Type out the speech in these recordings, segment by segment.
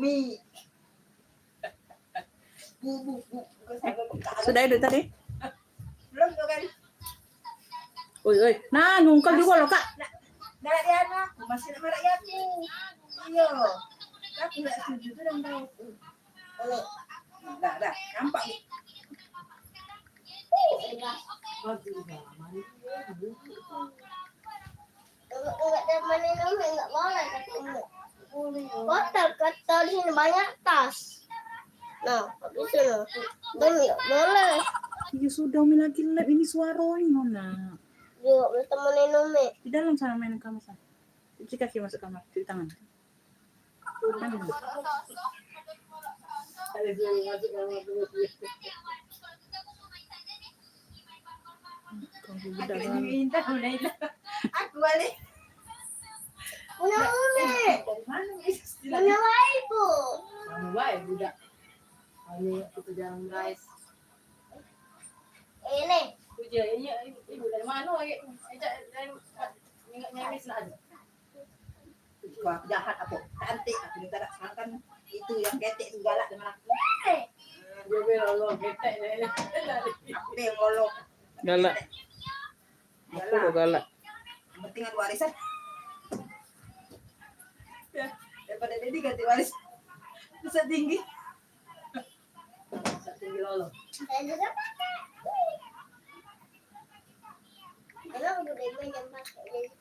mie. Sudah itu tadi? Belum tuh kan? Oi. Nah, nungkel juga loh, Kak. Nah, dia aku masih nama rakyatku. Iya. Aku nggak setuju tuh dan tahu. Oh, dah, nampak. Enggak temenin Umi, enggak boleh ketemu. Kotor di sini banyak tas. Nah, habis itu enggak boleh. Ya sudah, Umi lagi lab ini suaranya, Nona. Yuk, boleh temenin Umi. Di dalam sana main kamar sana. Cuci kaki masuk kamar, cuci tangan. Aku balik. Punya Umi. Dari mana nih? Punya Ibu. Kamu baik budak. Ini kita jalan guys. Ini. Puja ini ibu dari mana lagi? Dari nyamis aja. Wah, jahat aku. Cantik aku minta makan itu yang ketek itu galak dengan aku. Dia bilang lo ketek deh. Aku deh ngolok. Galak. Aku lo galak. Penting ada warisan. Ya, daripada Dedi ganti waris. Bisa tinggi. Bisa tinggi lolo. Saya juga pakai. Kalau udah banyak pakai.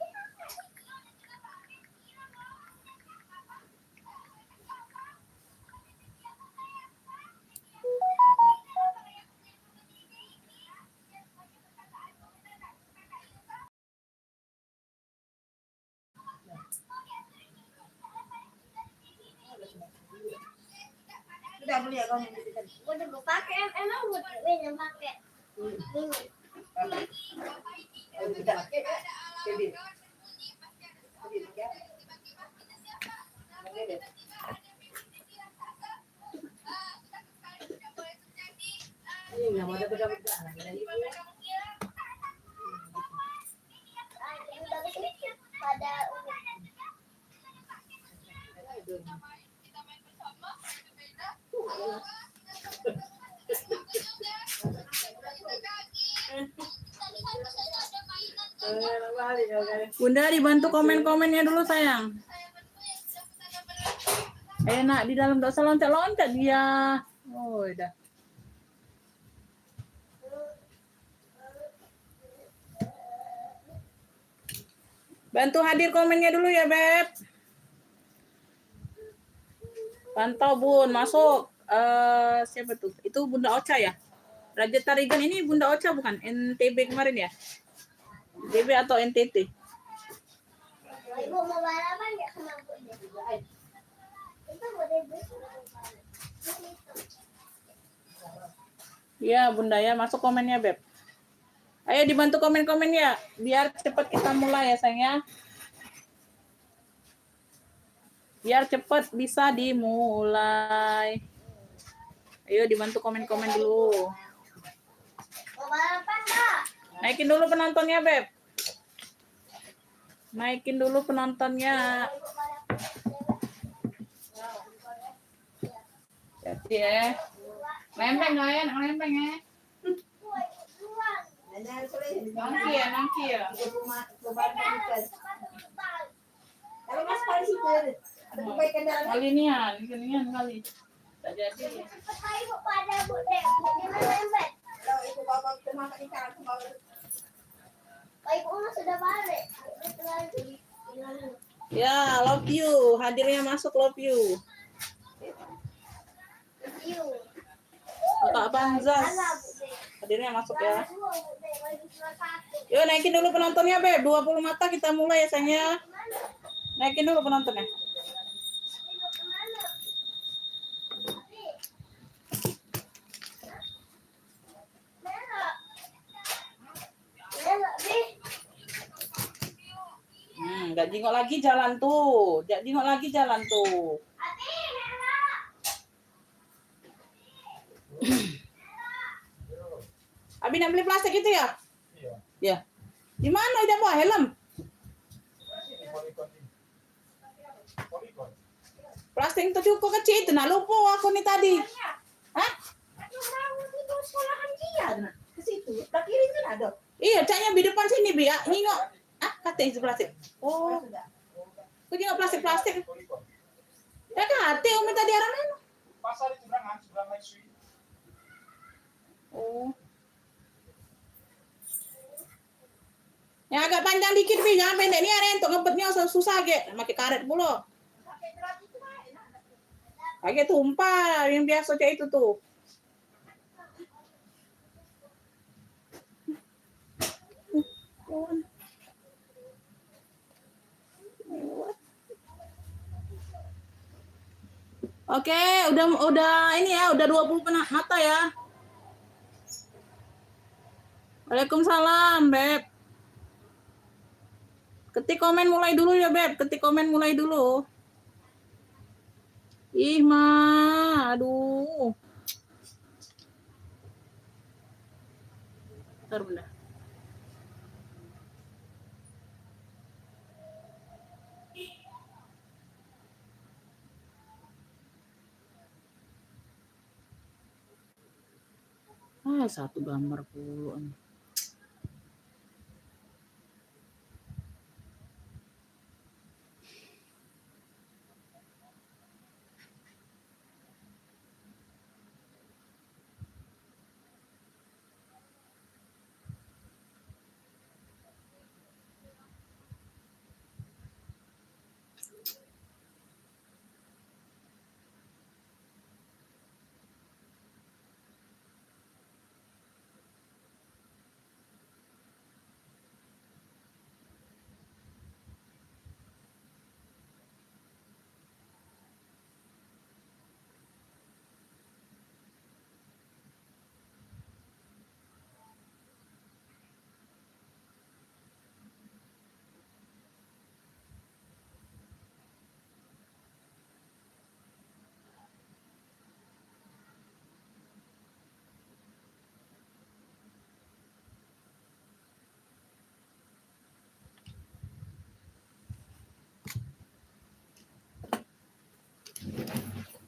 Sudah beli ya kamu belikan. Udah mau pakai emang udah banyak pakai. Ini. Kita pakai. Jadi. Ini nggak mau ada beda-beda lagi dari Pada Bunda dibantu komen-komennya dulu sayang. Enak di dalam, dosa loncat-loncat dia. Oh, udah. Bantu hadir komennya dulu ya, Beb. Pantau Bun, masuk. Siapa tuh? Itu Bunda Ocha ya? Raja Tarigan ini Bunda Ocha bukan? NTB kemarin ya? NTB atau NTT? Ibu mau balapan nggak sama Bunda? Itu boleh Iya, Bunda ya, masuk komennya, Beb. Ayo dibantu komen-komen ya, biar cepat kita mulai ya, sayang ya. Biar cepat bisa dimulai. Ayo dibantu komen-komen dulu. mau balapan nggak? Naikin dulu penontonnya, Beb. Naikin dulu penontonnya. Jadi ya. Lempeng nggak ya? Lempeng ya? Nangki ya. Kalau mas kali situ ada kebaikan dalam Kalinian kali. Tak jadi. Cepat ibu pada Bunda. Jangan lambat. kalau itu bawa ke makan ikan aku bawa. Ibu mah sudah balik. Ya, love you. Hadirnya masuk, love you. Kakak Banzas. Hadirnya masuk ya. Yuk naikin dulu penontonnya, Beb. 20 mata kita mulai ya, sayangnya. Naikin dulu penontonnya. Nggak jingok lagi jalan tuh. Nggak jingok lagi jalan tuh. Abi nak beli plastik itu ya? Iya. Ya. Di mana dia bawa helm? Plastik itu cukup kecil itu, nah lupa aku nih tadi. Hah? Itu sekolahan dia, nah. Ke situ. Tak kiri kan ada. Iya, caknya di depan sini, Bi. Nengok. Kata itu plastik. Oh, aku juga plastik-plastik. Ya kata, Umi tadi arah mana? Pasar itu seberang lagi. Oh. Yang agak panjang dikit, Bi. Jangan pendek. Ini ada untuk ngebetnya susah, Ge. Pakai karet pula. Pakai tumpah. Yang biasa kayak itu tuh. Oke, udah ini ya, udah 20 mata ya. Waalaikumsalam, Beb. Ketik komen mulai dulu ya, Beb. Ketik komen mulai dulu. Ih, aduh. Bentar, bunda. Satu gambar puluhan.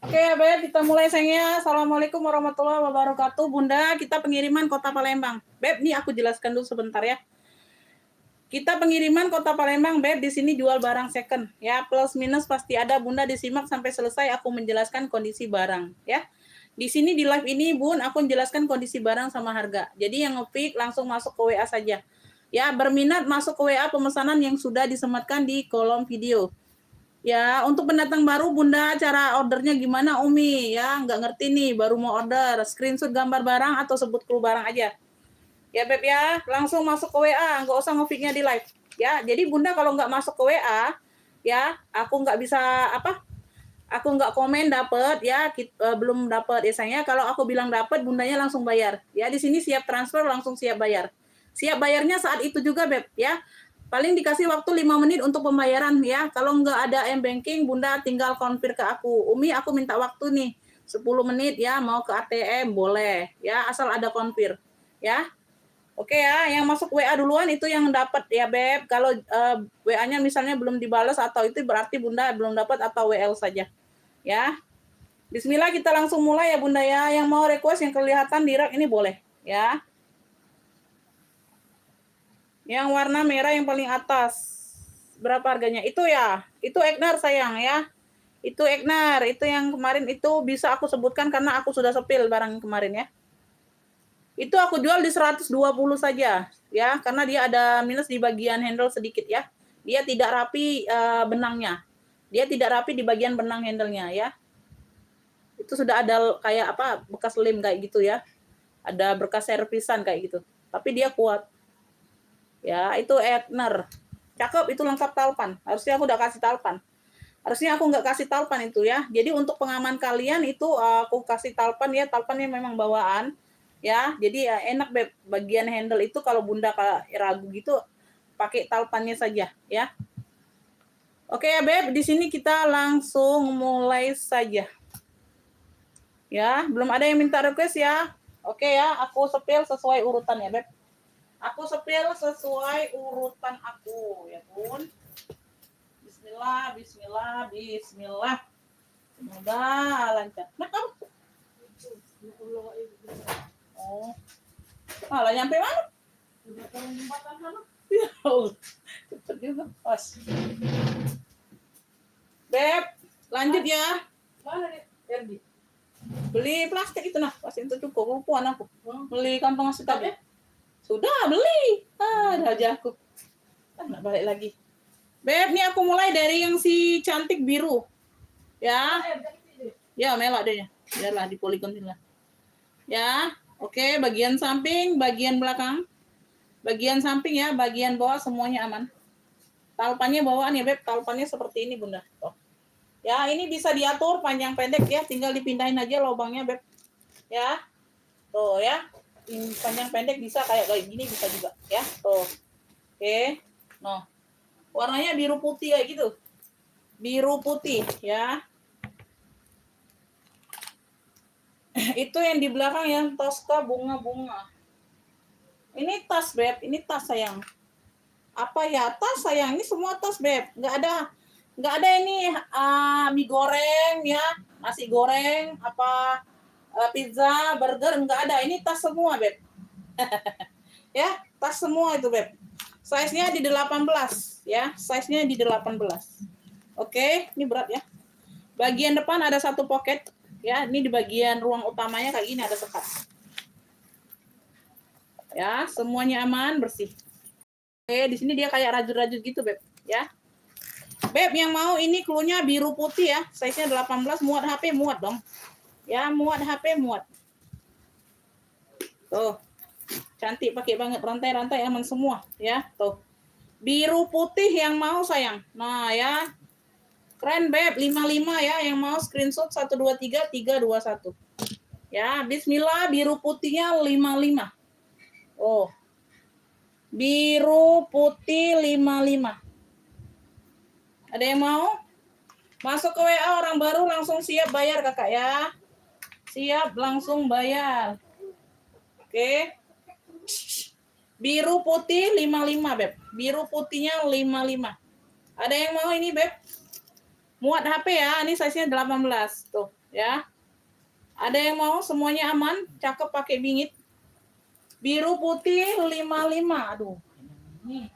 Oke ya, Beb, kita mulai sayangnya. Assalamualaikum warahmatullahi wabarakatuh. Bunda, kita pengiriman Kota Palembang. Beb, nih aku jelaskan dulu sebentar ya. Kita pengiriman Kota Palembang, Beb, di sini jual barang second. Ya, plus minus pasti ada. Bunda disimak sampai selesai aku menjelaskan kondisi barang, ya. Di sini di live ini, Bun, aku menjelaskan kondisi barang sama harga. Jadi yang nge-pick langsung masuk ke WA saja. Ya, berminat masuk ke WA pemesanan yang sudah disematkan di kolom video. Ya, untuk pendatang baru, Bunda, cara ordernya gimana, Umi? Ya, nggak ngerti nih, baru mau order. Screenshot gambar barang atau sebut clue barang aja. Ya, Beb ya, langsung masuk ke WA, nggak usah nge-pick-nya di live. Ya, jadi Bunda kalau nggak masuk ke WA, ya, aku nggak bisa, aku nggak komen dapet, ya, belum dapet. Ya, sayangnya kalau aku bilang dapet, Bundanya langsung bayar. Ya, di sini siap transfer, langsung siap bayar. Siap bayarnya saat itu juga, Beb, ya. Paling dikasih waktu 5 menit untuk pembayaran ya. Kalau nggak ada m-banking, Bunda tinggal konfir ke aku. Umi, aku minta waktu nih 10 menit ya, mau ke ATM boleh ya, asal ada konfir ya. Oke ya, yang masuk WA duluan itu yang dapat ya, Beb. Kalau WA-nya misalnya belum dibalas atau itu berarti Bunda belum dapat atau WL saja. Ya. Bismillah, kita langsung mulai ya, Bunda ya. Yang mau request yang kelihatan di rak ini boleh ya. Yang warna merah yang paling atas. Berapa harganya? Itu ya. Itu Egnar sayang ya. Itu Egnar. Itu yang kemarin itu bisa aku sebutkan karena aku sudah sepil barang kemarin ya. Itu aku jual di 120 saja ya. Karena dia ada minus di bagian handle sedikit ya. Dia tidak rapi benangnya. Dia tidak rapi di bagian benang handle-nya ya. Itu sudah ada kayak apa bekas lem kayak gitu ya. Ada bekas servisan kayak gitu. Tapi dia kuat. Ya, itu Egnar. Cakep, itu lengkap talpan. Harusnya aku udah kasih talpan. Harusnya aku nggak kasih talpan itu ya. Jadi untuk pengaman kalian itu aku kasih talpan ya. Talpannya memang bawaan. Ya, jadi ya enak, Beb. Bagian handle itu kalau Bunda ragu gitu, pakai talpannya saja ya. Oke ya, Beb. Di sini kita langsung mulai saja. Ya, belum ada yang minta request ya. Oke ya, aku sepil sesuai urutan ya, Beb. Aku sepil sesuai urutan aku, ya Bun. Bismillah, bismillah, bismillah. Semoga lancar. Nah, kamu? Oh. Malah nyampe mana? Ya Allah. Cepet juga. Pas. Beb, lanjut ya. Mana dia? Erdi. Beli plastik itu nah, pas itu cukup lupuan aku. Beli kantong nasi tadi. Tapi? Sudah beli. Ada aja aku. Nggak balik lagi. Beb, nih aku mulai dari yang si cantik biru. Ya. Ya, melak deh ya. Biarlah di poligon lah. Ya. Oke, bagian samping, bagian belakang. Bagian samping ya, bagian bawah semuanya aman. Talpannya bawaan ya, Beb. Talpannya seperti ini, Bunda. Tuh. Ya, ini bisa diatur panjang pendek ya, tinggal dipindahin aja lubangnya, Beb. Ya. Tuh ya. Ini panjang pendek bisa kayak gini bisa juga ya. Tuh. Oke. Nah. Warnanya biru putih kayak gitu. Biru putih ya. Itu yang di belakang yang Tosca bunga-bunga. Ini tas, Beb. Ini tas, sayang. Apa ya? Tas, sayang. Ini semua tas, Beb. Nggak ada ini mie goreng ya, nasi goreng, apa pizza, burger, nggak ada. Ini tas semua, Beb. Ya, tas semua itu, Beb. Size-nya di 18 ya. Size-nya di 18. Oke, ini berat ya. Bagian depan ada satu pocket ya. Ini di bagian ruang utamanya kayak gini ada sekat. Ya, semuanya aman, bersih. Oke, di sini dia kayak rajut-rajut gitu, Beb, ya. Beb, yang mau ini clue-nya biru putih ya. Size-nya 18, muat HP, muat dong. Ya, muat HP, muat. Tuh. Cantik, pakai banget, rantai-rantai aman semua ya. Tuh. Biru putih yang mau, sayang. Nah, ya. Keren, Beb. 55 ya, yang mau screenshot 123 321. Ya, bismillah, biru putihnya 55. Oh. Biru putih 55. Ada yang mau? Masuk ke WA orang baru langsung siap bayar, Kakak ya. Siap langsung bayar. Oke. Biru putih 55, Beb. Biru putihnya 55. Ada yang mau ini, Beb? Muat HP ya. Ini size-nya 18. Tuh, ya. Ada yang mau? Semuanya aman. Cakep pakai bingit. Biru putih 55. Aduh. Ini.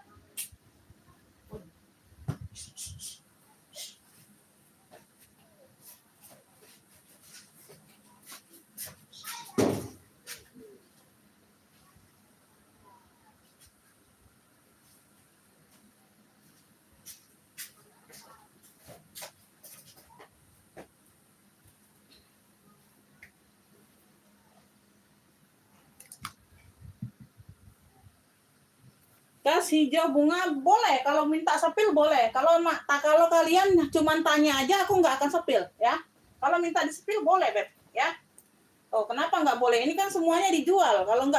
Tas hijau bunga boleh, kalau minta sepil boleh. Kalau kalian cuma tanya aja, aku nggak akan sepil ya. Kalau minta disepil boleh, Beb, ya. Oh, kenapa nggak boleh? Ini kan semuanya dijual. Kalau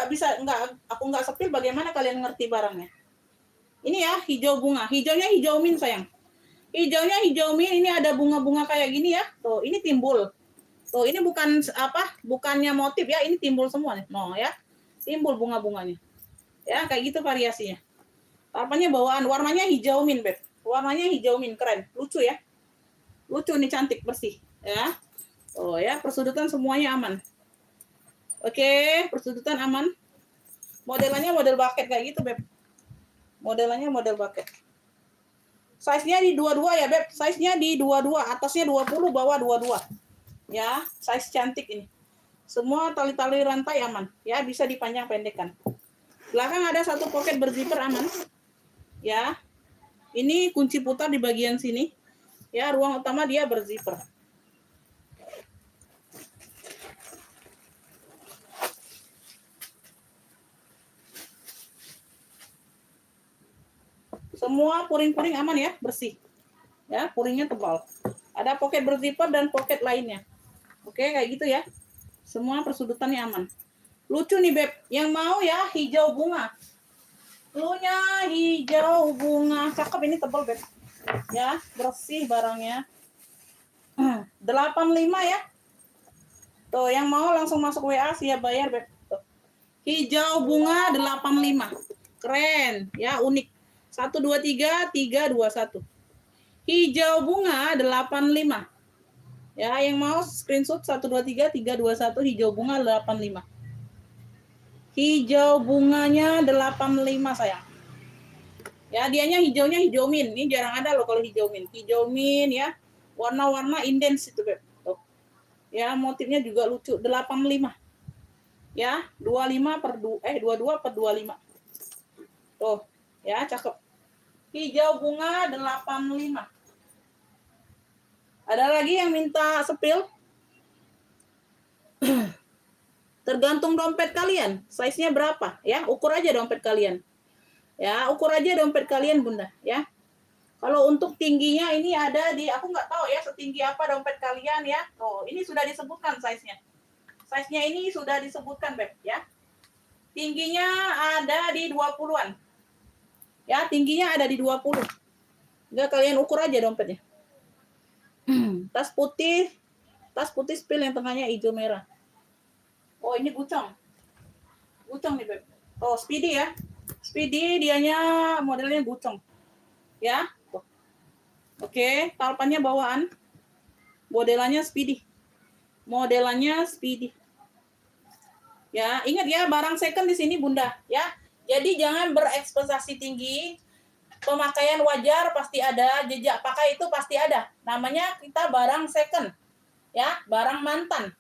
aku nggak sepil, bagaimana kalian ngerti barangnya? Ini ya hijau bunga. Hijaunya hijau min, sayang. Hijaunya hijau min. Ini ada bunga-bunga kayak gini ya. Tuh, ini timbul. Tuh, ini bukannya motif ya. Ini timbul semua nih. No ya, timbul bunga-bunganya. Ya, kayak gitu variasinya. Talpannya bawaan, warnanya hijau min, Beb. Warnanya hijau min, keren. Lucu ya. Lucu nih, cantik, bersih. Ya. Oh ya, persudutan semuanya aman. Oke, persudutan aman. Modelannya model bucket kayak gitu, Beb. Modelannya model bucket. Size-nya di 22 ya, Beb. Size-nya di 22, atasnya 20, bawah 22. Ya, size cantik ini. Semua tali-tali rantai aman. Ya, bisa dipanjang pendekkan. Belakang ada satu pocket berzipper aman. Ya, ini kunci putar di bagian sini. Ya, ruang utama dia berzipper. Semua puring-puring aman ya, bersih. Ya, puringnya tebal. Ada pocket berzipper dan pocket lainnya. Oke, kayak gitu ya. Semua persudutannya aman. Lucu nih, Beb. Yang mau ya hijau bunga. Cluenya hijau bunga. Cakep, ini tebal, Beb. Ya, bersih barangnya. 85 ya. Tuh, yang mau langsung masuk WA siap bayar, Beb. Tuh. Hijau bunga 85. Keren, ya, unik. 123 321. Hijau bunga 85. Ya, yang mau screenshot 123 321 hijau bunga 85. Hijau bunganya 85 sayang. Ya, dianya hijaunya hijau mint. Ini jarang ada loh kalau hijau mint. Hijau mint ya. Warna-warna intens itu, Beb. Tuh. Ya, motifnya juga lucu. 85. Ya, 22 per 25. Tuh, ya cakep. Hijau bunga 85. Ada lagi yang minta sepil? Tergantung dompet kalian, size-nya berapa ya? Ukur aja dompet kalian. Ya, ukur aja dompet kalian, Bunda, ya. Kalau untuk tingginya ini ada di, aku nggak tahu ya setinggi apa dompet kalian ya. Oh, ini sudah disebutkan size-nya. Size-nya ini sudah disebutkan, Beb, ya. Tingginya ada di 20-an. Ya, tingginya ada di 20. Enggak, kalian ukur aja dompetnya. Tas putih spill yang tengahnya hijau merah. Oh, ini gucong nih, Beb. Oh, Speedy ya. Speedy dianya modelnya gucong. Ya. Tuh. Oke, talpannya bawaan. Modelannya Speedy. Ya, ingat ya, barang second di sini, Bunda, ya. Jadi jangan berekspektasi tinggi. Pemakaian wajar pasti ada, jejak pakai itu pasti ada. Namanya kita barang second. Ya, barang mantan.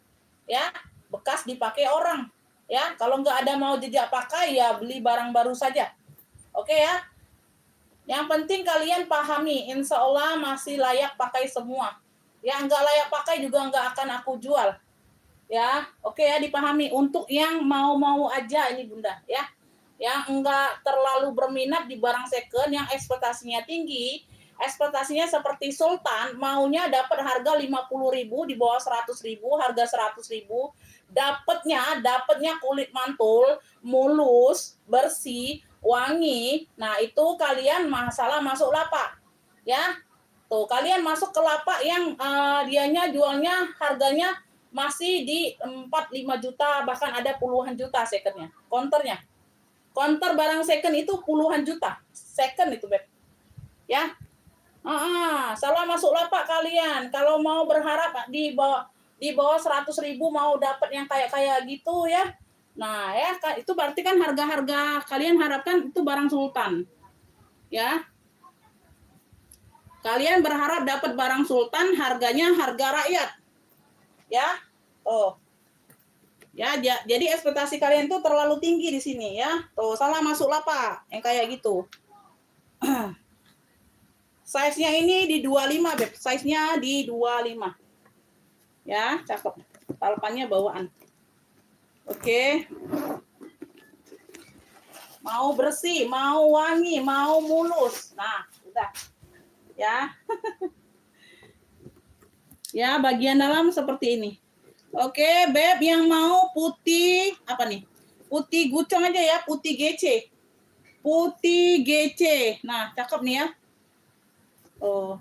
Ya, bekas dipakai orang. Ya, kalau nggak ada mau jejak pakai ya beli barang baru saja. Oke ya. Yang penting kalian pahami, insya Allah masih layak pakai semua. Ya, nggak layak pakai juga nggak akan aku jual. Ya, oke ya, dipahami. Untuk yang mau-mau aja ini, Bunda, ya. Yang enggak terlalu berminat di barang second, yang ekspektasinya tinggi, ekspektasinya seperti Sultan, maunya dapat harga 50.000 di bawah 100.000, harga 100.000, dapatnya kulit mantul, mulus, bersih, wangi. Nah, itu kalian masalah masuk lapak. Ya. Tuh, kalian masuk ke lapak yang dianya jualnya harganya masih di 4-5 juta, bahkan ada puluhan juta secondnya, counternya. Counter barang second itu puluhan juta. Second itu, Beb. Ya. Salah masuk lapak kalian. Kalau mau berharap di bawah 100.000 mau dapat yang kayak gitu ya. Nah, ya itu berarti kan harga-harga kalian harapkan itu barang sultan. Ya. Kalian berharap dapat barang sultan, harganya harga rakyat. Ya. Oh. Ya, jadi ekspektasi kalian tuh terlalu tinggi di sini ya. Tuh, salah masuk lapak yang kayak gitu. Size-nya ini di 25, Beb. Size-nya di 25. Ya, cakep. Talpannya bawaan. Oke. Mau bersih, mau wangi, mau mulus. Nah, udah. Ya. Ya, bagian dalam seperti ini. Oke, Beb, yang mau putih apa nih? Putih gucong aja ya, putih GC. Putih GC. Nah, cakep nih ya. Oh.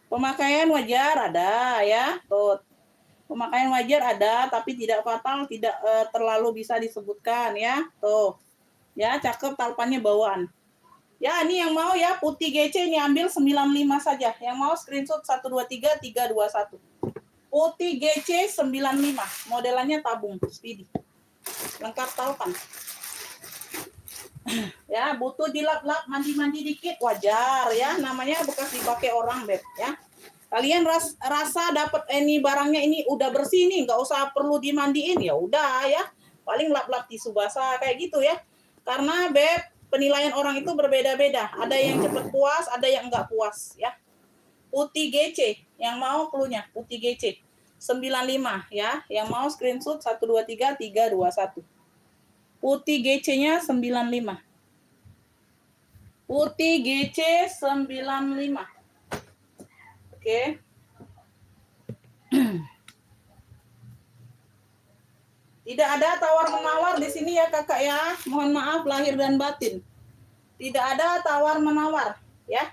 Pemakaian wajar ada ya. Tuh. Pemakaian wajar ada, tapi tidak fatal, tidak terlalu bisa disebutkan ya. Tuh. Ya, cakep, talpannya bawaan. Ya, ini yang mau ya putih GC ini ambil 95 saja. Yang mau screenshot 123 321. Putih GC 95, modelannya tabung Speedy. Lengkap talpan. Ya, butuh dilap-lap, mandi-mandi dikit wajar ya, namanya bekas dipakai orang, Beb, ya. Kalian rasa dapat ini barangnya ini udah bersih nih, nggak usah perlu dimandiin, ya udah ya. Paling lap-lap tisu basah kayak gitu ya. Karena, Beb, penilaian orang itu berbeda-beda. Ada yang cepat puas, ada yang enggak puas ya. Putih GC, yang mau cluenya putih GC 95 ya, yang mau screenshot 123 321. Putih GC-nya 95. Putih GC 95. Oke. Tidak ada tawar-menawar di sini ya, Kakak ya. Mohon maaf lahir dan batin. Tidak ada tawar-menawar ya.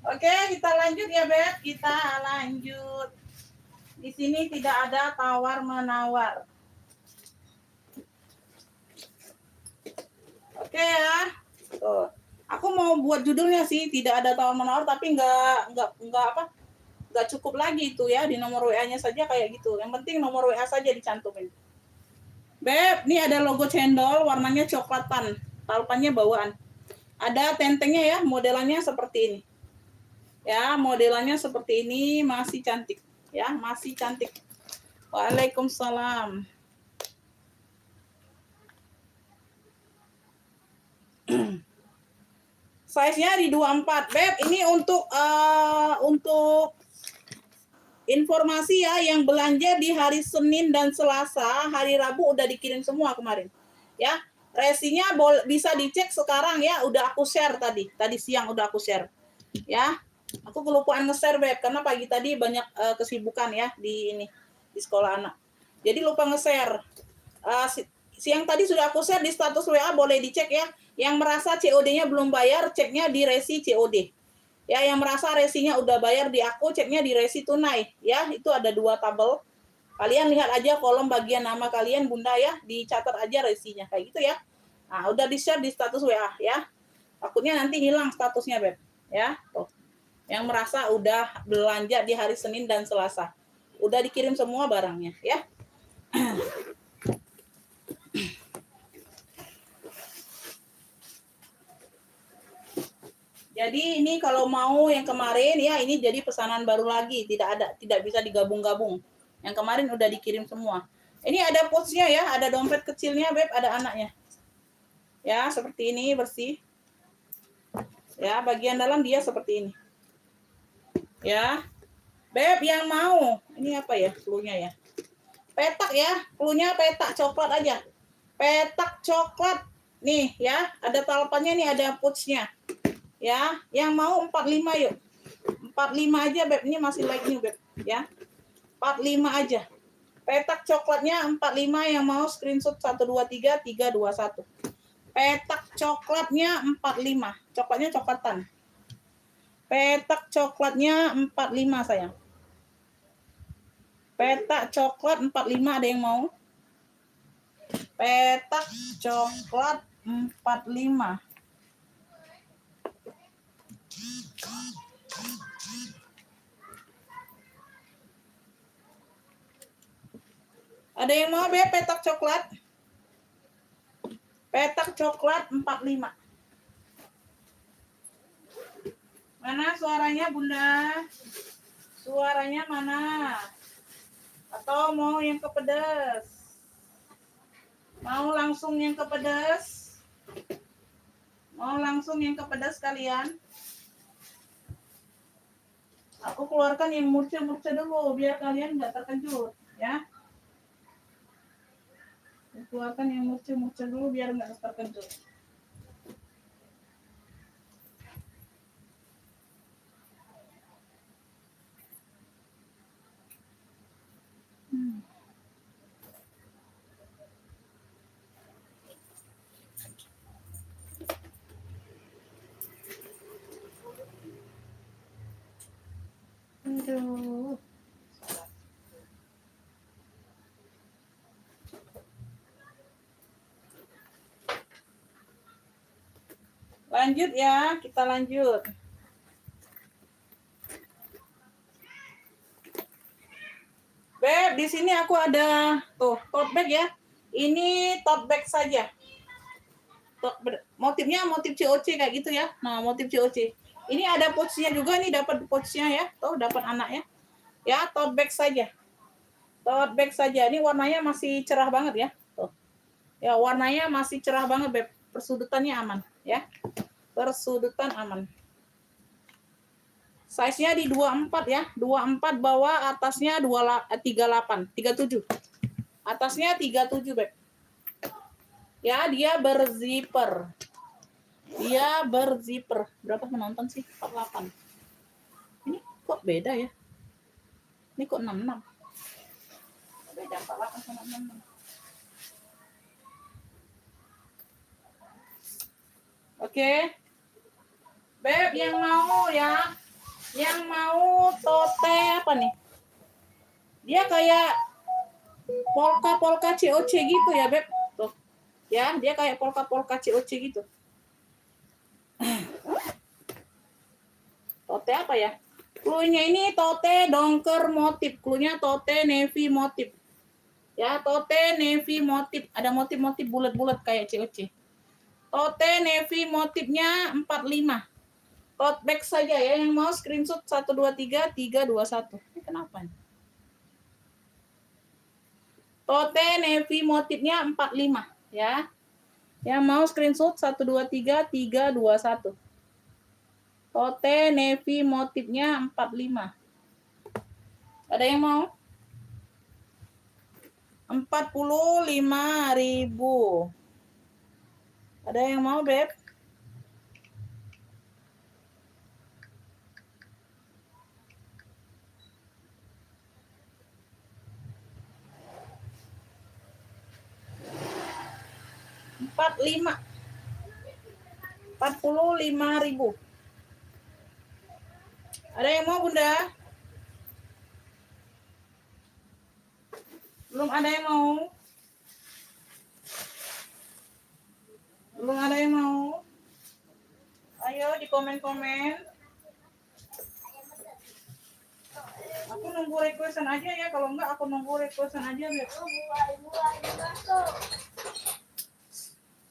Oke, kita lanjut ya, Beb. Kita lanjut. Di sini tidak ada tawar-menawar. Oke ya. Tuh. Aku mau buat judulnya sih, tidak ada tawar-menawar, tapi enggak apa? nggak cukup lagi itu ya, di nomor WA-nya saja kayak gitu. Yang penting nomor WA saja dicantumin. Beb, ini ada logo cendol, warnanya coklatan, talpannya bawaan. Ada tentengnya ya, modelannya seperti ini. Ya, modelannya seperti ini, masih cantik. Ya, masih cantik. Waalaikumsalam. Size-nya di 24. Beb, ini untuk informasi ya, yang belanja di hari Senin dan Selasa, hari Rabu udah dikirim semua kemarin. Ya, resinya bisa dicek sekarang ya, udah aku share tadi siang udah aku share. Ya, aku kelupaan nge-share Beb, karena pagi tadi banyak kesibukan ya di sekolah anak. Jadi lupa nge-share. Siang tadi sudah aku share di status WA, boleh dicek ya. Yang merasa COD-nya belum bayar, ceknya di resi COD. Ya, yang merasa resinya udah bayar di aku, ceknya di resi tunai. Ya, itu ada 2 tabel. Kalian lihat aja kolom bagian nama kalian, Bunda ya, dicatat aja resinya kayak gitu ya. Nah, udah di-share di status WA ya. Takutnya nanti hilang statusnya, Beb. Ya, tuh. Yang merasa udah belanja di hari Senin dan Selasa. Udah dikirim semua barangnya ya. Jadi ini kalau mau yang kemarin ya, ini jadi pesanan baru lagi, tidak bisa digabung-gabung. Yang kemarin udah dikirim semua. Ini ada pouch-nya ya, ada dompet kecilnya Beb, ada anaknya. Ya, seperti ini bersih. Ya, bagian dalam dia seperti ini. Ya. Beb yang mau, ini apa ya cluenya ya? Petak ya, cluenya petak coklat aja. Petak coklat. Nih ya, ada talpannya nih, ada pouch-nya. Ya, yang mau 45 yuk. 45 aja Beb, ini masih like nih Beb ya. 45 aja. Petak coklatnya 45, yang mau screenshot 123 321. Petak coklatnya 45. Coklatnya coklatan. Petak coklatnya 45 sayang. Petak coklat 45, ada yang mau? Petak coklat 45. Ada yang mau Beb petak coklat? Petak coklat 45. Mana suaranya Bunda? Suaranya mana? Atau mau yang kepedas? Mau langsung yang kepedas? Mau langsung yang kepedas kalian? Aku keluarkan yang murca-murca dulu biar kalian nggak terkejut ya. Keluarkan yang murca-murca dulu biar nggak terkejut. Aduh. Lanjut ya, kita lanjut. Beb, di sini aku ada tuh tote bag ya. Ini tote bag saja. Motifnya motif COC kayak gitu ya. Nah, motif COC. Ini ada pouch-nya juga nih, dapat pouch-nya ya. Tuh, dapat anaknya. Ya, tote bag saja. Tote bag saja. Ini warnanya masih cerah banget ya. Tuh. Ya, warnanya masih cerah banget, Beb. Persudutannya aman ya. Persudutan aman. Size-nya di 24 ya. 24 bawah, atasnya 38, 37. Atasnya 37, Beb. Ya, dia berzipper. Dia berzipper. Berapa penonton sih? 48. Ini kok beda ya? Ini kok 66? Beda 48 sama 66. Oke. Beb, yang mau ya. Yang mau tote apa nih? Dia kayak polka-polka COC gitu ya, Beb. Tuh. Ya, dia kayak polka-polka COC gitu. Tote apa ya? Cluenya ini tote dongker motif. Cluenya tote navy motif. Ya, tote navy motif. Ada motif-motif bulat-bulat kayak COC. Tote navy motifnya 45. Tote bag saja ya, yang mau screenshot 123 321. Ini kenapa nih? Tote navy motifnya 45 ya. Yang mau screenshot 123 321. Tote navy motifnya 45. Ada yang mau? 45.000. Ada yang mau, Beb? Empat puluh lima ribu. Ada yang mau, Bunda? Belum ada yang mau? Belum ada yang mau? Ayo di komen-komen. Aku nunggu requestan aja ya. Kalau enggak aku nunggu requestan aja, Beb.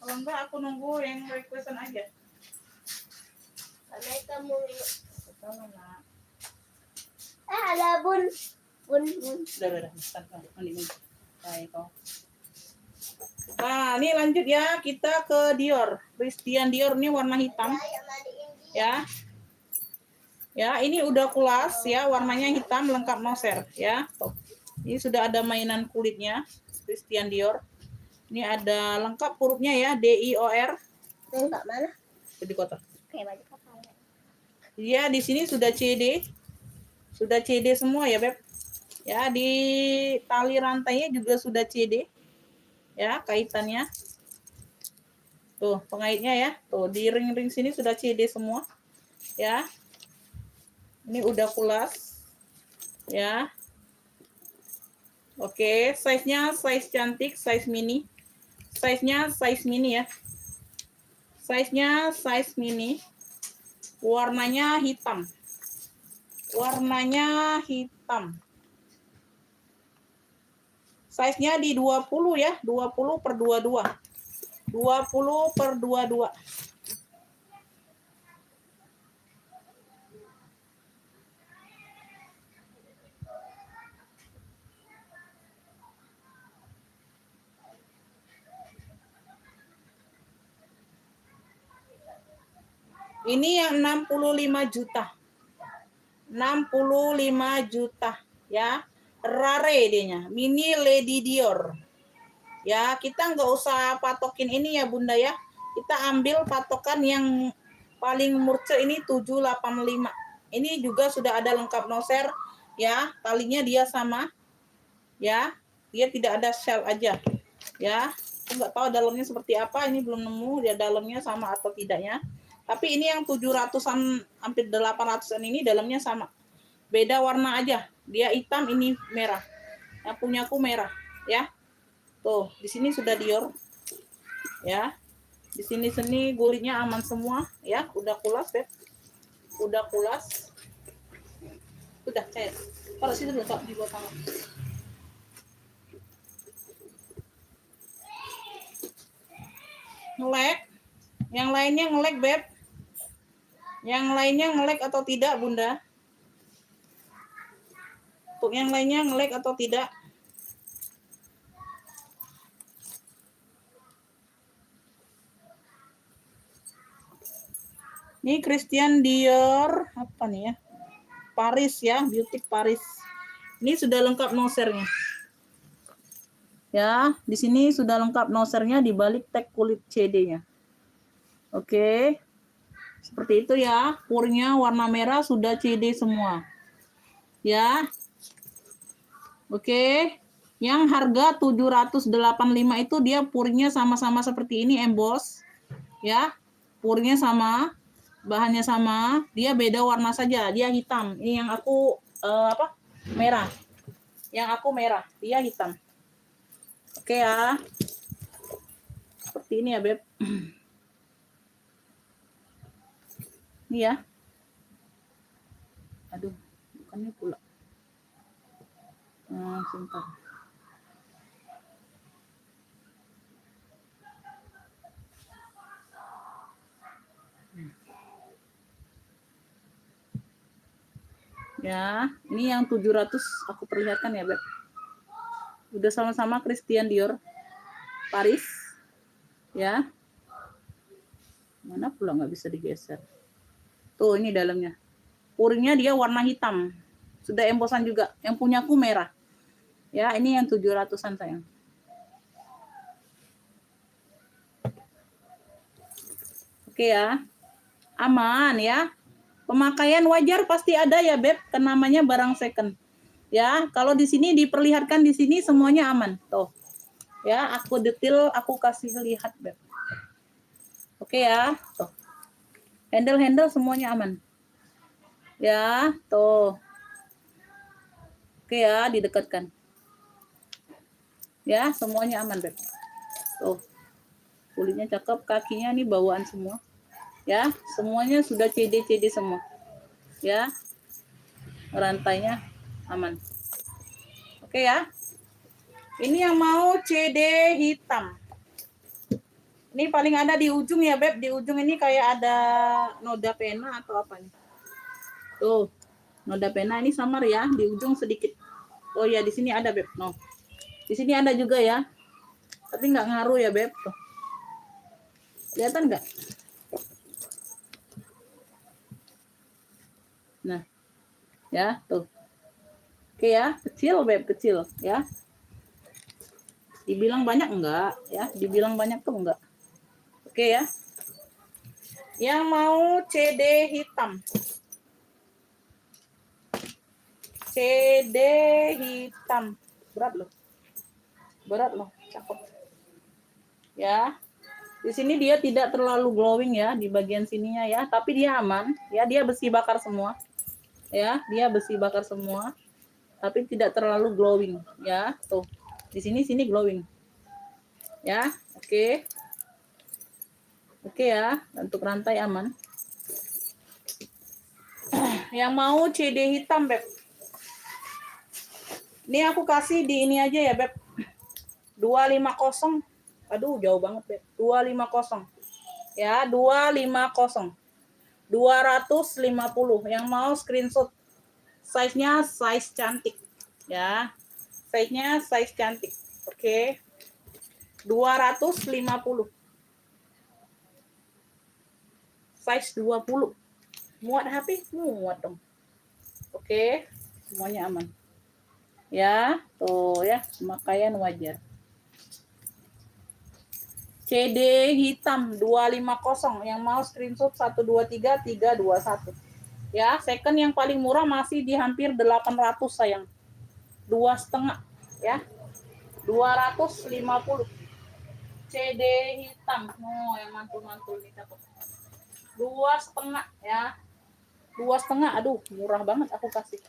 Kalau enggak aku nunggu yang requestan aja. Karena kamu Betul, nak. ada bun. Udah. Mandi. Baik, kok. Nah, ini lanjut ya. Kita ke Dior. Christian Dior ini warna hitam. Ya. Ya, ini udah kulas ya. Warnanya hitam lengkap noser ya. Tuh. Ini sudah ada mainan kulitnya. Christian Dior. Ini ada lengkap hurufnya ya. DIOR. Lengkap mana? Di kotak. Kayak baju kapal. Ya, di sini sudah CD. Sudah CD semua ya, Beb. Ya, di tali rantainya juga sudah CD. Ya, kaitannya. Tuh, pengaitnya ya. Tuh, di ring-ring sini sudah CD semua. Ya. Ini udah kulas. Ya. Oke, size-nya size cantik, size mini. Size-nya size mini ya. Size-nya size mini. Warnanya hitam. Warnanya hitam. Size-nya di 20 ya, 20 per 22. 20 per 22. Ini yang 65 juta. 65 juta ya. Rare dia, mini Lady Dior. Ya, kita nggak usah patokin ini ya Bunda ya. Kita ambil patokan yang paling murce ini 785. Ini juga sudah ada lengkap noser ya. Talinya dia sama ya. Dia tidak ada shell aja ya. Aku nggak tahu dalamnya seperti apa, ini belum nemu dia dalamnya sama atau tidaknya. Tapi ini yang 700-an hampir 800-an ini dalamnya sama. Beda warna aja. Dia hitam, ini merah. Yang punya aku merah, ya. Tuh, di sini sudah Dior. Ya. Di sini gulitnya aman semua, ya. Udah kulas, Beb. Udah kulas. Udah, cair. Taruh situ dulu, di bawah tangan. Ngelek. Yang lainnya ngelek, Beb. Yang lainnya ngelek atau tidak, Bunda? Untuk yang lainnya ngelek atau tidak? Ini Christian Dior apa nih ya? Paris ya, Beauty Paris. Ini sudah lengkap nosernya. Ya, di sini sudah lengkap nosernya di balik tag kulit CD-nya. Oke. Seperti itu ya. Purnya warna merah sudah CD semua. Ya. Oke. Yang harga 785 itu dia purnya sama-sama seperti ini emboss. Ya. Purnya sama, bahannya sama, dia beda warna saja. Dia hitam. Ini yang aku merah. Yang aku merah, dia hitam. Oke ya. Seperti ini ya, Beb. Ini ya. Aduh. Ini pula. Nah, sebentar. Ya, ini yang 700 aku perlihatkan ya, Beb. Udah sama-sama Christian Dior Paris. Ya. Mana pula nggak bisa digeser. Tuh, ini dalamnya. Puringnya dia warna hitam. Sudah embosan juga. Yang punyaku merah. Ya, ini yang 700-an sayang. Oke ya. Aman ya. Pemakaian wajar pasti ada ya, Beb. Kan namanya barang second. Ya, kalau di sini diperlihatkan di sini semuanya aman. Tuh. Ya, aku detail, aku kasih lihat, Beb. Oke ya. Tuh. Handle-handle semuanya aman. Ya, tuh. Oke ya, didekatkan. Ya, semuanya aman, Beb. Tuh. Kulitnya cakep, kakinya nih bawaan semua. Ya, semuanya sudah CD semua. Ya. Rantainya aman. Oke ya. Ini yang mau CD hitam. Ini paling ada di ujung ya, Beb. Di ujung ini kayak ada noda pena atau apa nih. Tuh. Noda pena ini samar ya, di ujung sedikit. Oh ya, di sini ada, Beb. No. Di sini ada juga ya. Tapi nggak ngaruh ya, Beb. Tuh. Kelihatan nggak? Nah. Ya, tuh. Oke ya, kecil, Beb, kecil ya. Dibilang banyak enggak ya? Dibilang banyak tuh enggak. Oke ya. Yang mau CD hitam. CD hitam. Berat loh. Berat loh, cakep. Ya. Di sini dia tidak terlalu glowing ya di bagian sininya ya, tapi dia aman. Ya, dia besi bakar semua. Ya, dia besi bakar semua. Tapi tidak terlalu glowing ya. Tuh. Di sini glowing. Ya, oke. Oke ya, untuk rantai aman. Yang mau CD hitam, Beb. Ini aku kasih di ini aja ya, Beb. 250. Aduh, jauh banget, Beb. 250. Ya, 250. 250. Yang mau screenshot. Size-nya size cantik. Ya. Size-nya size cantik. Oke. 250. Size 20. Muat HP? Muat dong. Oke. Semuanya aman. Ya, tuh ya, pemakaian wajar. CD hitam 250, yang mau screenshot 123 321. Ya, second yang paling murah masih di hampir 800 sayang. 2,5 ya. 250. CD hitam. Oh, yang mantul-mantul nih cakep. 2,5 ya. 2,5. Aduh, murah banget aku kasih.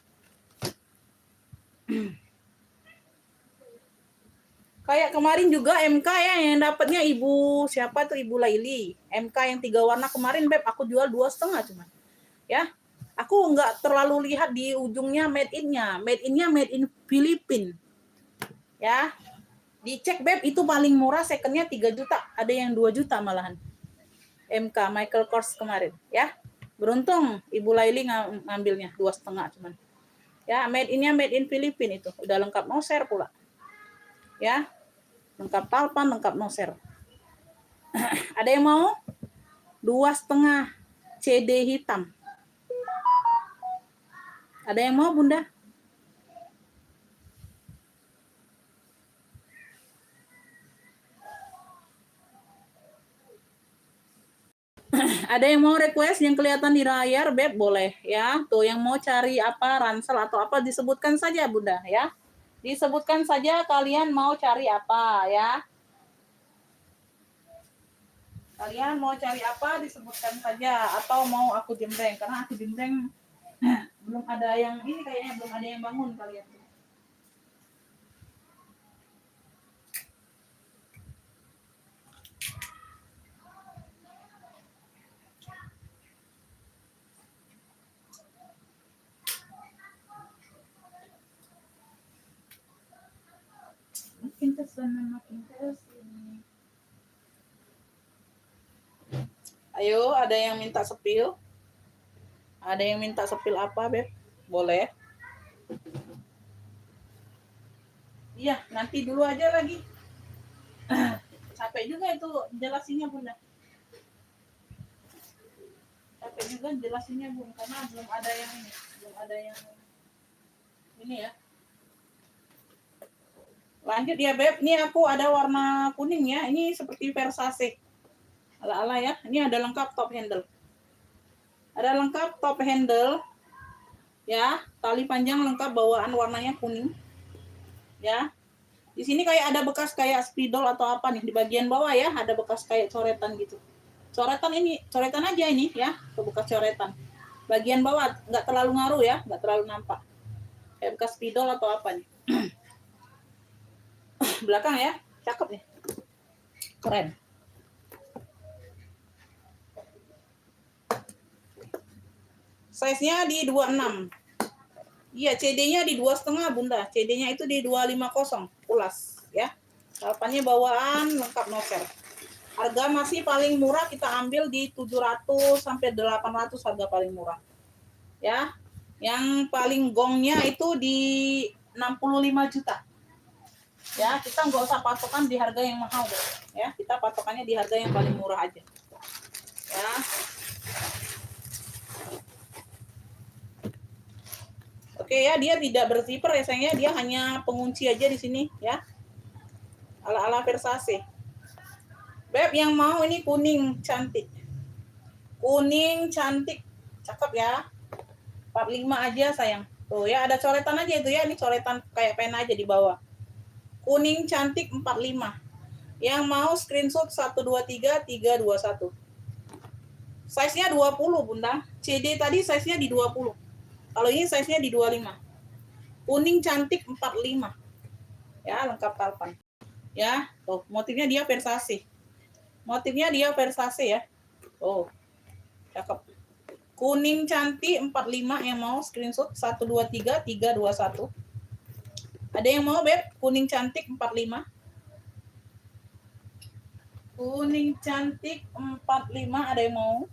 Kayak kemarin juga MK ya yang dapatnya ibu siapa tuh, Ibu Laili. MK yang 3 warna kemarin, Beb, aku jual 2,5 cuma. Ya. Aku nggak terlalu lihat di ujungnya made in-nya. Made in-nya made in Filipina. Ya. Dicek, Beb, itu paling murah second-nya 3 juta. Ada yang 2 juta malahan. MK Michael Kors kemarin, ya. Beruntung Ibu Laili ngambilnya 2,5 cuman. Ya, made in-nya made in Filipina itu. Udah lengkap noser pula. Ya. Lengkap talpan, lengkap noser. Ada yang mau? 2,5 CD hitam. Ada yang mau, Bunda? Ada yang mau request yang kelihatan di layar, Beb, boleh ya. Tuh yang mau cari apa, ransel atau apa, disebutkan saja, Bunda ya. Disebutkan saja kalian mau cari apa ya. Kalian mau cari apa, disebutkan saja, atau mau aku jembreng, karena aku jembreng belum ada yang ini, kayaknya belum ada yang bangun kalian. suasana makin kesini. Ayo, ada yang minta sepil? Ada yang minta sepil apa, Beb? Boleh. Iya, nanti dulu aja lagi. Capek juga itu jelasinnya, Bunda. Capek juga jelasinnya, Bun, karena belum ada yang ini ya. Lanjut ya, Beb. Ini aku ada warna kuning ya. Ini seperti Versace. Ala-ala ya. Ini ada lengkap top handle. Ada lengkap top handle. Ya, tali panjang lengkap bawaan warnanya kuning. Ya. Di sini kayak ada bekas kayak spidol atau apa nih di bagian bawah ya, ada bekas kayak coretan gitu. Coretan aja ini ya, bekas coretan. Bagian bawah nggak terlalu ngaruh ya, nggak terlalu nampak. Kayak bekas spidol atau apa nih. Belakang ya, cakep nih. Keren. Size-nya di 26. Iya, CD-nya di 2,5 Bunda. CD-nya itu di 250 pulas ya. Kalpannya bawaan lengkap noser. Harga masih paling murah kita ambil di 700 sampai 800 harga paling murah. Ya. Yang paling gongnya itu di 65 juta. Ya, kita nggak usah patokan di harga yang mahal deh. Ya, kita patokannya di harga yang paling murah aja. Ya. Oke ya, dia tidak berzipper ya sayangnya, dia hanya pengunci aja di sini ya. Ala-ala Versace. Beb yang mau ini kuning cantik. Kuning cantik. Cakep ya. 45 aja sayang. Tuh ya, ada coretan aja itu ya, ini coretan kayak pena aja di bawah. Kuning cantik 45. Yang mau screenshot 123321. Size-nya 20 Bunda. CD tadi size-nya di 20. Kalau ini size-nya di 25. Kuning cantik 45. Ya, lengkap kalpan. Ya, tuh motifnya dia Versace. Motifnya dia Versace ya. Oh, cakep. Kuning cantik 45 yang mau screenshot 123321. Ada yang mau, Beb? Kuning cantik 45. Kuning cantik 45 ada yang mau?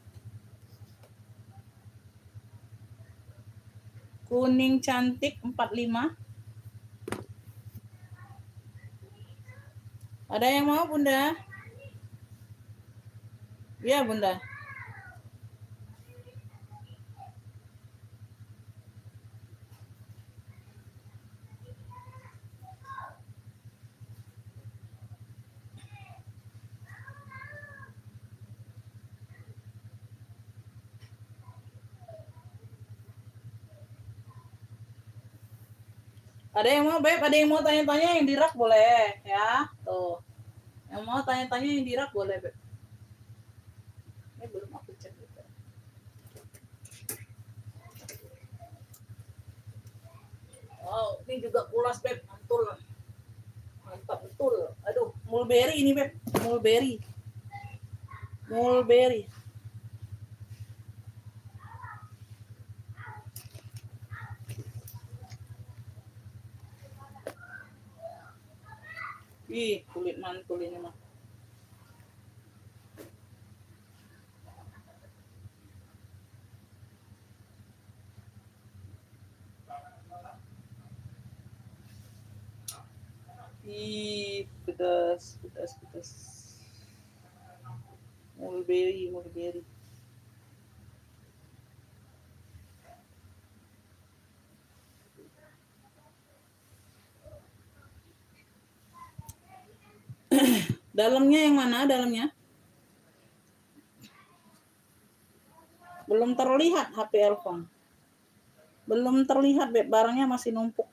Kuning cantik 45. Ada yang mau, Bunda? Ya, Bunda. Ada yang mau, Beb? Ada yang mau tanya-tanya yang di rak boleh, ya. Tuh. Yang mau tanya-tanya yang di rak boleh, Beb. Ini belum aku cek gitu. Oh, ini juga pulas, Beb. Mantul. Mantap betul. Aduh, mulberry ini, Beb. Mulberry. Mulberry. Ih, kulit mantul ini mah. Ih, pedas, pedas, pedas. Mulberry, mulberry. Dalamnya yang mana dalamnya? Belum terlihat HP Elfon. Belum terlihat, Beb. Barangnya masih numpuk.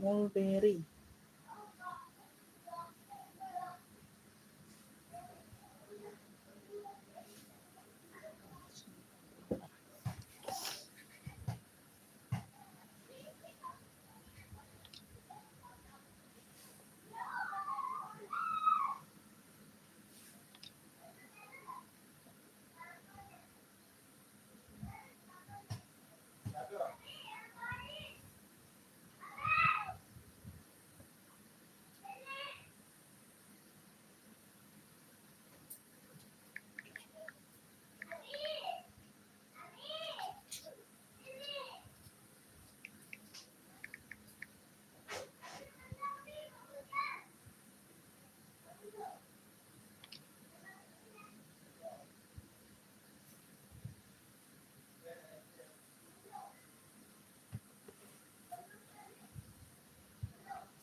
Mulberry.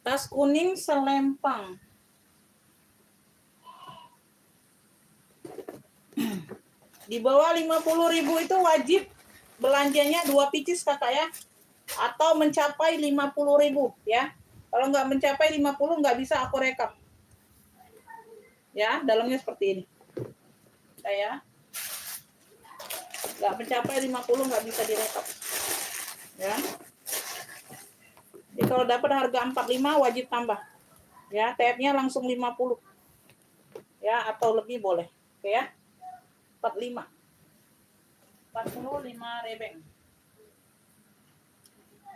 Tas kuning selempang. Di bawah 50.000 itu wajib belanjanya 2 pieces kakak ya. Atau mencapai 50.000 ya. Kalau nggak mencapai 50 nggak bisa aku rekap. Ya, dalamnya seperti ini. Saya nggak mencapai 50 nggak bisa direkap. Ya. Jadi kalau dapat harga 45 wajib tambah. Ya, TF-nya langsung 50. Ya, atau lebih boleh. Oke ya. 45. 45 rebeng.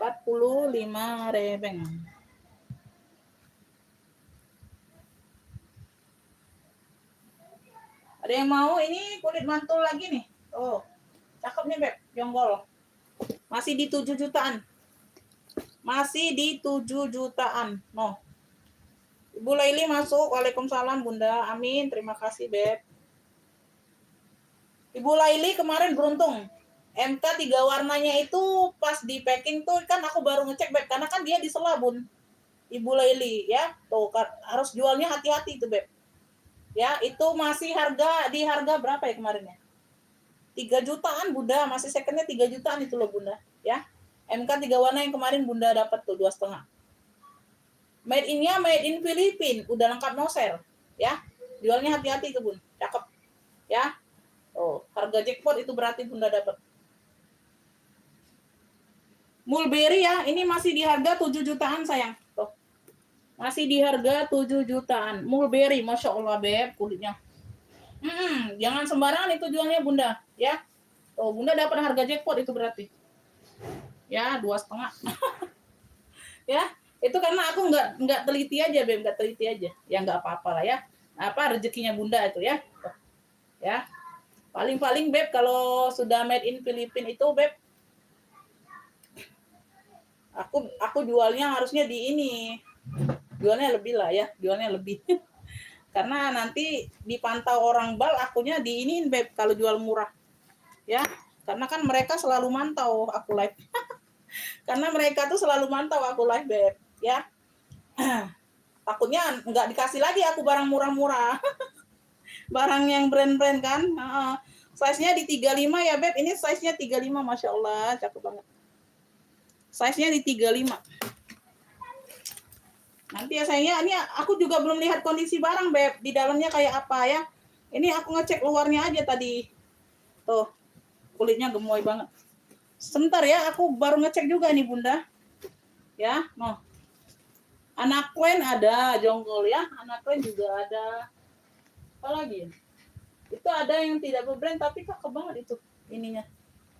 45 rebeng. Ada yang mau ini kulit mantul lagi nih. Oh, cakep nih Beb, jonggol. Masih di 7 jutaan. Masih di 7 jutaan. No. Ibu Laili masuk. Waalaikumsalam Bunda. Amin. Terima kasih Beb. Ibu Laili kemarin beruntung. MK 3 warnanya itu pas di packing tuh kan aku baru ngecek Beb. Karena kan dia di Selabun. Ibu Laili ya. Tuh harus jualnya hati-hati tuh Beb. Ya, itu masih di harga berapa ya kemarin ya? 3 jutaan Bunda, masih secondnya 3 jutaan itu loh Bunda, ya. MK 3 warna yang kemarin Bunda dapat tuh 2,5. Made in-nya made in Filipina, udah lengkap no share, ya. Jualnya hati-hati itu Bun, cakep, ya. Oh, harga jackpot itu berarti Bunda dapat. Mulberry ya, ini masih di harga 7 jutaan sayang. Tuh. Masih di harga 7 jutaan. Mulberry, Masya Allah Beb, kulitnya. Jangan sembarangan itu jualnya Bunda, ya. Oh, Bunda dapat harga jackpot itu berarti. Ya, 2,5. Ya, itu karena aku nggak teliti aja, Beb, nggak teliti aja. Ya nggak apa-apa lah ya. Apa rezekinya Bunda itu ya. Oh, ya. Paling Beb kalau sudah made in Filipina itu Beb, aku jualnya harusnya di ini. Jualnya lebih lah ya, jualnya lebih. Karena nanti dipantau orang bal, akunya diiniin Beb kalau jual murah. Ya, karena kan mereka selalu mantau aku live. Karena mereka tuh selalu mantau aku live Beb, ya. Takutnya nggak dikasih lagi aku barang murah-murah. Barang yang brand-brand kan. Size-nya di 35 ya Beb, ini size-nya 35, Masya Allah, cakep banget. Size-nya di 35. Nanti ya sayangnya, ini aku juga belum lihat kondisi barang Beb, di dalamnya kayak apa ya. Ini aku ngecek luarnya aja tadi. Tuh, kulitnya gemoy banget. Sebentar ya, aku baru ngecek juga nih Bunda. Ya, noh. Anak kuen ada, jonggol ya. Anak kuen juga ada. Apa lagi ya? Itu ada yang tidak berbrand, tapi cakep banget itu ininya,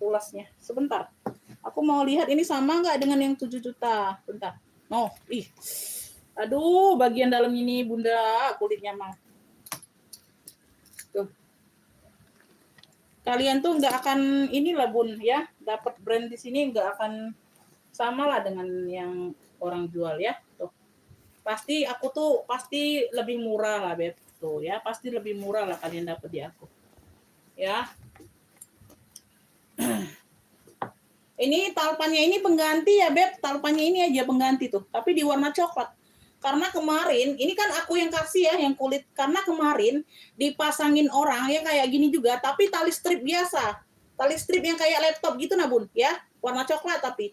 kulasnya. Sebentar. Aku mau lihat ini sama nggak dengan yang 7 juta. Bentar. Oh, ih. Aduh, bagian dalam ini Bunda, kulitnya mah. Tuh. Kalian tuh nggak akan inilah Bun ya, dapat brand di sini nggak akan sama lah dengan yang orang jual ya. Tuh. Aku tuh pasti lebih murah lah Beb. Tuh ya, pasti lebih murah lah kalian dapat di aku. Ya. Ini talpannya ini pengganti ya Beb, talpannya ini aja pengganti tuh, tapi di warna coklat. Karena kemarin, ini kan aku yang kasih ya, yang kulit. Karena kemarin dipasangin orang yang kayak gini juga, tapi tali strip biasa. Tali strip yang kayak laptop gitu nah Bun, ya. Warna coklat tapi.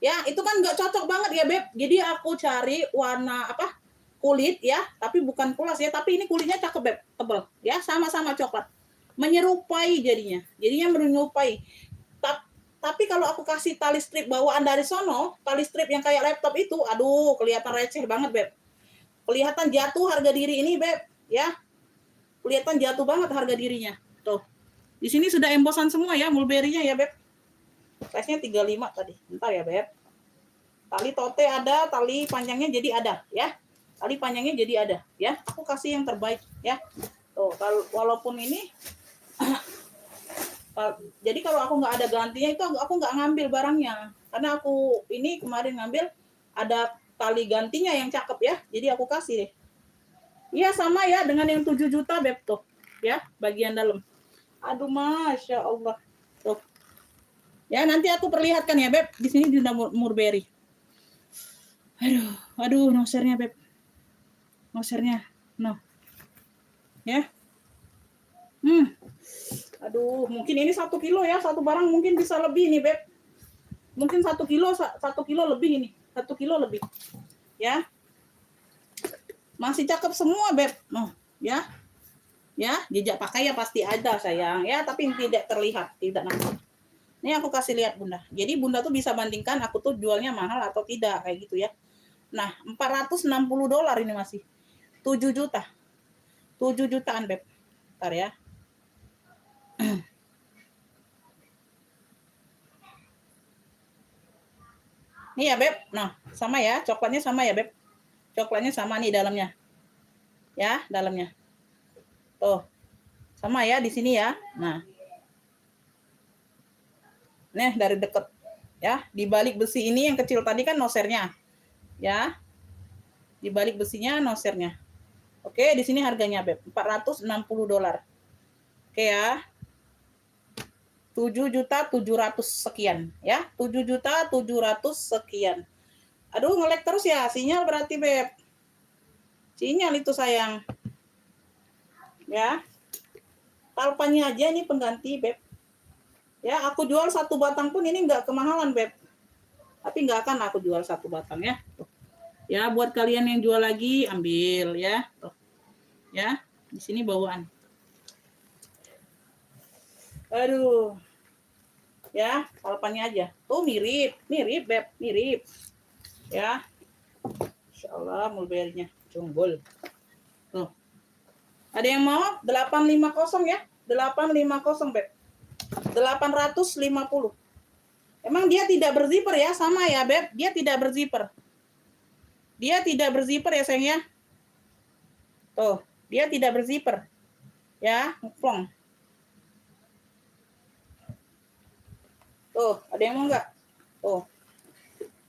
Ya, itu kan nggak cocok banget ya Beb. Jadi aku cari warna apa? Kulit ya, tapi bukan kulas ya. Tapi ini kulitnya cakep Beb, tebel. Ya, sama-sama coklat. Menyerupai jadinya. Jadinya menyerupai. Tapi kalau aku kasih tali strip bawaan dari sono, tali strip yang kayak laptop itu, aduh, kelihatan receh banget, Beb. Kelihatan jatuh harga diri ini, Beb, ya. Kelihatan jatuh banget harga dirinya. Tuh. Di sini sudah embosan semua ya, mulberry-nya ya, Beb. Size-nya 35 tadi. Bentar ya, Beb. Tali tote ada, tali panjangnya jadi ada, ya. Tali panjangnya jadi ada, ya. Aku kasih yang terbaik, ya. Tuh, walaupun ini jadi kalau aku nggak ada gantinya itu aku nggak ngambil barangnya, karena aku ini kemarin ngambil ada tali gantinya yang cakep ya, jadi aku kasih deh. Iya sama ya dengan yang 7 juta Beb tuh ya, bagian dalam. Aduh Masya Allah tuh ya, nanti aku perlihatkan ya Beb, di sini di mulberry. Aduh, no share-nya, Beb. No share-nya. No. Ya. Aduh, mungkin ini 1 kilo ya. Satu barang mungkin bisa lebih nih, Beb. Mungkin 1 kilo lebih ini. 1 kilo lebih. Ya. Masih cakep semua, Beb. Oh, ya. Ya, jejak pakai ya pasti ada, sayang. Ya, tapi tidak terlihat, tidak nampak. Ini aku kasih lihat, Bunda. Jadi Bunda tuh bisa bandingkan aku tuh jualnya mahal atau tidak, kayak gitu ya. Nah, $460 ini masih. 7 juta. 7 jutaan, Beb. Bentar ya. Nih ya, Beb. Nah, sama ya. Coklatnya sama ya, Beb. Coklatnya sama nih dalamnya. Ya, dalamnya. Tuh. Sama ya di sini ya. Nah. Nih, dari deket. Ya, di balik besi ini yang kecil tadi kan nosernya. Ya. Di balik besinya nosernya. Oke, di sini harganya, Beb. $460. Oke ya. 7.700.000 sekian ya. 7.700.000 sekian. Aduh, nge-lag terus ya. Sinyal berarti, Beb. Sinyal itu, sayang. Ya. Talpanya aja ini pengganti, Beb. Ya, aku jual 1 batang pun ini enggak kemahalan, Beb. Tapi enggak akan aku jual 1 batang ya. Tuh. Ya, buat kalian yang jual lagi, ambil ya. Tuh. Ya, di sini bawaan. Aduh. Ya, talpannya aja. Tuh mirip, Beb, mirip. Ya. Insyaallah mulberry-nya jonggol. Tuh. Ada yang mau? 850 ya. 850, Beb. 850. Emang dia tidak berzipper ya? Sama ya, Beb. Dia tidak berzipper. Dia tidak berzipper ya, sayang ya. Tuh, dia tidak berzipper. Ya, ngplong. Tuh, ada yang mau enggak? Tuh.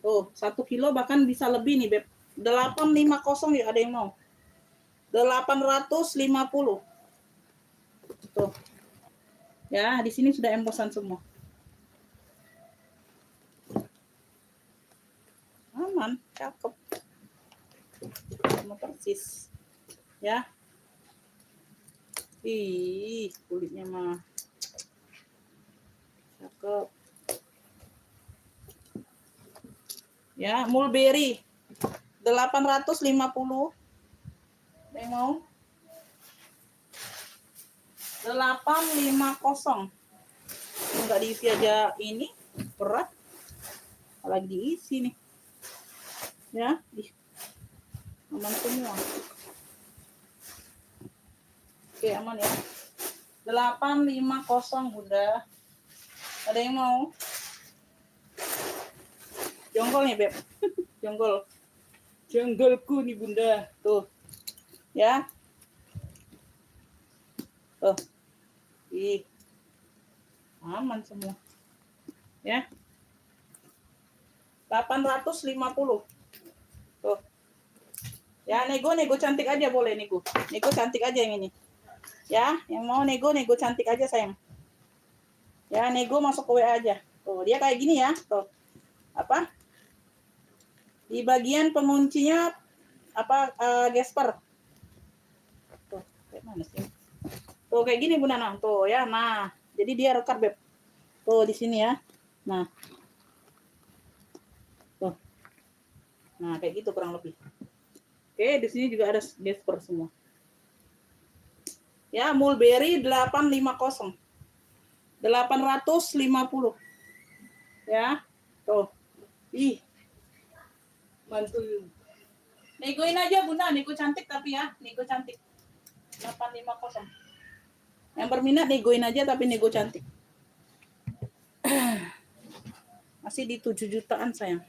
Tuh, 1 kilo bahkan bisa lebih nih, Beb. 850 ya, ada yang mau. 850. Tuh. Ya, di sini sudah embosan semua. Aman, cakep. Sama persis. Ya. Ih, kulitnya mah cakep. Ya, mulberry 850. Ada yang mau? 850. Enggak diisi aja ini berat, apalagi diisi nih ya. Aman semua. Oke, aman ya. 850, Bunda. Ada yang mau? Jonggol nih, Beb. Jonggolku nih, Bunda. Tuh. Ya. Tuh. Ih. Aman semua. Ya. 850. Tuh. Ya, nego cantik aja boleh, nego. Nego cantik aja yang ini. Ya, yang mau nego cantik aja, sayang. Ya, nego masuk ke WA aja. Tuh, dia kayak gini ya. Tuh. Apa? Di bagian penguncinya gesper. Tuh, kayak mana sih? Tuh kayak gini, Bunda. Nah, tuh ya. Nah, jadi dia rekat, Beb. Tuh di sini ya. Nah. Tuh. Nah, kayak gitu kurang lebih. Oke, di sini juga ada gesper semua. Ya, mulberry 850. 850. Ya. Tuh. Ih. Mantul. Negoin aja, Bunda. Nego cantik tapi ya. Nego cantik. 850. Yang berminat negoin aja tapi nego cantik. Masih di 7 jutaan, sayang.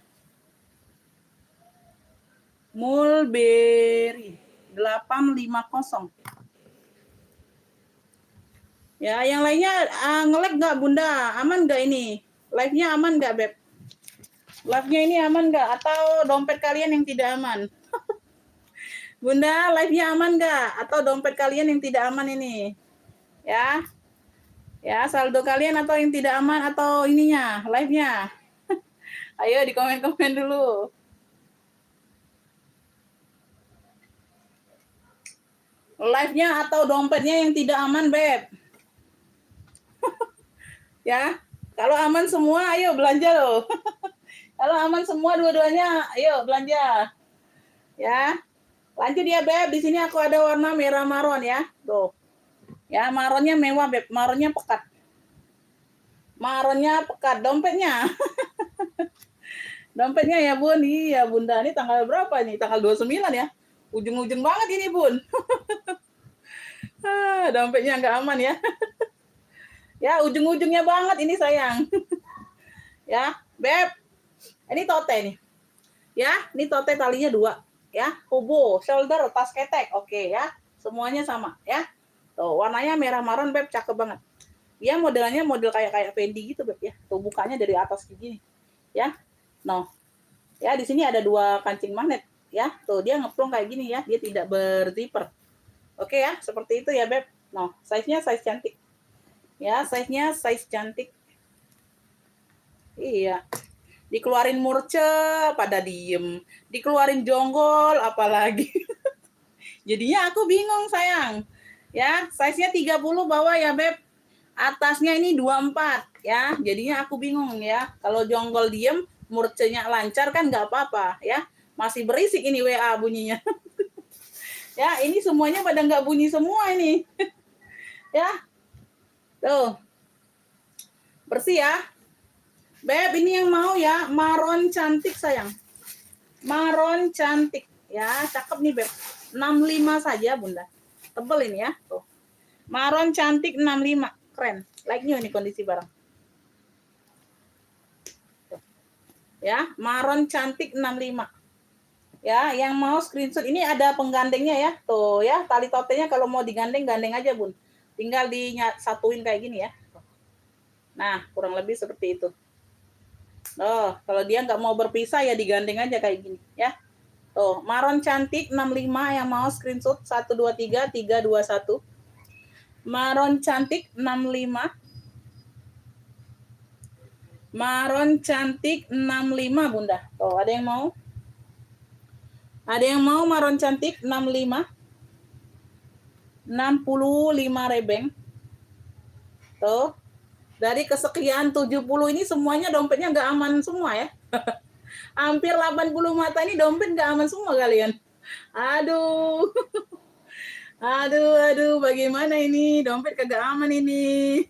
Mulberry 850. Ya, yang lainnya nge-lag nggak, Bunda? Aman nggak ini? Live-nya aman nggak, Beb? Live-nya ini aman nggak? Atau dompet kalian yang tidak aman? Bunda, live-nya aman nggak? Atau dompet kalian yang tidak aman ini? Ya, ya saldo kalian atau yang tidak aman atau ininya, live-nya? Ayo di komen-komen dulu. Live-nya atau dompetnya yang tidak aman, Beb. Ya, kalau aman semua, ayo belanja loh. Kalau aman semua dua-duanya, ayo belanja. Ya, lanjut ya, Beb. Di sini aku ada warna merah maron ya. Tuh. Ya, maronnya mewah, Beb. Maronnya pekat. Maronnya pekat. Dompetnya. Dompetnya ya, Bun. Iya, Bunda. Ini tanggal berapa nih? Tanggal 29 ya. Ujung-ujung banget ini, Bun. Dompetnya nggak aman ya. Ya, ujung-ujungnya banget ini sayang. Ya, Beb. Ini tote nih. Ya, ini tote talinya 2. Ya, hobo, shoulder, tas ketek. Oke ya. Semuanya sama ya. Tuh, warnanya merah maron, Beb. Cakep banget. Dia modelnya model kayak Fendi gitu, Beb ya. Tuh bukanya dari atas kayak gini. Ya. No. Ya, di sini ada 2 kancing magnet ya. Tuh, dia ngeplong kayak gini ya. Dia tidak berzipper. Oke ya, seperti itu ya, Beb. No, size-nya size cantik. Ya, size-nya size cantik. Iya. Dikeluarin murce pada diem. Dikeluarin jonggol apalagi. Jadinya aku bingung, sayang. Ya, size-nya 30 bawah ya, Beb. Atasnya ini 24 ya. Jadinya aku bingung ya. Kalau jonggol diem, murcenya lancar kan nggak apa-apa ya. Masih berisik ini WA bunyinya. Ya, ini semuanya pada nggak bunyi semua ini. Ya. Tuh. Bersih ya. Beb, ini yang mau ya. Maron cantik, sayang. Maron cantik. Ya, cakep nih, Beb. 65 saja, Bunda. Tebel ini ya. Tuh. Maron cantik 65. Keren. Like new ini kondisi barang. Ya, maron cantik 65. Ya, yang mau screenshot ini ada penggandengnya ya. Tuh ya, tali totenya kalau mau digandeng gandeng aja, Bun. Tinggal disatuin kayak gini ya. Nah, kurang lebih seperti itu. Oh, kalau dia nggak mau berpisah ya digandeng aja kayak gini ya. Tuh, maron cantik 65 yang mau screenshot 123 321. Maron cantik 65. Maron cantik 65, Bunda. Tuh, ada yang mau? Ada yang mau maron cantik 65? 65 rebeng. Tuh. Dari kesekian 70 ini semuanya dompetnya nggak aman semua ya. Hampir 80 mata ini dompet nggak aman semua kalian. Aduh. Aduh, bagaimana ini? Dompet kagak aman ini.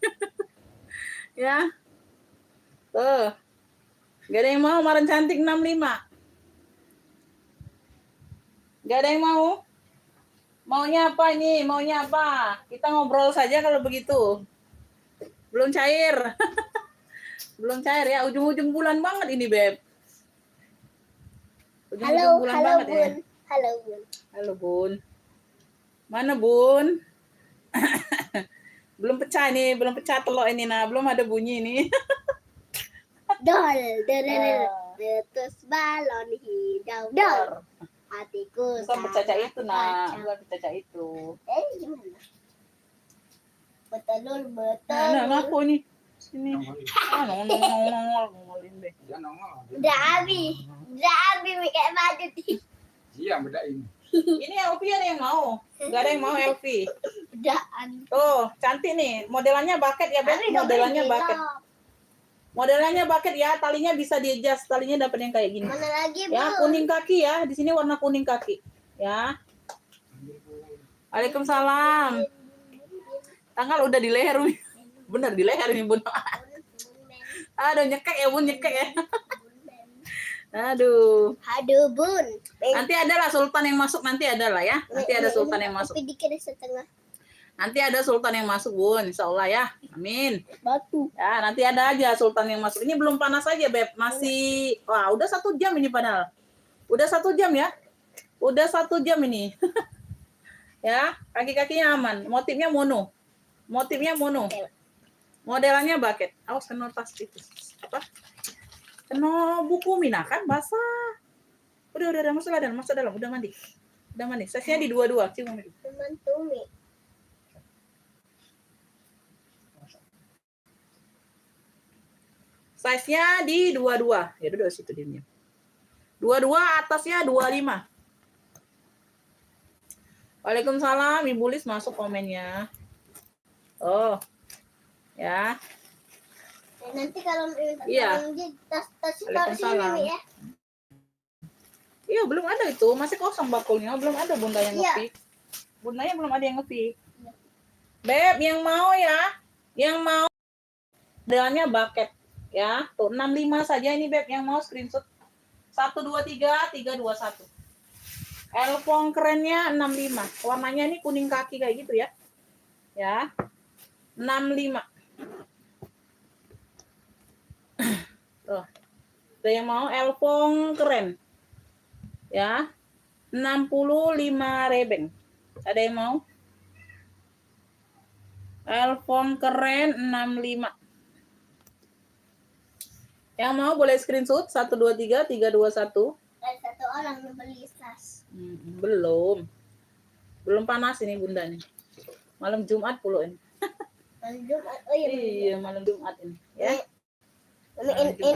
Ya. Tuh. Gak ada yang mau maron cantik 65. Gak ada yang mau? Maunya apa ini? Maunya apa? Kita ngobrol saja kalau begitu. Belum cair. Belum cair ya. Ujung-ujung bulan banget ini, Beb. Halo, Bulan halo banget Bun. ya. Halo Bun. Halo, Bun. Mana, Bun? Belum pecah nih, belum pecah telur ini. Nah, belum ada bunyi nih. Dol, terus balon hijau, dol. Hatiku Bukan bercaca itu, nah. kacau. Bukan bercaca itu. Gimana? Betelur, Nah, betelur. ngaku nih. Sini. Nongolin deh. Dia nongol. Udah habis kayak baju nih. Iya, bedain. Ini LV ada yang mau. Gak ada yang mau LV. Udaan. Tuh, cantik nih. Modelannya bucket ya, Beb. Modelannya bucket. Modelannya bucket ya, talinya bisa di-adjust. Talinya dapat yang kayak gini. Mana lagi, Bu? Ya, kuning kaki ya. Di sini warna kuning kaki. Ya. Waalaikumsalam. Tanggal udah di leher. Bener di leher ini, Bun. Aduh, nyekek ya, Bun, nyekek ya. Aduh. Aduh, Bun. Nanti ada lah sultan yang masuk, nanti ada lah ya. Nanti ada sultan yang masuk. Tapi dikit setengah Nanti ada sultan yang masuk, Bun. Insya Allah ya. Amin. batu. Ya, nanti ada aja sultan yang masuk. Ini belum panas aja, Beb. Masih, wah, udah 1 jam ini padahal. Udah 1 jam ya. Udah 1 jam ini. Ya, kaki-kakinya aman. Motifnya mono. Motifnya mono. Modelannya bucket. Awas kena tas itu. Apa? Kena buku Mina kan basah. Udah masuk dalam. Udah mandi. Size-nya di 22. Cium itu. Teman Tumi. Size-nya di 22. Ya udah situ dia. 22 atasnya 25. Waalaikumsalam, Ibu Lis masuk komennya. Oh, ya. Nanti kalau minta Iya. tolong dia tas taruh sini Mi, ya. Iya, belum ada itu. Masih kosong bakulnya. Belum ada bunda yang Iya. ngepick. Bundanya belum ada yang ngepick. Beb, yang mau ya. Yang mau modelnya bucket. Ya, tuh 65 saja ini Beb. Yang mau screenshot. 123 321. Elfong kerennya 65. Warnanya ini kuning kaki kayak gitu ya. Ya. 65. Tuh. Ada yang mau elfong keren. Ya. 65 rebeng. Ada yang mau? Elfong keren 65. Yang mau boleh screenshot 123 321. Ada satu orang yang beli tas. Belum. Belum panas ini bunda nih. Malam Jumat pula ini. Malam Jumat. Oh iya. Iya, malam Jumat ini. Ya.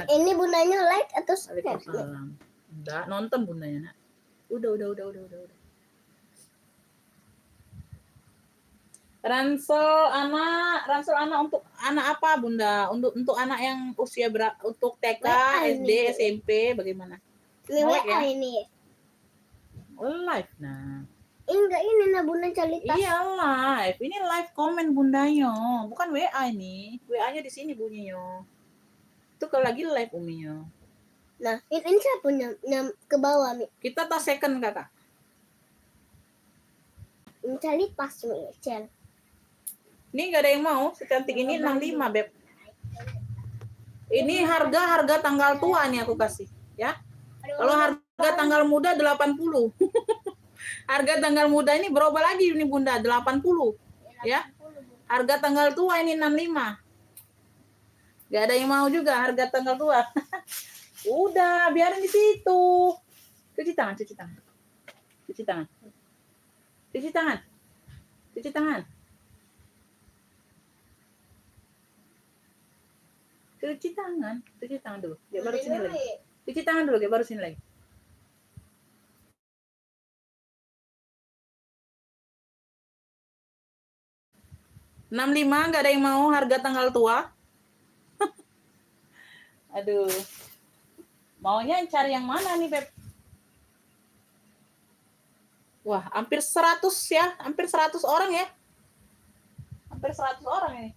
Ini bundanya like atau subscribe? Waalaikumsalam. Enggak, nonton bundanya, Nak. Udah. Ransel anak untuk anak apa, Bunda? Untuk anak yang usia untuk TK, SD, SMP bagaimana? Ini Melek WA ya? ini. Live nah. Enggak ini nah bunda cari tas. Iya live. Ini live komen bundanya, bukan WA ini. WA-nya di sini bunyinya. Itu kalau lagi live uminya. Nah, ini siapa punya ke bawah Mi? Kita tas second kakak. Ini cari tas Mi, Cel. Ini nggak ada yang mau. Secantik ini 65 Beb. Ini harga tanggal tua nih aku kasih, ya. Kalau harga tanggal muda 80. Harga tanggal muda ini berubah lagi ini Bunda 80. Ya. Harga tanggal tua ini 65. Gak ada yang mau juga harga tanggal tua. Udah, biarin di situ. Cuci tangan. Cuci tangan. Cuci tangan dulu. Dia baru sini lagi. Cuci tangan dulu, dia baru sini lagi. $65 nggak ada yang mau harga tanggal tua. Aduh. Maunya cari yang mana nih, Beb? Wah, hampir 100 ya. Hampir 100 orang ya. Hampir 100 orang ini.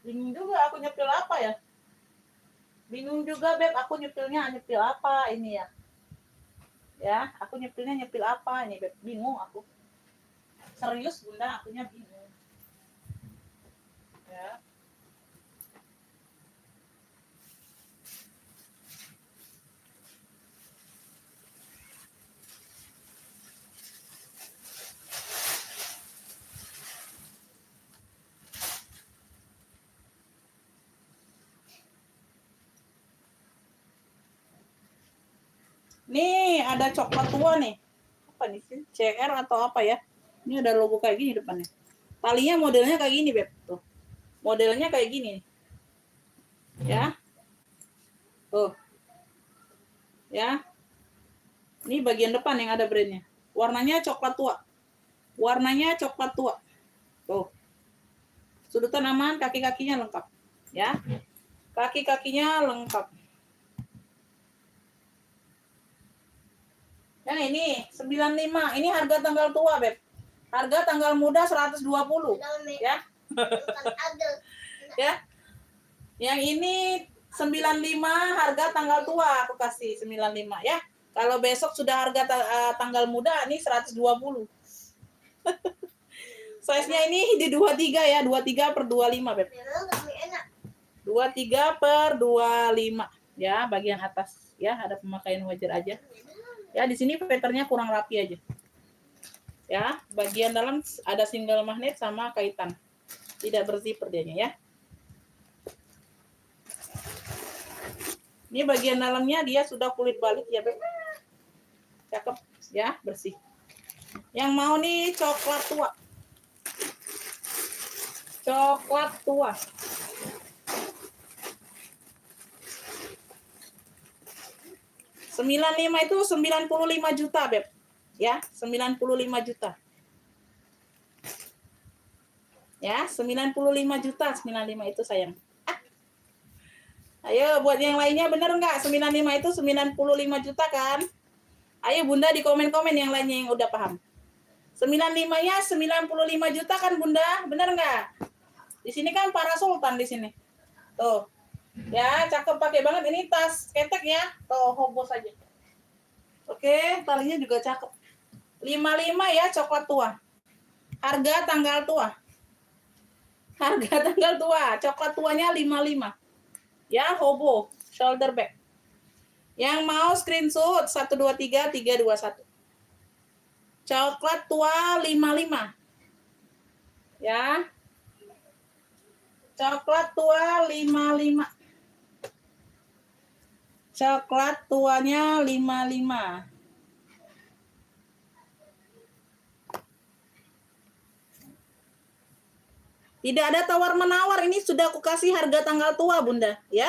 Bingung juga aku nyepil apa ya. Bingung juga, Beb. Aku nyepil apa ini ya. Ya, aku nyepil apa ini, Beb. Bingung aku. Serius, Bunda, akunya bingung. Ya. Nih, ada coklat tua nih. Apa nih sih? CR atau apa ya? Ini ada logo kayak gini depannya. Talinya modelnya kayak gini, Beb. Tuh. Modelnya kayak gini. Ya. Tuh. Ya. Ini bagian depan yang ada brandnya. Warnanya coklat tua. Tuh. Sudutan aman, kaki-kakinya lengkap. Ya. Kaki-kakinya lengkap. Yang ini 95. Ini harga tanggal tua, Beb. Harga tanggal muda 120. Ya. Ya. Yang ini 95 harga tanggal tua aku kasih 95 ya. Kalau besok sudah harga tanggal muda ini 120. Size-nya ini di 23 ya, 23/25, Beb. 23/25 ya, bagian atas ya, ada pemakaian wajar aja. Ya, di sini patternnya kurang rapi aja. Ya, bagian dalam ada single magnet sama kaitan. Tidak berzipper dianya ya. Ini bagian dalamnya dia sudah kulit balik ya, Beb. Cakep ya, bersih. Yang mau nih coklat tua. 95 itu 95 juta, Beb. Ya, 95 juta. Ya, 95 juta, 95 itu sayang. Ayo buat yang lainnya bener nggak? 95 itu 95 juta kan? Ayo Bunda di komen-komen yang lainnya yang udah paham. 95-nya 95 juta kan Bunda? Bener nggak? Di sini kan para sultan di sini. Tuh. Ya, cakep pakai banget ini tas ketek ya. Tuh, hobos aja. Oke, talinya juga cakep. 55 ya coklat tua. Harga tanggal tua. Harga tanggal tua. Coklat tuanya 55. Ya, hobo, shoulder bag. Yang mau screenshot 123 321. Coklat tua 55. Ya. Coklat tua 55. Coklat tuanya 55. Tidak ada tawar-menawar, ini sudah aku kasih harga tanggal tua, Bunda, ya.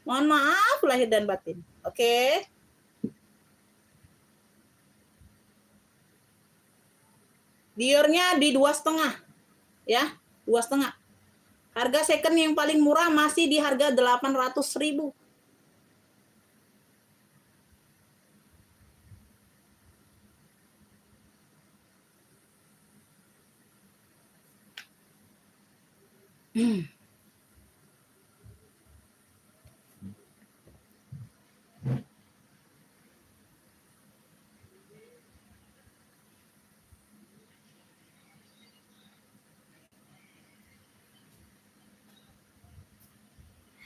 Mohon maaf lahir dan batin. Oke. Diornya di 2,5. Ya, 2,5. Harga second yang paling murah masih di harga 800.000.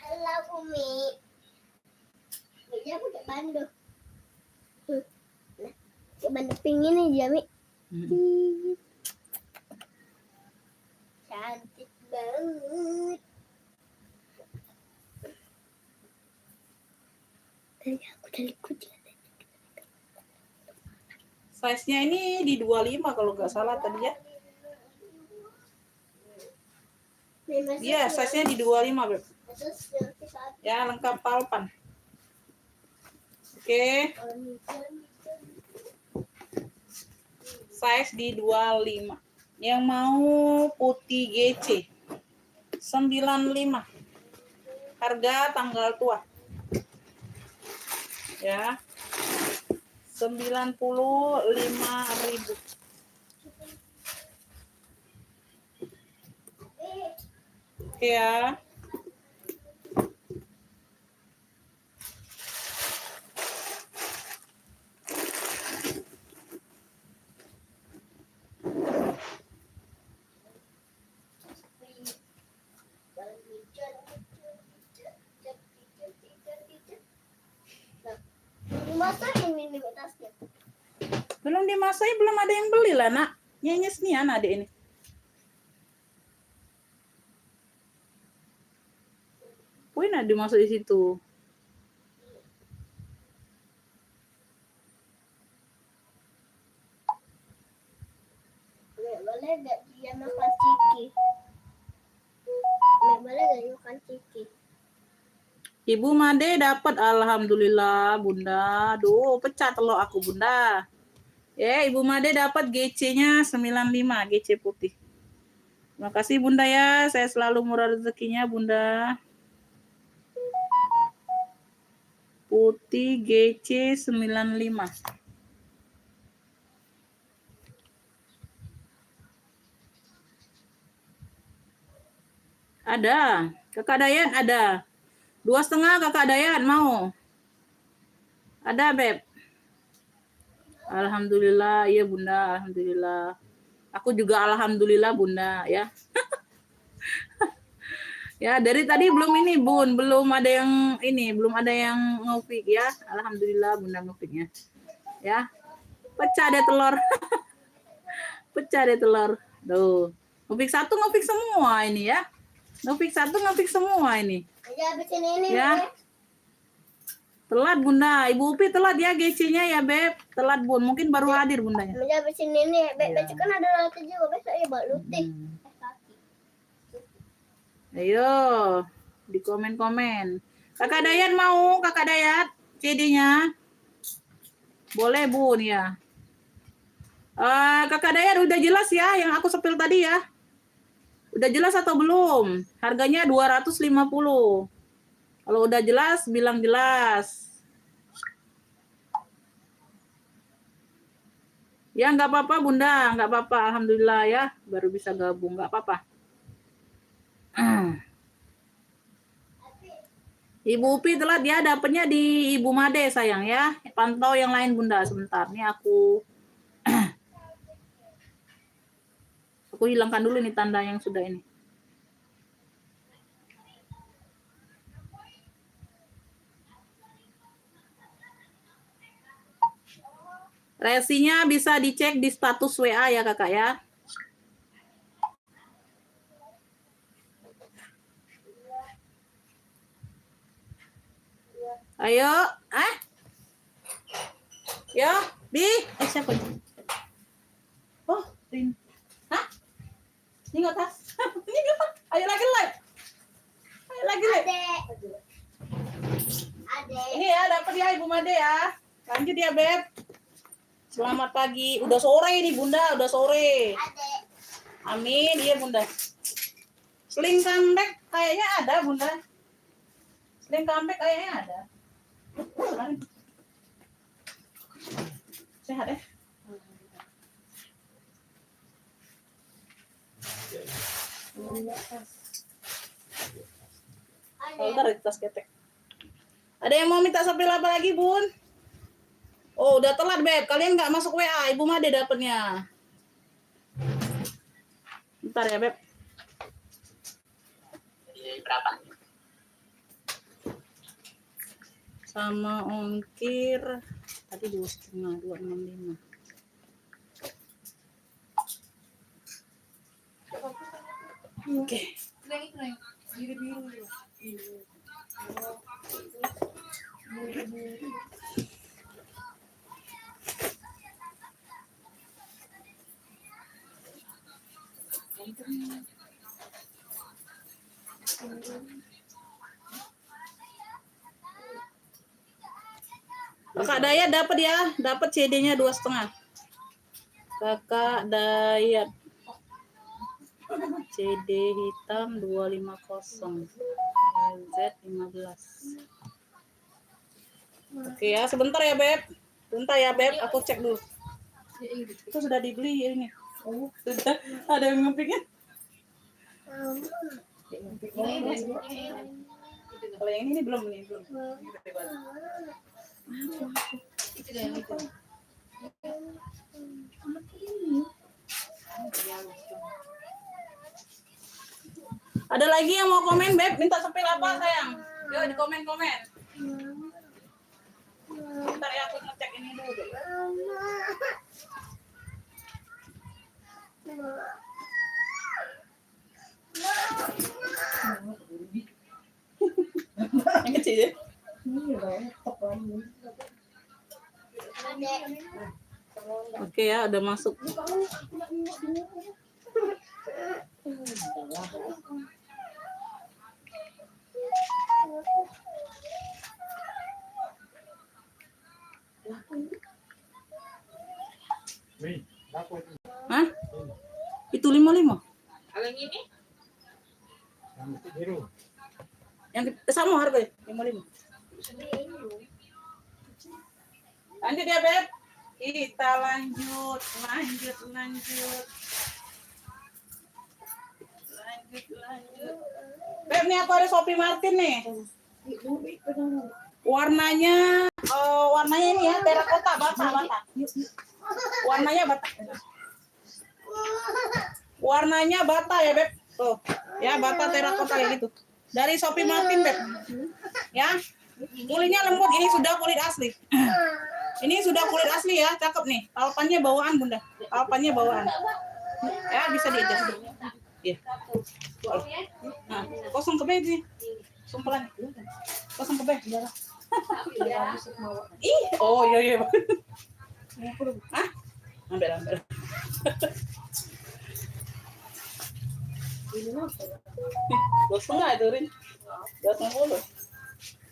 Halo Umi. Dia pakai bandu. Nah, pakai bandu pink ini Jami. Cantik banget. Tadi aku udah ikut ya. Size-nya ini di 25 kalau nggak salah tadi ya. Iya, size-nya di 25, Beb. Ya, lengkap palpan. Oke. Size di 25. Yang mau putih GC 95. Harga tanggal tua. Ya. 95.000. Oke ya. Dimasakin ini tasnya. Belum dimasai, belum ada yang beli lah, Nak. Nyenyes nih anak adik ini. Wih, nak dimasuk di situ. Boleh gak dia makan ciki? Boleh gak makan ciki? Ibu Made dapat, alhamdulillah, Bunda. Duh, pecah telur aku, Bunda. Ya, Ibu Made dapat GC-nya 95, GC putih. Terima kasih, Bunda ya. Saya selalu murah rezekinya, Bunda. Putih GC 95. Ada. Kakak Dayan ada. 2,5 Kakak Dayan mau. Ada, Beb. Alhamdulillah, iya Bunda, alhamdulillah. Aku juga alhamdulillah Bunda ya. Ya, dari tadi belum ini Bun, belum ada yang ini, belum ada yang ngopik ya. Alhamdulillah Bunda ngopiknya. Ya. Pecah deh telur. Pecah deh telur. Tuh. Ngopik satu, ngopik semua ini ya. Ngopik satu, ngopik semua ini. Aja habisin ini Ya. Telat Bunda, Ibu Upi telat ya GC-nya ya Beb. Telat Bun, mungkin baru hadir Bundanya. Aja habisin ini. Besok Ya. kan ada latih juga, besok ya Mbak Lutih. Ayo, di komen-komen. Kakak Dayat mau, Kakak Dayat CD-nya? Boleh Bun ya. Kakak Dayat udah jelas ya yang aku sepil tadi ya? Udah jelas atau belum? Harganya 250. Kalau udah jelas, bilang jelas. Ya nggak apa-apa Bunda, nggak apa-apa. Alhamdulillah ya, baru bisa gabung, nggak apa-apa. Ibu Upi telah dia dapatnya di Ibu Made sayang ya. Pantau yang lain Bunda sebentar. Nih aku hilangkan dulu nih tanda yang sudah ini. Resinya bisa dicek di status WA ya kakak ya. Ayo, ya, Bi. Siapa ini? Oh, Rin. Hah? Ini nggak tas? Ini nggak? Ayo lagi live. Ayo lagi live. Ade. Ini ya, dapat ya Ibu Made ya. Lanjut ya, Beb. Selamat pagi. Udah sore ini, Bunda. Udah sore. Ade. Amin, iya Bunda. Sling comeback kayaknya ada, Bunda. Sling comeback kayaknya ada. Sehat ya? Bentar, di tas ketek. Ada yang mau minta sepil apa lagi, Bun? Oh, udah telat, Beb. Kalian nggak masuk WA. Ibu Made dapetnya. Bentar ya, Beb. Berapa? Sama ongkir tadi 2,5, 265. Oke. Kakak Dayat dapat ya, dapat CD-nya 2,5. Kakak Dayat CD hitam 250 Z15. Oke ya, sebentar ya Beb. Bentar ya Beb, aku cek dulu. Itu sudah dibeli ini. Oh, sudah ada yang ngepiknya. Kalau yang ini belum nih, belum. Ada lagi yang mau komen, Beb? Minta sepil apa, sayang? Yuk, di komen-komen. Bentar ya, aku ngecek ini dulu. Yang kecil ya? Oke ya, udah masuk. Hah? Itu 55. Kalau yang ini? Yang biru. Yang sama harga 55. Lanjut ya, Beb. Kita lanjut. Beb, nih aku ada Shopee Martin nih. Warnanya ini ya, terakota bata. Warnanya bata ya, Beb. Tuh, ya bata terakota kayak gitu. Dari Shopee Martin, Beb. Ya. Kulitnya lembut, ini sudah kulit asli. Ini sudah kulit asli ya, cakep nih. Alpannya bawaan, Bunda. Alpannya bawaan. Ya, bisa diadjust. Iya. Nah, kosong ke bed nih. Sumpelan. Kosong ke bed. Ih, oh iya. Hah? Ambil. Kosong nggak itu, Rin? 250.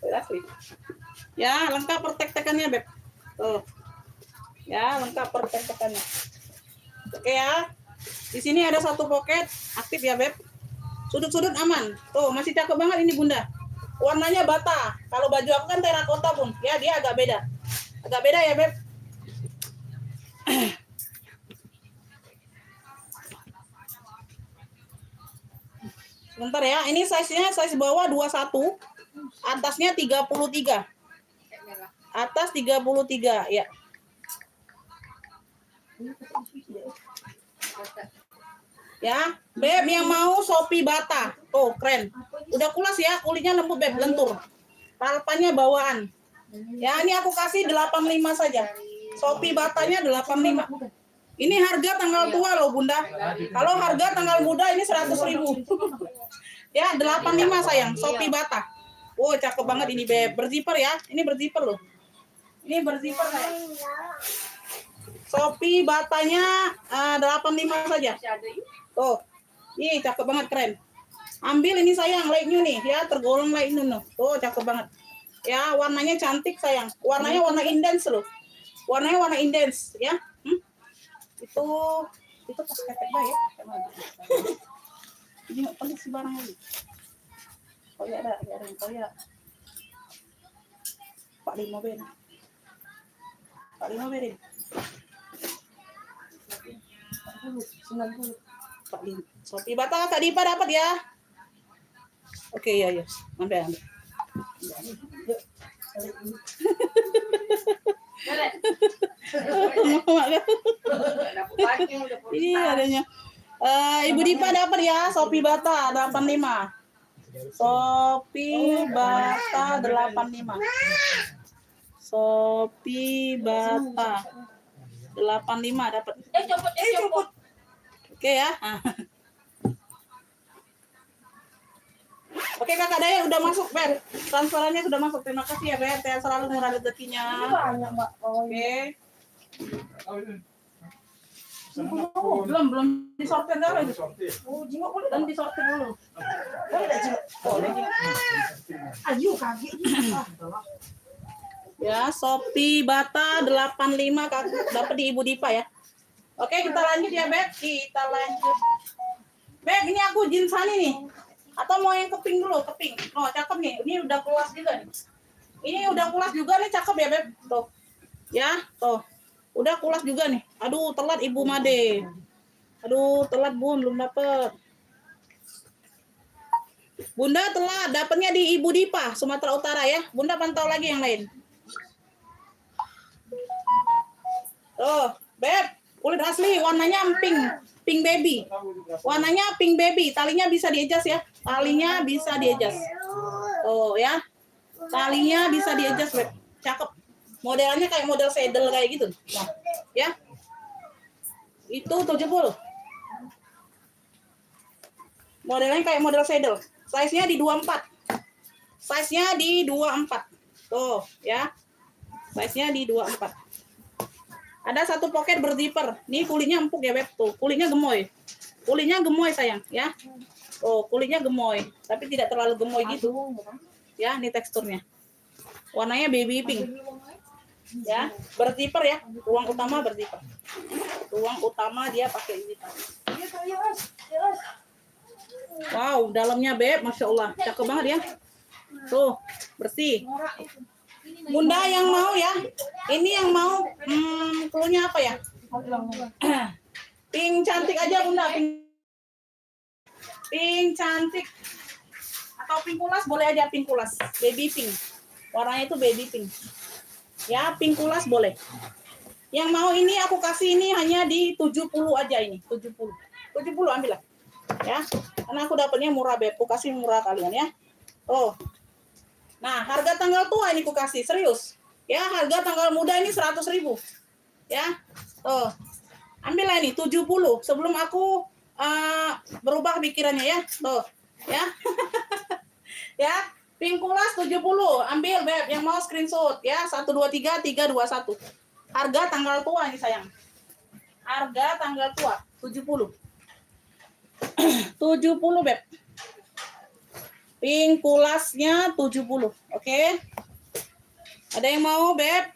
Asli. Ya, lengkap pertek-tekannya, Beb. Tuh. Ya, lengkap pertek-tekannya. Oke ya. Di sini ada satu pocket aktif ya, Beb. Sudut-sudut aman. Tuh, masih cakep banget ini Bunda. Warnanya bata. Kalau baju aku kan terakota, Bun. Ya, dia agak beda. Agak beda ya, Beb. Sebentar ya. Ini size-nya size bawah 21, atasnya 33. Atas 33, ya. Ya, Beb yang mau Shopee bata. Oh, keren. Udah kulas ya, kulitnya lembut, Beb, lentur. Palpannya bawaan. Ya, ini aku kasih 85 saja. Shopee batanya 85. Ini harga tanggal tua loh, Bunda. Kalau harga tanggal muda ini 100.000. Ya, 85 sayang, Shopee bata. Oh, cakep banget ini, Beb. Berzipper ya. Ini berzipper loh. Ini berzipper sayang. Shopee batanya 85 saja. Oh, ini cakep banget, keren. Ambil ini sayang, light new nih, ya tergolong light new. Oh, cakep banget. Ya, warnanya cantik sayang. Warnanya warna intense loh. Warnanya warna intense, ya. Itu pas ketek ya. Ini nggak perlu sih barang lagi. Oh ya ada yang ya. Pak 5 ben. Pak 5 berin. 90. Shopee bata Kak Dipa dapat ya. Oke ya. Ambil. Ini adanya. Ibu Dipa dapat ya Shopee bata 85. Shopee bata 85. Shopee bata 85 dapat. Copot. Oke ya. Oke Kakak Daya udah masuk, Ber. Transferannya sudah masuk. Terima kasih ya, Ber. Saya selalu murah rezekinya. Banyak, Mbak. Oke. Belum disortir dulu. Oh, jingok boleh Belum disortir dulu. Boleh enggak jingok? Boleh. Ayo kaget. Ya, Shopee bata 85 dapat di Ibu Dipa ya. Oke, kita lanjut ya, Beb. Kita lanjut. Beb, ini aku jinsani nih. Atau mau yang keping dulu, keping. Oh, cakep nih. Ini udah keluas juga nih. Ini udah kulas juga nih, cakep ya, Beb. Tuh. Ya, tuh. Udah kulas juga nih. Aduh, telat Ibu Made. Aduh, telat Bun, belum dapet. Bunda telat, dapatnya di Ibu Dipa, Sumatera Utara ya. Bunda pantau lagi yang lain. Tuh, Beb, kulit asli, warnanya pink baby. Warnanya pink baby, talinya bisa di-adjust ya. Talinya bisa di-adjust. Oh ya. Talinya bisa di-adjust, Beb. Cakep. Modelnya kayak model saddle kayak gitu. Nah, ya. Itu 70. Modelnya kayak model saddle. Size-nya di 24. Size-nya di 24. Tuh, ya. Size-nya di 24. Ada satu pocket berzipper. Nih kulitnya empuk ya, Beb. Tuh, kulitnya gemoy. Kulitnya gemoy, sayang, ya. Oh, kulitnya gemoy, tapi tidak terlalu gemoy gitu. Ya, ini teksturnya. Warnanya baby pink. Ya, berzipper ya. Ruang utama berzipper. Ruang utama dia pakai zipper. Wow, dalamnya, Beb, Masya Allah. Cakep banget ya. Tuh, bersih. Bunda yang mau ya. Ini yang mau cluenya apa ya? Pink cantik aja, Bunda. Pink cantik. Atau pink kulas boleh aja, pink kulas. Baby pink. Warnanya itu baby pink. Ya, pink kulas boleh. Yang mau ini aku kasih ini hanya di 70 aja ini. 70 ambil lah. Ya. Karena aku dapatnya murah, Beb. Aku kasih murah kalian ya. Oh. Nah, harga tanggal tua ini aku kasih, serius. Ya, harga tanggal muda ini 100.000. Ya. Oh. Ambil lah ini 70 sebelum aku berubah pikirannya ya. Tuh. Ya. Ya. Pink kulas 70. Ambil, Beb, yang mau screenshot ya. 123 321. Harga tanggal tua ini, sayang. Harga tanggal tua 70. 70, Beb. Pink kulasnya 70. Oke. Ada yang mau, Beb?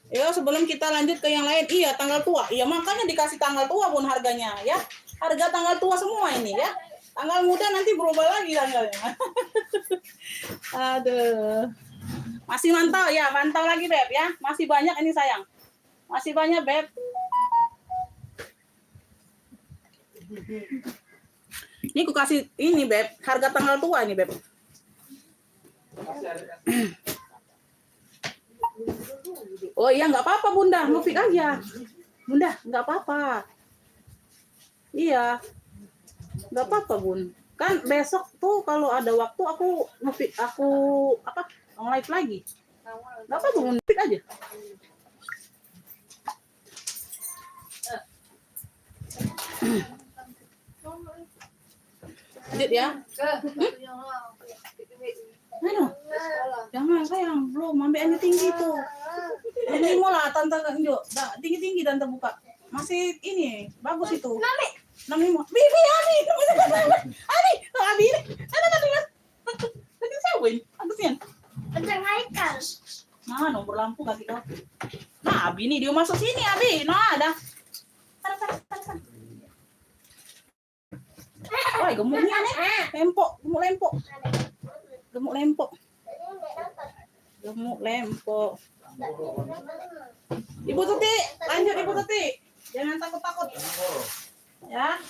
Ya, sebelum kita lanjut ke yang lain, iya tanggal tua. Iya, makanya dikasih tanggal tua Bun harganya ya. Harga tanggal tua semua ini ya. Tanggal muda nanti berubah lagi tanggalnya. Aduh. Masih mantau ya, mantau lagi Beb ya. Masih banyak ini sayang. Masih banyak Beb. Ini aku kasih ini Beb, harga tanggal tua ini Beb. Oh iya nggak apa-apa Bunda, ngupik aja. Bunda nggak apa-apa. Iya, nggak apa-apa Bun. Kan besok tuh kalau ada waktu aku ngupik, aku apa live lagi. Nggak apa-apa Bun, ngupik aja. Lanjut ya. Aduh, jangan sayang, belum ambil aja tinggi tuh. Ini lah tante Njo, tinggi-tinggi tante buka. Masih ini, bagus itu. Nami mau. Bibi Abi, Abi, Abi ini. Ada. Tadi siapa ini? Agusnya. Pencang Haikal. Nah, nomor lampu kaki kau. Nah, Abi ini dia masuk sini, Abi. Nah, ada. Sana. Wah, gemuknya nih. Lempok, gemuk lempok. Ibu Tuti, lanjut Ibu Tuti. Jangan takut-takut. Ya.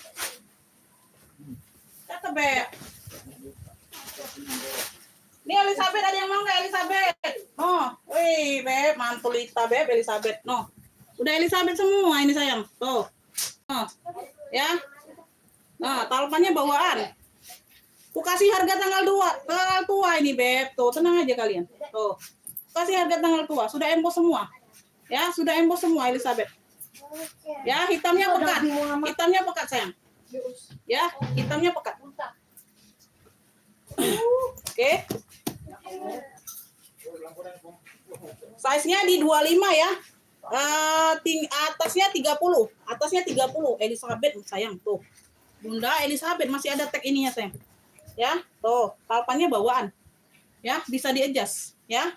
Cakep, Beb. Ini Elizabeth ada yang mau nggak Elizabeth? Oh, wih, Beb, mantulita Beb Elizabeth. No. Udah Elizabeth semua ini sayang. Tuh. Oh. Ya. Nah, talpannya bawaan. Aku kasih harga tanggal tua ini Beb. Tuh, tenang aja kalian. Tuh. Kasih harga tanggal tua. Sudah embos semua. Ya, sudah embos semua Elizabeth. Ya, hitamnya pekat. Hitamnya pekat sayang. Ya, hitamnya pekat. Oke. Size-nya di 25 ya. Atasnya 30. Atasnya 30 Elizabeth sayang tuh. Bunda Elizabeth masih ada tag ininya sayang. Ya, tuh, talpannya bawaan. Ya, bisa di-adjust, ya.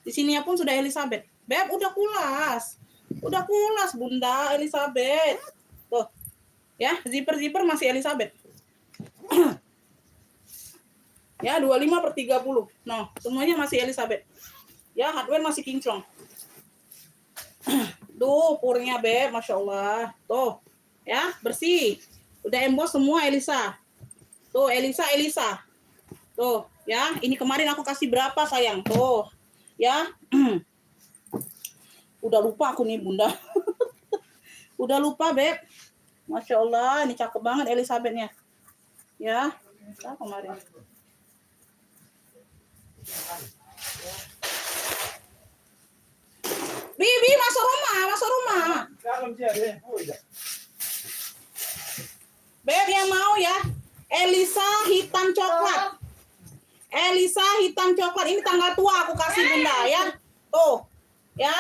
Di sininya pun sudah Elizabeth. Beb, udah kulas. Udah kulas Bunda Elizabeth. Tuh. Ya, zipper masih Elizabeth. Ya, 25/30. Nah, semuanya masih Elizabeth. Ya, hardware masih kinclong. Duh, purnya Beb, Masya Allah. Tuh, ya, bersih. Udah embos semua Elisa. Tuh, Elisa. Tuh, ya. Ini kemarin aku kasih berapa, sayang? Tuh, ya. Udah lupa aku nih, Bunda. Udah lupa, Beb. Masya Allah, ini cakep banget Elizabethnya. Ya, kemarin. Bibi, masuk rumah. Beb, yang mau ya. Elisa hitam coklat. Ini tanggal tua aku kasih Bunda ya. Tuh. Ya.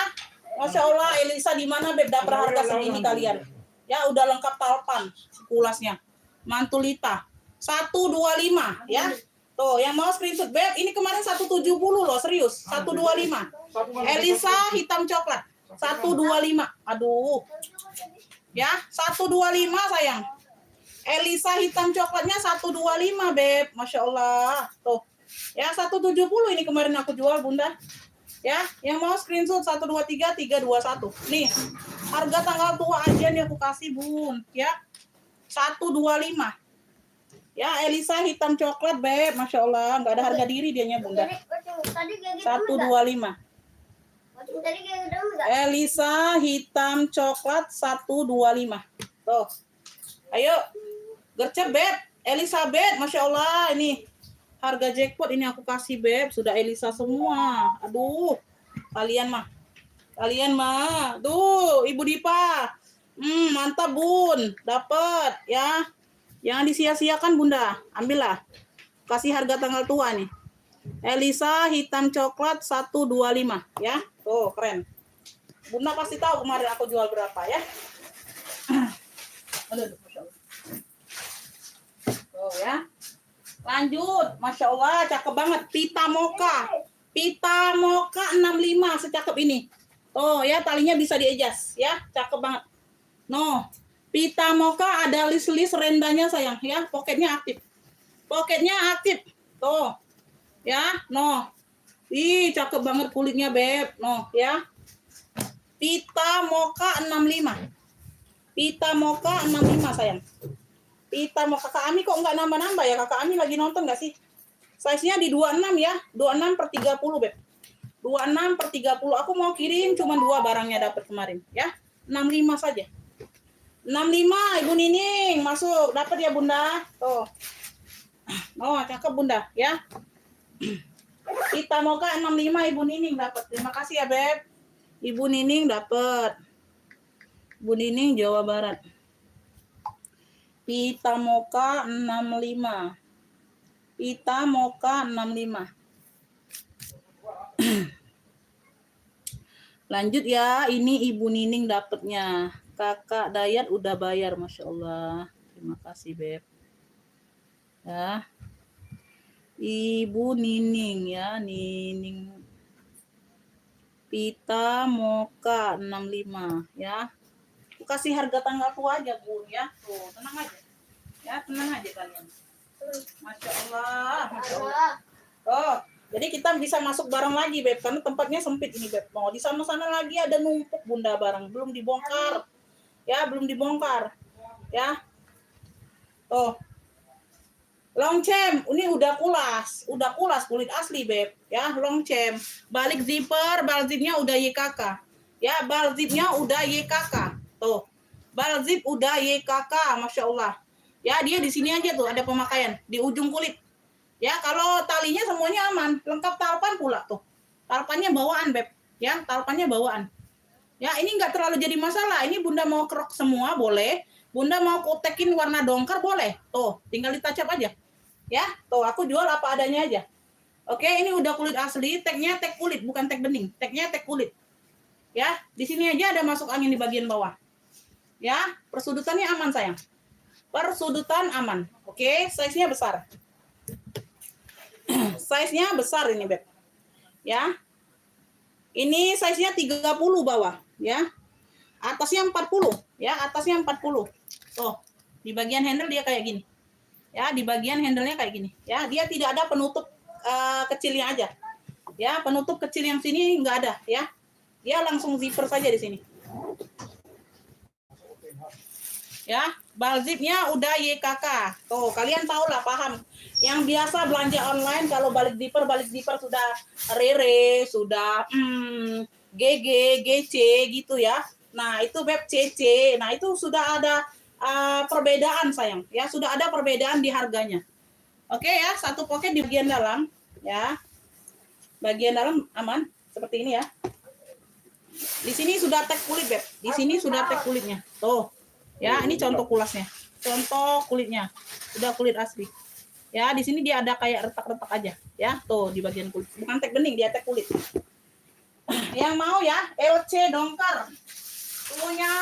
Masya Allah, Elisa di mana Beb dapat harga segini kalian? Ya, udah lengkap talpan kulasnya. Mantulita. 125 ya. Tuh, yang mau screenshot Beb, ini kemarin 170 loh, serius. 125. Elisa hitam coklat. 125. Aduh. Ya, 125 sayang. Elisa hitam coklatnya 125 Beb. Masya Allah. Tuh. Ya, 170 ini kemarin aku jual Bunda. Ya, yang mau screenshot 123 321. Nih, harga tanggal tua aja nih aku kasih Bun, ya. 125. Ya, Elisa hitam coklat Beb, Masya Allah, nggak ada harga diri dianya Bunda. 125. Elisa hitam coklat 125. Tuh. Ayo, gercep Beb, Elizabeth, Masya Allah, ini harga jackpot ini aku kasih Beb, sudah Elisa semua. Aduh, kalian mah. Tuh, Ibu Dipa. Mantap Bun, dapat ya. Jangan disia-siakan Bunda, ambillah. Kasih harga tanggal tua nih. Elisa hitam coklat 125 ya. Tuh, keren. Bunda pasti tahu kemarin aku jual berapa ya. Aduh, Masya Allah. Tuh ya. Lanjut, Masya Allah, cakep banget. Pita moka 65 secakep ini. Oh ya, talinya bisa di-adjust ya. Cakep banget. No. Pita mocha ada list-list rendanya sayang ya. Poketnya aktif. Poketnya aktif. Tuh. Ya, no. Ih, cakep banget kulitnya, Beb. No, ya. Pita mocha 65. Pita mocha 65 sayang. Pita mocha. Kakak Ami kok nggak nambah-nambah ya? Kakak Ami lagi nonton nggak sih? Size-nya di 26 ya. 26/30, Beb. 26/30. Aku mau kirim cuma 2 barangnya dapat kemarin ya. 65 saja. 65 Ibu Nining masuk dapat ya Bunda. Tuh. Oh, cakep Bunda ya. Kita mocha 65 Ibu Nining dapat. Terima kasih ya Beb. Ibu Nining dapat. Ibu Nining Jawa Barat. Pita mocha 65. Pita mocha 65. Lanjut ya, ini Ibu Nining dapatnya. Kakak Dayat udah bayar, Masya Allah. Terima kasih, Beb. Ya. Ibu Nining ya, Nining. Pita mocha 65 ya. Aku kasih harga tanggal tua aja, Bu ya. Tuh, tenang aja. Ya, tenang aja kalian. Masya Allah, Masya Allah. Oh, jadi kita bisa masuk barang lagi, Beb, karena tempatnya sempit ini, Beb. Mau di sana-sana lagi ada numpuk Bunda barang, belum dibongkar. Ya, belum dibongkar. Ya. Oh. Longchem, ini udah kulas kulit asli, Beb. Ya, longchem. Balik zipper, bal zipnya udah YKK. Ya, bal zipnya udah YKK. Tuh. Bal zip udah YKK, Masya Allah. Ya, dia di sini aja tuh ada pemakaian di ujung kulit. Ya, kalau talinya semuanya aman, lengkap talpan pula tuh. Talpannya bawaan, Beb. Ya, talpannya bawaan. Ya, ini nggak terlalu jadi masalah. Ini Bunda mau krok semua boleh. Bunda mau kotekin warna dongker boleh. Tuh, tinggal ditacap aja. Ya, tuh aku jual apa adanya aja. Oke, ini udah kulit asli, tagnya tag kulit, bukan tag bening. Tagnya tag kulit. Ya, di sini aja ada masuk angin di bagian bawah. Ya, persudutannya aman sayang. Persudutan aman. Oke, size-nya besar. Size-nya besar ini, Beb. Ya. Ini size-nya 30 bawah, ya. Atasnya 40, ya, atasnya 40. Tuh, di bagian handle dia kayak gini. Ya, di bagian handle-nya kayak gini. Ya, dia tidak ada penutup kecilnya aja. Ya, penutup kecil yang sini nggak ada, ya. Dia langsung zipper saja di sini. Ya, bal zipnya udah YKK. Tuh, kalian tahu lah, paham. Yang biasa belanja online kalau balik zipper sudah Rere, sudah GG, GC gitu ya. Nah, itu Beb CC. Nah, itu sudah ada perbedaan sayang. Ya, sudah ada perbedaan di harganya. Oke ya, satu pocket di bagian dalam, ya. Bagian dalam aman seperti ini ya. Di sini sudah tag kulit, Beb. Di sini sudah tag kulitnya. Tuh. Ya, ini contoh kulasnya. Contoh kulitnya. Udah kulit asli. Ya, di sini dia ada kayak retak-retak aja, ya. Tuh di bagian kulit. Bukan tag bening, dia tag kulit. Yang mau ya, LC dongker. Punya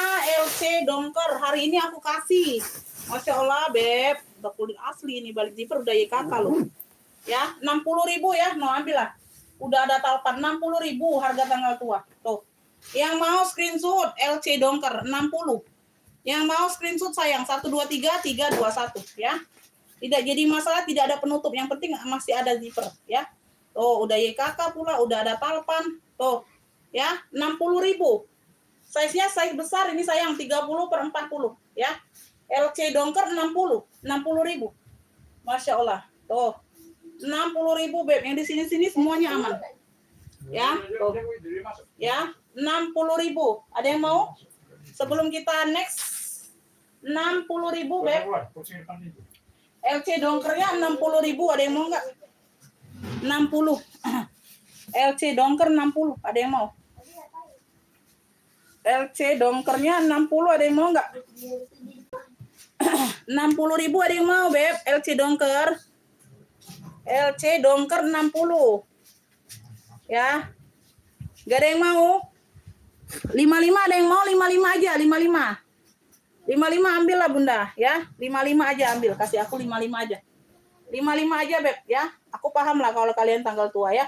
LC dongker. Hari ini aku kasih. Masya Allah, Beb. Udah kulit asli ini, balik zipper udah YKK loh. Ya, 60.000 ya. Mau ambil lah. Udah ada talpan 60.000 harga tanggal tua. Tuh. Yang mau screenshot LC dongker 60. Yang mau screenshot sayang 123 321 ya. Tidak jadi masalah, tidak ada penutup. Yang penting masih ada zipper ya. Tuh, udah YKK pula, udah ada talpan. Tuh. Ya, 60.000. Size-nya size besar ini sayang 30/40 ya. LC dongker 60.000. Masya Allah. Tuh. 60.000 Beb. Yang di sini-sini semuanya aman. Ya. Tuh. Ya, 60.000. Ada yang mau? Sebelum kita next 60.000 Beb. LC dongkernya 60.000, ada yang mau nggak? 60. LC dongker 60, ada yang mau? LC dongkernya 60, ada yang mau nggak? 60.000 ada yang mau, Beb? LC dongker. LC dongker 60. Ya. Gak ada yang mau? 55 ada yang mau? 55 aja, 55. 55 ambil lah Bunda, ya. 55 aja ambil, kasih aku 55 aja. 55 aja, Beb, ya. Aku paham lah kalau kalian tanggal tua ya.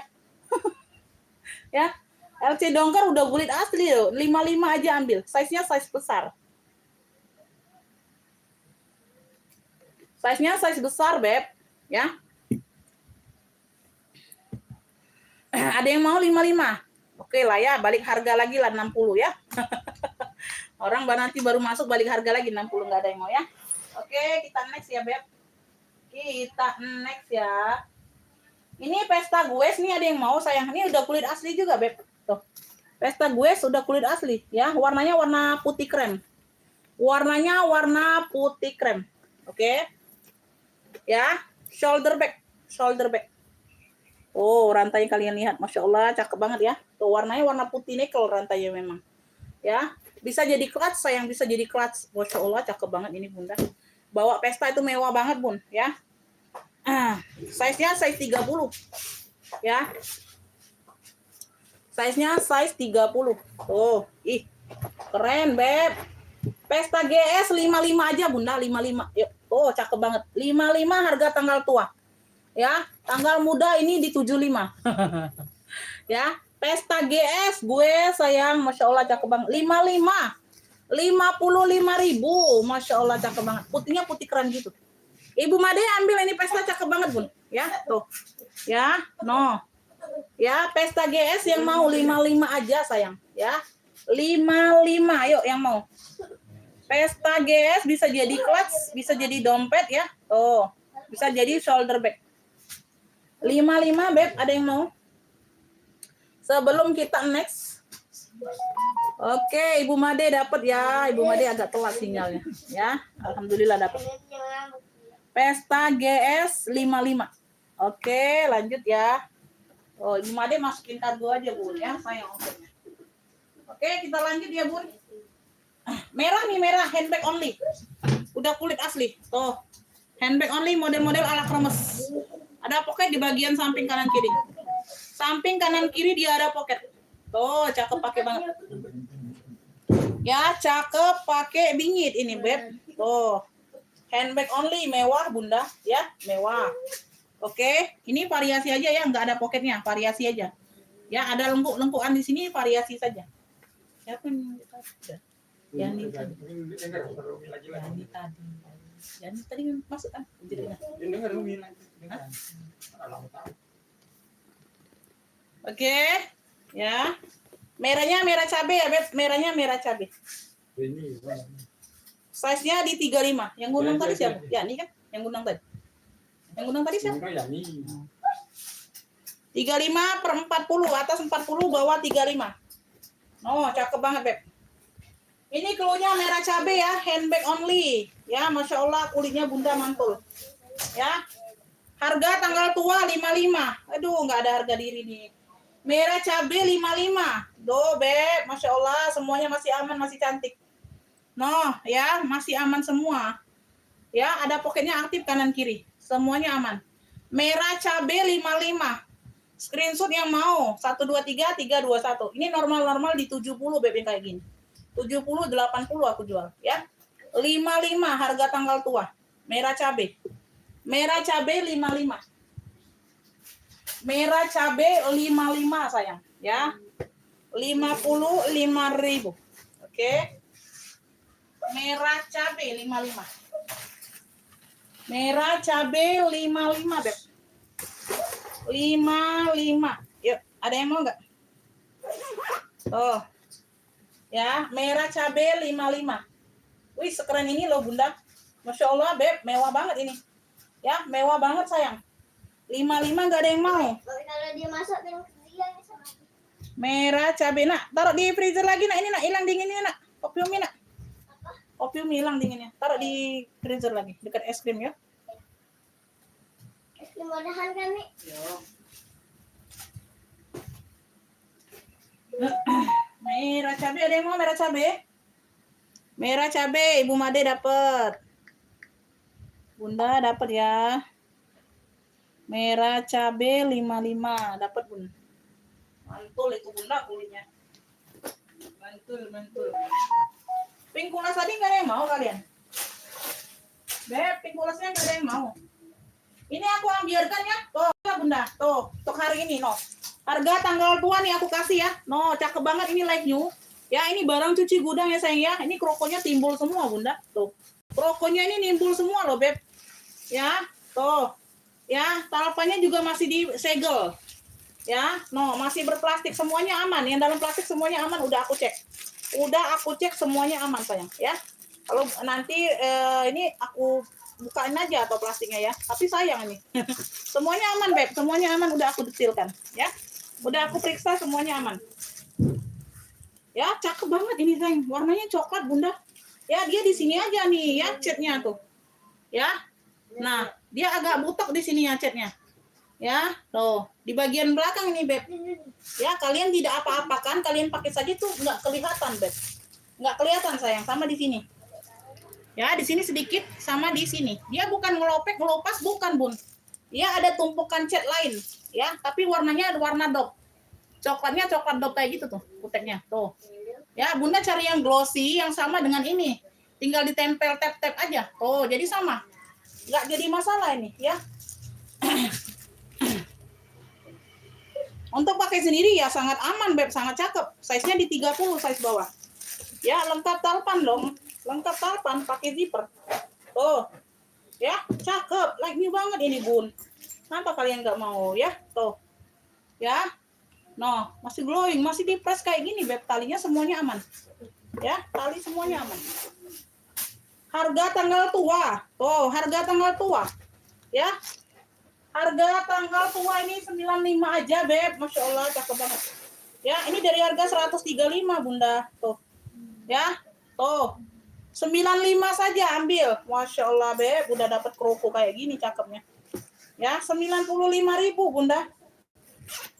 Ya. LC dongker udah kulit asli loh. 55 aja ambil. Size-nya size besar. Size-nya size besar, Beb. Ya. Ada yang mau 55? Oke lah ya, balik harga lagi lah 60 ya. Orang nanti baru masuk balik harga lagi 60, nggak ada yang mau ya. Oke, kita next ya, Beb. Kita next ya. Ini pesta gue nih ada yang mau sayang. Ini udah kulit asli juga, Beb. Tuh. Pesta gue sudah kulit asli ya. Warnanya warna putih krem. Warnanya warna putih krem. Oke. Ya, shoulder back. Shoulder back. Oh, rantainya kalian lihat. Masya Allah, cakep banget ya. Tuh, warnanya warna putih nickel rantainya memang. Ya, bisa jadi clutch sayang, bisa jadi clutch. Masya Allah, cakep banget ini Bunda. Bawa pesta itu mewah banget Bun, ya. Size-nya size 30. Ya. Size-nya size 30. Oh, ih. Keren, Beb. Pesta GS 55 aja Bunda, 55. Yuk. Oh, cakep banget. 55 harga tanggal tua. Ya, tanggal muda ini di 75. Ya, pesta GS gue sayang, Masya Allah cakep banget. 55. 55.000. Masya Allah cakep banget. Putihnya putih keren gitu. Ibu Made ambil ini pesta cakep banget Bun. Ya, tuh. Ya, no. Ya, pesta GS yang mau 55 aja sayang. Ya, 55. Yuk yang mau. Pesta GS bisa jadi clutch, bisa jadi dompet ya. Oh, bisa jadi shoulder bag. 55 Beb, ada yang mau? Sebelum kita next. Oke, Ibu Made dapat ya. Ibu Made agak telat sinyalnya ya. Alhamdulillah dapat. Pesta GS 55. Oke, lanjut ya. Oh, Ibu Made masukin kargo aja, Bun ya. Sayang ongkirnya. Oke, kita lanjut ya, Bun. Merah nih, merah handbag only. Udah kulit asli. Tuh. Handbag only model-model ala kremes. Ada pocket di bagian samping kanan kiri. Samping kanan kiri dia ada pocket. Tuh, cakep pakai banget. Ya, cakep pakai bingit ini, Beb. Tuh. Handbag only mewah, Bunda, ya, mewah. Oke, ini variasi aja ya, nggak ada pocketnya, variasi aja. Ya, ada lengkuk-lengkukan di sini, variasi saja. Siapa yang Yani tadi. Yani tadi. Yani tadi masuk kan? Oke, ya. Merahnya merah cabe ya, Beb. Merahnya merah cabe. Size-nya di 35. Yang gunung tadi siapa? Ya, ini kan yang gunung tadi. Yang gunung tadi siapa? 35 per 40, atas 40, bawah 35. Oh, cakep banget, Beb. Ini cluenya merah cabe ya, handbag only. Ya, Masya Allah kulitnya Bunda mantul. Ya. Harga tanggal tua 55. Aduh, nggak ada harga diri nih. Merah cabe 55. Duh, Beb, Masya Allah semuanya masih aman, masih cantik. No, ya, masih aman semua. Ya, ada pocketnya aktif kanan kiri. Semuanya aman. Merah cabe 55. Screenshot yang mau 123 321. Ini normal-normal di 70 Beb yang kayak gini. 70 80 aku jual ya. 55 harga tanggal tua. Merah cabe. Merah cabe 55. Merah cabe 55 sayang ya. 55.000. Oke. Merah cabe 55. Merah cabe 55 Beb. 55. Yuk, ada yang mau enggak? Oh. Ya, merah cabe 55. Wih, sekeren ini loh Bunda. Masya Allah, Beb, mewah banget ini. Ya, mewah banget sayang. 55 enggak ada yang mau. Kalau dia masak dengan dia sama. Merah cabe nak, taruh di freezer lagi nak, ini nak hilang dinginnya nak. Opium nak. Opium hilang dinginnya. Taruh di freezer lagi dekat es krim ya. Es krim mudahan kan nih. Merah cabe ada yang mau merah cabe? Merah cabe Ibu Made dapat. Bunda dapat ya. Merah cabe 55 dapat Bun. Mantul itu Bunda kulitnya. Mantul. Pink kulas tadi nggak ada yang mau kalian? Beb, pink kulasnya nggak ada yang mau. Ini aku biarkan ya. Tuh Bunda, tuh untuk hari ini no. Harga tanggal tua nih aku kasih ya. No, cakep banget ini like new. Ya, ini barang cuci gudang ya sayang ya. Ini krokonya timbul semua Bunda. Tuh. Krokonya ini nimbul semua loh, Beb. Ya, tuh. Ya, talpannya juga masih disegel. Ya, no, masih berplastik, semuanya aman. Yang dalam plastik semuanya aman, udah aku cek. Udah aku cek semuanya aman sayang, ya. Kalau nanti ini aku bukain aja atau plastiknya ya. Tapi sayang ini. Semuanya aman, Beb. Semuanya aman, udah aku detilkan, ya. Udah aku periksa semuanya aman. Ya, cakep banget ini sayang. Warnanya coklat, Bunda. Ya, dia di sini aja nih ya catnya tuh. Ya. Nah, dia agak butek di sini ya catnya. Ya, tuh di bagian belakang ini Beb. Ya, kalian tidak apa-apakan, kalian pakai saja tuh nggak kelihatan Beb. Nggak kelihatan sayang, sama di sini. Ya, di sini sedikit sama di sini. Dia bukan ngelopek, ngelopas bukan Bun. Dia ada tumpukan cat lain, ya, tapi warnanya warna dop. Coklatnya coklat dop kayak gitu tuh, kuteknya. Tuh. Ya, Bunda cari yang glossy yang sama dengan ini. Tinggal ditempel tap-tap aja. Oh, jadi sama. Nggak jadi masalah ini, ya. Untuk pakai sendiri ya sangat aman, Beb, sangat cakep. Size-nya di 30 size bawah. Ya, lengkap talpan dong. Lengkap talpan pakai zipper. Tuh. Ya, cakep. Like new banget ini, Bun. Kenapa kalian nggak mau, ya? Tuh. Ya. No, masih glowing, masih di press kayak gini, Beb. Talinya semuanya aman. Ya, tali semuanya aman. Harga tanggal tua. Tuh, harga tanggal tua. Ya. Harga tanggal tua ini 95 aja, Beb. Masya Allah, cakep banget. Ya, ini dari harga 135, Bunda. Tuh. Ya. Tuh. 95 saja ambil. Masya Allah, Beb. Udah dapat kroko kayak gini cakepnya. Ya, 95.000, Bunda.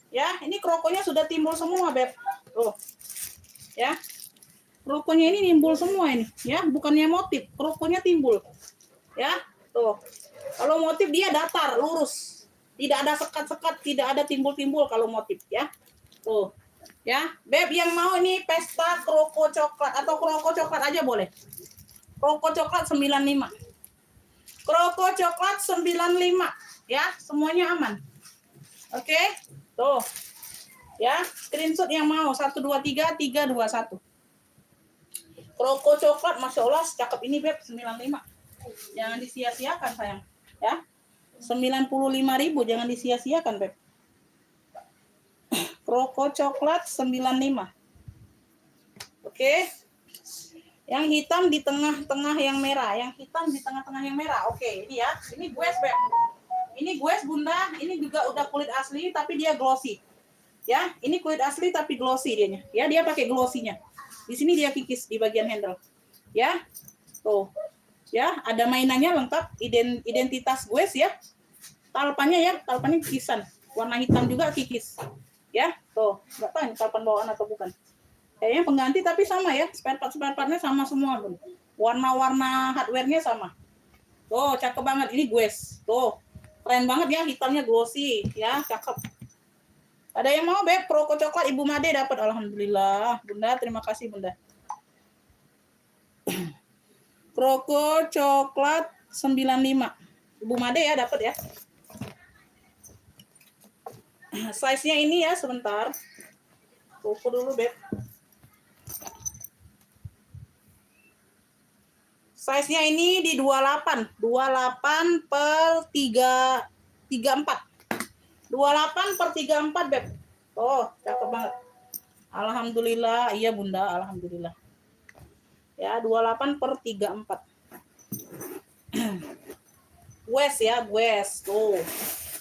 Ya, ini krokonya sudah timbul semua, Beb. Tuh. Ya. Krokonya ini timbul semua ini, ya, bukannya motif. Krokonya timbul. Ya, tuh. Kalau motif dia datar, lurus. Tidak ada sekat-sekat, tidak ada timbul-timbul kalau motif, ya. Tuh. Ya, Beb yang mau ini pesta kroko coklat atau kroko coklat aja boleh. Kroko coklat 95. Kroko coklat 95, ya, semuanya aman. Oke? Tuh. Ya, screenshot yang mau 123 321. Kroko coklat Masya Allah cakep ini Beb 95. Jangan disia-siakan sayang, ya. 95.000 jangan disia-siakan Beb. Kroko coklat 95. Oke. Yang hitam di tengah-tengah yang merah, yang hitam di tengah-tengah yang merah. Oke, ini ya. Ini gues Beb. Ini gues Bunda, ini juga udah kulit asli tapi dia glossy. Ya, ini kulit asli tapi glossy dianya. Ya, dia pakai glossy-nya. Di sini dia kikis di bagian handle. Ya. Tuh. Ya, ada mainannya lengkap, identitas gues ya. Talpannya ya, talpannya kikisan. Warna hitam juga kikis. Ya, tuh. Enggak tahu ini talpan bawaan atau bukan. Kayaknya pengganti tapi sama ya. Spare part-nya sama semua, Bun. Warna-warna hardware-nya sama. Tuh, cakep banget ini gues. Tuh. Keren banget ya, hitamnya glossy, ya, cakep. Ada yang mau, Beb? Kroko coklat Ibu Made dapat. Alhamdulillah. Bunda, terima kasih, Bunda. Kroko coklat 95. Ibu Made ya, dapat ya. Size-nya ini ya, sebentar. Ukur dulu, Beb. Size-nya ini di 28. 28 per 34. 28 per 34, Beb. Oh, cakep banget. Alhamdulillah. Iya, Bunda. Alhamdulillah. Ya, 28 per 34. Gues ya, gues. Tuh.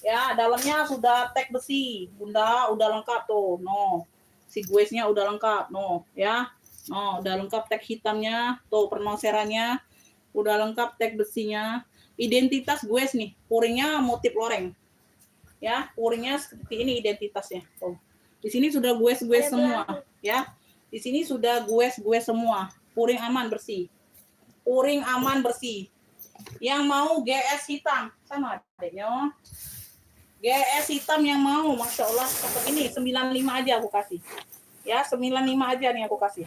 Ya, dalamnya sudah tag besi. Bunda, udah lengkap tuh. No. Si guesnya udah lengkap. No. Ya. No, udah lengkap tag hitamnya. Tuh, pernoserannya. Udah lengkap tag besinya. Identitas gues nih. Puringnya motif loreng. Ya, puringnya seperti ini identitasnya. Tuh. Di sini sudah gues-gues semua, ya. Di sini sudah gues-gues semua. Puring aman bersih. Puring aman bersih. Yang mau GS hitam sama adeknya. GS hitam yang mau, Masya Allah, seperti ini 95 aja aku kasih. Ya, 95 aja nih aku kasih.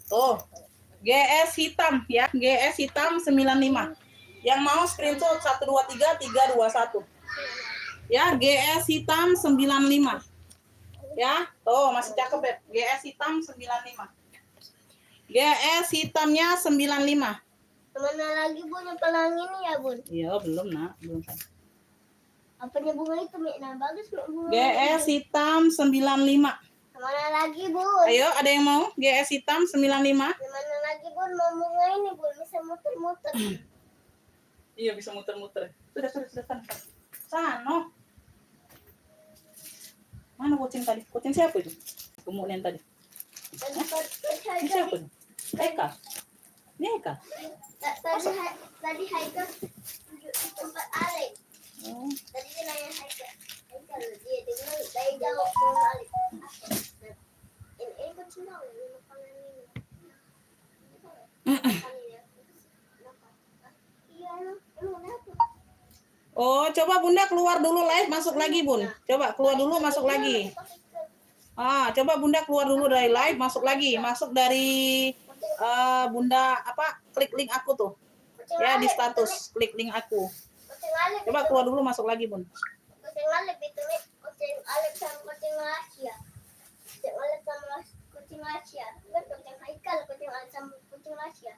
Tuh. GS hitam ya, GS hitam 95. Yang mau screenshot 123 321. Ya, GS hitam 95. Ya, tuh masih cakep Beb. GS hitam 95. GS hitamnya 95. Mana lagi Bun yang pelangi ini ya Bun? Iya, belum nak, belum. Apanya bunga itu Mek? Nah bagus Mek bunga. GS hitam 95. Mana lagi Bun? Ayo, ada yang mau? GS hitam 95. Mana lagi Bun mau bunga ini Bun? Bisa muter-muter. Iya, bisa muter-muter. Sudah sana. Sana. Mana kucing tadi? Kucing siapa itu? Kemudian tadi. Ini siapa itu? Eka. Ini Eka. Tadi Haikal tunjuk di tempat Alek. Oh. Tadi dia nanya Haikal. Haikal dia dengar dari jawab sama Alek. Ini kucing tahu ini makanan ini. Iya, emang apa? Oh, coba Bunda keluar dulu live, masuk lagi Bun. Coba keluar dulu, masuk lagi. Coba Bunda keluar dulu dari live, masuk lagi. Masuk dari Bunda klik link aku tuh. Ya, di status klik link aku. Coba keluar dulu, masuk lagi Bun. Kucing Alek itu Mek. Kucing Alek sama kucing Asia. Kucing Alek sama kucing Asia. Bukan kucing Haikal, kucing Alek sama kucing Asia.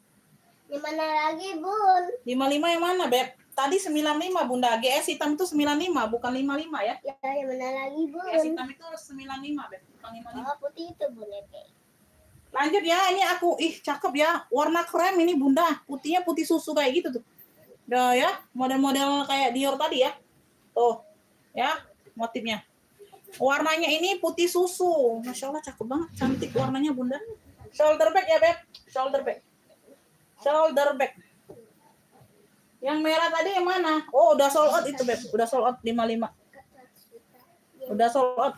Di mana lagi Bun? 55 yang mana, Beb? Tadi 95 Bunda. GS hitam itu 95, bukan 55 ya. Ya, yang mana lagi Bun? GS hitam itu 95, Beb, bukan 55. Oh, putih itu Bun ya Mek. Lanjut ya, ini aku cakep ya. Warna krem ini Bunda. Putihnya putih susu kayak gitu tuh. Udah ya, model-model kayak Dior tadi ya. Tuh. Ya, motifnya. Warnanya ini putih susu. Masya Allah cakep banget, cantik warnanya Bunda. Shoulder bag ya, Beb. Shoulder bag. Shoulder bag. Yang merah tadi yang mana? Oh, udah sold out itu, Beb. Udah sold out 55. Udah sold out.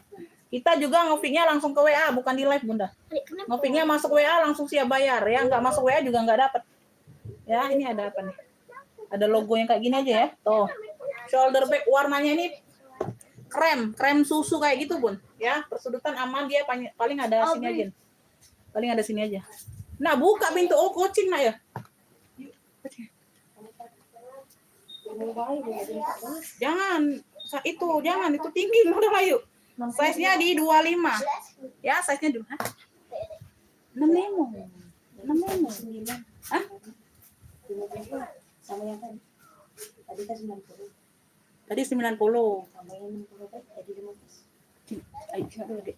Kita juga ngopinya langsung ke WA, bukan di live, Bunda. Ngopinya masuk WA langsung siap bayar. Ya, nggak masuk WA juga nggak dapat. Ya, ini ada apa nih? Ada logo yang kayak gini aja ya. Tuh. Shoulder bag warnanya ini krem susu kayak gitu, Bun. Ya, persudutan aman dia paling ada sini aja. Paling ada sini aja. Nah, buka pintu. Oh, kucing nak ya. Jangan itu tinggi udah ayo. Size-nya di 25. Ya, size-nya dulu. 6 lemo. Hah? Sama yang tadi. Tadi kan 90. Tadi 90. Sama yang 60 kan jadi 15. Ayo,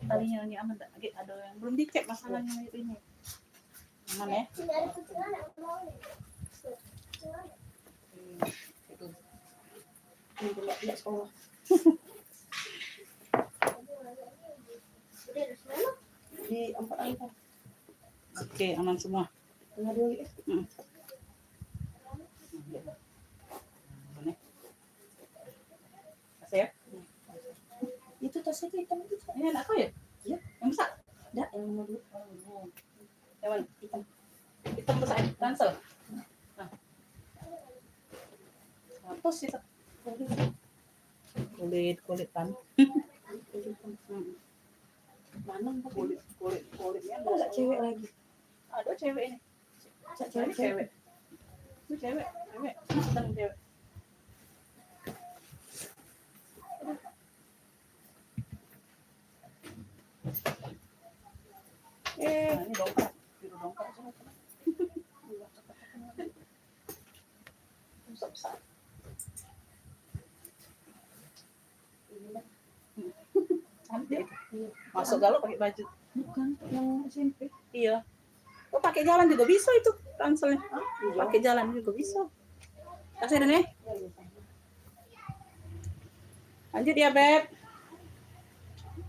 talinya ini aman tak? Ada yang belum dicek masalahnya ini. Aman ya? Tidak ada kucing anak mau nih. Ini tidak sekolah. Di 4 angka. Oke, aman semua. Tengah dulu ya. Kasih ya. Itu tasnya itu hitam itu. Ini anak kau ya? Iya. Yang besar? Enggak, yang nomor 2. Yang mana? Hitam. Hitam besar. Ransel. Nah. Apa sih? Kulit kan. Mana Kulitnya enggak cewek lagi. ada cewek ini. Cewek. Itu cewek. Dan cewek. Nah, ini dongkrak. Biru dongkrak semua. Besar. Cantik. Masuk galau pakai baju. Bukan yang SMP. Iya. Oh, pakai jalan juga bisa itu ranselnya. Pakai jalan juga bisa. Kasih dan ya. Lanjut ya, Beb.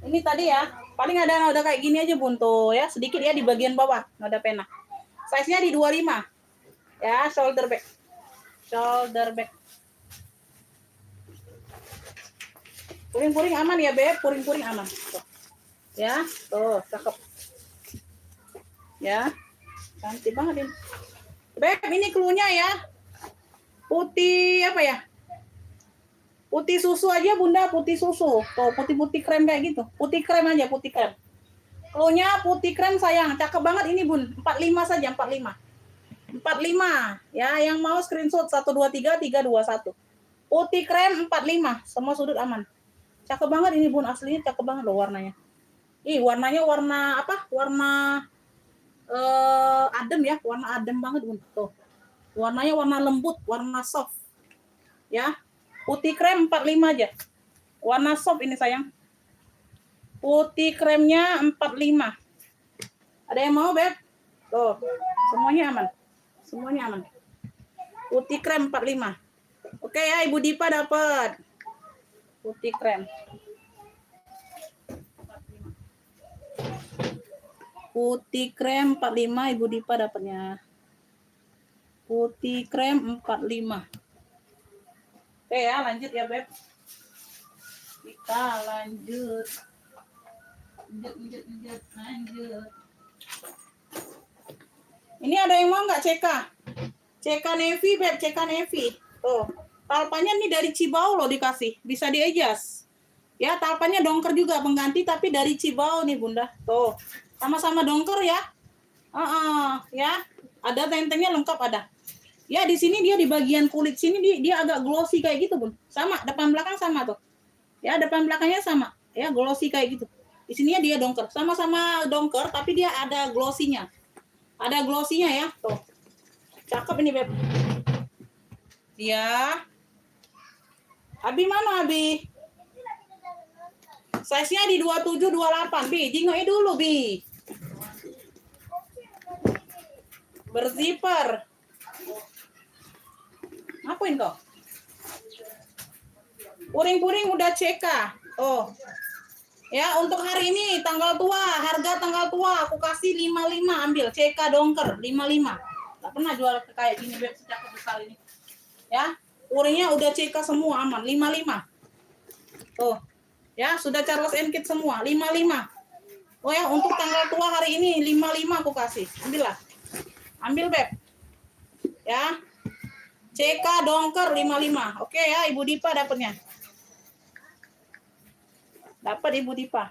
Ini tadi ya, paling ada noda kayak gini aja Bun tuh ya, sedikit ya di bagian bawah noda pena. Size-nya di 25. Ya, shoulder bag. Puring-puring aman ya, Beb. Puring-puring aman. Tuh. Ya, tuh, cakep. Ya. Cantik banget ini. Beb, ini cluenya ya. Putih apa ya? Putih susu aja Bunda, putih susu. Tuh, putih-putih krem kayak gitu. Putih krem aja, putih krem. Cluenya putih krem sayang. Cakep banget ini Bun. 45 saja, 45. 45. Ya, yang mau screenshot 123 321. Putih krem 45, semua sudut aman. Cakep banget ini bun, aslinya cakep banget loh warnanya. Warnanya warna apa? Warna adem ya, warna adem banget bun. Tuh. Warnanya warna lembut, warna soft. Ya. Putih krem 45 aja. Warna soft ini sayang. Putih kremnya 45. Ada yang mau, Beb? Tuh. Semuanya aman. Semuanya aman. Putih krem 45. Oke ya, Ibu Dipa dapat. Putih krem. Putih krem 45 Ibu Dipa dapatnya. Putih krem 45. Oke ya, lanjut ya, Beb. Kita lanjut. Lanjut. Ini ada yang mau nggak CK? CK Navy, Beb, CK Navy. Tuh, talpanya nih dari Cibao loh dikasih. Bisa diejas. Ya, talpanya dongker juga, pengganti tapi dari Cibao nih, Bunda. Tuh, sama-sama dongker ya. Ya. Ada tentengnya lengkap ada. Ya, di sini dia di bagian kulit sini dia agak glossy kayak gitu, Bun. Sama, depan belakang sama tuh. Ya, depan belakangnya sama. Ya, glossy kayak gitu. Di sininya dia dongker. Sama-sama dongker tapi dia ada glossy-nya. Ada glossy-nya ya, tuh. Cakep ini, Beb. Ya. Abi mana, Abi? Size-nya di 27, 28. Bi, jingoin dulu, Bi. Berzipper. Ngapain kok? Puring-puring udah CK. Oh. Ya, untuk hari ini tanggal tua, harga tanggal tua aku kasih 55, ambil CK dongker 55. Enggak pernah jual kayak gini, Beb, secakep besar ini. Ya, puringnya udah CK semua aman 55. Tuh. Ya, sudah Charles & Kit semua 55. Oh ya, untuk tanggal tua hari ini 55 aku kasih. Ambil lah. Ambil, Beb. Ya. CK dongker 55. Oke ya, Ibu Dipa dapatnya. Dapat Ibu Dipa.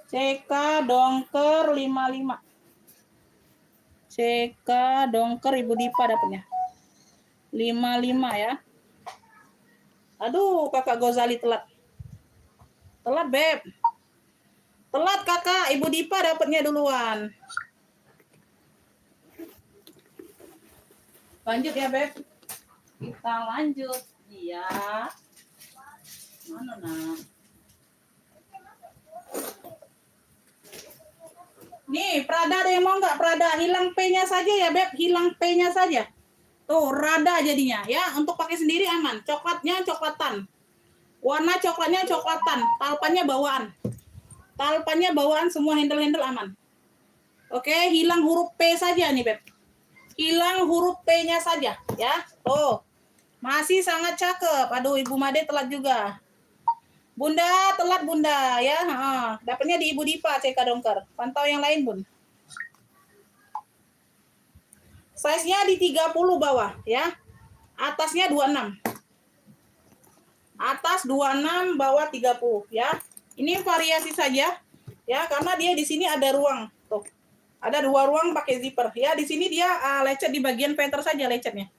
CK dongker 55. CK dongker Ibu Dipa dapatnya. 55 ya. Aduh, Kakak Gozali telat. Telat, Beb. Telat, Kakak. Ibu Dipa dapatnya duluan. Lanjut ya, Beb. Kita lanjut. Iya. Mana, nak? Nih, Prada ada yang mau nggak? Prada, hilang P-nya saja ya, Beb. Hilang P-nya saja. Tuh, rada jadinya. Ya, untuk pakai sendiri aman. Coklatnya coklatan. Warna coklatnya coklatan. Talpannya bawaan. Talpannya bawaan, semua handle-handle aman. Oke, hilang huruf P saja nih, Beb. Hilang huruf P-nya saja, ya. Tuh. Masih sangat cakep. Aduh, Ibu Made telat juga. Bunda, telat Bunda, ya. Dapatnya di Ibu Dipa, CK dongker. Pantau yang lain, Bun. Size-nya di 30 bawah, ya. Atasnya 26. Atas 26, bawah 30, ya. Ini variasi saja, ya, karena dia di sini ada ruang. Tuh. Ada 2 ruang pakai zipper. Ya, di sini dia lecet di bagian veter saja lecetnya.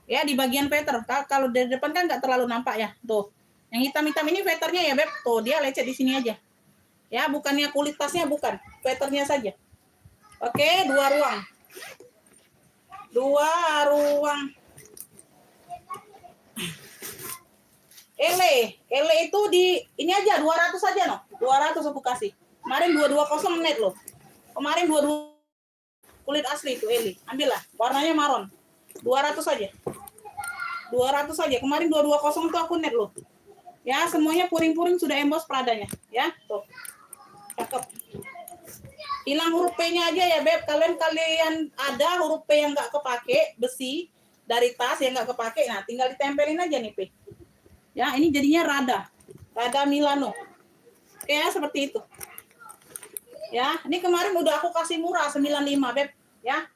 Ya, di bagian veter. Kalau dari depan kan nggak terlalu nampak ya. Tuh. Yang hitam-hitam ini veternya ya, Beb. Tuh, dia lecet di sini aja. Ya, bukannya kulit tasnya, bukan. Veternya saja. Oke, 2 ruang. 2 ruang. Ele itu di ini aja 200 aja no. 200 aku kasih. Kemarin 220 net loh. Kemarin 22 kulit asli itu Ele. Ambillah, warnanya marron. 200 aja. 200 aja. Kemarin 220 tuh aku net loh. Ya, semuanya puring-puring sudah emboss Pradanya, ya. Tuh. Cakep. Hilang huruf P-nya aja ya, Beb. Kalian ada huruf P yang nggak kepake, besi dari tas yang nggak kepake, nah tinggal ditempelin aja nih P. Ya, ini jadinya Rada Milano. Oke ya, seperti itu. Ya, ini kemarin udah aku kasih murah 95, Beb. Ya.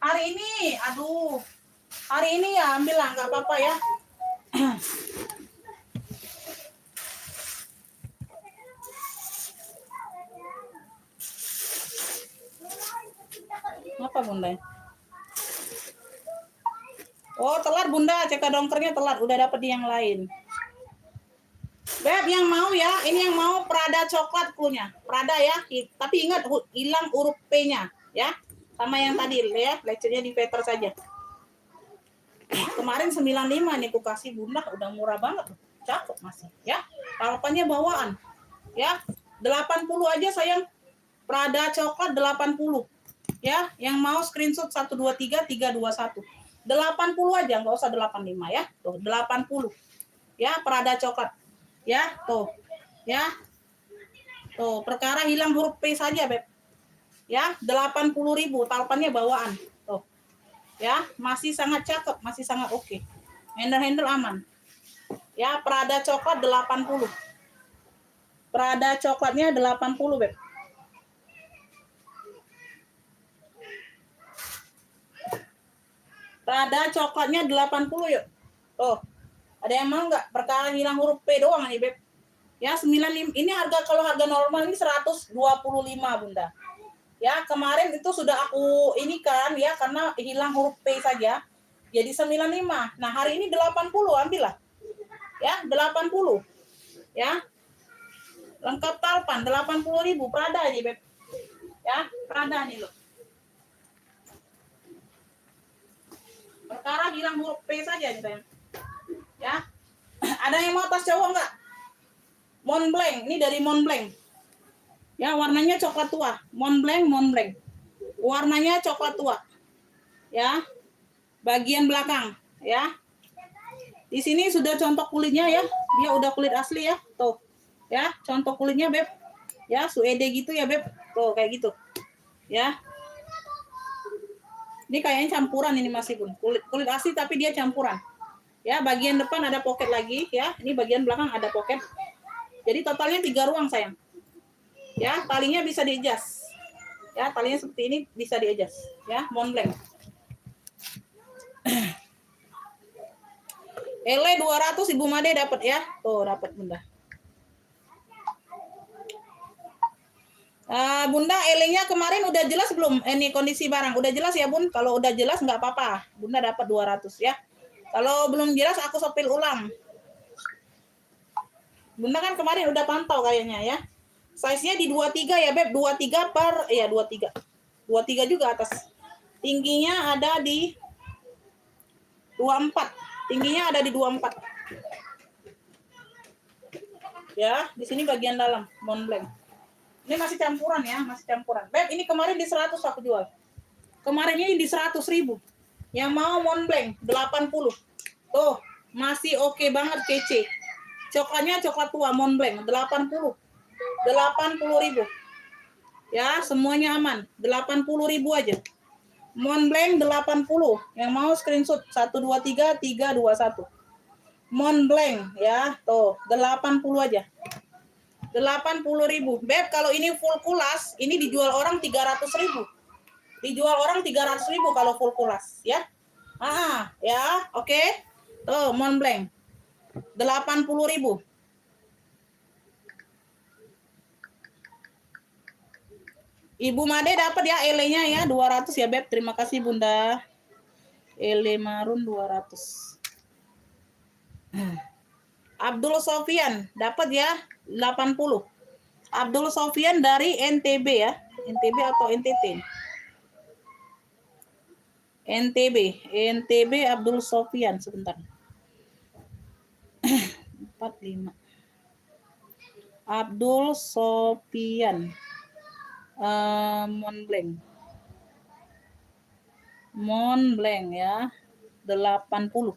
Hari ini, aduh. Hari ini ya ambil lah, nggak apa-apa ya. Apa Bunda? Oh, telat Bunda, CK dongkernya telat, udah dapet di yang lain. Beb, yang mau ya, ini yang mau Prada coklat cluenya. Prada ya, tapi ingat hilang huruf P-nya ya. Sama yang tadi ya, lecetnya di veter saja. Kemarin 95 nih aku kasih Bunda, udah murah banget. Cakep masih ya. Harapannya bawaan. Ya, 80 aja sayang. Prada coklat 80. Ya, yang mau screenshot 123 321. 80 aja, nggak usah 85 ya. Tuh, 80. Ya, Prada coklat. Ya, tuh. Ya. Tuh, perkara hilang huruf P saja, Beb. Ya, 80.000, talpannya bawaan. Tuh. Ya, masih sangat cakep, masih sangat oke. Handle aman. Ya, Prada coklat 80. Prada coklatnya 80, Beb. Prada coklatnya 80 yuk. Tuh. Ada yang mau nggak? Perkara hilang huruf P doang nih, Beb. Ya, 95. Ini harga, kalau harga normal ini 125, Bunda. Ya, kemarin itu sudah aku ini kan ya, karena hilang huruf P saja. Jadi 95. Nah, hari ini 80, ambillah. Ya, 80. Ya. Lengkap talpan 80.000 Prada nih, Beb. Ya, Prada nih loh. Perkara hilang huruf P saja nih, sayang. Ya. Ada yang mau tas cowok enggak? Montblanc, ini dari Montblanc. Ya, warnanya coklat tua. Montblanc. Warnanya coklat tua. Ya. Bagian belakang, ya. Di sini sudah contoh kulitnya ya. Dia udah kulit asli ya. Tuh. Ya, contoh kulitnya, Beb. Ya, suede gitu ya, Beb. Tuh, kayak gitu. Ya. Ini kayaknya campuran ini masih pun. Kulit asli tapi dia campuran. Ya, bagian depan ada pocket lagi ya. Ini bagian belakang ada pocket. Jadi totalnya 3 ruang, sayang. Ya, talinya bisa di-adjust. Ya, talinya seperti ini bisa di-adjust. Ya, Montblanc. Ele 200 Ibu Made dapat ya. Tuh, dapat Bunda. Bunda, elenya kemarin udah jelas belum? Ini kondisi barang udah jelas ya, Bun? Kalau udah jelas nggak apa-apa. Bunda dapat 200 ya. Kalau belum jelas aku sopil ulang. Bunda kan kemarin udah pantau kayaknya ya. Size-nya di 23 ya, Beb. 23 per ya 23. 23 juga atas. Tingginya ada di 24. Tingginya ada di 24. Ya, di sini bagian dalam Montblanc. Ini masih campuran ya, masih campuran. Beb, ini kemarin di 100 aku jual. Kemarin ini di 100.000. Yang mau Montblanc 80. Tuh, masih oke banget, kece. Coklatnya coklat tua Montblanc 80. 80.000. Ya, semuanya aman. 80.000 aja. Montblanc 80. Yang mau screenshot 123 321. Montblanc ya, tuh 80 aja. 80.000. Beb, kalau ini full kulas, ini dijual orang 300.000. Dijual orang 300.000 kalau full kulas, ya. Ya, oke. Tuh, Montblanc. 80.000. Ibu Made dapat ya ele-nya ya 200 ya, Beb. Terima kasih, Bunda. Ele marun 200. Abdul Sofian dapat ya 80. Abdul Sofian dari NTB ya. NTB atau NTT? NTB Abdul Sofian, sebentar. 45. Abdul Sofian. Montblanc ya. 80.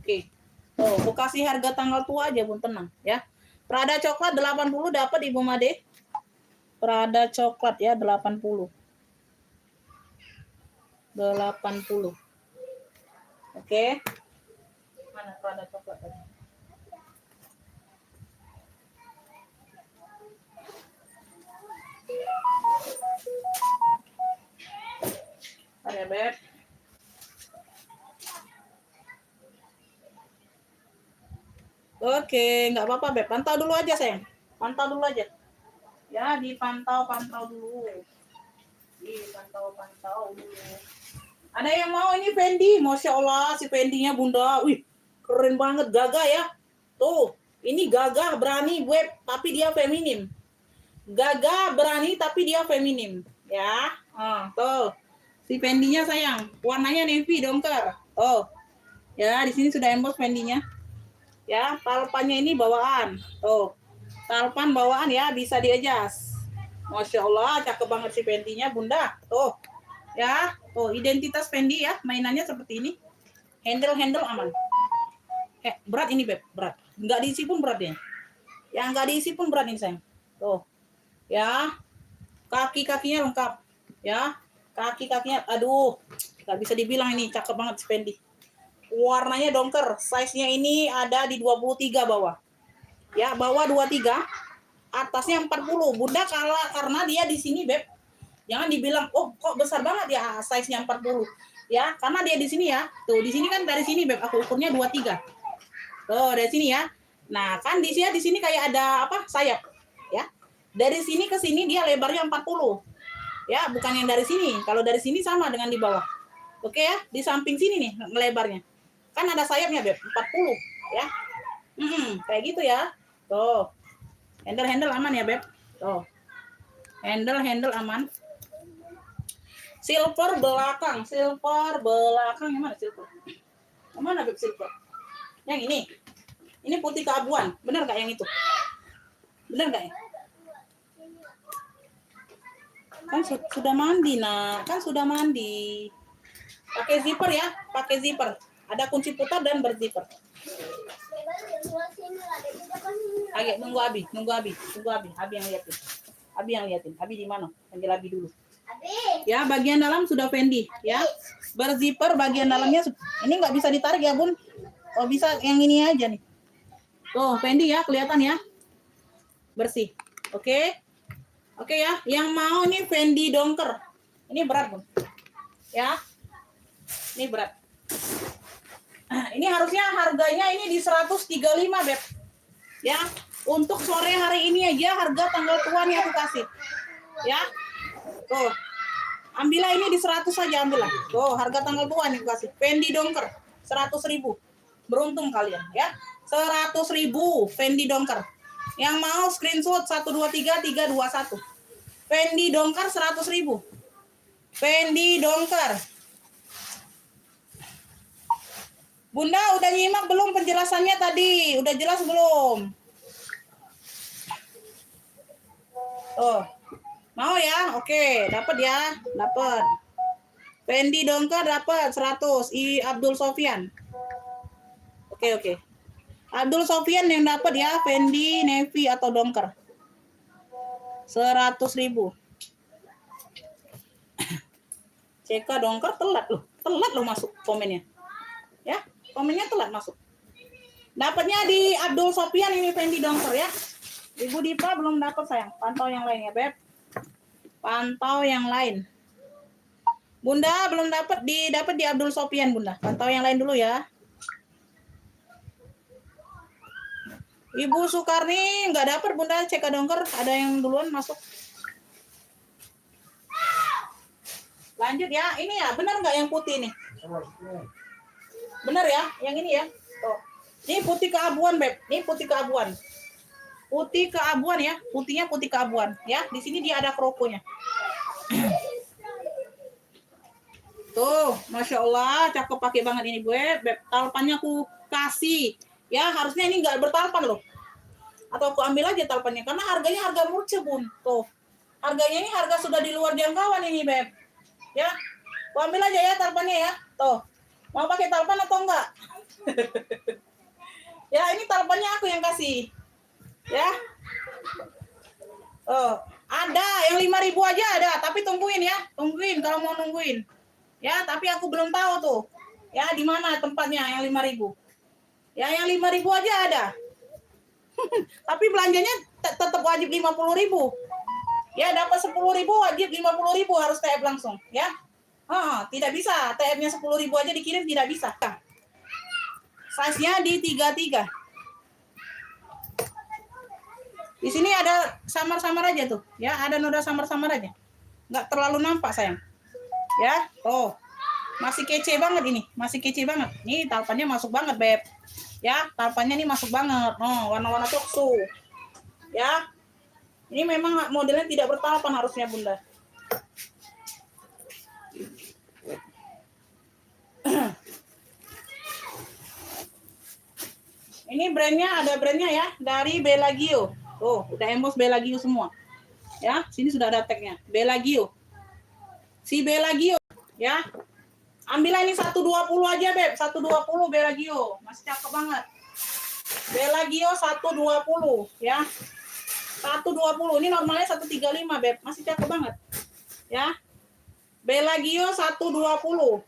Oke. Tuh, aku kasih harga tanggal tua aja, Bun, tenang ya. Prada coklat 80 dapat Ibu Made. Prada coklat ya 80. 80. Oke. Mana Prada coklat tadi? Ada, Beb. Oke, nggak apa-apa, Beb. Pantau dulu aja, sayang. Pantau dulu aja. Ya, dipantau dulu. Dipantau dulu. Ada yang mau ini Fendi? Masya Allah, si Fendinya, Bunda. Wih, keren banget, gagah ya. Tuh, Ini gagah berani web tapi dia feminim. Gagah berani tapi dia feminim, ya. Tuh. Si pendinya sayang, warnanya navy dongker. Oh. Ya, di sini sudah emboss pendinya. Ya, talpannya ini bawaan. Tuh. Talpan bawaan ya, bisa di-adjust. Masya Allah, cakep banget si pendinya, Bunda. Tuh. Ya, tuh identitas pendi ya, mainannya seperti ini. Handle aman. Berat ini, Beb, berat. Nggak diisi pun berat ya. Yang nggak diisi pun berat ini, sayang. Tuh. Ya, kaki-kakinya lengkap. Ya, kaki-kakinya, aduh, nggak bisa dibilang ini cakep banget si Fendi. Warnanya dongker, size-nya ini ada di 23 bawah. Ya, bawah 23, atasnya 40. Bunda karena dia di sini, Beb. Jangan dibilang, oh kok besar banget ya size-nya 40. Ya, karena dia di sini ya. Tuh, di sini kan dari sini, Beb, aku ukurnya 23. Tuh, dari sini ya. Nah, kan di sini kayak ada apa? Sayap, ya. Dari sini ke sini dia lebarnya 40. Ya, bukan yang dari sini. Kalau dari sini sama dengan di bawah. Oke ya, di samping sini nih lebarnya. Kan ada sayapnya, Beb, 40, ya. Kayak gitu ya. Tuh. Handle aman ya, Beb. Tuh. Handle aman. Silver belakang yang mana silver? Yang mana, Beb, silver? Yang ini. Ini putih keabuan. Benar nggak yang itu? Benar nggak ya? Kan sudah mandi, nak. Kan sudah mandi. Pakai zipper ya, pakai zipper. Ada kunci putar dan berzipper. Agak nunggu Abi. Abi yang liatin. Abi di mana? Panggil Abi dulu. Ya, bagian dalam sudah Fendi, ya. Berzipper bagian dalamnya. Ini nggak bisa ditarik ya, Bun. Oh, bisa yang ini aja nih. Tuh, Fendi ya, kelihatan ya. Bersih. Oke. Oke ya, yang mau nih Fendi dongker. Ini berat, Bun. Ya. Ini berat. Ini harusnya harganya ini di 135, Beb. Ya. Untuk sore hari ini aja harga tanggal tua nih aku kasih. Ya. Tuh. Ambillah ini di 100 saja, ambillah. Tuh, harga tanggal tua nih aku kasih. Fendi dongker 100.000. Beruntung kalian, ya. 100.000 Fendi dongker. Yang mau screenshot 123321. Fendi dongker 100.000. Fendi dongker. Bunda udah nyimak belum penjelasannya tadi? Udah jelas belum? Oh, mau ya? Oke, dapat ya, dapat. Fendi dongker dapat 100. Abdul Sofyan. Oke. Abdul Sofyan yang dapat ya, Fendi navy atau dongker. 100.000. CK dongker telat loh masuk komennya. Ya, komennya telat masuk. Dapatnya di Abdul Sofyan ini Fendi dongker ya. Ibu Dipa belum dapat sayang. Pantau yang lain ya, Beb. Pantau yang lain. Bunda belum dapat di Abdul Sofyan, Bunda. Pantau yang lain dulu ya. Ibu Sukarni nggak dapat, Bunda. CK dongker ada yang duluan masuk. Lanjut ya. Ini ya, benar nggak yang putih nih? Benar ya, yang ini ya. Tuh. Ini putih keabuan, Beb. Ini putih keabuan. Putih keabuan ya. Putihnya putih keabuan ya. Di sini dia ada krokonya. Tuh, Masya Allah, cakep pakai banget ini, Beb. Talpannya aku kasih. Ya, harusnya ini nggak bertalpan loh. Atau aku ambil aja talpannya. Karena harganya harga murce, Bun. Tuh. Harganya ini harga sudah di luar jangkauan ini, Beb. Ya. Aku ambil aja ya talpannya ya. Tuh. Mau pakai talpan atau enggak? Ya, ini talpannya aku yang kasih. Ya. Oh, ada yang 5.000 aja ada, tapi tungguin ya. Tungguin kalau mau nungguin. Ya, tapi aku belum tahu tuh. Ya, di mana tempatnya yang 5.000. Ya, yang 5.000 aja ada. Tapi belanjanya tetap wajib 50.000. Ya, dapat 10.000 wajib 50.000 harus TF langsung, ya. Tidak bisa. TF-nya 10.000 aja dikirim tidak bisa. Size-nya di 33. Di sini ada samar-samar aja tuh, ya. Ada noda samar-samar aja. Nggak terlalu nampak, sayang. Ya, masih kece banget ini. Masih kece banget. Nih, talpannya masuk banget, Beb. Ya, talpannya ini masuk banget. Oh, warna-warna coksu. Ya. Ini memang modelnya tidak bertalpan harusnya, Bunda. Ini brandnya, ada brandnya ya, dari Bellagio. Oh, udah embos Bellagio semua. Ya, sini sudah ada tagnya. Bellagio. Si Bellagio, ya. Ambillah ini 120 aja, Beb. 120 Bellagio. Masih cakep banget. Bellagio 120, ya. 120. Ini normalnya 135, Beb. Masih cakep banget. Ya. Bellagio 120.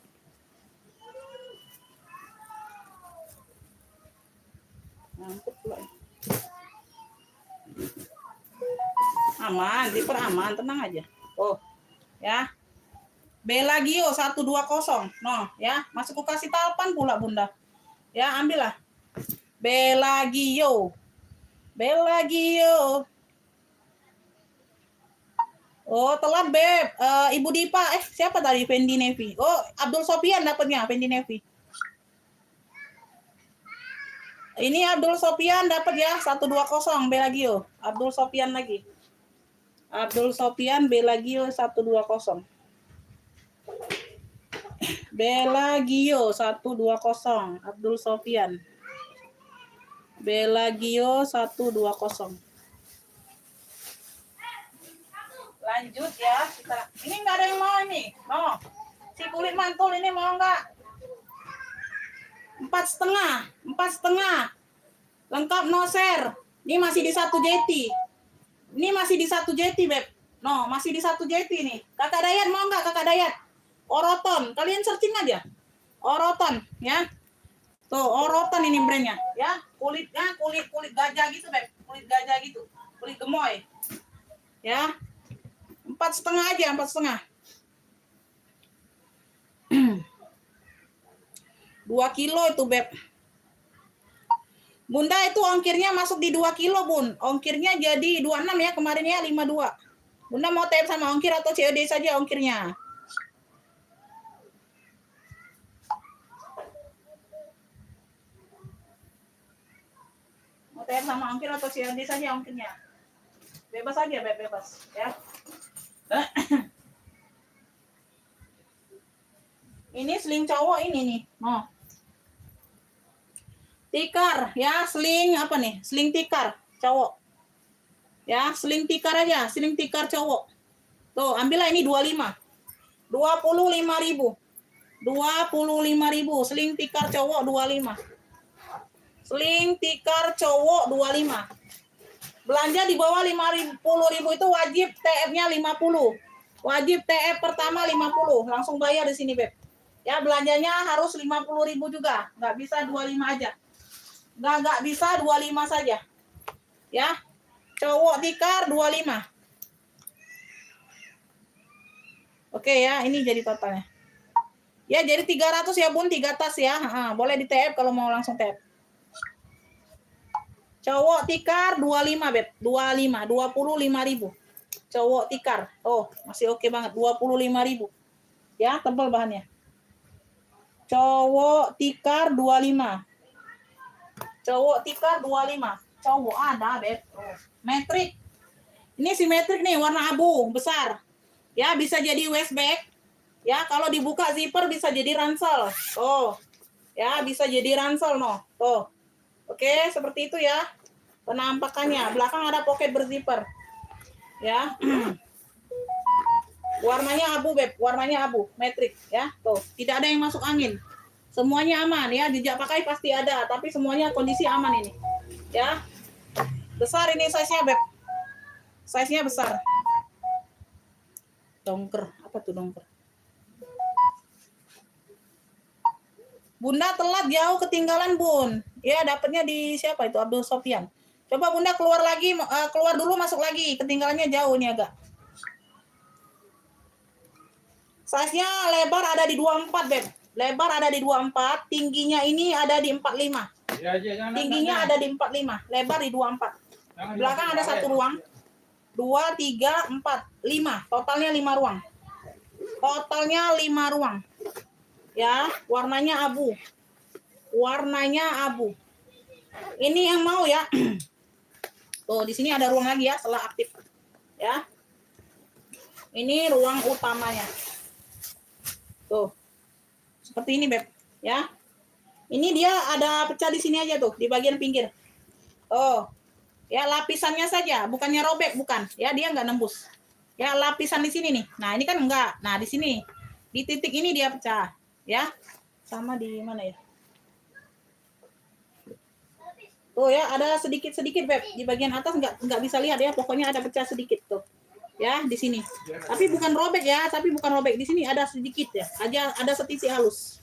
Aman, zipper aman, tenang aja. Oh, ya. Bellagio 120. No, ya. Masuk ku kasih talpan pula, Bunda. Ya, ambillah. Bellagio. Bellagio. Oh, telat, Beb. Ibu Dipa. Siapa tadi? Fendi Nevi. Oh, Abdul Sofian dapatnya, Fendi Nevi. Ini Abdul Sofian dapat ya, 120 Bellagio. Abdul Sofian lagi. Abdul Sofian Bellagio 120. Bellagio 120. Abdul Sofian. Bellagio 120. Lanjut ya, kita. Ini nggak ada yang mau ini. No. Si kulit mantul ini mau nggak? 4,5. Lengkap no share. Ini masih di 1 jeti. Ini masih di 1 jeti, Beb. No, masih di 1 jeti nih. Kakak Dayat mau nggak, Kakak Dayat? Oroton. Kalian searching aja. Oroton, ya. Tuh, Oroton ini brandnya, ya. Kulitnya kulit gajah gitu, Beb. Kulit gajah gitu. Kulit gemoy. Ya. 4,5 aja, 4,5. 2 kilo itu, Beb. Bunda itu ongkirnya masuk di 2 kilo, Bun. Ongkirnya jadi 26 ya, kemarin ya 52. Bunda mau TF sama ongkir atau COD saja ongkirnya? Mau TF sama ongkir atau COD saja ongkirnya? Bebas aja, Beb, bebas. Ya. Ini sling cowok ini nih. Oh. Tikar, ya, sling apa nih? Sling tikar cowok. Ya, sling tikar aja, sling tikar cowok. Tuh, ambillah ini 25. 25.000. 25.000 sling tikar cowok 25. Sling tikar cowok 25. Belanja di bawah 50.000 itu wajib TF-nya 50. Wajib TF pertama 50. Langsung bayar di sini, Beb. Ya, belanjanya harus 50.000 juga. Nggak bisa 25 aja. Nggak bisa 25 saja. Ya. Cowok tikar 25. Oke ya, ini jadi totalnya. Ya, jadi 300 ya, Bun, 3 tas ya. Boleh di TF kalau mau langsung TF. Cowok tikar 25, Beb. 25, 25.000. Cowok tikar. Oh, masih oke banget. 25.000. Ya, tebal bahannya. Cowok tikar 25. Cowok tikar 25. Cowok ada, Beb. Oh. Metrik. Ini simetrik nih, warna abu, besar. Ya, bisa jadi waistbag. Ya, kalau dibuka zipper bisa jadi ransel. Oh. Ya, bisa jadi ransel no. Tuh. Oke, seperti itu ya. Penampakannya. Belakang ada pocket berzipper. Ya. Warnanya abu, Beb. Warnanya abu, metrik ya. Tuh, tidak ada yang masuk angin. Semuanya aman ya, jejak pakai pasti ada, tapi semuanya kondisi aman ini. Ya. Besar ini size-nya, Beb. Size-nya besar. Dongker, apa tuh dongker? Bunda telat jauh ketinggalan, Bun. Ya, dapatnya di siapa itu? Abdul Sofian. Coba Bunda keluar lagi, keluar dulu masuk lagi. Ketinggalannya jauh nih agak. Size-nya lebar ada di 24, Beb. Lebar ada di 24, tingginya ini ada di 45. Ya, Tingginya ada di 45, lebar di 24. Belakang ada 1 ruang. 2, 3, 4, 5. Totalnya 5 ruang. Totalnya 5 ruang. Ya, warnanya abu. Warnanya abu. Ini yang mau ya. Tuh, di sini ada ruang lagi ya setelah aktif. Ya. Ini ruang utamanya. Tuh. Seperti ini, Beb. Ya. Ini dia ada pecah di sini aja tuh, di bagian pinggir. Oh. Ya, lapisannya saja, bukannya robek, bukan. Ya, dia nggak nembus. Ya, lapisan di sini nih. Nah, ini kan enggak. Nah, di sini. Di titik ini dia pecah. Ya. Sama di mana ya? Tuh ya, ada sedikit-sedikit, Beb. Di bagian atas nggak bisa lihat ya. Pokoknya ada pecah sedikit tuh. Ya, di sini. Tapi bukan robek ya, tapi bukan robek. Di sini ada sedikit ya. Ada setitik halus.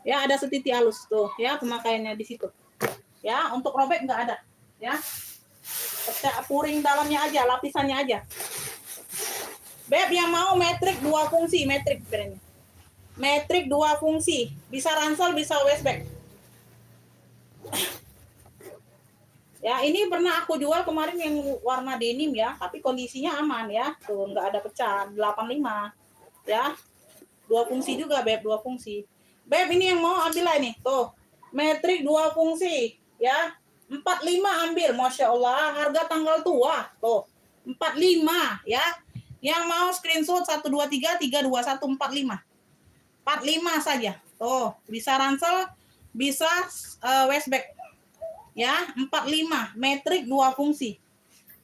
Ya, ada setitik halus tuh ya pemakaiannya di situ. Ya, untuk robek nggak ada. Ya. Pecah puring dalamnya aja, lapisannya aja. Beb yang mau metrik 2 fungsi, metrik brandnya. Metrik 2 fungsi. Bisa ransel, bisa westback. Ya, ini pernah aku jual kemarin yang warna denim ya, tapi kondisinya aman ya. Tuh, nggak ada pecah, 85. Ya. 2 fungsi juga, Beb, 2 fungsi. Beb, ini yang mau ambil lah ini. Tuh. Metrik 2 fungsi, ya. 45 ambil, Masya Allah, harga tanggal tua. Tuh. 45, ya. Yang mau screenshot 123 321 45. 45 saja. Tuh, bisa ransel, bisa westback. Ya, 45, metrik 2 fungsi.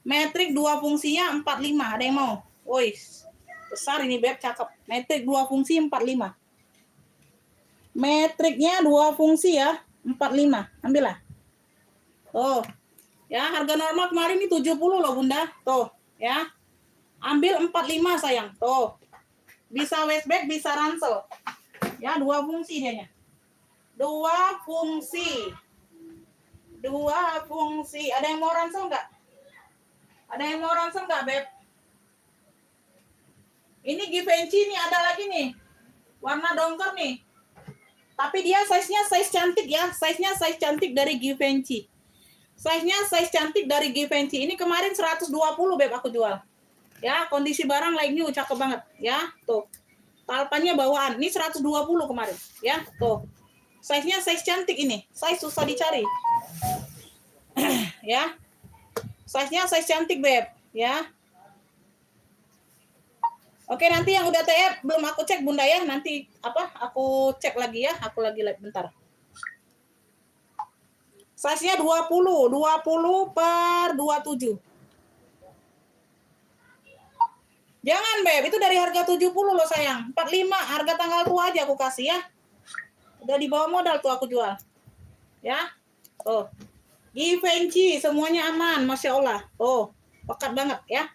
Metrik 2 fungsinya 45, ada yang mau? Woi, besar ini, Beb, cakep. Metrik 2 fungsi 45. Metriknya 2 fungsi ya, 45. Ambillah. Tuh. Ya, harga normal kemarin ini 70 loh, Bunda. Tuh, ya. Ambil 45 sayang. Tuh. Bisa westback, bisa ransel. Ya, 2 fungsi dianya. 2 fungsi. 2 fungsi. Ada yang mau ransel nggak? Ada yang mau ransel nggak, Beb? Ini Givenchy nih, ada lagi nih. Warna dongker nih. Tapi dia size-nya size cantik ya. Size-nya size cantik dari Givenchy. Size-nya size cantik dari Givenchy. Ini kemarin 120, Beb, aku jual. Ya, kondisi barang like new, cakep banget. Ya, tuh. Talpannya bawaan. Ini 120 kemarin. Ya, tuh. Size-nya size cantik ini. Size susah dicari. Ya. Size-nya size cantik, Beb. Ya. Oke, nanti yang udah TF belum aku cek, Bunda ya. Nanti aku cek lagi ya. Aku lagi live bentar. Size-nya 20 per 27. Jangan, Beb. Itu dari harga 70 loh, sayang. 45, harga tanggal tua aja aku kasih ya. Udah di bawah modal tuh aku jual. Ya. Tuh. Givenchy, semuanya aman, Masya Allah. Tuh, pekat banget ya.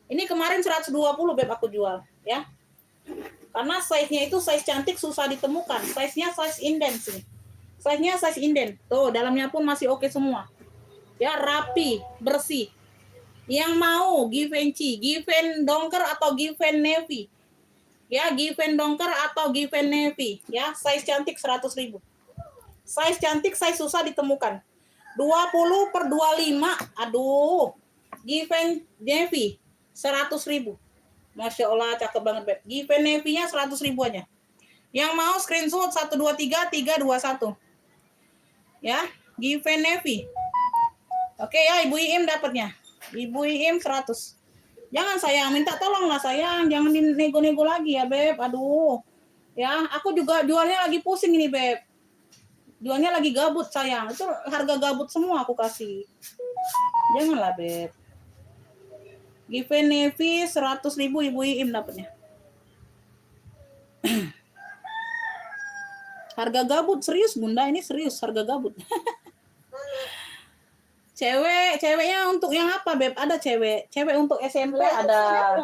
Ini kemarin 120, Beb, aku jual. Ya. Karena size-nya itu size cantik, susah ditemukan. Size-nya size inden sih. Size-nya size inden. Tuh, dalamnya pun masih oke semua. Ya, rapi, bersih. Yang mau Givenchy, Given Donker atau Given Navy. Ya, Given Donker atau Given Navy. Ya, size cantik 100.000. Size cantik, size susah ditemukan. 20 per 25. Aduh. Given Navy 100.000. Masya Allah, cakep banget, Beb. Given Navy-nya 100.000 aja. Yang mau screenshot 123 321. Ya, Given Navy. Oke ya, Ibu Iim dapatnya. Ibu Iim 100. Jangan sayang, minta tolong lah sayang. Jangan dinego-nego lagi ya, Beb. Aduh. Ya, aku juga jualnya lagi pusing ini, Beb. Jualnya lagi gabut sayang. Itu harga gabut semua aku kasih. Janganlah, Beb. Given Navy 100.000 Ibu Iim dapatnya. Harga gabut, serius Bunda, ini serius harga gabut. Ceweknya untuk yang apa, Beb? Ada cewek untuk SMP ada.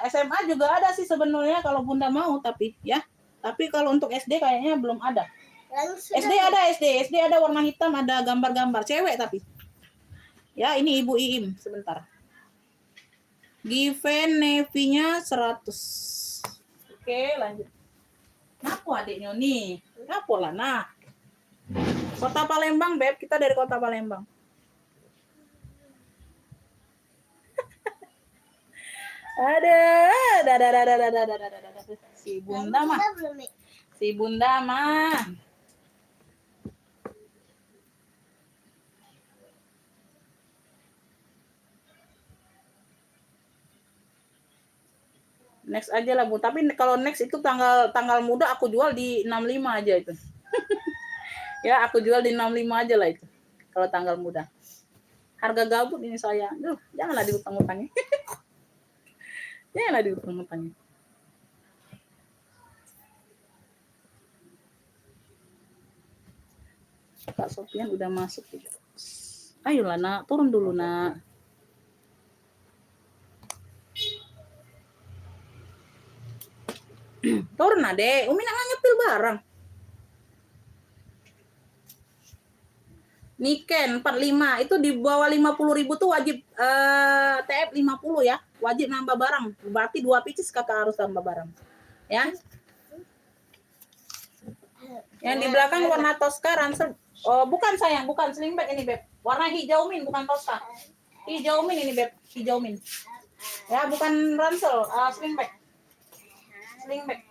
SMA juga ada sih sebenarnya kalau Bunda mau, tapi ya. Tapi kalau untuk SD kayaknya belum ada. SD ada warna hitam, ada gambar-gambar cewek tapi. Ya, ini Ibu Iim sebentar. Given Navy-nya 100. Oke, lanjut. Kenapa adiknya nih? Kenapa lah, nak? Kota Palembang, Beb. Kita dari Kota Palembang. Ada. Si Bunda mah. Next aja lah Bu. Tapi kalau next itu tanggal muda aku jual di 65 aja itu. Ya, aku jual di 65 aja lah itu. Kalau tanggal muda. Harga gabut ini saya. Duh, janganlah diutang-utangi. Janganlah diutang-utangi. Kak Sofian udah masuk juga. Ayolah nak, turun dulu nak. Turun adek, Umi nak nyepil barang. Niken 45 itu di bawah 50.000 tuh wajib TF 50 ya, wajib nambah barang. Berarti 2 pieces kakak harus tambah barang. Ya. Yang di belakang warna Tosca ransel. Oh, bukan sayang, bukan sling bag ini, Beb. Warna hijau min, bukan Tosca. Hijau min ini, Beb. Hijau min. Ya, bukan ransel, sling bag. Sling bag.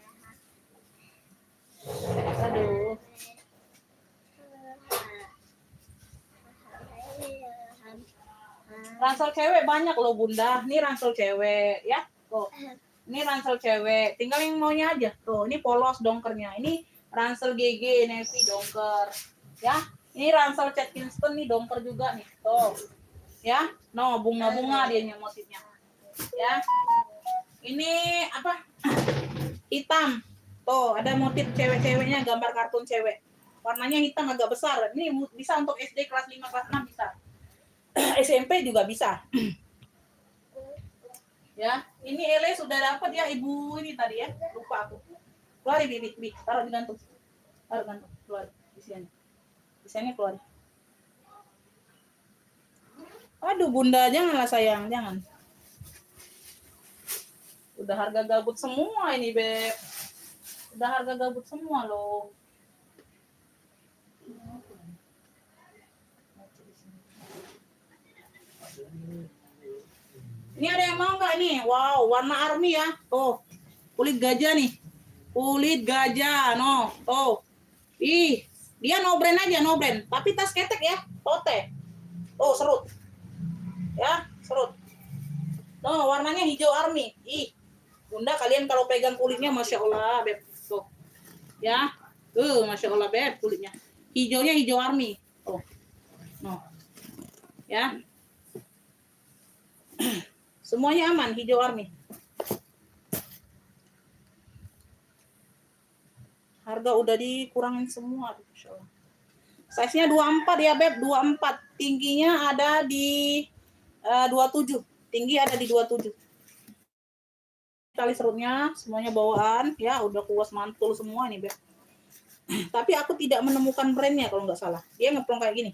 Aduh. Ransel cewek banyak loh Bunda. Ini ransel cewek ya. Tuh. Ini ransel cewek. Tinggal yang maunya aja. Tuh, ini polos dongkernya. Ini ransel GG navy dongker. Ya. Ini ransel Cat Kingston nih dongker juga nih. Tuh. Ya. No, bunga-bunga dia motifnya. Ya. Ini apa? Hitam. Tuh, ada motif cewek-ceweknya, gambar kartun cewek. Warnanya hitam agak besar. Ini bisa untuk SD kelas 5 kelas 6 bisa. SMP juga bisa. Ya, ini Ele sudah dapat ya ibu ini tadi ya. Lupa aku. Keluar Bibi, taruh di gantung. Taruh gantung, keluar di sini. Di sini keluar. Aduh Bunda, janganlah sayang, jangan. Udah harga gabut semua ini, Beb. Udah harga gabut semua loh. Ini ada yang mau nggak nih? Wow, warna army ya. Tuh, kulit gajah nih. Kulit gajah, no. Tuh. Ih, dia no brand aja, no brand. Tapi tas ketek ya, tote. Tuh, serut. Ya, serut. No, warnanya hijau army. Ih, Bunda kalian kalau pegang kulitnya, Masya Allah, Beb. Tuh. Ya, Masya Allah, Beb, kulitnya. Hijaunya hijau army. Tuh. No. Ya. Semuanya aman, hijau army. Harga udah dikurangin semua. Size-nya 24 ya, Beb. 24. Tingginya ada di 27. Tinggi ada di 27. Tali serutnya semuanya bawaan. Ya, udah kuas mantul semua nih, Beb. Tapi aku tidak menemukan brandnya kalau nggak salah. Dia ngeplong kayak gini.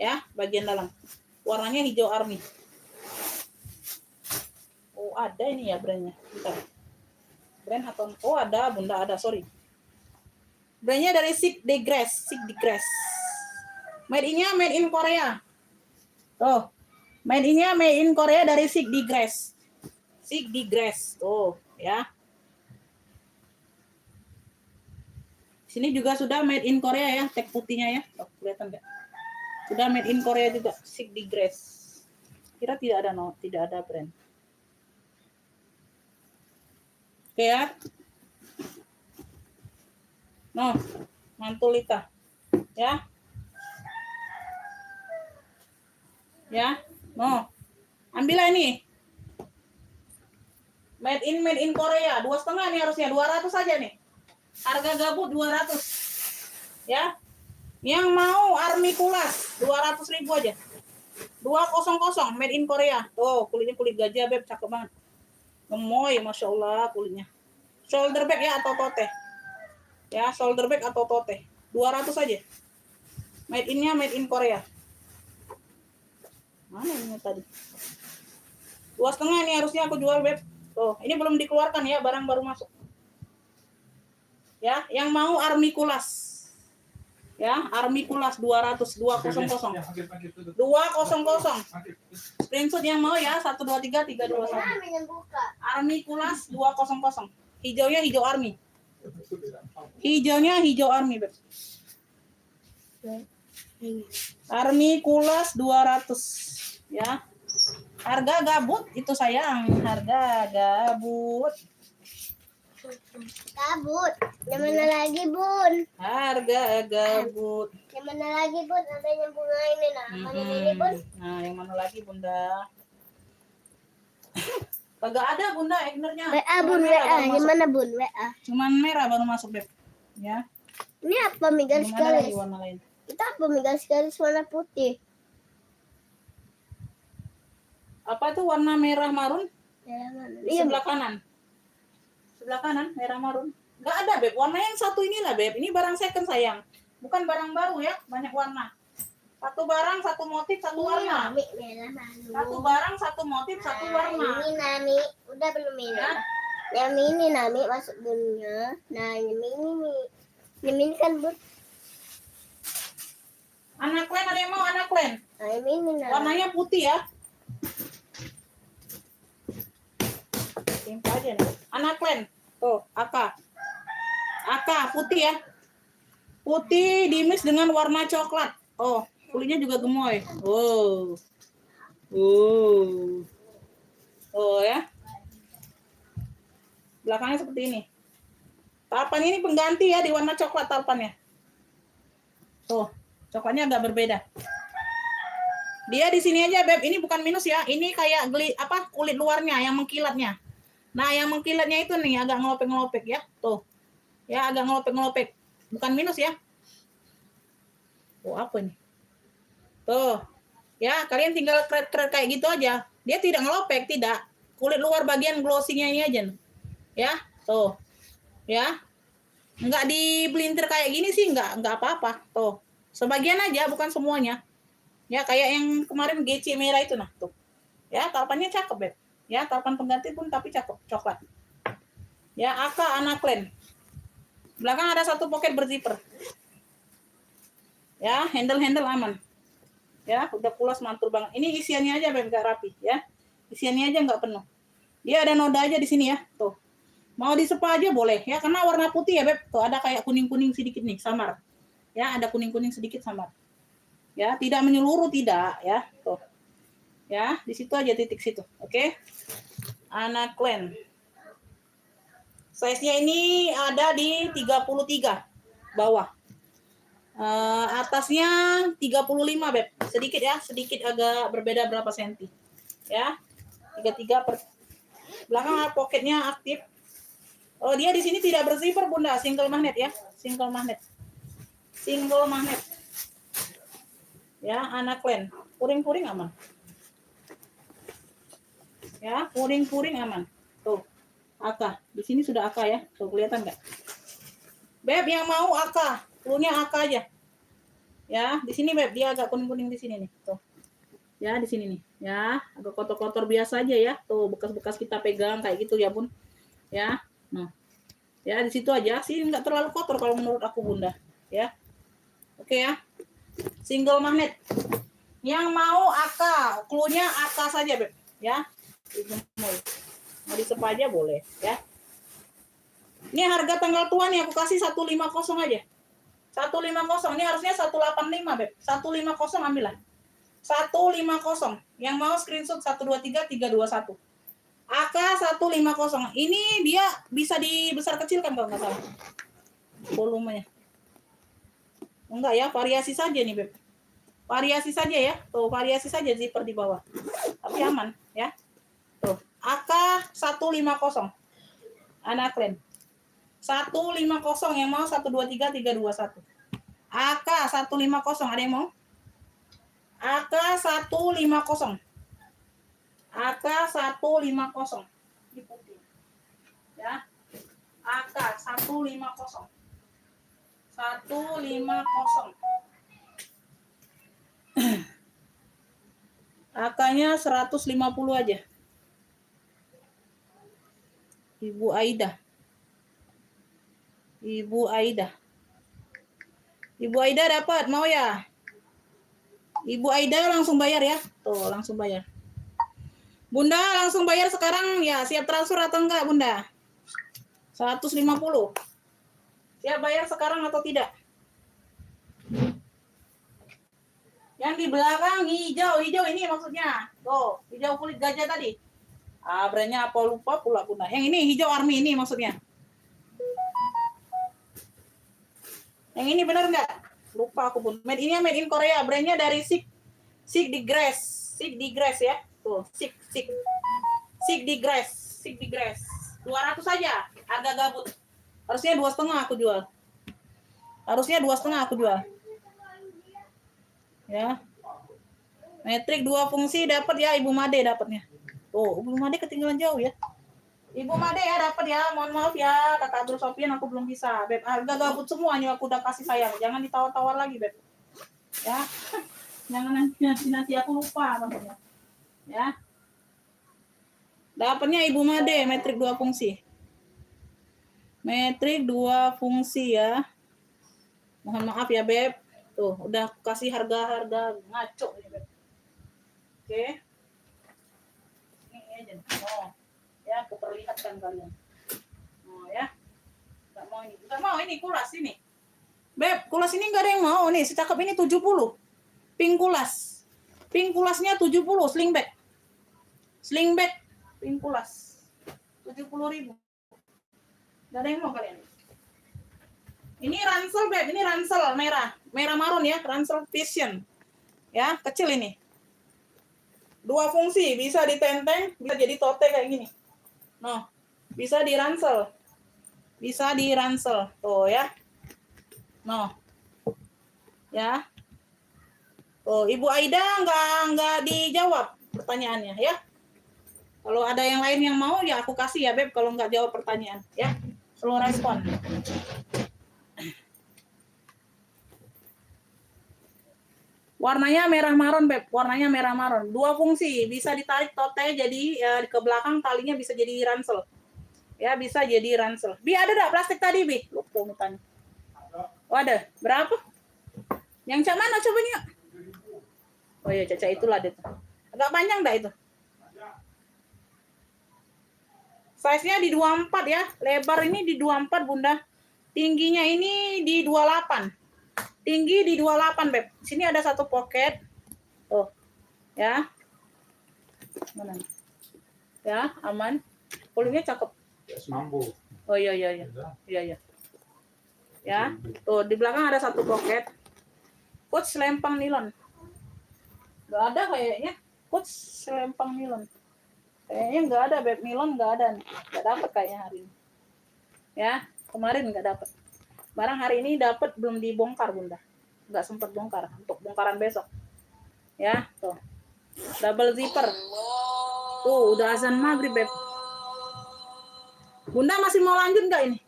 Ya, bagian dalam. Warnanya hijau army. Oh, ada ini ya brandnya. Bentar. Brand atau oh ada, Bunda ada, sorry. Brandnya dari Sick de Grass. Made in Korea. Tuh. Made in Korea dari Sick de Grass. Tuh, ya. Sini juga sudah made in Korea ya, tag putihnya ya. Oh, kelihatan enggak? Sudah made in Korea juga, Sick de Grass. Kira tidak ada brand. Oke ya. No, mantulita. Ya. Ya. No. Ambillah ini. Made in Korea. 2,5 nih harusnya. 200 aja nih. Harga gabut 200. Ya. Yang mau army kulas 200.000 aja. 200 made in Korea. Tuh, kulitnya kulit gajah, Beb, cakep banget. Gemoy, Masya Allah kulitnya. Shoulder bag ya atau tote. Ya, shoulder bag atau tote. 200 aja. Made in Korea. Mana ini tadi? 2,5 nih harusnya aku jual, Beb. Tuh, ini belum dikeluarkan ya, barang baru masuk. Ya, yang mau army kulas. Ya, army kulas 200. 200. Screenshot yang mau ya, 1 2 3 3 2 1. Army kulas 200. Hijaunya hijau army. Hijaunya hijau army, Beb. Army kulas 200. Ya. Harga gabut itu sayang, harga gabut. Kabut. Yang mana lagi, Bun? Harga gabut. Yang mana lagi, Bun? Ada yang bunga ini, nah. Mana ini, Bun? Nah, yang mana lagi, Bunda? Kagak ada, Bunda, egnernya. WA, Cuman Bun, merah WA. baru Yang masuk. mana, Bun? WA. Cuman merah baru masuk, Beb. Ya. Ini apa, Mi? Garis Belum ada lagi garis? warna lain. Itu apa, Mi? Garis garis warna putih. Apa tuh warna merah marun? Yang mana? Di Iya, sebelah kanan. Sebelah kanan, merah marun. Nggak ada, Beb. Warna yang satu inilah, Beb. Ini barang second, sayang. Bukan barang baru ya, banyak warna. Satu barang, satu motif, satu warna. Mi, merah malu. Satu barang, satu motif, satu warna. Ini Nami, udah belum ini? Ya. Yang ini Nami masuk dunia. Nah, yang ini. Yang ini kan, Bun. Anak len, ada yang mau anak len? Nah, yang ini nah. Warnanya putih ya. Simpan aja nih. Anak len. Tuh, Aka putih ya. Putih dimix dengan warna coklat. Oh, kulitnya juga gemoy. Oh. Oh ya. Belakangnya seperti ini. Talpan ini pengganti ya di warna coklat talpannya. Tuh, coklatnya agak berbeda. Dia di sini aja, Beb. Ini bukan minus ya. Ini kayak kulit luarnya yang mengkilatnya. Nah, yang mengkilatnya itu nih agak ngelopek-ngelopek ya. Tuh. Ya, agak ngelopek-ngelopek. Bukan minus ya. Oh, apa ini? Tuh. Ya, kalian tinggal kret-kret kayak gitu aja. Dia tidak ngelopek, tidak. Kulit luar bagian glossing-nya ini aja. Ya, tuh. Ya. Enggak dibelintir kayak gini sih, enggak apa-apa. Tuh. Sebagian aja, bukan semuanya. Ya, kayak yang kemarin GC merah itu nah, tuh. Ya, talpannya cakep, Beb. Ya, talpan pengganti pun tapi cakep, coklat. Ya, Aka anak len. Belakang ada satu pocket berzipper. Ya, handle aman. Ya, udah pulas mantul banget. Ini isiannya aja, Beb, enggak rapi, ya. Isiannya aja enggak penuh. Dia ada noda aja di sini ya, tuh. Mau disepa aja boleh, ya, karena warna putih ya, Beb. Tuh, ada kayak kuning-kuning sedikit nih, samar. Ya, ada kuning-kuning sedikit samar. Ya, tidak menyeluruh, tidak, ya, tuh. Ya, di situ aja titik situ. Oke. Anak len. Size-nya ini ada di 33 bawah. Atasnya 35, Beb. Sedikit ya, sedikit agak berbeda berapa senti. Ya. 33 per belakang pocketnya aktif. Oh, dia di sini tidak berzipper, Bunda, single magnet ya. Single magnet. Ya, anak len. Puring-puring aman. Ya, puring-puring aman. Tuh, Aka. Di sini sudah Aka ya. Tuh, kelihatan nggak? Beb, yang mau Aka. Cluenya Aka aja. Ya, di sini, Beb. Dia agak kuning-kuning di sini nih. Tuh. Ya, di sini nih. Ya, agak kotor-kotor biasa aja ya. Tuh, bekas-bekas kita pegang kayak gitu ya, Bun. Ya, nah. Ya, di situ aja. Sih nggak terlalu kotor kalau menurut aku, Bunda. Ya. Oke ya. Single magnet. Yang mau Aka. Cluenya Aka saja, Beb. Ya. Mau disepa aja boleh ya. Ini harga tanggal tua nih aku kasih 150 aja. 150. Ini harusnya 185, Beb. 150 ambillah. 150. Yang mau screenshot 123321. AK 150. Ini dia bisa dibesar kecilkan kalau nggak salah. Volumenya. Enggak ya, variasi saja nih, Beb. Variasi saja ya. Tuh, variasi saja zipper di bawah. Tapi aman ya. Tuh, AK 150. Anak len. 150 yang mau 123321. AK 150 ada yang mau? AK 150. AK 150. Ini putih. Ya. AK 150. 150. AK-nya 150 aja. Ibu Aida. Ibu Aida dapat, mau ya? Ibu Aida langsung bayar ya. Tuh, langsung bayar. Bunda langsung bayar sekarang ya. Siap transfer atau enggak, Bunda? 150. Siap bayar sekarang atau tidak? Yang di belakang hijau ini maksudnya. Tuh, hijau kulit gajah tadi. Brandnya apa lupa pula, Bunda. Yang ini hijau army ini maksudnya. Yang ini bener nggak? Lupa aku pun. Ini made in Korea. Brandnya dari Sig di Grass ya. Tuh, Sig di Grass. 200 saja. Harga gabut. Harusnya 2,5 aku jual. Ya. Metrik 2 fungsi dapat ya, Ibu Made dapatnya. Tuh, Ibu Made ketinggalan jauh ya. Ibu Made ya dapat ya. Mohon maaf ya, Kakak Abdul Sofian aku belum bisa. Beb, harga gabut semuanya aku udah kasih sayang. Jangan ditawar-tawar lagi, Beb. Ya. Jangan nanti aku lupa maksudnya. Ya. Dapatnya Ibu Made metrik 2 fungsi. Metrik 2 fungsi ya. Mohon maaf ya, Beb. Tuh, udah kasih harga-harga ngaco ini, Beb. Oke. Ini aja. Oh. Ya, aku perlihatkan kalian. Oh ya. Enggak mau ini kulas ini. Beb, kulas ini enggak ada yang mau nih. Secakep ini 70. Pink kulas. Pink kulasnya 70 slingback. Pink kulas. 70.000. Enggak ada yang mau kalian. Ini ransel, Beb. Ini ransel merah. Merah marun ya, ransel vision. Ya, kecil ini. 2 fungsi, bisa ditenteng, bisa jadi tote kayak gini. Noh, bisa diransel. Tuh ya. Noh. Ya. Tuh, Ibu Aida enggak dijawab pertanyaannya ya. Kalau ada yang lain yang mau ya aku kasih ya, Beb, kalau enggak jawab pertanyaan ya. Slow respon. Warnanya merah marun, Beb. 2 fungsi, bisa ditarik tote jadi ke belakang talinya bisa jadi ransel. Ya, bisa jadi ransel. Bi ada enggak plastik tadi, Bi? Lupa tanya. Oh, ada. Berapa? Yang cak mana coba nih? Oh iya, Caca itulah itu. Agak panjang enggak itu? Size-nya di 24 ya. Lebar ini di 24, Bunda. Tingginya ini di 28. Tinggi di 28, Beb. Sini ada satu pocket. Tuh. Ya. Mana? Ya, aman. Kulitnya cakep. Mambo. Oh iya. Iya. Ya. Tuh, di belakang ada satu pocket. Coach selempang nilon. Enggak ada kayaknya. Coach selempang nilon. Kayaknya enggak ada, Beb. Nilon enggak ada. Enggak dapat kayaknya hari ini. Ya, kemarin enggak dapat. Barang hari ini dapat belum dibongkar, Bunda. Enggak sempat bongkar, untuk bongkaran besok. Ya, tuh. Double zipper. Tuh, udah azan maghrib, Beb. Bunda masih mau lanjut enggak ini?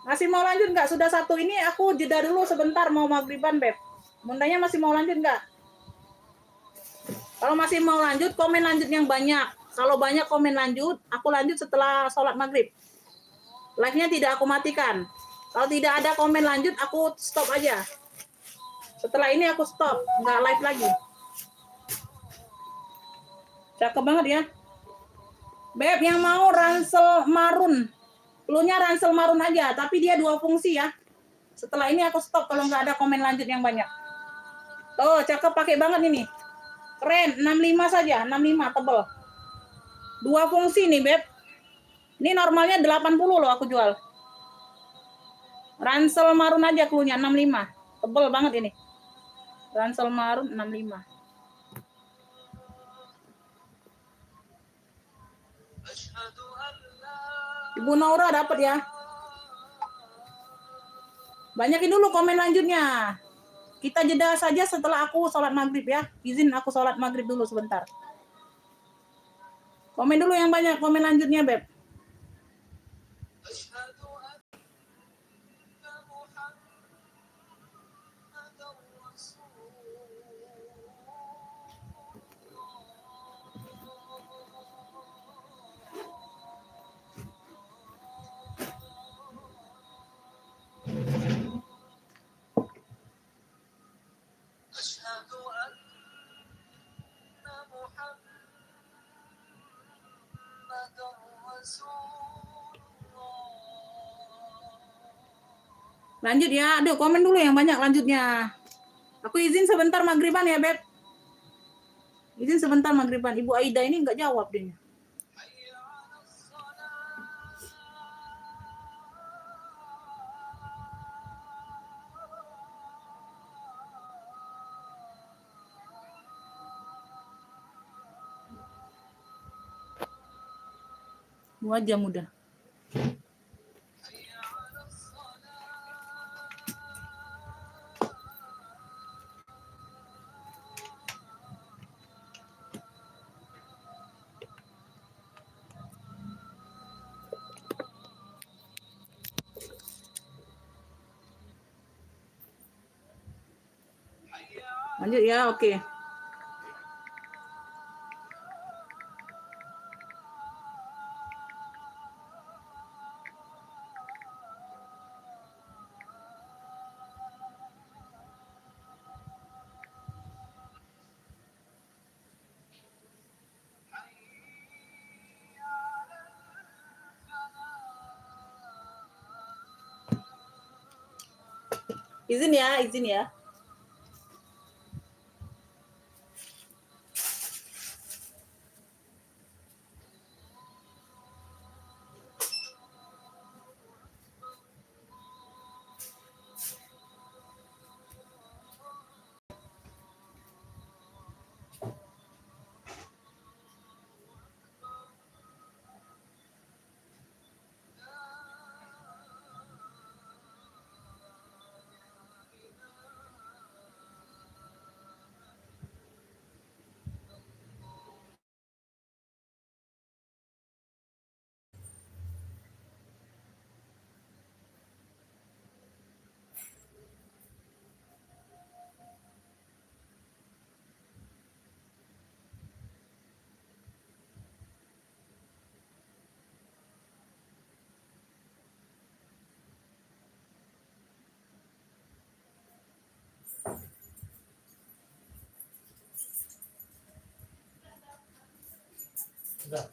Masih mau lanjut enggak? Sudah satu ini aku jeda dulu sebentar mau maghriban, Beb. Bundanya masih mau lanjut enggak? Kalau masih mau lanjut, komen lanjut yang banyak. Kalau banyak komen lanjut, aku lanjut setelah sholat maghrib. Live-nya tidak aku matikan. Kalau tidak ada komen lanjut, aku stop aja. Setelah ini aku stop, nggak live lagi. Cakep banget ya. Beb, yang mau ransel marun. Pelunya ransel marun aja, tapi dia 2 fungsi ya. Setelah ini aku stop kalau nggak ada komen lanjut yang banyak. Tuh, cakep pakai banget ini. Keren, 65 saja, 65 tebel. 2 fungsi nih, Beb. Ini normalnya 80 loh aku jual. Ransel marun aja klunya 65. Tebel banget ini. Ransel marun 65. Ibu Naura dapat ya. Banyakin dulu komen lanjutnya. Kita jeda saja setelah aku sholat maghrib ya. Izin aku sholat maghrib dulu sebentar. Komen dulu yang banyak, komen lanjutnya, Beb. Lanjut ya. Aduh, komen dulu yang banyak lanjutnya. Aku izin sebentar maghriban ya, Beb. Izin sebentar maghriban. Ibu Aida ini nggak jawab dia. Wajah muda. Lanjut ya, oke. Izin ya, izin ya. Sudah.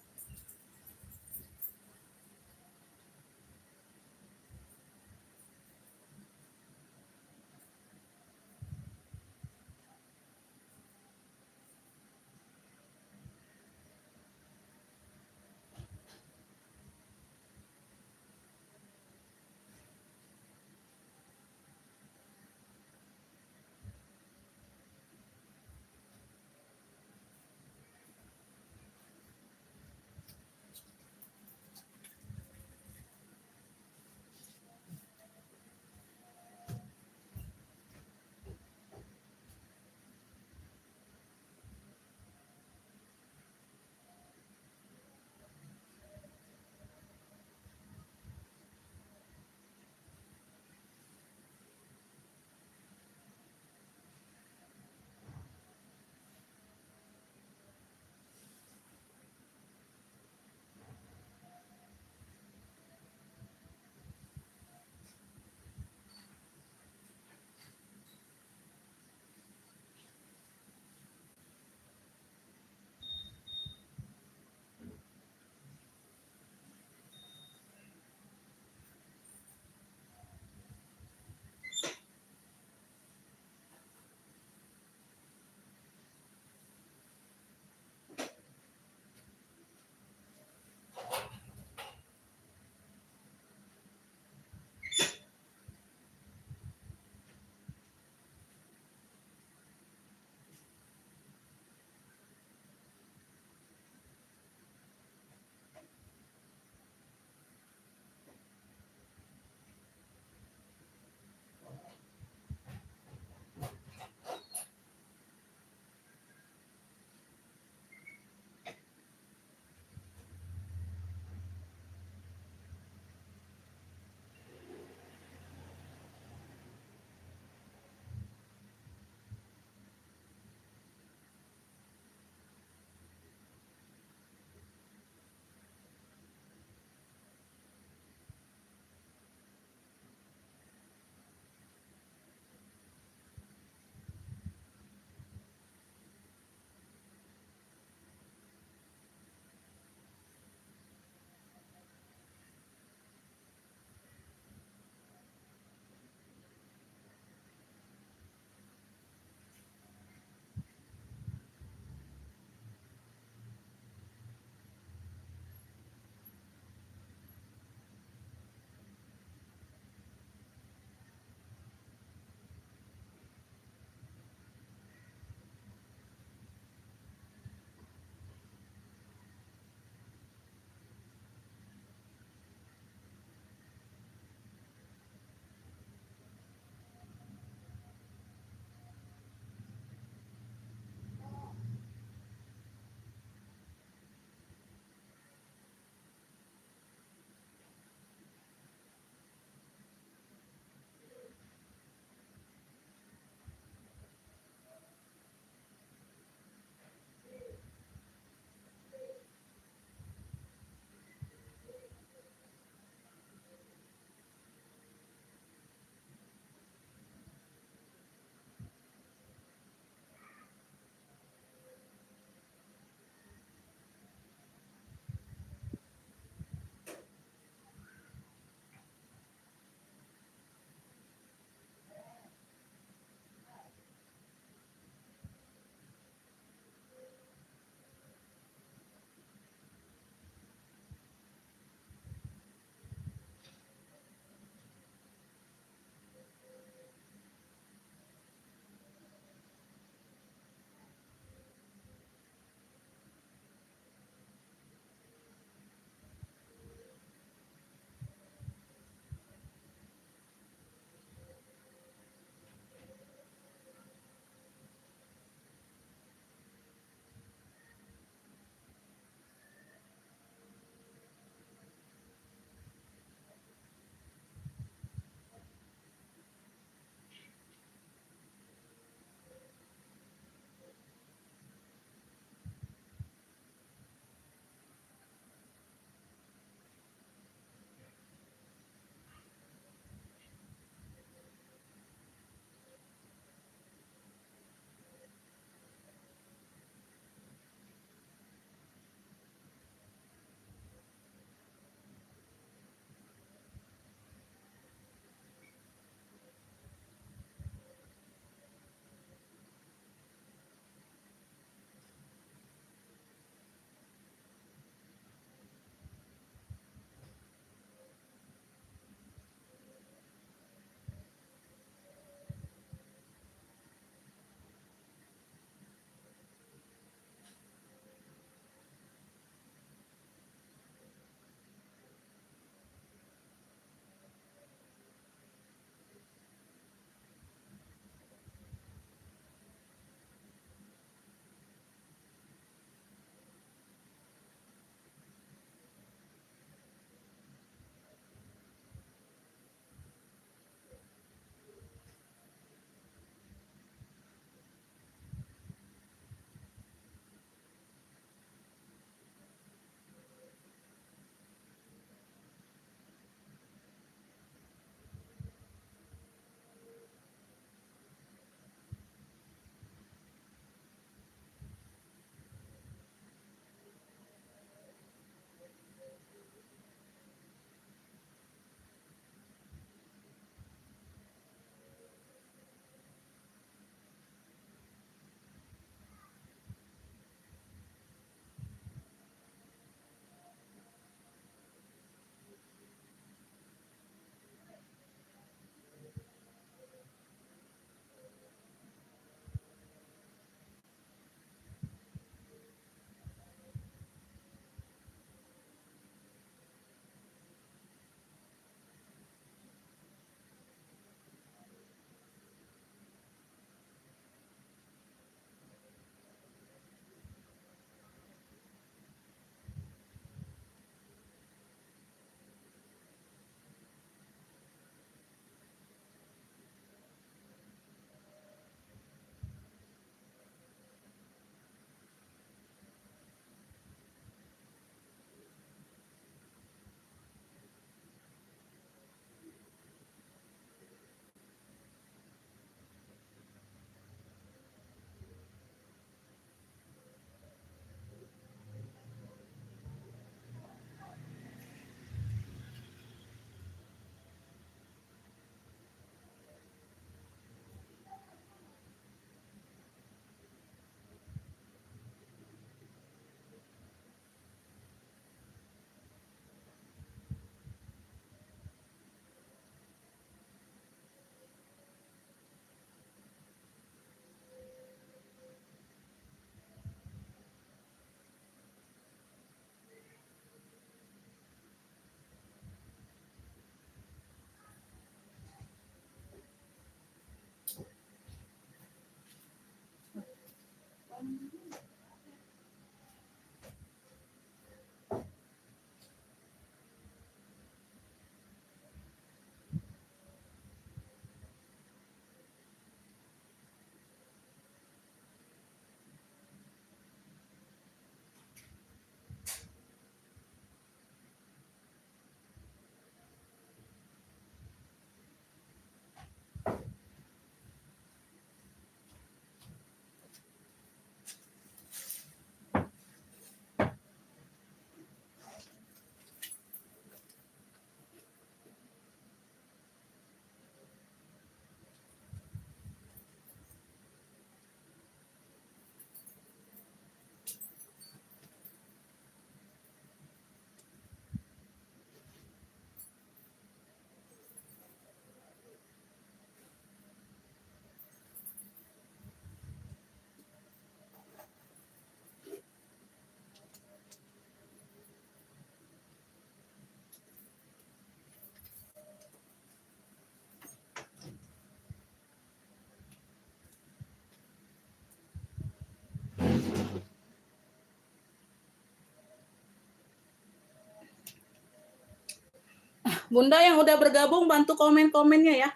Bunda yang udah bergabung bantu komen-komennya ya.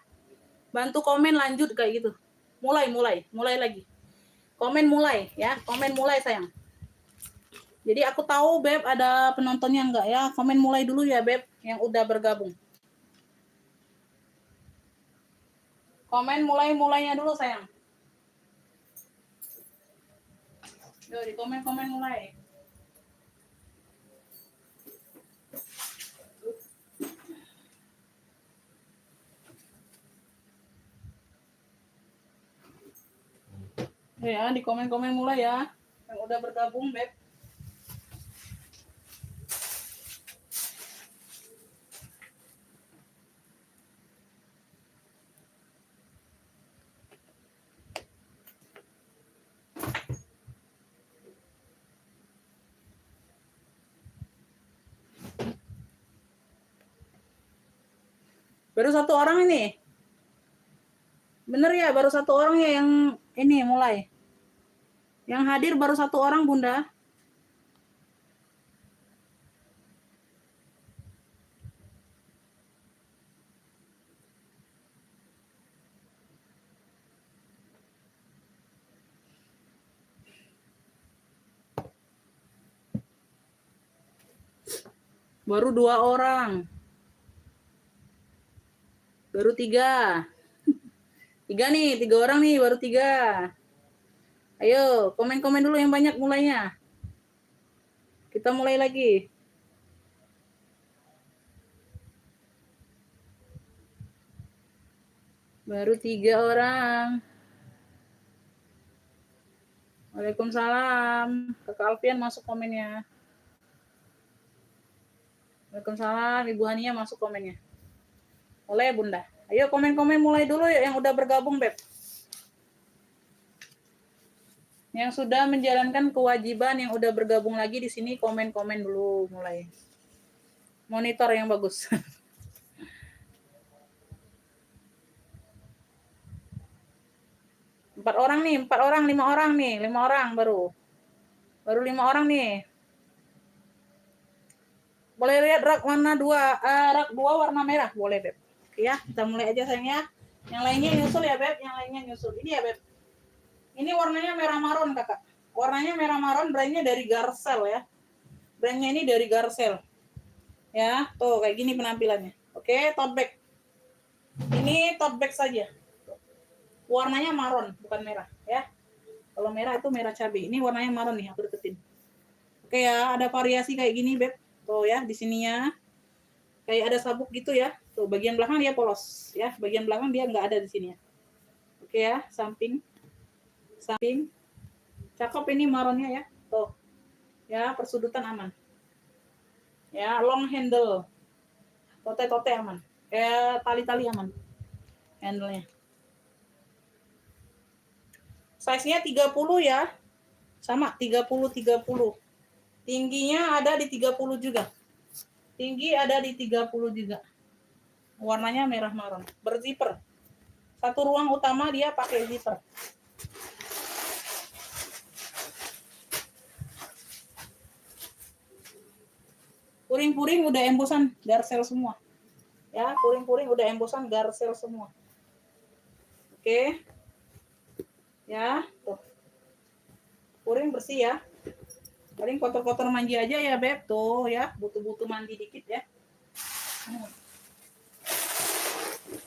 Bantu komen lanjut kayak gitu. Mulai lagi. Komen mulai ya, komen mulai sayang. Jadi aku tahu Beb ada penontonnya enggak ya. Komen mulai dulu ya Beb yang udah bergabung. Komen mulainya dulu sayang. Yo, di komen mulai. Ya, di komen mulai ya. Yang udah bergabung Beb. Baru satu orang ini. Bener ya, baru satu orang ya yang ini mulai. Yang hadir baru satu orang, Bunda. Baru 2 orang. Baru 3. 3 nih, 3 orang nih, baru 3. Ayo, komen-komen dulu yang banyak mulainya. Kita mulai lagi. Baru 3 orang. Waalaikumsalam. Kakak Alfian masuk komennya. Waalaikumsalam. Ibu Hania masuk komennya. Mulai Bunda. Ayo komen-komen mulai dulu ya yang udah bergabung Beb. Yang sudah menjalankan kewajiban yang udah bergabung lagi di sini komen-komen dulu mulai. Monitor yang bagus. 4 orang nih, 4 orang, 5 orang nih, 5 orang baru. Baru 5 orang nih. Boleh lihat rak warna 2, rak 2 warna merah, boleh Beb. Oke ya, kita mulai aja sayang ya. Yang lainnya nyusul ya Beb, yang lainnya nyusul. Ini ya Beb. Ini warnanya merah maron Kakak. Warnanya merah maron, brandnya dari Garcel ya. Brandnya ini dari Garcel. Ya, tuh kayak gini penampilannya. Oke, tote bag. Ini tote bag saja. Warnanya maron, bukan merah ya. Kalau merah itu merah cabai. Ini warnanya maron nih, aku deketin. Oke ya, ada variasi kayak gini, Beb. Tuh ya, di sininya kayak ada sabuk gitu ya. Tuh, bagian belakang dia polos ya. Bagian belakang dia nggak ada di sini ya. Oke ya, samping. Cakep ini maronnya ya. Tuh. Ya, persudutan aman. Ya, long handle. Tote-tote aman. Tali-tali aman. Handle-nya. Size-nya 30 ya. Sama 30. Tingginya ada di 30 juga. Tinggi ada di 30 juga. Warnanya merah maron. Berzipper. Satu ruang utama dia pakai zipper. Puring-puring udah embosan Garcel semua. Ya, puring-puring udah embosan Garcel semua. Oke. Ya, tuh. Puring bersih ya. Paling kotor-kotor mandi aja ya, Beb. Tuh ya, butuh-butuh mandi dikit ya.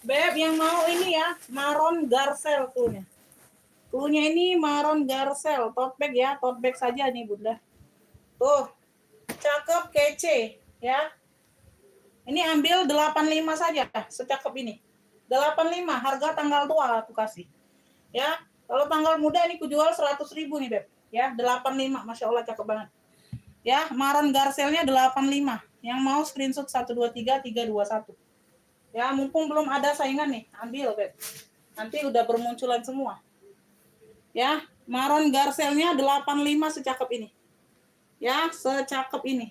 Beb, yang mau ini ya, maron Garcel tuhnya. Tuhnya ini maron Garcel, tote bag ya, tote bag saja nih, Bunda. Tuh. Cakep, kece ya. Ini ambil 85 saja, secakep ini. 85, harga tanggal tua aku kasih. Ya, kalau tanggal muda ini kujual 100.000 nih, Beb. Ya, 85, Masya Allah cakep banget. Ya, maron Garcelnya 85. Yang mau screenshot 123-321. Ya, mumpung belum ada saingan nih, ambil, Beb. Nanti udah bermunculan semua. Ya, maron Garcelnya 85 secakep ini. Ya, secakep ini.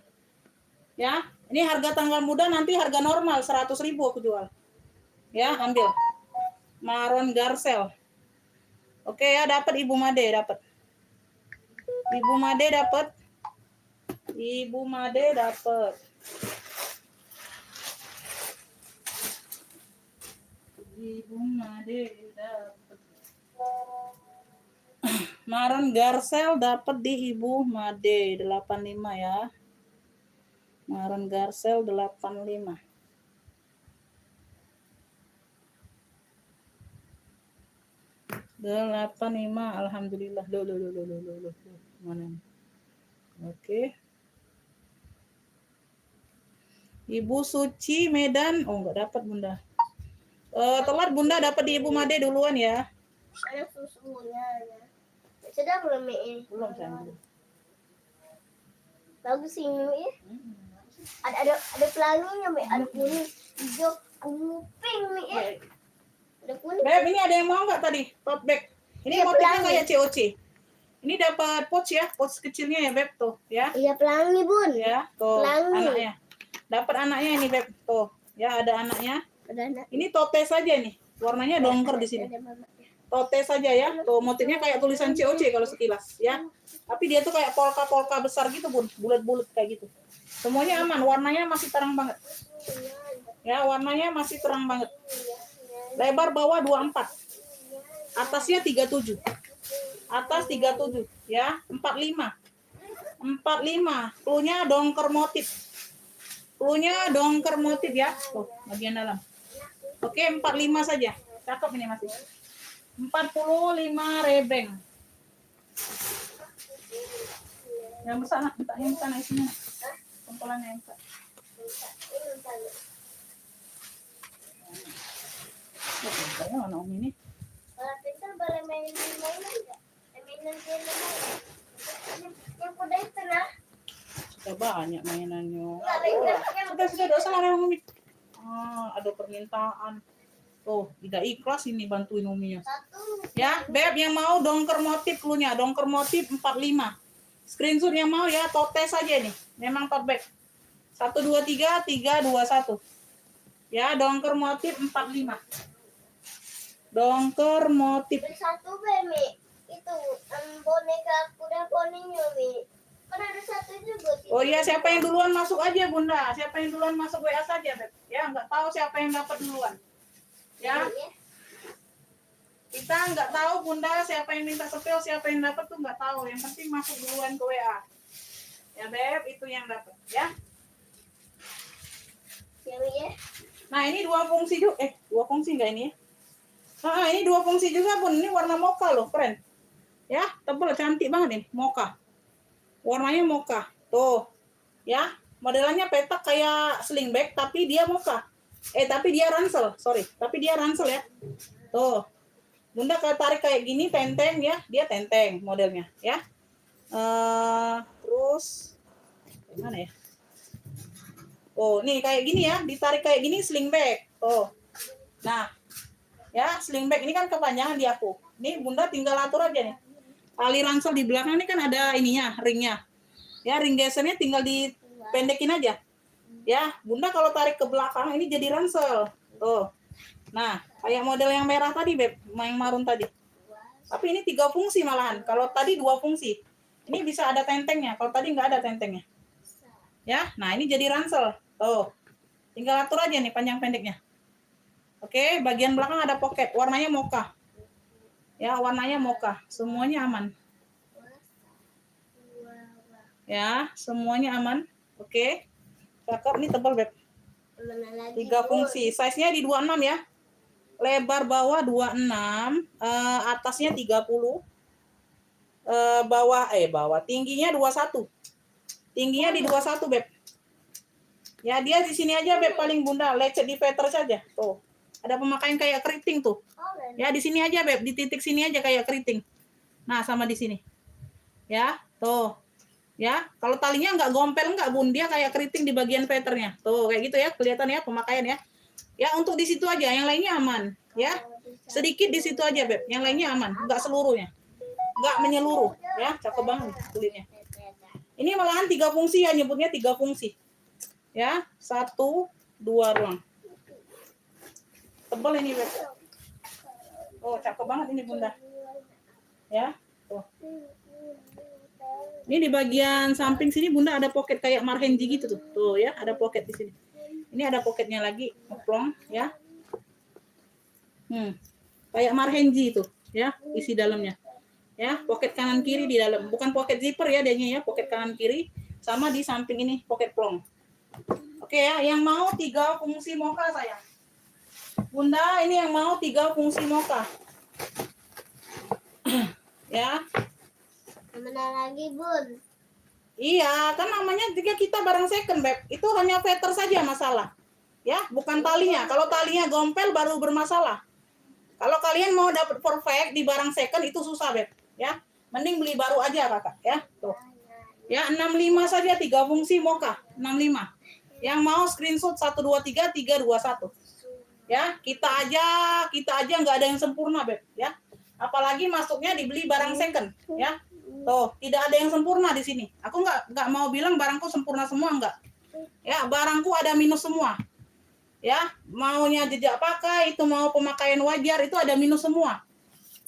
Ya, ini harga tanggal muda, nanti harga normal 100.000 aku jual. Ya, ambil. Maron Garcel. Oke ya, dapat Ibu Made, dapat. Ibu Made dapat. Ibu Made dapat. Ibu Made dapat. Maren Garcel dapat di Ibu Made 85 ya. Maren Garcel 85. Delapan lima, alhamdulillah. Loh. Mana nih? Oke. Ibu Suci Medan, oh nggak dapat Bunda. Telat Bunda, dapat di Ibu Made duluan ya. Ada susunya. Sudah belum ini? Belum sayang. Bagus sih ini ya. Ada pelanginya, Mi. Ada kuning, hijau, ungu, pink nih ya. Ada kuning. Beb, ini ada yang mau nggak tadi? Tote bag. Ini Iya, motifnya pelangi. kayak COC. Ini dapat pouch ya, pouch kecilnya ya Beb tuh ya. Iya pelangi, Bun. Ya, tuh Pelangi. anaknya. Dapat anaknya ini Beb tuh. Ya, ada anaknya. Ada anak. Ini tote saja nih. Warnanya dongker di sini. Ada mama. Tote saja ya. Tuh motifnya kayak tulisan COC kalau sekilas ya. Tapi dia tuh kayak polka-polka besar gitu Bun, bulat-bulat kayak gitu. Semuanya aman, warnanya masih terang banget. Ya, warnanya masih terang banget. Lebar bawah 24. Atasnya 37. Atas 37 ya, 45. 45. Cluenya dongker motif. Cluenya dongker motif ya. Tuh, bagian dalam. Oke, 45 saja. Cakep ini masih. 45 rebeng. Yang besar nak, yang besar nak isinya. Kumpulannya yang besar. Oh, kayaknya mana Om ini? Kalau pintar boleh mainin mainan nggak? Mainan yang kuda itu nah. Sudah banyak mainannya. Nggak Sudah salah Umi. Ada permintaan. Tuh, tidak ikhlas ini bantuin Uminya. satu. Ya, Beb yang mau dongker motif cluenya, dongker motif 45. Screenshot yang mau ya, tote saja nih. Memang tote bag. 1 2 3 3 2 1. Ya, dongker motif 45. Dongker motif. Beli satu Mi. Itu boneka kuda poninya Mi. Kan ada satu juga sih. Oh iya, siapa yang duluan masuk aja Bunda. Siapa yang duluan masuk WA saja, Beb. Ya, nggak tahu siapa yang dapat duluan. Ya, kita nggak tahu Bunda siapa yang minta sepil, siapa yang dapat tuh nggak tahu. Yang penting masuk duluan ke WA. Ya, Beb, itu yang dapat, ya. Ya Mi ya. Nah, ini dua fungsi juga. Dua fungsi nggak ini? Ini dua fungsi juga Bun. Ini warna mocha loh, keren. Ya, tebal, cantik banget nih, mocha. Warnanya mocha. Tuh. Ya, modelannya petak kayak sling bag tapi dia mocha. Tapi dia ransel, sorry. Tapi dia ransel ya. Tuh. Bunda kalau tarik kayak gini tenteng ya, dia tenteng modelnya ya. Terus mana ya? Oh, nih kayak gini ya, ditarik kayak gini sling bag. Oh. Nah, ya, sling bag ini kan kepanjangan di aku. Ini Bunda tinggal atur aja nih. Tali ransel di belakang ini kan ada ininya, ringnya. Ya, ring gesernya tinggal dipendekin aja. Ya, Bunda kalau tarik ke belakang ini jadi ransel. Tuh. Nah, kayak model yang merah tadi, Beb, yang marun tadi. Tapi ini 3 fungsi malahan. Kalau tadi 2 fungsi. Ini bisa ada tentengnya. Kalau tadi nggak ada tentengnya. Ya, nah ini jadi ransel. Tuh. Tinggal atur aja nih panjang pendeknya. Oke, bagian belakang ada pocket. Warnanya mocha. Ya, warnanya mocha. Semuanya aman. Ya, semuanya aman. Oke. Cakep, ini tebal, Beb. 3 fungsi. Size-nya di 26 ya. Lebar bawah 26, atasnya 30. Bawah tingginya 21. Tingginya di 21, Beb. Ya, dia di sini aja, Beb, paling Bunda. Lecet di veter saja. Tuh. Ada pemakaian kayak keriting tuh. Ya, di sini aja, Beb. Di titik sini aja kayak keriting. Nah, sama di sini. Ya, tuh. Ya, kalau talinya nggak gompel nggak Bun, dia kayak keriting di bagian veternya. Tuh, kayak gitu ya, kelihatan ya pemakaian ya. Ya, untuk di situ aja, yang lainnya aman, ya. Sedikit di situ aja, Beb. Yang lainnya aman, nggak seluruhnya. Nggak menyeluruh, ya. Cakep banget kulitnya. Ini malahan 3 fungsi ya, nyebutnya 3 fungsi. Ya, 1, 2 ruang. Tebal ini, Beb. Oh, cakep banget ini Bunda. Ya, tuh. Ini di bagian samping sini Bunda ada pocket kayak marhenji gitu tuh. Tuh ya, ada pocket di sini. Ini ada pocketnya lagi, oplong ya. Kayak Marhenji itu, ya, isi dalamnya. Ya, pocket kanan kiri di dalam. Bukan pocket zipper ya dianya ya, pocket kanan kiri sama di samping ini pocket plong. Oke ya, yang mau 3 fungsi moka sayang. Bunda, ini yang mau 3 fungsi moka. Ya. Mana lagi, Bun? Iya, kan namanya jika kita barang second, Beb. Itu hanya veter saja masalah. Ya, bukan talinya. Kalau talinya gompel baru bermasalah. Kalau kalian mau dapat perfect di barang second itu susah, Beb. Ya, mending beli baru aja, Kakak. Ya, tuh. Ya, 65 saja 3 fungsi moka. 65. Yang mau screenshot 123 321. Ya, kita aja nggak ada yang sempurna, Beb. Ya, apalagi masuknya dibeli barang second. Ya, tuh, tidak ada yang sempurna di sini. Aku nggak mau bilang barangku sempurna semua, enggak. Ya, barangku ada minus semua. Ya, maunya jejak pakai, itu mau pemakaian wajar, itu ada minus semua.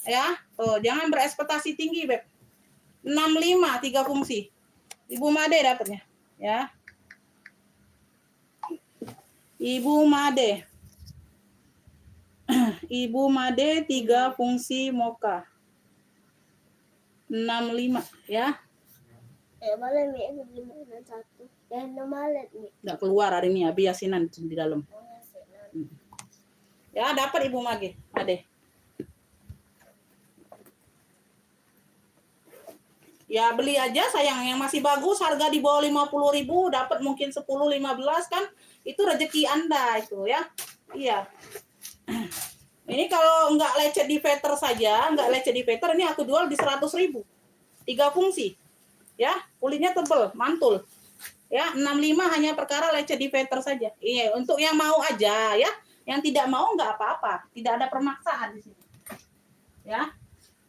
Ya, tuh, jangan berekspektasi tinggi, Beb. 65 3 fungsi. Ibu Made dapatnya, ya. Ibu Made. Ibu Made 3 fungsi moka. 65, ya. Boleh Mi, beli satu. Yang normalet Mi. Nggak keluar hari ini ya, biasinan di dalam. Ya, dapat Ibu Mage. Ade. Ya, beli aja sayang yang masih bagus, harga di bawah 50.000, dapat mungkin 10 15 kan. Itu rezeki Anda itu ya. Iya. Ini kalau nggak lecet di veter saja, nggak lecet di veter, ini aku jual di 100.000. 3 fungsi. Ya, kulitnya tebel, mantul. Ya, 65 hanya perkara lecet di veter saja. Iya, untuk yang mau aja ya. Yang tidak mau nggak apa-apa, tidak ada permaksaan di sini. Ya.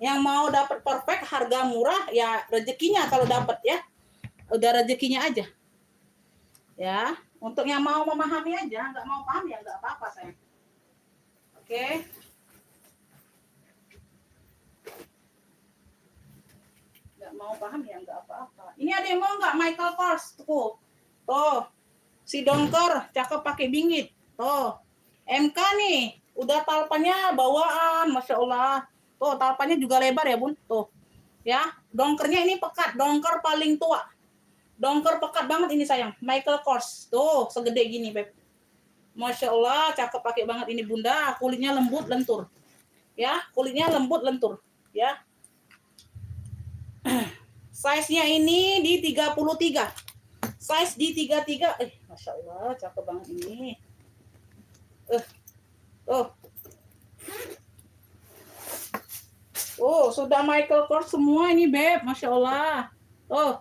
Yang mau dapat perfect harga murah ya rezekinya kalau dapat ya. Udah rezekinya aja. Ya, untuk yang mau memahami aja, nggak mau paham ya nggak apa-apa sayang. Oke. Nggak mau paham ya nggak apa-apa. Ini ada yang mau nggak Michael Kors tuh. Tuh. Si Donker cakep pakai bingit. Tuh. MK nih, udah talpannya bawaan, Masya Allah. Tuh, talpannya juga lebar ya, Bun. Tuh. Ya, donkernya ini pekat, donker paling tua. Donker pekat banget ini sayang, Michael Kors. Tuh, segede gini, Beb. Masya Allah, cakep pakai banget ini Bunda, kulitnya lembut, lentur. Ya, kulitnya lembut, lentur. Ya. Size-nya ini di 33. Size di 33. Masya Allah, cakep banget ini. Oh, sudah Michael Kors semua ini, Beb. Masya Allah. Oh,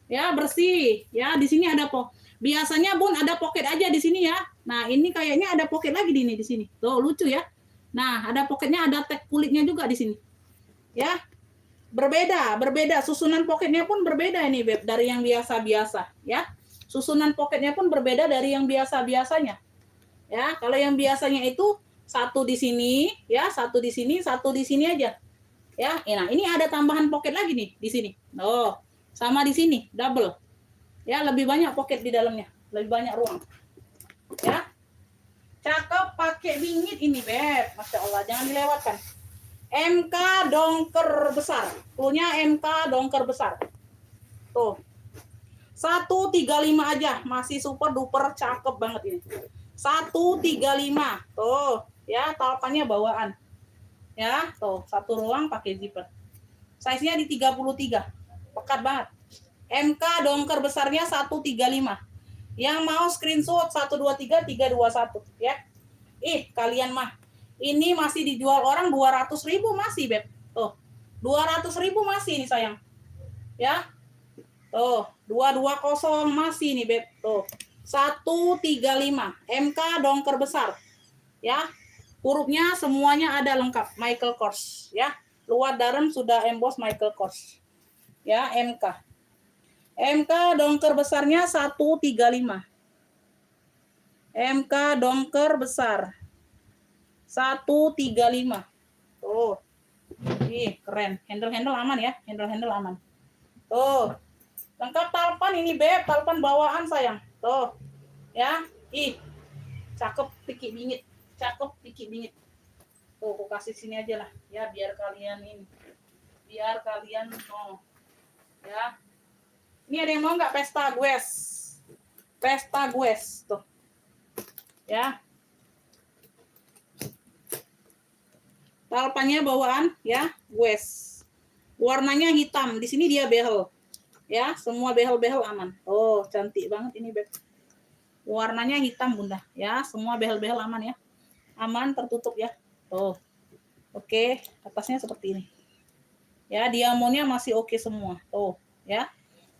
ya bersih. Ya, di sini ada biasanya Bun ada pocket aja di sini ya. Nah, ini kayaknya ada pocket lagi di sini. Tuh, lucu ya. Nah, ada pocketnya, ada tag kulitnya juga di sini. Ya. Berbeda. Susunan pocketnya pun berbeda ini, Beb, dari yang biasa-biasa, ya. Susunan pocketnya pun berbeda dari yang biasa-biasanya. Ya, kalau yang biasanya itu satu di sini, ya, satu di sini aja. Ya, nah ini ada tambahan pocket lagi nih di sini. Oh, sama di sini, double. Ya, lebih banyak pocket di dalamnya, lebih banyak ruang. Ya. Cakep pakai bingit ini, Beb. Masya Allah, jangan dilewatkan. MK dongker besar. Punya MK dongker besar. Tuh. 135 aja, masih super duper cakep banget ini. 135. Tuh, ya, talpannya bawaan. Ya, tuh, satu ruang pakai zipper. Size-nya di 33. Pekat banget. MK dongker besarnya 135. Yang mau screenshot 123 321 ya. Kalian mah. Ini masih dijual orang 200.000 masih, Beb. Tuh. 200.000 masih nih sayang. Ya. Tuh, 220 masih nih, Beb. Tuh. 135. MK dongker besar. Ya. Hurufnya semuanya ada lengkap, Michael Kors, ya. Luar dalam sudah emboss Michael Kors. Ya, MK. MK dongker besarnya 135. MK dongker besar. 135. Tuh. Keren. Handle aman ya, handle aman. Tuh. Lengkap talpan ini, Beb, talpan bawaan sayang. Tuh. Ya. Cakep pikir bingit. Cakep, pikir bingit. Tuh, aku kasih sini aja lah. Ya, biar kalian ini. Biar kalian mau. Ya. Ini ada yang mau nggak pesta gues? Pesta gues. Tuh. Ya. Talpannya bawaan ya, gues. Warnanya hitam. Di sini dia behel. Ya, semua behel-behel aman. Oh, cantik banget ini, Beb. Warnanya hitam, Bunda. Ya, semua behel-behel aman ya. Aman, tertutup ya. Tuh. Oke, atasnya seperti ini. Ya, diamondnya masih oke semua. Tuh, ya.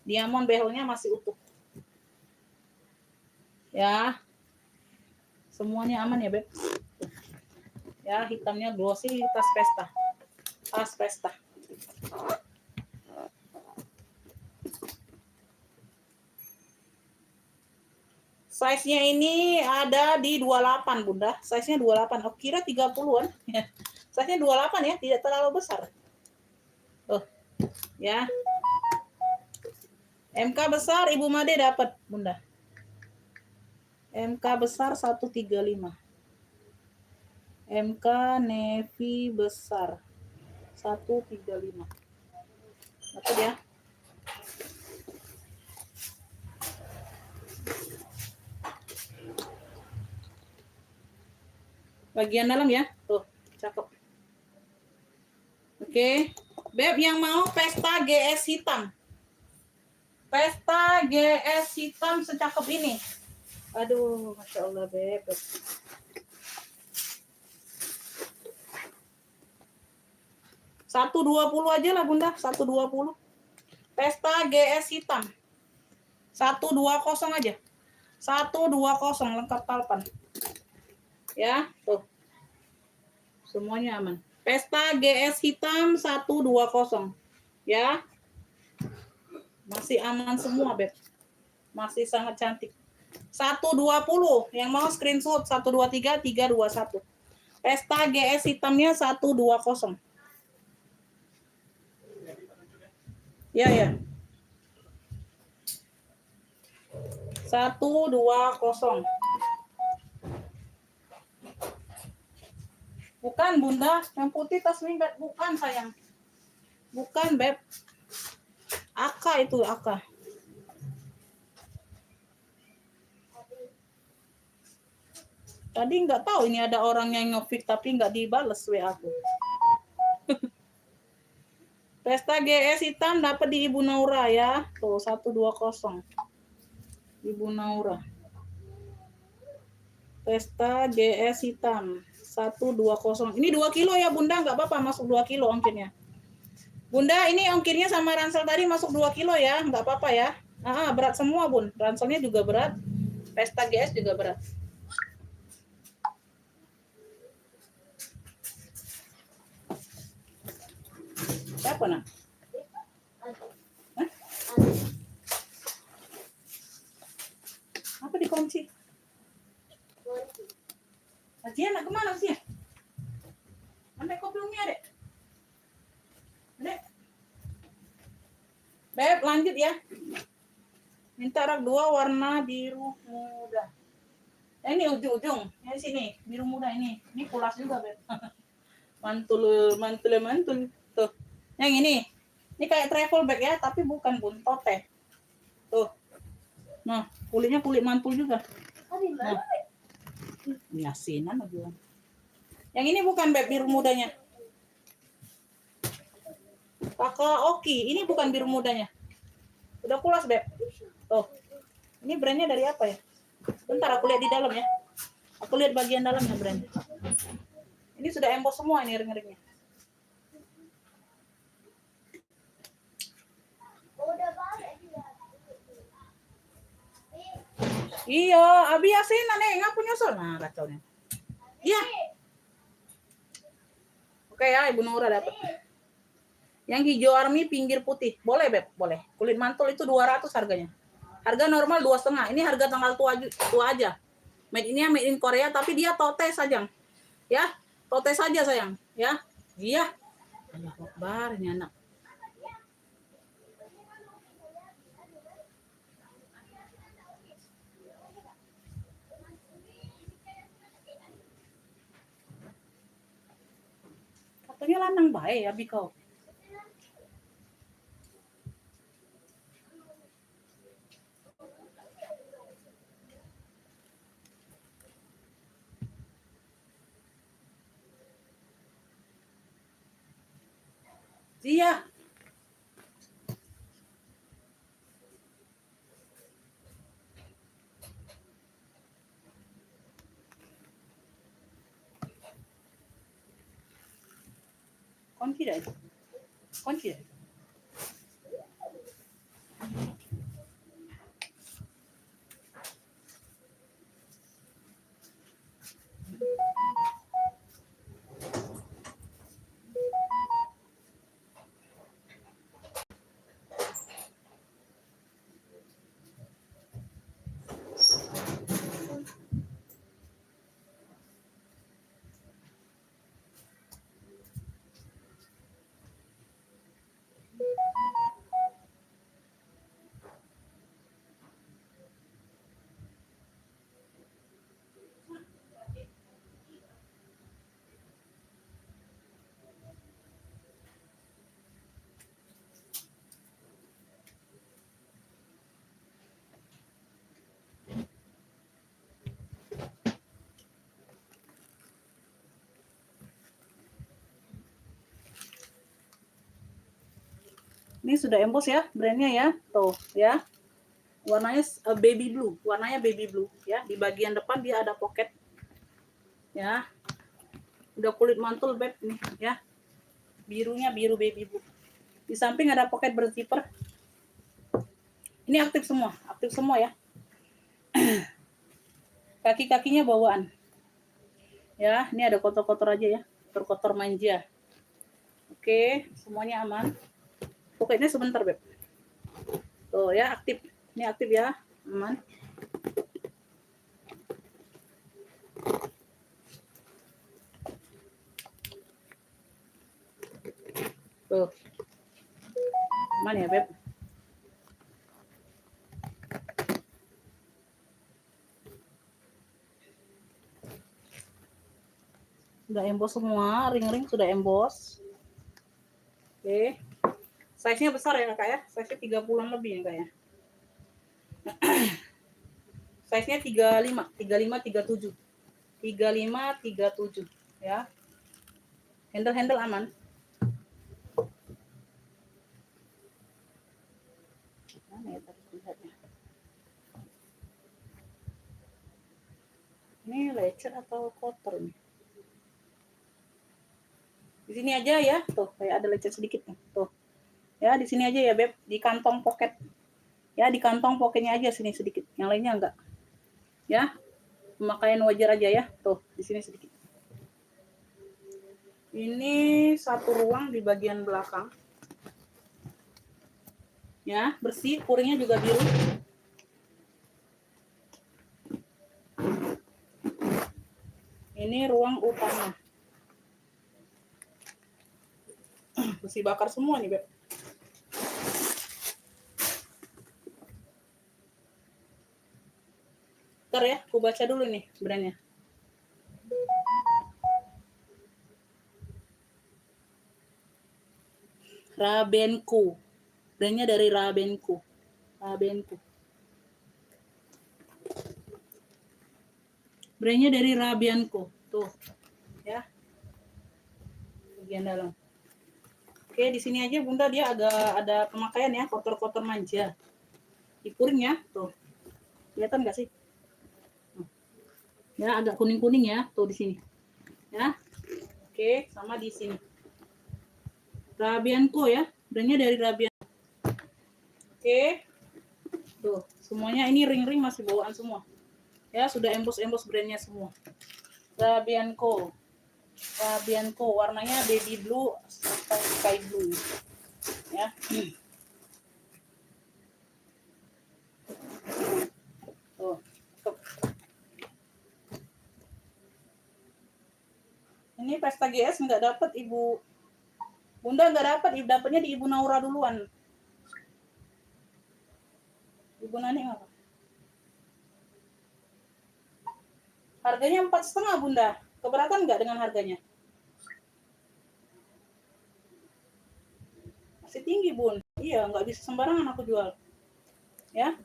Diamond behelnya masih utuh. Ya. Semuanya aman ya, Beb. Tuh. Ya, hitamnya glossy, tas pesta. Tas pesta. Size-nya ini ada di 28, Bunda. Size-nya 28. Oh, kira 30-an. Size-nya 28 ya, tidak terlalu besar. Tuh. Ya. MK besar Ibu Made dapat, Bunda. MK besar 135. MK navy besar 135. Dapat ya. Bagian dalam ya. Tuh, cakep. Oke. Beb yang mau pesta GS hitam. Pesta GS hitam secakep ini. Aduh, Masya Allah, Beb. 120 aja lah, Bunda. 120. Pesta GS hitam. 120 aja. 120 lengkap talpan. Ya, tuh. Semuanya aman. Pesta GS hitam 120. Ya. Masih aman semua, Beb. Masih sangat cantik. 120. Yang mau screenshot 123 321. Pesta GS hitamnya 120. Ya, ya. 120. Bukan, Bunda. Yang putih tas minggat. Bukan, sayang. Bukan, Beb. Aka itu, Aka. Tadi nggak tahu ini ada orang yang nge-feed tapi nggak dibales WA aku. Pesta GS hitam dapat di Ibu Naura ya. Tuh 120. Ibu Naura. Pesta GS hitam 120. Ini 2 kilo ya, Bunda, nggak apa-apa masuk 2 kilo ongkirnya. Bunda, ini ongkirnya sama ransel tadi masuk 2 kilo ya, nggak apa-apa ya. Berat semua, Bun. Ranselnya juga berat. Pesta GS juga berat. Siapa, nak? Hah? Apa dikunci? Ajian nak kemana sih? Ambil kopi umi adek. Adek. Beb, lanjut ya. Minta rak 2 warna biru muda. Ini ujung-ujung. Yang sini, biru muda ini. Ini pulas juga, Beb. Mantul. Tuh. Yang ini. Ini kayak travel bag ya, tapi bukan, Bun, tote. Tuh. Nah, kulitnya kulit mantul juga. Nah. Ini asinan lagi. Yang ini bukan, Beb, biru mudanya. Kakak Oki, ini bukan biru mudanya. Udah pulas, Beb. Tuh. Ini brandnya dari apa ya? Bentar aku lihat di dalam ya. Aku lihat bagian dalamnya brandnya. Ini sudah emboss semua ini ring-ringnya. Iya, abi asin nih, ngapu nyusul. Nah, kacaunya. Iya. Oke ya, Ibu Nura dapat. Yang hijau army pinggir putih. Boleh, Beb, boleh. Kulit mantul itu 200 harganya. Harga normal 2,5. Ini harga tanggal tua aja. Made in Korea, tapi dia tote saja. Ya, tote saja, sayang. Ya. Iya. Allahu Akbar, ini anak. lanang bae abi kau. Iya. Kunci dah. Kunci dah. Ini sudah emboss ya brandnya ya, tuh ya. Warnanya baby blue, warnanya baby blue ya. Di bagian depan dia ada pocket ya. Udah kulit mantul beb nih ya. Birunya biru baby blue. Di samping ada pocket berzipper. Ini aktif semua ya. Kaki-kakinya bawaan. Ya, ini ada kotor-kotor aja ya, kotor-kotor manja. Oke, semuanya aman. Pokoknya sebentar beb. Tuh ya aktif, ini aktif ya, aman. Tuh, aman ya beb. Sudah emboss semua, ring-ring sudah emboss. Oke. Size-nya besar ya Kak ya. Size-nya 30-an lebih ya Kak ya. Size-nya 35, 37. 35, 37 ya. Handle aman. Mana ya tadi lihatnya? Ini lecet atau kotor nih? Di sini aja ya, tuh kayak ada lecet sedikit nih, tuh. Ya di sini aja ya beb, di kantong pocket. Ya di kantong pocketnya aja sini sedikit, yang lainnya enggak. Ya, pemakaian wajar aja ya, tuh di sini sedikit. Ini satu ruang di bagian belakang. Ya, bersih, kuringnya juga biru. Ini ruang utama. Besi bakar semua nih, Beb. Ntar ya, aku baca dulu nih brandnya. Rabenko. Brandnya dari Rabenko. Rabenko. Brandnya dari Rabianko. Tuh. Ya. Bagian dalam. Oke, di sini aja Bunda dia agak ada pemakaian ya, kotor-kotor manja. Di kuring ya, tuh. Kelihatan nggak sih? Ya, agak kuning-kuning ya, tuh di sini. Ya. Oke, sama di sini. Rabianko ya, brandnya dari Rabianko. Oke. Tuh, semuanya ini ring-ring masih bawaan semua. Ya, sudah emboss brandnya semua. Rabianko. Rabianko, warnanya baby blue atau sky blue. Ya. Tuh. Ini pesta GS nggak dapat Ibu Bunda, nggak dapat, dapatnya di Ibu Naura duluan. Ibu Nani apa? Harganya 4,5 Bunda. Keberatan nggak dengan harganya? tinggi, Bun. Iya, nggak bisa sembarangan aku jual. Ya.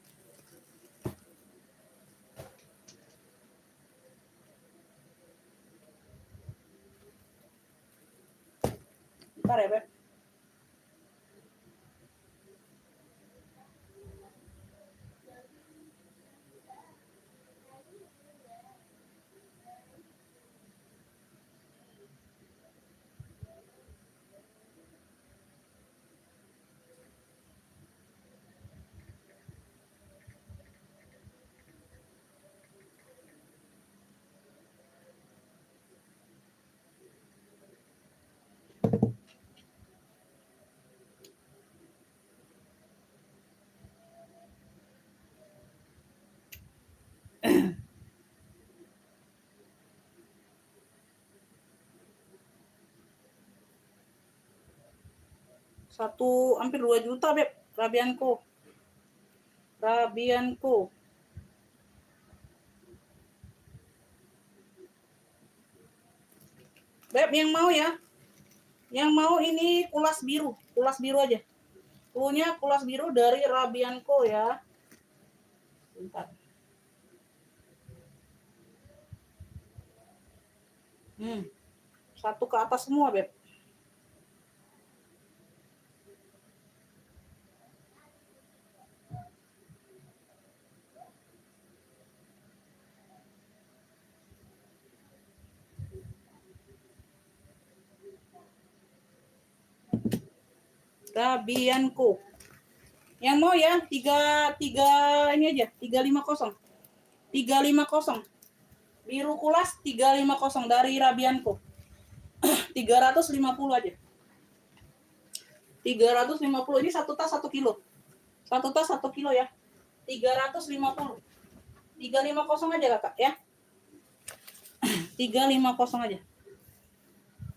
Bentar ya, Beb. Hampir 2 juta, Beb. Rabianko. Beb, yang mau ya? Yang mau ini kulas biru aja. Punya kulas biru dari Rabianko ya. Bentar. Satu ke atas semua, Beb. Rabianko. Yang mau ya, tiga ini aja, 350. 350. Biru kulas 350 dari Rabianko. 350 aja. 350 ini satu tas 1 kilo. Satu tas 1 kilo ya. 350. 350 aja Kakak ya. 350 aja.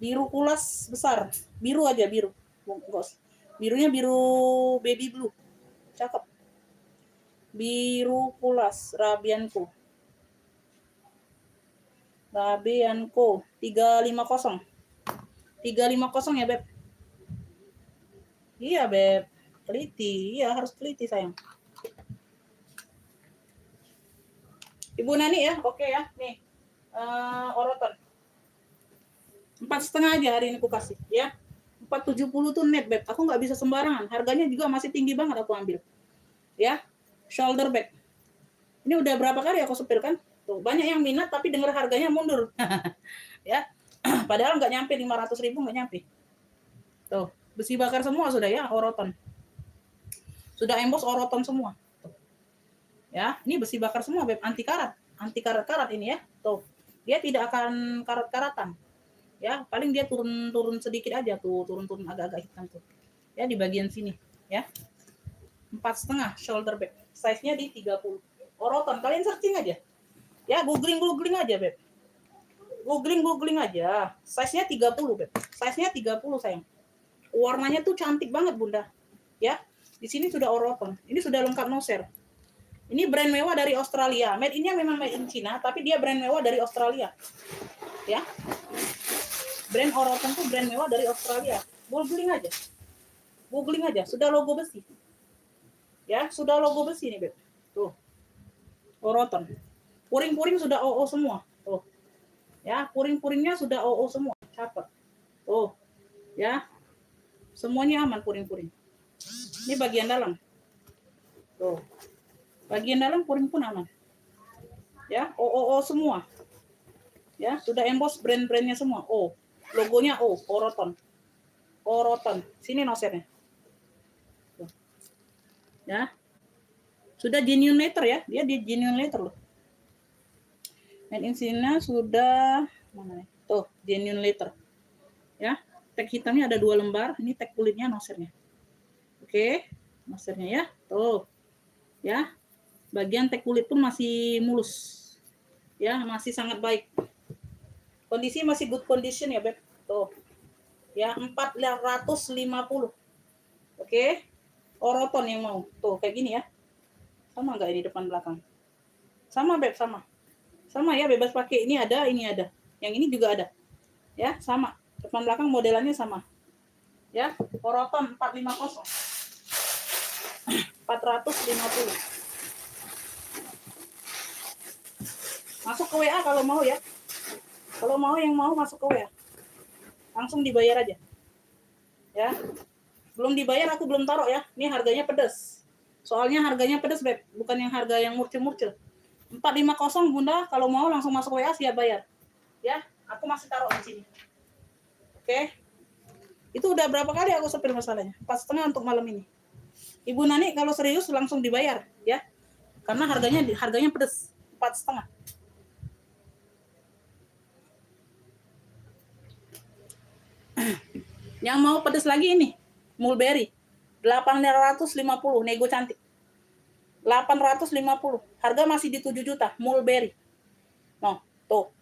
Biru kulas besar. Biru aja, biru. Bungkus. Birunya biru baby blue. Cakep. Biru kulas Rabianko. 350. 350 ya, Beb. Iya, Beb. Teliti. Iya, harus teliti, sayang. Ibu Nani ya, oke ya. Nih, oroton. 4,5 aja hari ini aku kasih, ya. 470 tuh net, Beb. Aku nggak bisa sembarangan. Harganya juga masih tinggi banget aku ambil. Ya, shoulder bag. Ini udah berapa kali aku sepirkan? Tuh, banyak yang minat tapi dengar harganya mundur. Ya, padahal nggak nyampe 500.000, nggak nyampe. Tuh, besi bakar semua sudah ya, oroton. Sudah emboss oroton semua. Tuh. Ya, ini besi bakar semua, Beb, anti karat ini ya. Tuh, dia tidak akan karat-karatan. Ya, paling dia turun sedikit aja tuh, turun agak-agak hitam tuh. Ya, di bagian sini, ya. 4,5 shoulder bag. Size-nya di 30. Oroton, kalian searching aja. Ya, googling aja, Beb. Googling aja. Size-nya 30, Beb. Size-nya 30, sayang. Warnanya tuh cantik banget, Bunda. Ya. Di sini sudah oroton. Ini sudah lengkap noser. Ini brand mewah dari Australia. Made in-nya memang made in China, tapi dia brand mewah dari Australia. Ya. Brand oroton tuh brand mewah dari Australia. Googling aja. Sudah logo besi. Ya, sudah logo besi nih, Beb. Tuh. Oroton. Puring-puring sudah OO semua. Tuh. Ya, puring-puringnya sudah OO semua. Cakep. Tuh. Ya. Semuanya aman puring-puring. Ini bagian dalam. Tuh. Bagian dalam puring pun aman. Ya, OO semua. Ya, sudah emboss brand-brandnya semua. O. Logonya O, oroton. Oroton. Sini nosernya. Tuh. Ya. Sudah genuine letter ya. Dia genuine letter loh. Made in China sudah mana nih? Tuh, genuine letter. Ya. Tag hitamnya ada 2 lembar. Ini tag kulitnya nosernya. Oke, nosernya ya. Tuh. Ya. Bagian tag kulit pun masih mulus. Ya, masih sangat baik. Kondisi masih good condition ya, Beb. Tuh. Ya, 450. Oke. Oroton yang mau. Tuh, kayak gini ya. Sama enggak ini depan belakang? Sama, Beb, sama. Sama ya, bebas pakai. Ini ada. Yang ini juga ada. Ya, sama. Depan belakang modelannya sama. Ya, Poroton 450. 450. Masuk ke WA kalau mau ya. Kalau mau yang mau masuk ke WA. Langsung dibayar aja. Ya. Belum dibayar aku belum taruh ya. Ini harganya pedas. Soalnya harganya pedas, Beb. Bukan yang harga yang murcil-murcil. 450 Bunda, kalau mau langsung masuk WA siap bayar. Ya, aku masih taruh di sini. Oke. Itu udah berapa kali aku sepir masalahnya? 4,5 untuk malam ini. Ibu Nani kalau serius langsung dibayar ya. Karena harganya pedas. 4,5. Yang mau pedas lagi ini, mulberry. 850 nego cantik. 850. Harga masih di 7 juta, mulberry. Noh, tuh.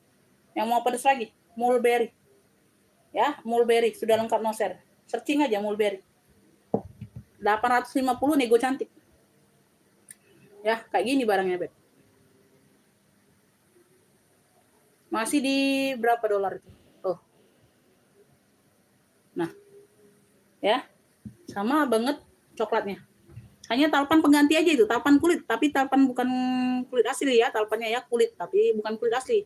Yang mau pedas lagi, mulberry. Ya, mulberry sudah lengkap noser. Searching aja mulberry. 850 nego cantik. Ya, kayak gini barangnya, Beb. Masih di berapa dolar itu? Oh. Nah. Ya. Sama banget coklatnya. Hanya talpan pengganti aja itu, talpan kulit, tapi talpan bukan kulit asli ya, talpannya ya kulit, tapi bukan kulit asli.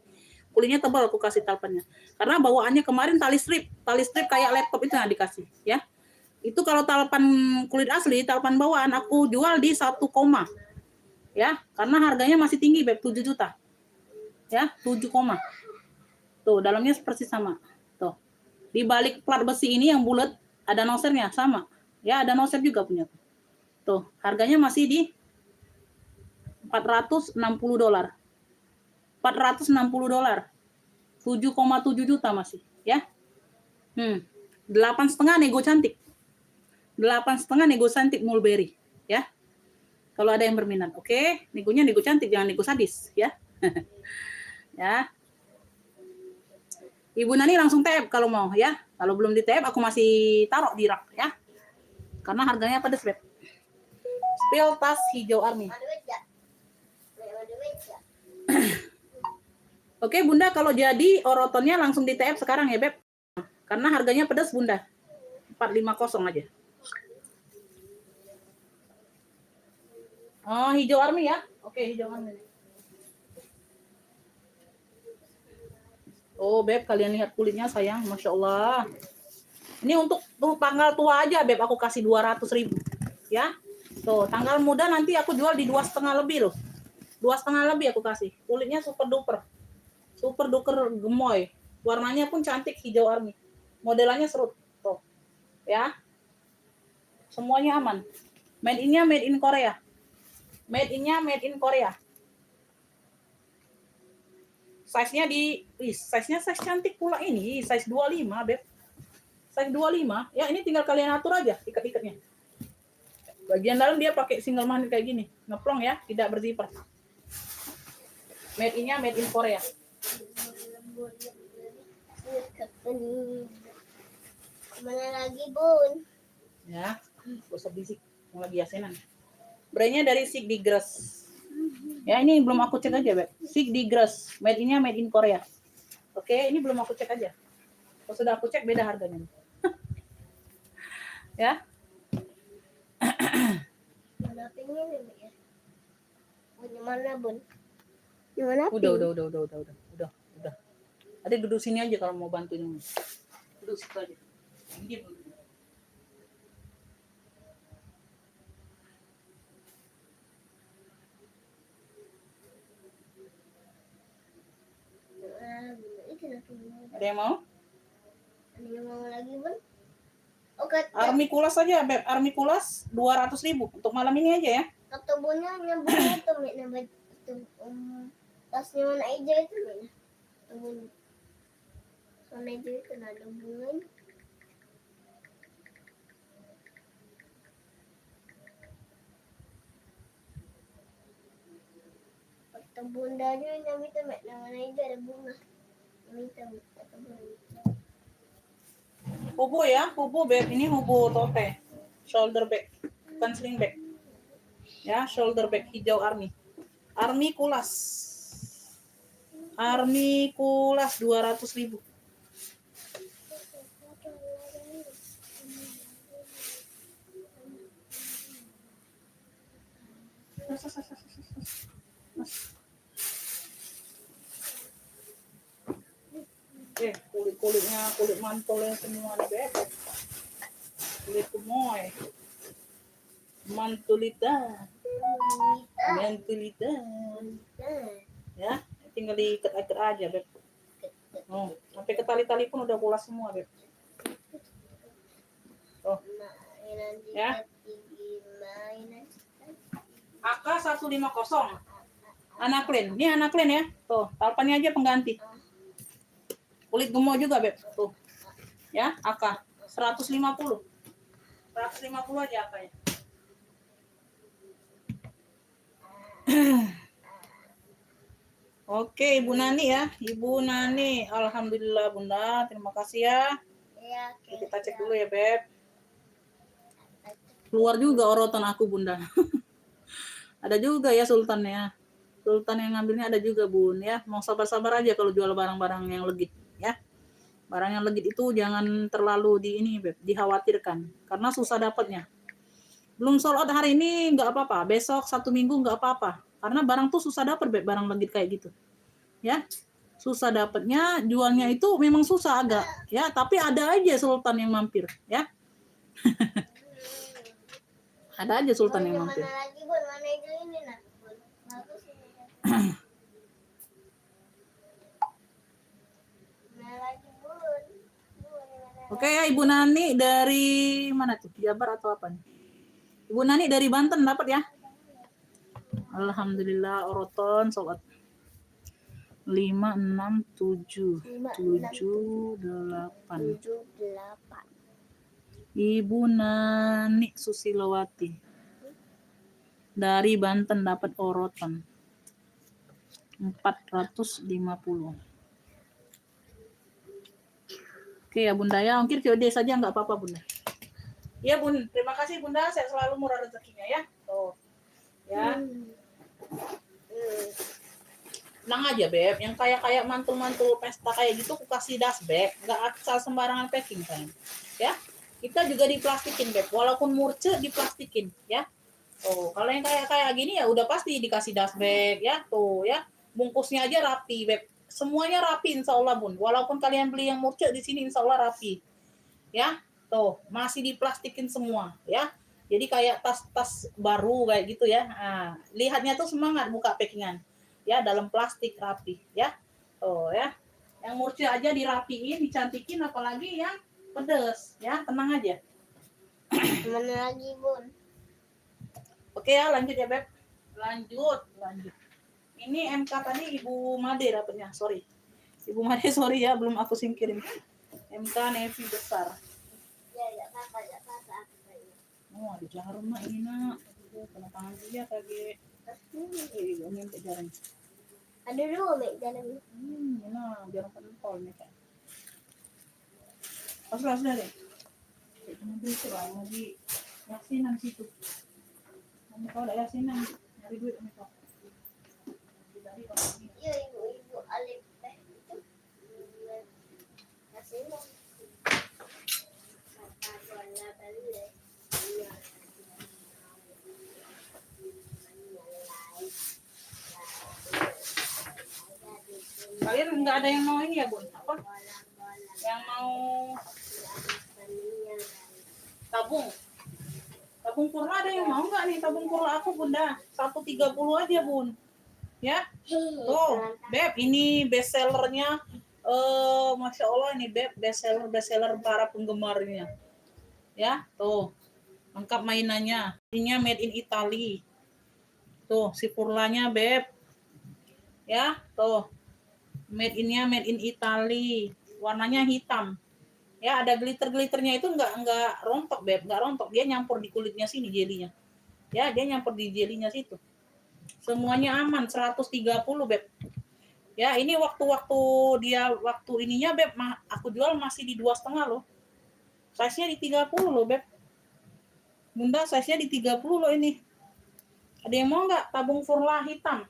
Kulitnya tebal aku kasih talpannya. Karena bawaannya kemarin tali strip kayak laptop itu yang dikasih, ya. Itu kalau talpan kulit asli, talpan bawaan aku jual di 1, ya, karena harganya masih tinggi, Beb, 7 juta. Ya, 7, tuh, dalamnya seperti sama. Tuh. Di balik plat besi ini yang bulat ada nosernya sama. Ya, ada noser juga punya. Tuh, harganya masih di $460. $460. 7,7 juta masih, ya. 8,5 nego cantik. 8,5 nego cantik mulberry, ya. Kalau ada yang berminat, oke. Negonya nego cantik, jangan nego sadis, ya. Ya. Ibu Nani langsung tap kalau mau, ya. Kalau belum di tap, aku masih taruh di rak, ya. Karena harganya pedes, Beb. Spill tas hijau army. Oke, Bunda, kalau jadi orotonnya langsung di TF sekarang ya, Beb. Karena harganya pedas, Bunda. 450 aja. Oh, hijau army ya? Oke, hijau army. Oh, Beb, kalian lihat kulitnya, sayang. Masya Allah. Ini untuk tanggal tua aja, Beb. Aku kasih 200.000. Ya. Tuh, tanggal muda nanti aku jual di 2,5 lebih loh. 2,5 lebih aku kasih. Kulitnya super duper. Super duper gemoy. Warnanya pun cantik, hijau army. Modelannya serut. Tuh. Ya. Semuanya aman. Made in-nya made in Korea. Made in-nya made in Korea. Size-nya size-nya size cantik pula ini. Size 25, Beb. Size 25. Ya, ini tinggal kalian atur aja ikat-ikatnya. Bagian dalam dia pakai single magnet kayak gini. Ngeplong ya, tidak berzipper. Made in-nya made in Korea. Kemana lagi, Bun? Ya, gosok bisik. Mau lagi asinan. Brandnya dari Sigdigras. Ya, ini belum aku cek aja, Beb. Sigdigras. Made in-nya made in Korea. Oke, ini belum aku cek aja. Kalau sudah aku cek, beda harganya. Ya. Mana pengen ya? Punya mana, Bun? Gimana? Udah. Ada duduk sini aja kalau mau bantuin. Duduk situ aja. Ini belum. Ada yang mau? Ada yang mau lagi, Bun? Oke. Army Kulas aja, Beb. Army Kulas 200.000 untuk malam ini aja ya. Kata Bunnya nyambungnya tuh, Mek. Tasnya mana aja itu, Mek. Bun. Mana aja kan ada bunga. Kata bundanya yang minta, Mek. Mana aja ada bunga. Minta, kata Bun. Hubu ya, hubu, Beb. Ini hubu tote. Shoulder bag. Bukan sling bag. Ya, shoulder bag hijau Army. Army Kulas. Army Kulas 200.000. Kulit-kulitnya, kulit mantolnya semua nih, Beb. Kulit kumoy. Mantulita. Mantulita. Ya, tinggal diikat-ikat aja, Beb. Oh, sampai ke tali-tali pun udah pulas semua, Beb. Oh, ya. AK 150. Anaklin. Ini anaklin ya. Tuh, talpannya aja pengganti. Kulit gemuk juga, Beb. Tuh. Ya, AK 150. 150 aja AK-nya. Oke, Ibu Nani ya. Ibu Nani, alhamdulillah Bunda. Terima kasih ya. Ya, oke. Kita cek dulu ya, Beb. Keluar juga orotan aku, Bunda. Ada juga ya sultannya. Sultan yang ngambilnya ada juga, Bun ya. Mau sabar-sabar aja kalau jual barang-barang yang legit ya. Barang yang legit itu jangan terlalu Beb, dikhawatirkan karena susah dapatnya. Belum sold out hari ini nggak apa-apa, besok 1 minggu nggak apa-apa. Karena barang tuh susah dapat, Beb, barang legit kayak gitu. Ya. Susah dapatnya, jualnya itu memang susah agak ya, tapi ada aja sultan yang mampir ya. Ada aja sultan yang mampir. Mana lagi, Bun? Mana itu ini, nah? Bun. Bagus ini. Mana lagi, Bun? Bun, mana Oke ya, Ibu Nani dari mana tuh? Jabar atau apa nih? Ibu Nani dari Banten dapat ya? Alhamdulillah oroton sobat. 5 6 7 7 8. 78. Ibu Nani Susilowati dari Banten dapat oroton 450. Oke ya Bunda ya, ongkir COD saja nggak apa-apa Bunda. Iya Bun, terima kasih Bunda, saya selalu murah rezekinya ya. Tuh. Ya. Tenang aja Beb, yang kayak mantul-mantul pesta kayak gitu aku kasih dust bag, nggak asal sembarangan packing kan. Ya. Kita juga diplastikin Beb, walaupun murce diplastikin ya. Tuh, kalau yang kayak gini ya udah pasti dikasih dust bag ya, tuh ya. Bungkusnya aja rapi Beb. Semuanya rapi insya Allah Bun. Walaupun kalian beli yang murce di sini insya Allah rapi. Ya. Tuh, masih diplastikin semua ya. Jadi kayak tas-tas baru kayak gitu ya. Nah, lihatnya tuh semangat buka packingan. Ya, dalam plastik rapi ya. Tuh ya. Yang murce aja dirapiin, dicantikin apalagi yang pedes ya. Tenang aja. Mana lagi, Bun? Oke ya, lanjut ya Beb. Lanjut. Ini MK tadi Ibu Made dapatnya, sorry. Ibu Made sorry ya, belum aku singkirin. MK navy besar. Ya apa. Oh, ada jarum nak ini nak. Kena tangan dia kaget. Ini sampai jarum. Ada dua, Mek, dalam. Ini nak, jarum pentol nih kan. Sudah deh. Mobil itu lah, lagi yasinan situ. Kamu kalau ada yasinan, nyari duit sama kau. Iya, ibu Alif teh itu. Kasih lo. Kalian nggak ada yang mau ini ya Bun? Apa? Yang mau tabung? Tabung kurma ada yang mau nggak nih tabung kurma aku Bunda? 130 aja Bun. Ya? Tuh, Beb, ini best sellernya. Masya Allah ini Beb, best seller para penggemarnya. Ya, tuh. Lengkap mainannya. Ininya made in Italy. Tuh, si purlanya Beb. Ya, tuh. Made in Italy. Warnanya hitam. Ya, ada glitter-glitternya itu enggak rontok Beb, enggak rontok. Dia nyampur di kulitnya sini jelinya. Ya, dia nyampur di jelinya situ. Semuanya aman 130 Beb. Ya, ini waktu ininya Beb, aku jual masih di 2,5 loh. Size-nya di 30 loh Beb. Bunda, size-nya di 30 loh ini. Ada yang mau nggak tabung Furla hitam?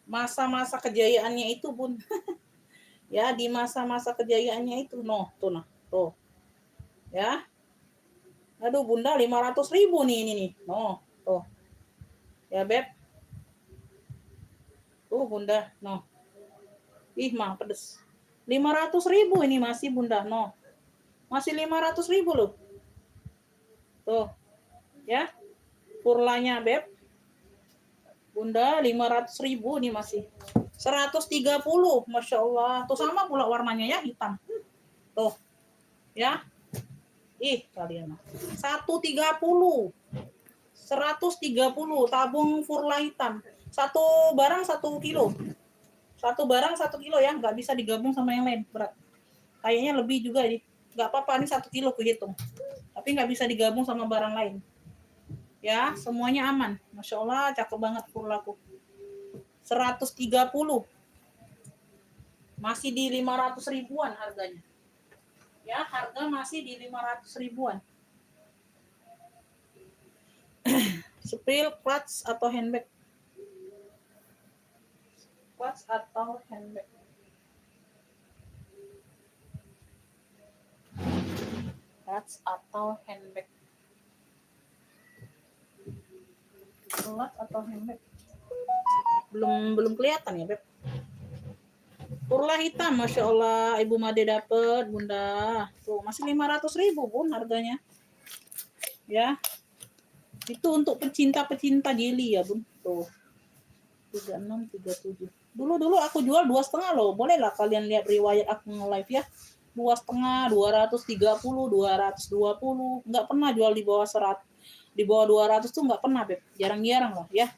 Masa-masa kejayaannya itu Bun. Ya, di masa-masa kejayaannya itu. No, tuh nah. Tuh. Ya. Aduh, Bunda 500.000 nih ini nih. No, tuh. Ya, Beb. Tuh, Bunda. No. Ih, mah pedes. 500.000 ini masih, Bunda. No. Masih 500.000 loh. Tuh. Ya. Purlanya, Beb. Bunda 500.000 nih masih. 130. Masya Allah. Tuh sama pula warnanya ya, hitam. Tuh. Ya. Ih, kalian. 130. 130 tabung Furla hitam. Satu barang 1 kilo. Satu barang 1 kilo ya, nggak bisa digabung sama yang lain berat. Kayaknya lebih juga nih. Nggak apa-apa, ini 1 kilo kuhitung. Tapi nggak bisa digabung sama barang lain. Ya, semuanya aman. Masya Allah, cakep banget Furlaku. 130. Masih di 500 ribuan harganya. Ya, harga masih di 500 ribuan. Spill, clutch atau handbag? Clutch atau handbag? Clutch atau handbag? Clutch atau handbag? Belum kelihatan ya, Beb. Purla hitam, Masya Allah. Ibu Made dapet, Bunda. Tuh, masih 500.000, Bun, harganya. Ya. Itu untuk pecinta-pecinta jelly ya, Bun. Tuh. 36, 37. Dulu aku jual 2,5 loh. Bolehlah kalian lihat riwayat aku nge-live ya. 2,5, 230, 220. Nggak pernah jual di bawah 100. Di bawah 200 tuh nggak pernah, Beb. Jarang-jarang loh, ya.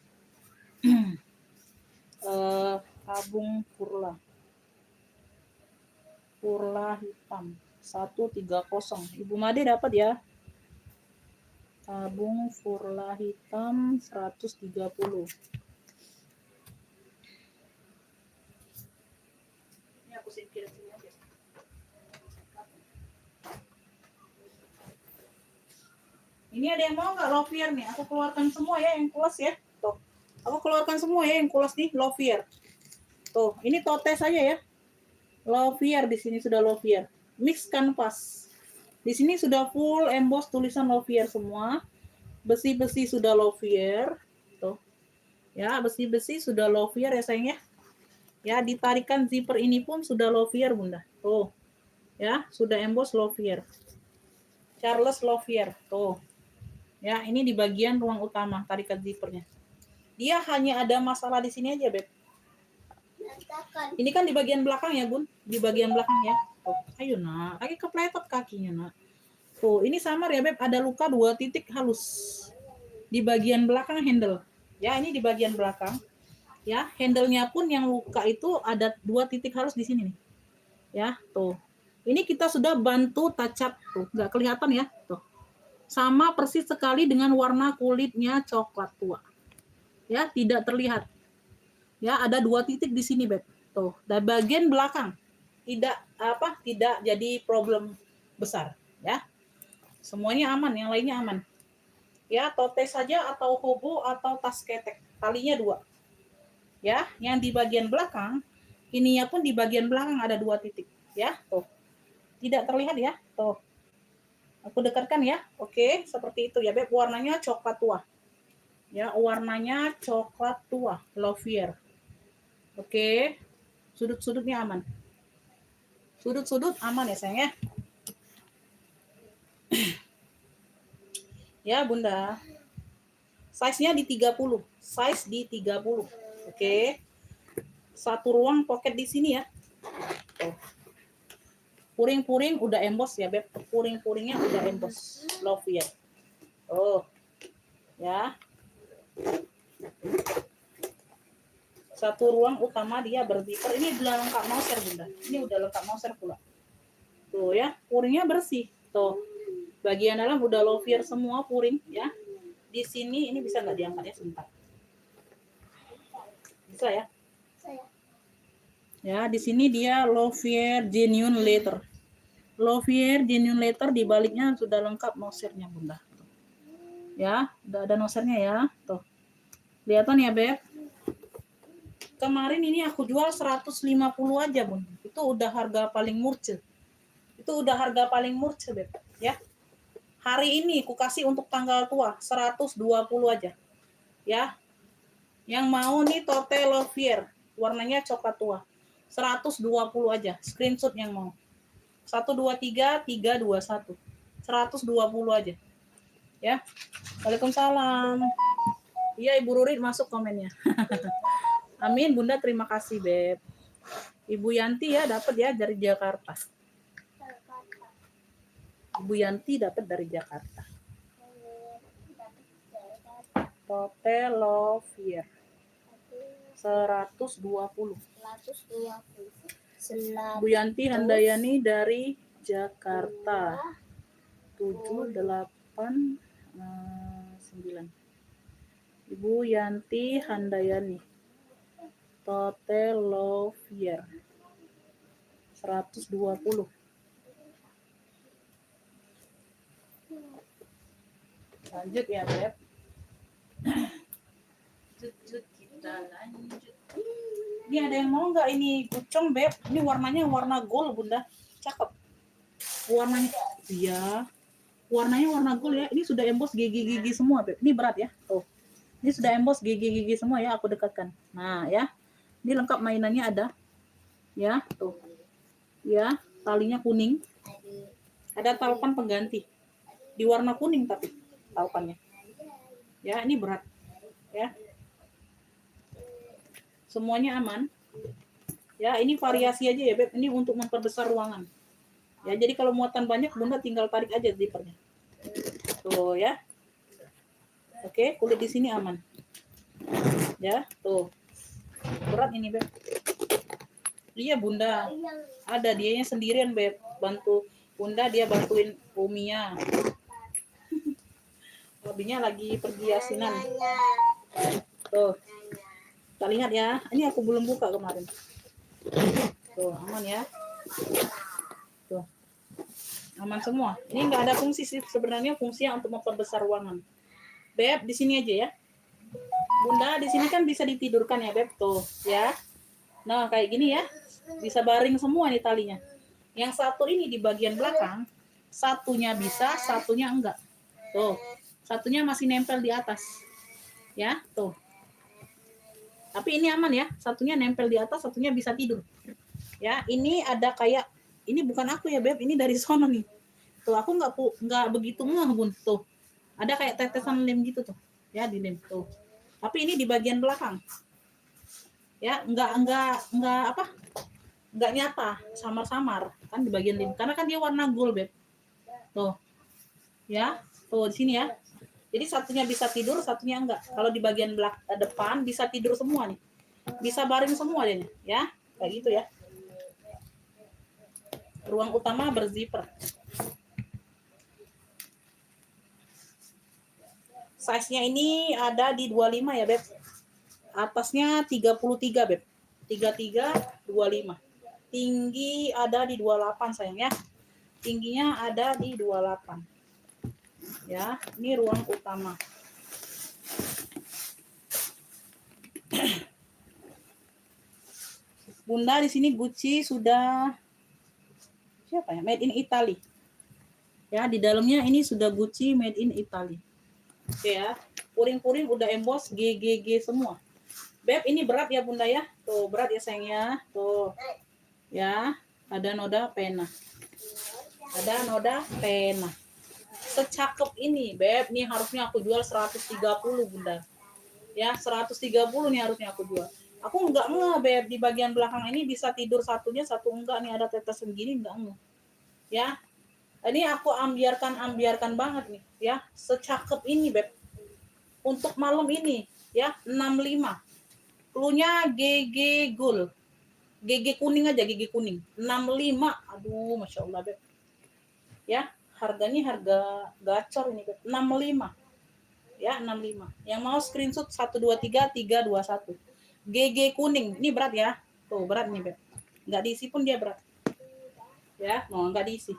Tabung Purla. Purla hitam 130. Ibu Made dapat ya. Tabung Purla hitam 130. Ini aku singkir sini aja. Ini ada yang mau nggak Lovier nih? Aku keluarkan semua ya yang kulas ya. Tuh. Aku keluarkan semua ya yang kulas nih Lovier. Tuh, ini tote saja ya. Lovier di sini sudah Lovier. Mix canvas. Di sini sudah full emboss tulisan Lovier semua. Besi-besi sudah Lovier. Tuh. Ya, besi-besi sudah Lovier ya sayang ya. Ya, ditarikan zipper ini pun sudah Lovier, Bunda. Tuh. Ya, sudah emboss Lovier. Charles Lovier. Tuh. Ya, ini di bagian ruang utama tarikan zippernya. Dia hanya ada masalah di sini aja, Beb. Ini kan di bagian belakang ya, Bun. Di bagian belakang ya. Tuh, ayo nak, lagi kepletot kakinya nak. Tuh, ini samar ya, Beb. Ada luka 2 titik halus di bagian belakang handle. Ya, ini di bagian belakang. Ya, handle-nya pun yang luka itu ada 2 titik halus di sini nih. Ya, tuh. Ini kita sudah bantu touch up tuh, nggak kelihatan ya, tuh. Sama persis sekali dengan warna kulitnya coklat tua. Ya, tidak terlihat. Ya, ada 2 titik di sini, Beb. Tuh, dan bagian belakang tidak jadi problem besar, ya. Semuanya aman, yang lainnya aman. Ya, tote saja atau hobo atau tas ketek. Talinya 2. Ya, yang di bagian belakang, ininya pun di bagian belakang ada 2 titik, ya. Tuh. Tidak terlihat ya, tuh. Aku dekatkan ya. Oke, seperti itu ya, Beb. Warnanya coklat tua. Ya, warnanya coklat tua, Lovier. Oke, sudut-sudutnya aman. Sudut-sudut aman ya sayang ya. Ya Bunda. Size-nya di 30. Size di 30. Oke. Satu ruang pocket di sini ya. Tuh. Puring-puring udah emboss ya, Beb. Puring-puringnya udah emboss. Lovier. Oh. Ya. Satu ruang utama dia berzipper. Ini udah lengkap mouser, Bunda. Ini udah lengkap mouser pula. Tuh ya, puringnya bersih. Tuh. Bagian dalam udah Lovier semua puring ya. Di sini ini bisa nggak diangkat ya sebentar? Bisa ya? Ya, di sini dia Lovier Genuine Leather. Lovier Genuine Leather di baliknya sudah lengkap nosernya, Bunda. Ya, udah ada nosernya ya. Tuh. Kelihatan ya, Beb? Kemarin ini aku jual 150 aja, Bun. Itu udah harga paling murce. Itu udah harga paling murce, Beb. Ya. Hari ini aku kasih untuk tanggal tua 120 aja. Ya. Yang mau nih Tote Lovier, warnanya coklat tua. 120 aja. Screenshot yang mau. 123 321. 120 aja. Ya. Waalaikumsalam. Iya, Ibu Rurit masuk komennya. Amin, Bunda, terima kasih, Beb. Ibu Yanti ya dapat ya dari Jakarta. Ibu Yanti dapat dari Jakarta. Tote Lovier 120. 120. Bu Yanti Handayani dari Jakarta. 7 8 9. Ibu Yanti Handayani. Tote Lovier 120. Lanjut ya, Beb. Kita lanjut. Ini ada yang mau nggak ini kucong, Beb? Ini warnanya warna gold, Bunda. Cakep. Warnanya, iya. Warnanya warna gold ya. Ini sudah emboss gigi-gigi semua, Beb. Ini berat ya. Tuh. Ini sudah emboss gigi-gigi semua ya. Aku dekatkan. Nah, ya. Ini lengkap mainannya ada. Ya, tuh. Ya, talinya kuning. Ada taupan pengganti. Di warna kuning tapi taupannya. Ya, ini berat. Ya. Semuanya aman. Ya, ini variasi aja ya, Beb. Ini untuk memperbesar ruangan. Ya, jadi kalau muatan banyak, Bunda tinggal tarik aja zippernya. Tuh ya. Oke, kulit di sini aman. Ya, tuh. Berat ini, Beb. Iya, Bunda. Ada dianya sendirian, Beb. Bantu Bunda, dia bantuin Umia. Hobinya lagi pergi asinan. Tuh. Kita lihat ya. Ini aku belum buka kemarin. Tuh, aman ya. Tuh. Aman semua. Ini nggak ada fungsi sih. Sebenarnya fungsinya untuk memperbesar ruangan. Beb, di sini aja ya. Bunda, di sini kan bisa ditidurkan ya, Beb. Tuh, ya. Nah, kayak gini ya. Bisa baring semua nih talinya. Yang satu ini di bagian belakang, satunya bisa, satunya enggak. Tuh. Satunya masih nempel di atas. Ya, tuh. Tapi ini aman ya. Satunya nempel di atas, satunya bisa tidur. Ya, ini ada kayak, ini bukan aku ya, Beb. Ini dari sono nih. Tuh, aku nggak begitu ngeh, Bun. Tuh. Ada kayak tetesan lem gitu tuh. Ya, di lem tuh. Tapi ini di bagian belakang. Ya, enggak apa? Enggak nyata, samar-samar kan di bagian lem. Karena kan dia warna gold, Beb. Tuh. Ya, tuh di sini ya. Jadi satunya bisa tidur, satunya enggak. Kalau di bagian depan bisa tidur semua nih. Bisa baring semua dia, ya. Kayak gitu ya. Ruang utama berzipper. Size-nya ini ada di 25 ya, Beb. Atasnya 33, Beb. 33, 25. Tinggi ada di 28, sayang ya. Tingginya ada di 28. Ya, ini ruang utama. Bunda di sini Gucci sudah siapa ya? Made in Italy. Ya, di dalamnya ini sudah Gucci made in Italy. Oke ya. Puring-puring udah emboss GGG semua. Beb, ini berat ya, Bunda ya. Tuh, berat ya, sayangnya. Tuh. Ya, ada noda pena. Ada noda pena. Secakep ini, Beb. Nih harusnya aku jual 130, Bunda. Ya, 130 nih harusnya aku jual. Aku enggak Beb. Di bagian belakang ini bisa tidur satunya, satu enggak. Nih ada tetesan gini, enggak Ya. Ini aku ambiarkan banget nih, ya. Secakep ini, Beb. Untuk malam ini, ya, 65. Cluenya GG Gold. GG kuning aja, GG kuning. 65. Aduh, Masya Allah, Beb. Ya. Harganya harga gacor ini, 65. Ya, 65. Yang mau screenshot 123 321. GG kuning. Ini berat ya. Tuh, berat nih, Beb. Enggak diisi pun dia berat. Ya, mau enggak diisi.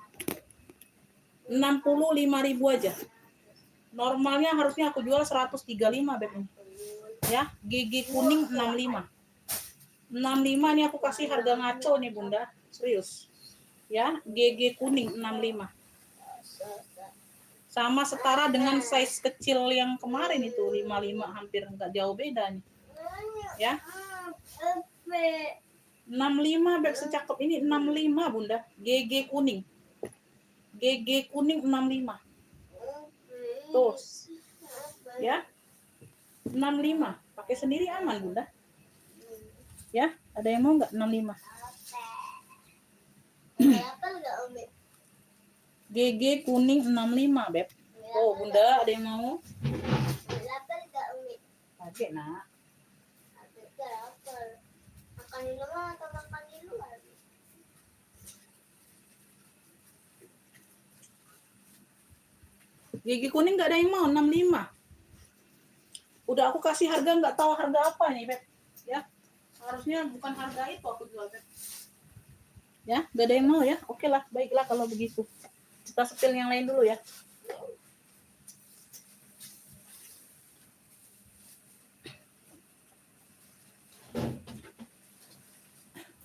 65.000 aja. Normalnya harusnya aku jual 135, Beb ini. Ya, GG kuning 65. 65 nih aku kasih harga ngaco nih Bunda. Serius. Ya, GG kuning 65. Sama setara dengan size kecil yang kemarin itu 55, hampir enggak jauh beda nih. Ya. 65 beb secakep ini 65 Bunda. GG kuning. GG kuning 65. Tuh. Ya. 65. Pakai sendiri aman Bunda. Ya, ada yang mau enggak 65? GG kuning 65 beb. Oh Bunda, ada yang mau? Pakai nak. Makan di rumah atau makan di luar? Gigi kuning nggak ada yang mau 65. Udah aku kasih harga nggak tahu harga apa nih beb. Ya, harusnya bukan harga itu aku jual beb. Ya, nggak ada yang mau ya. Oke lah, baiklah kalau begitu. Kita sepil yang lain dulu ya.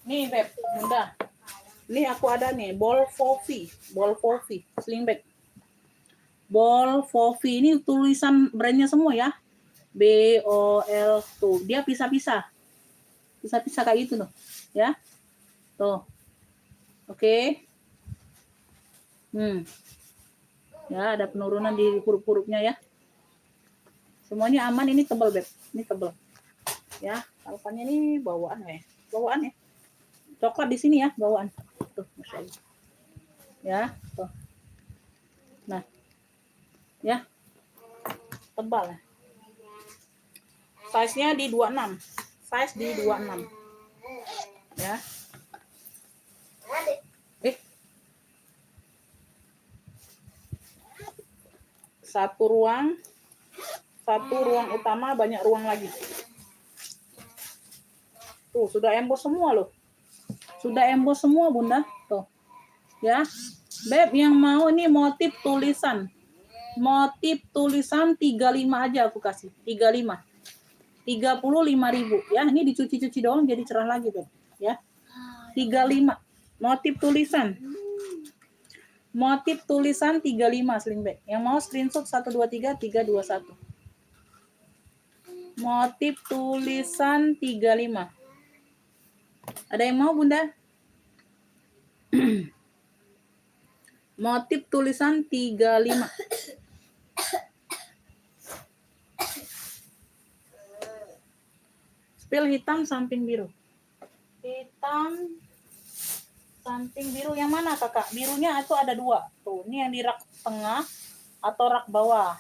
Nih beb, Bunda. Nih aku ada nih ball Fofi, sling bag. Ball Fofi ini tulisan brandnya semua ya. BOL tuh. Dia pisah-pisah. Pisah-pisah kayak gitu loh. Ya. Tuh. Oke. Ya, ada penurunan di huruf-hurufnya ya. Semuanya aman, ini tebal beb. Ini tebal. Ya, alpannya ini bawaan ya. Bawaan ya. Coklat di sini ya, bawaan. Tuh, Masya Allah. Ya, tuh. Nah. Ya. Tebal ya. Size-nya di 26. Size di 26. Ya. Satu ruang utama, banyak ruang lagi. Tuh, sudah emboss semua loh. Sudah emboss semua, Bunda. Tuh. Ya. Beb yang mau nih motif tulisan. Motif tulisan 35 aja aku kasih. 35. 35.000 ya. Ini dicuci-cuci doang jadi cerah lagi, Beb. Ya. 35. Motif tulisan. Motif tulisan 35 sling bag. Yang mau screenshot 123 321. Motif tulisan 35. Ada yang mau, Bunda? Motif tulisan 35. Spil hitam samping biru. Hitam samping biru yang mana kakak? Birunya itu ada dua. Tuh, ini yang di rak tengah atau rak bawah.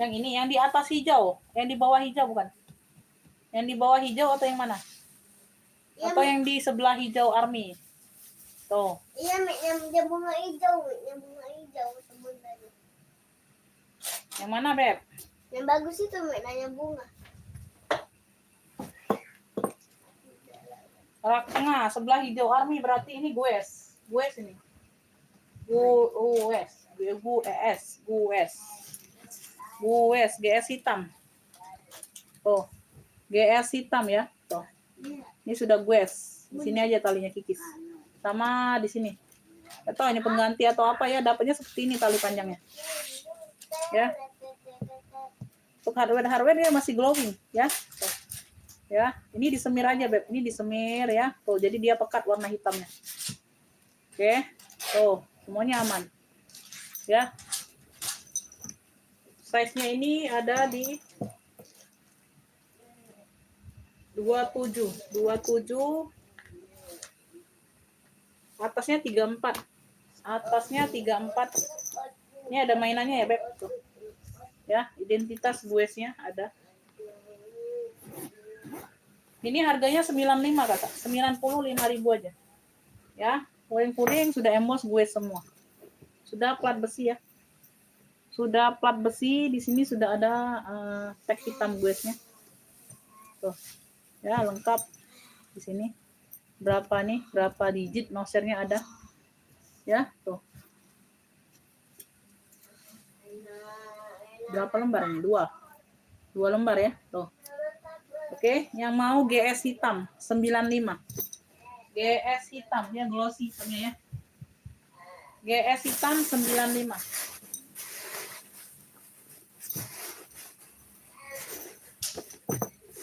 Yang ini, yang di atas hijau. Yang di bawah hijau bukan? Yang di bawah hijau atau yang mana? Ya, atau yang di sebelah hijau army. Tuh. Iya, yang bunga hijau. Yang bunga hijau sebenarnya. Yang mana, Beb? Yang bagus itu, yang bunga. Rak tengah, sebelah hijau army berarti ini gues. Gues ini. Gues. GS hitam. Tuh. GS hitam ya. Tuh. Ini sudah gues. Di sini aja talinya kikis. Sama di sini. Atau ini pengganti atau apa ya, dapatnya seperti ini tali panjangnya. Ya. Untuk hardware dia masih glowing ya. Tuh. Ya, ini disemir aja, Beb. Ini disemir ya. Tuh, jadi dia pekat warna hitamnya. Oke. Tuh, semuanya aman. Ya. Size-nya ini ada di 27. Atasnya 34. Atasnya 34. Ini ada mainannya ya, Beb. Tuh. Ya, identitas guesnya ada. Ini harganya 95 kakak, 95.000 aja. Ya, puring-puring sudah emboss gue semua. Sudah plat besi ya. Sudah plat besi, di sini sudah ada tag hitam guesnya. Tuh. Ya, lengkap di sini. Berapa nih? Berapa digit nosernya ada? Ya, tuh. Berapa lembar ini? 2 lembar ya, tuh. Oke, yang mau GS hitam 95. GS hitam ya, glossy hitamnya ya. GS hitam 95.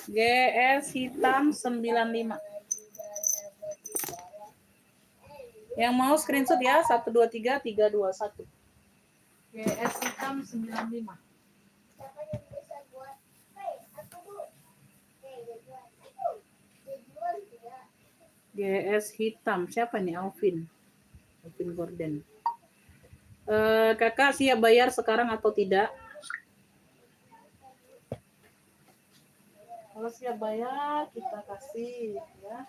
GS hitam 95. Yang mau screenshot ya 123321. GS hitam 95. Siapa yang bisa buat? Aku bu. Dijual tidak. GS hitam. Siapa nih? Alvin Gordon. Kakak siap bayar sekarang atau tidak? Kalau siap bayar kita kasih ya.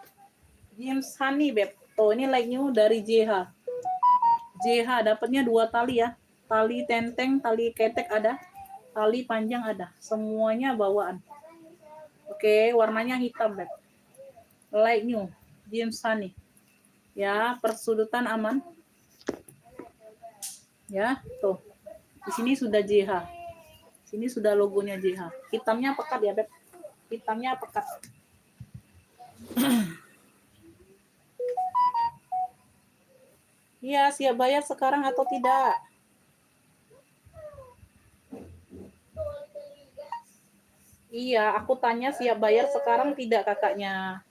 James Honey Beb. Tuh ini like new dari JH. JH dapatnya 2 tali ya. Tali tenteng, tali ketek ada. Tali panjang ada. Semuanya bawaan. Oke, warnanya hitam Beb. Like new. James Honey. Ya, persudutan aman. Ya, tuh. Di sini sudah JH. Sini sudah logonya JH. Hitamnya pekat ya, Beb. Hitamnya pekat. Iya, siap bayar sekarang atau tidak? Iya, aku tanya siap bayar sekarang tidak kakaknya.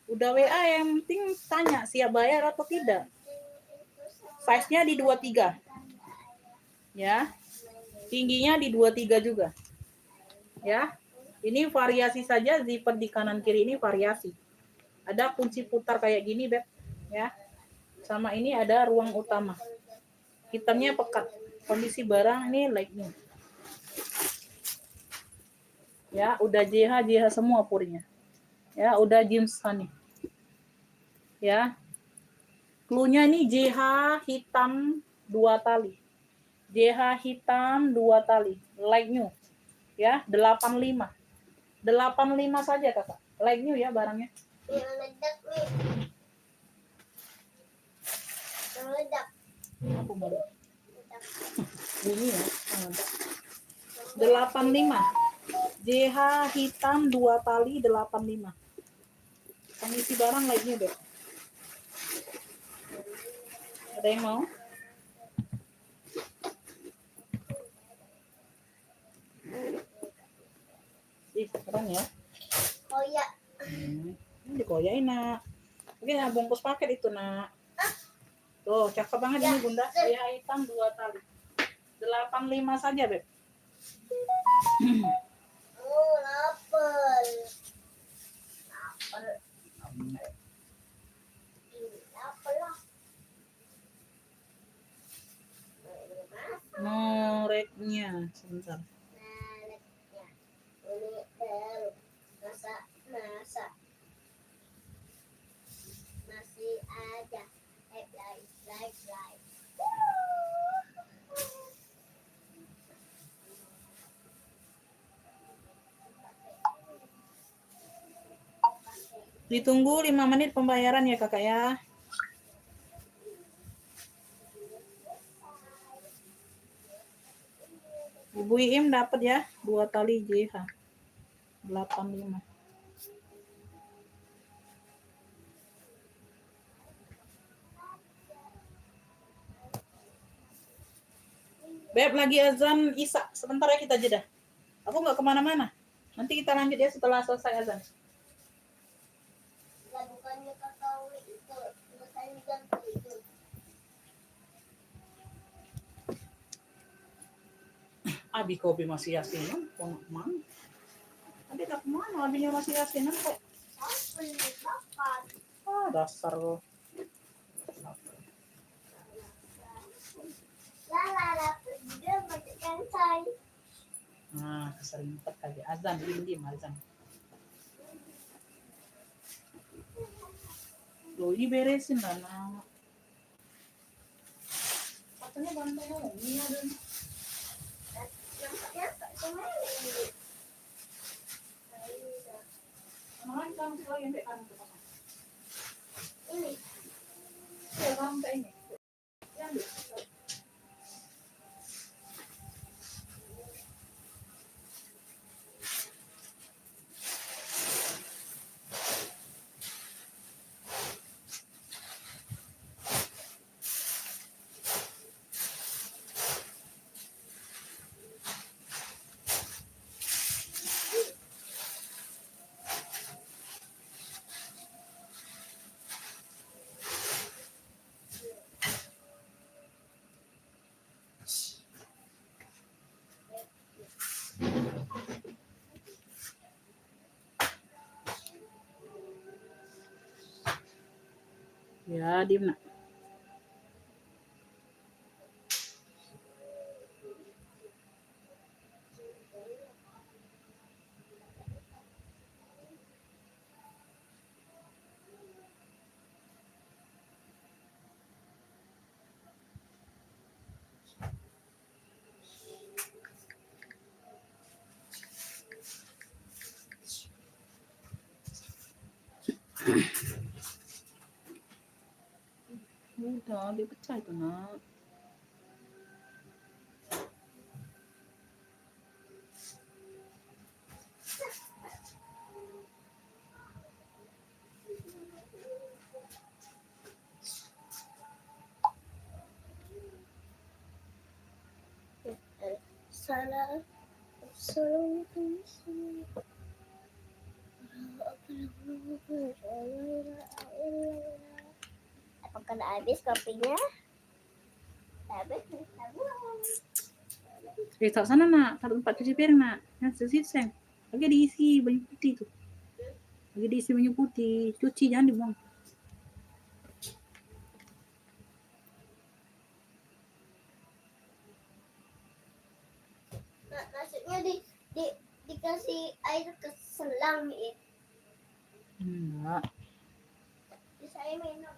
Udah WA yang penting tanya siap bayar atau tidak. Size-nya di 23. Ya. Tingginya di 23 juga. Ya. Ini variasi saja, zipper di kanan kiri ini variasi. Ada kunci putar kayak gini, Beb. Ya. Sama ini ada ruang utama. Hitamnya pekat. Kondisi barang ini like new. Ya, udah JH semua purinya. Ya, udah James Honey. Ya. Cluenya ini JH hitam 2 tali. JH hitam 2 tali. Like new. Ya, 85. 85 saja, Kakak. Like new ya barangnya. Yang meledak nih. Yang meledak. Aku mau Meledak. bunyi ya. 85. JH hitam 2 tali 85. Kondisi barang like new, Beb. Ada yang mau? Ih, keren ya. Oh iya. Ini dikoyain, Nak. Oke, nah, bungkus paket itu, Nak. Tuh, cakep banget ini, Bunda. JH hitam 2 tali. 85 saja, Beb. Oh, lapar. Lapar lah. Noreknya sebentar. Mereknya. Ini baru. Masak. Masih ada. Live. Ditunggu 5 menit pembayaran ya kakak ya. Ibu Iim dapat ya 2 tali JH 85. Beb lagi azan Isya, sebentar ya kita jeda. Aku nggak kemana-mana. Nanti kita lanjut ya setelah selesai azan. Lah bukannya kakak itu. Bukannya ganti itu. Abi kopi masih yasinan, mana? Tadi tak kemana? Abinya masih yasinan kok. Bapak. Dasar lo. Lapar juga makan saya. Nah, keseringan kali azan, diem azan. Loh, ini beresin lah, Nak. Katanya bantai ini ada. Mana kamu selalu yang dekat ke apa? Ini. Ya, bantai ini. Yang Ya, diem nak. Udah, dia pecah itu nak. Salah. Apakah udah habis kopinya? Habis. Tak sana nak, taruh tempat cuci piring nak. Yang sisi sayang. Lagi diisi banyak putih tuh. Lagi diisi banyak putih. Cuci jangan dibuang. Maksudnya dikasih air ke selang ya. Enggak. Saya minum.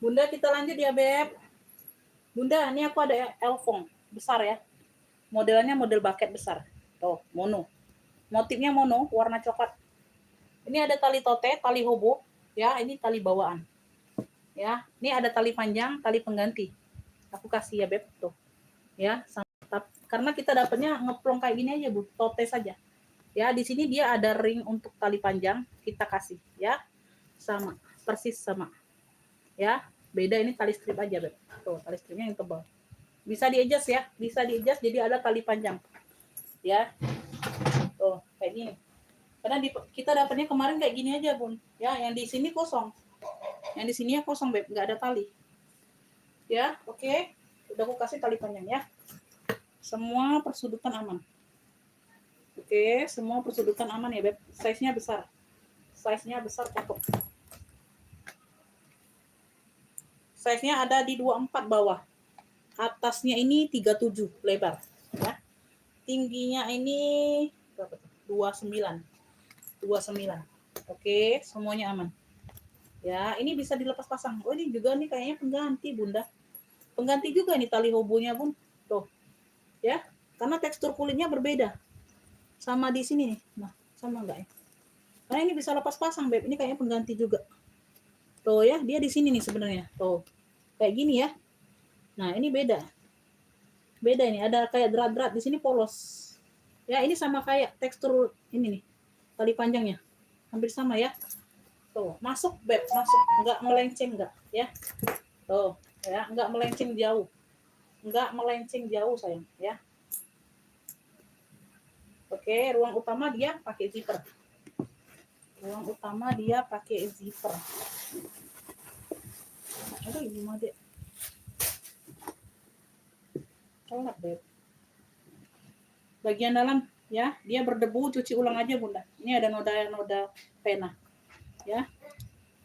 Bunda, kita lanjut ya, Beb. Bunda, ini aku ada elfong besar ya. Modelnya model bucket besar. Tuh, mono. Motifnya mono, warna coklat. Ini ada tali tote, tali hobo, ya, ini tali bawaan. Ya, ini ada tali panjang, tali pengganti. Aku kasih ya, Beb, tuh. Ya, karena kita dapatnya ngeplong kayak gini aja, Bu. Tote saja. Ya, di sini dia ada ring untuk tali panjang, kita kasih, ya. Sama, persis sama. Ya, beda ini tali strip aja, Beb. Tuh, tali stripnya yang tebal. Bisa di-adjust ya, bisa di-adjust jadi ada tali panjang. Ya. Tuh, kayak gini. Karena kita dapatnya kemarin kayak gini aja, Bun. Ya, yang di sini kosong. Yang di sini ya kosong, Beb, nggak ada tali. Ya, oke. Udah aku kasih tali panjang ya. Semua persudutan aman. Oke, semua persudutan aman ya, Beb. Size-nya besar. Size-nya besar cakep. Size-nya ada di 24 bawah. Atasnya ini 37 lebar, ya. Tingginya ini berapa tuh? 29. Oke, semuanya aman. Ya, ini bisa dilepas pasang. Oh, ini juga nih kayaknya pengganti, Bunda. Pengganti juga nih tali hobonya, Bun. Tuh. Ya, karena tekstur kulitnya berbeda. Sama di sini nih. Nah, sama enggak ya? Karena ini bisa lepas pasang, Beb. Ini kayaknya pengganti juga. Tuh ya, dia di sini nih sebenarnya. Tuh. Kayak gini ya. Nah, ini beda. Beda ini, ada kayak drat-drat di sini polos. Ya, ini sama kayak tekstur ini nih. Tali panjangnya. Hampir sama ya. Tuh, masuk, Beb, masuk. Enggak melenceng enggak, ya. Tuh, ya, enggak melenceng jauh. Enggak melenceng jauh, sayang, ya. Oke, ruang utama dia pakai zipper. Ruang utama dia pakai zipper. Aduh, ini mah dia. Tolak, Beb. Bagian dalam ya, dia berdebu, cuci ulang aja, Bunda. Ini ada noda-noda pena. Ya.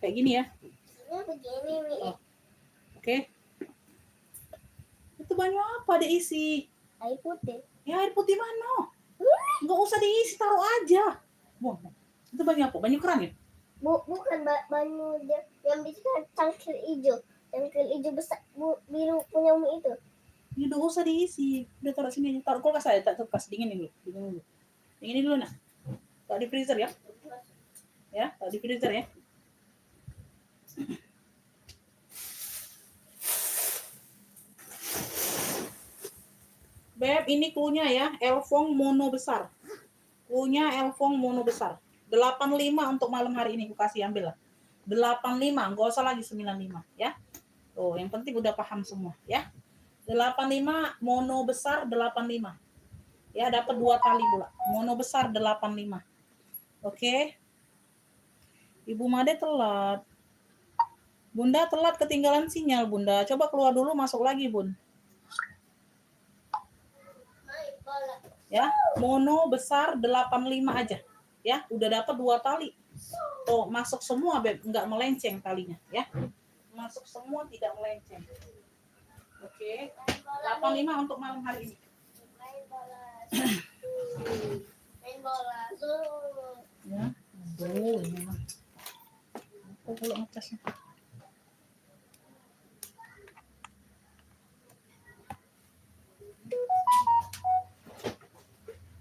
Kayak gini ya. Ini begini nih. Oh. Oke. banyak apa diisi? Air putih. Ya air putih mana? Nggak usah diisi, taruh aja. Wah, itu banyak apa? Banyak keran ya? Bukan banyu yang bisa cangkir hijau. Cangkir hijau besar biru punya Umi itu. Ya nggak usah diisi. Udah taruh sini aja. Taruh kulkas aja, tak kulkas dinginin dulu. Dinginin dulu nak. Taruh di freezer ya. Ya, taruh di freezer ya. Beb, ini cluenya ya, Elfong mono besar. Cluenya Elfong mono besar. 85 untuk malam hari ini, aku kasih ambil lah. 85, nggak usah lagi 95 ya. Tuh, yang penting udah paham semua ya. 85 mono besar 85. Ya, dapat 2 kali pula. Mono besar 85. Oke. Ibu Made telat. Bunda telat, ketinggalan sinyal, Bunda. Coba keluar dulu, masuk lagi, Bun. Ya, mono besar 85 aja. Ya, udah dapat 2 tali. Tuh, masuk semua, Beb, enggak melenceng talinya, ya. Masuk semua, tidak melenceng. Oke. 85 untuk malam hari ini. Main bola. Ya. Aduh, ini mah. Aku pula ngecasnya.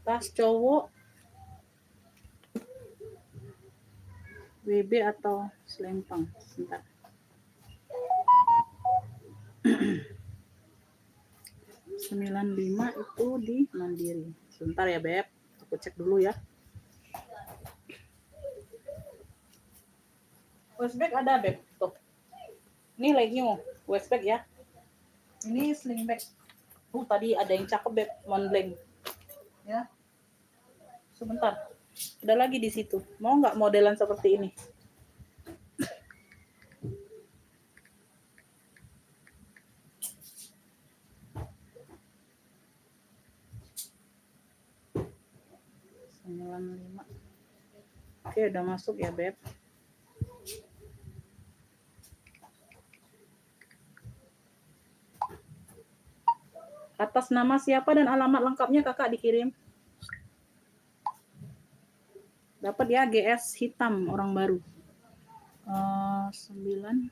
Tas cowok WB atau selempang. Sebentar. Lima itu di Mandiri. Sebentar ya, Beb. Aku cek dulu ya. Westback ada, Beb. Tuh. Ini legging Westback ya. Ini sling bag. Tadi ada yang cakep, Beb. Montblanc. Ya. Sebentar. Ada lagi di situ. Mau nggak modelan seperti ini? Oke, udah masuk ya, Beb. Atas nama siapa dan alamat lengkapnya Kakak dikirim. Dapat ya, GS hitam orang baru. 9 10.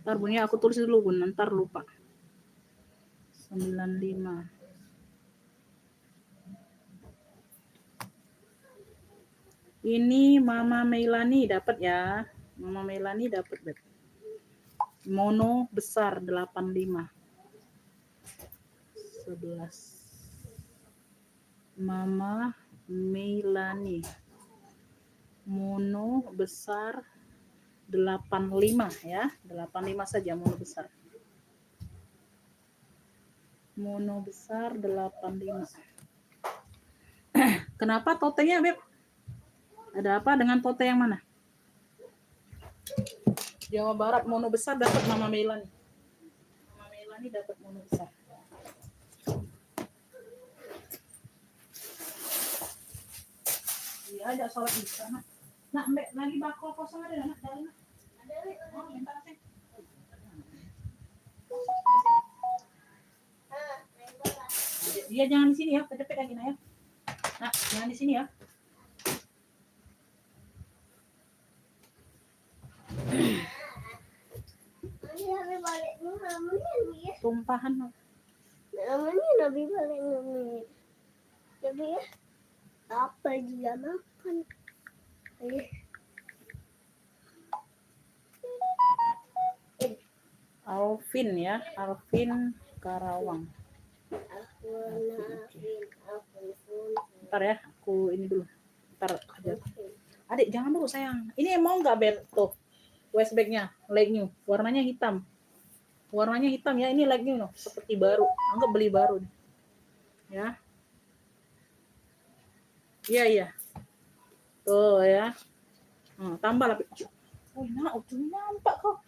Ntar bunyi aku tulis dulu, Bun, ntar lupa. 95. Ini Mama Meilani dapat ya. Mama Meilani dapat, Beb. Mono besar 85. 11. Mama Meilani. Mono besar 85 ya. 85 saja mono besar. Mono besar 85. Kenapa totenya, Beb? Ada apa dengan tote yang mana? Jawa Barat mono besar dapat Mama Meilani. Mama Meilani dapat mono besar. Iya, ada sholat di sana. Nak, Mbak, lagi bakal kosong ada, nak, dalam, nak. Oh, bentar, sih. Dia jangan di sini ya, kecepet lagi, nak ya. Nak, jangan di sini ya. Tumpahan. Namanya Nabi balik ngomongin. Tapi ya, apa dia makan? Alvin ya, Alvin Karawang. Ntar ya, aku ini dulu. Ntar aja. Adik, jangan dulu sayang. Ini mau nggak, Beb? Tuh, waistbag-nya, leg new. Warnanya hitam. Warnanya hitam ya, ini leg new loh. Seperti baru. Anggap beli baru. Ya. Iya, iya. Tuh ya. Tambah lah. Oh, nah, udah nampak kok.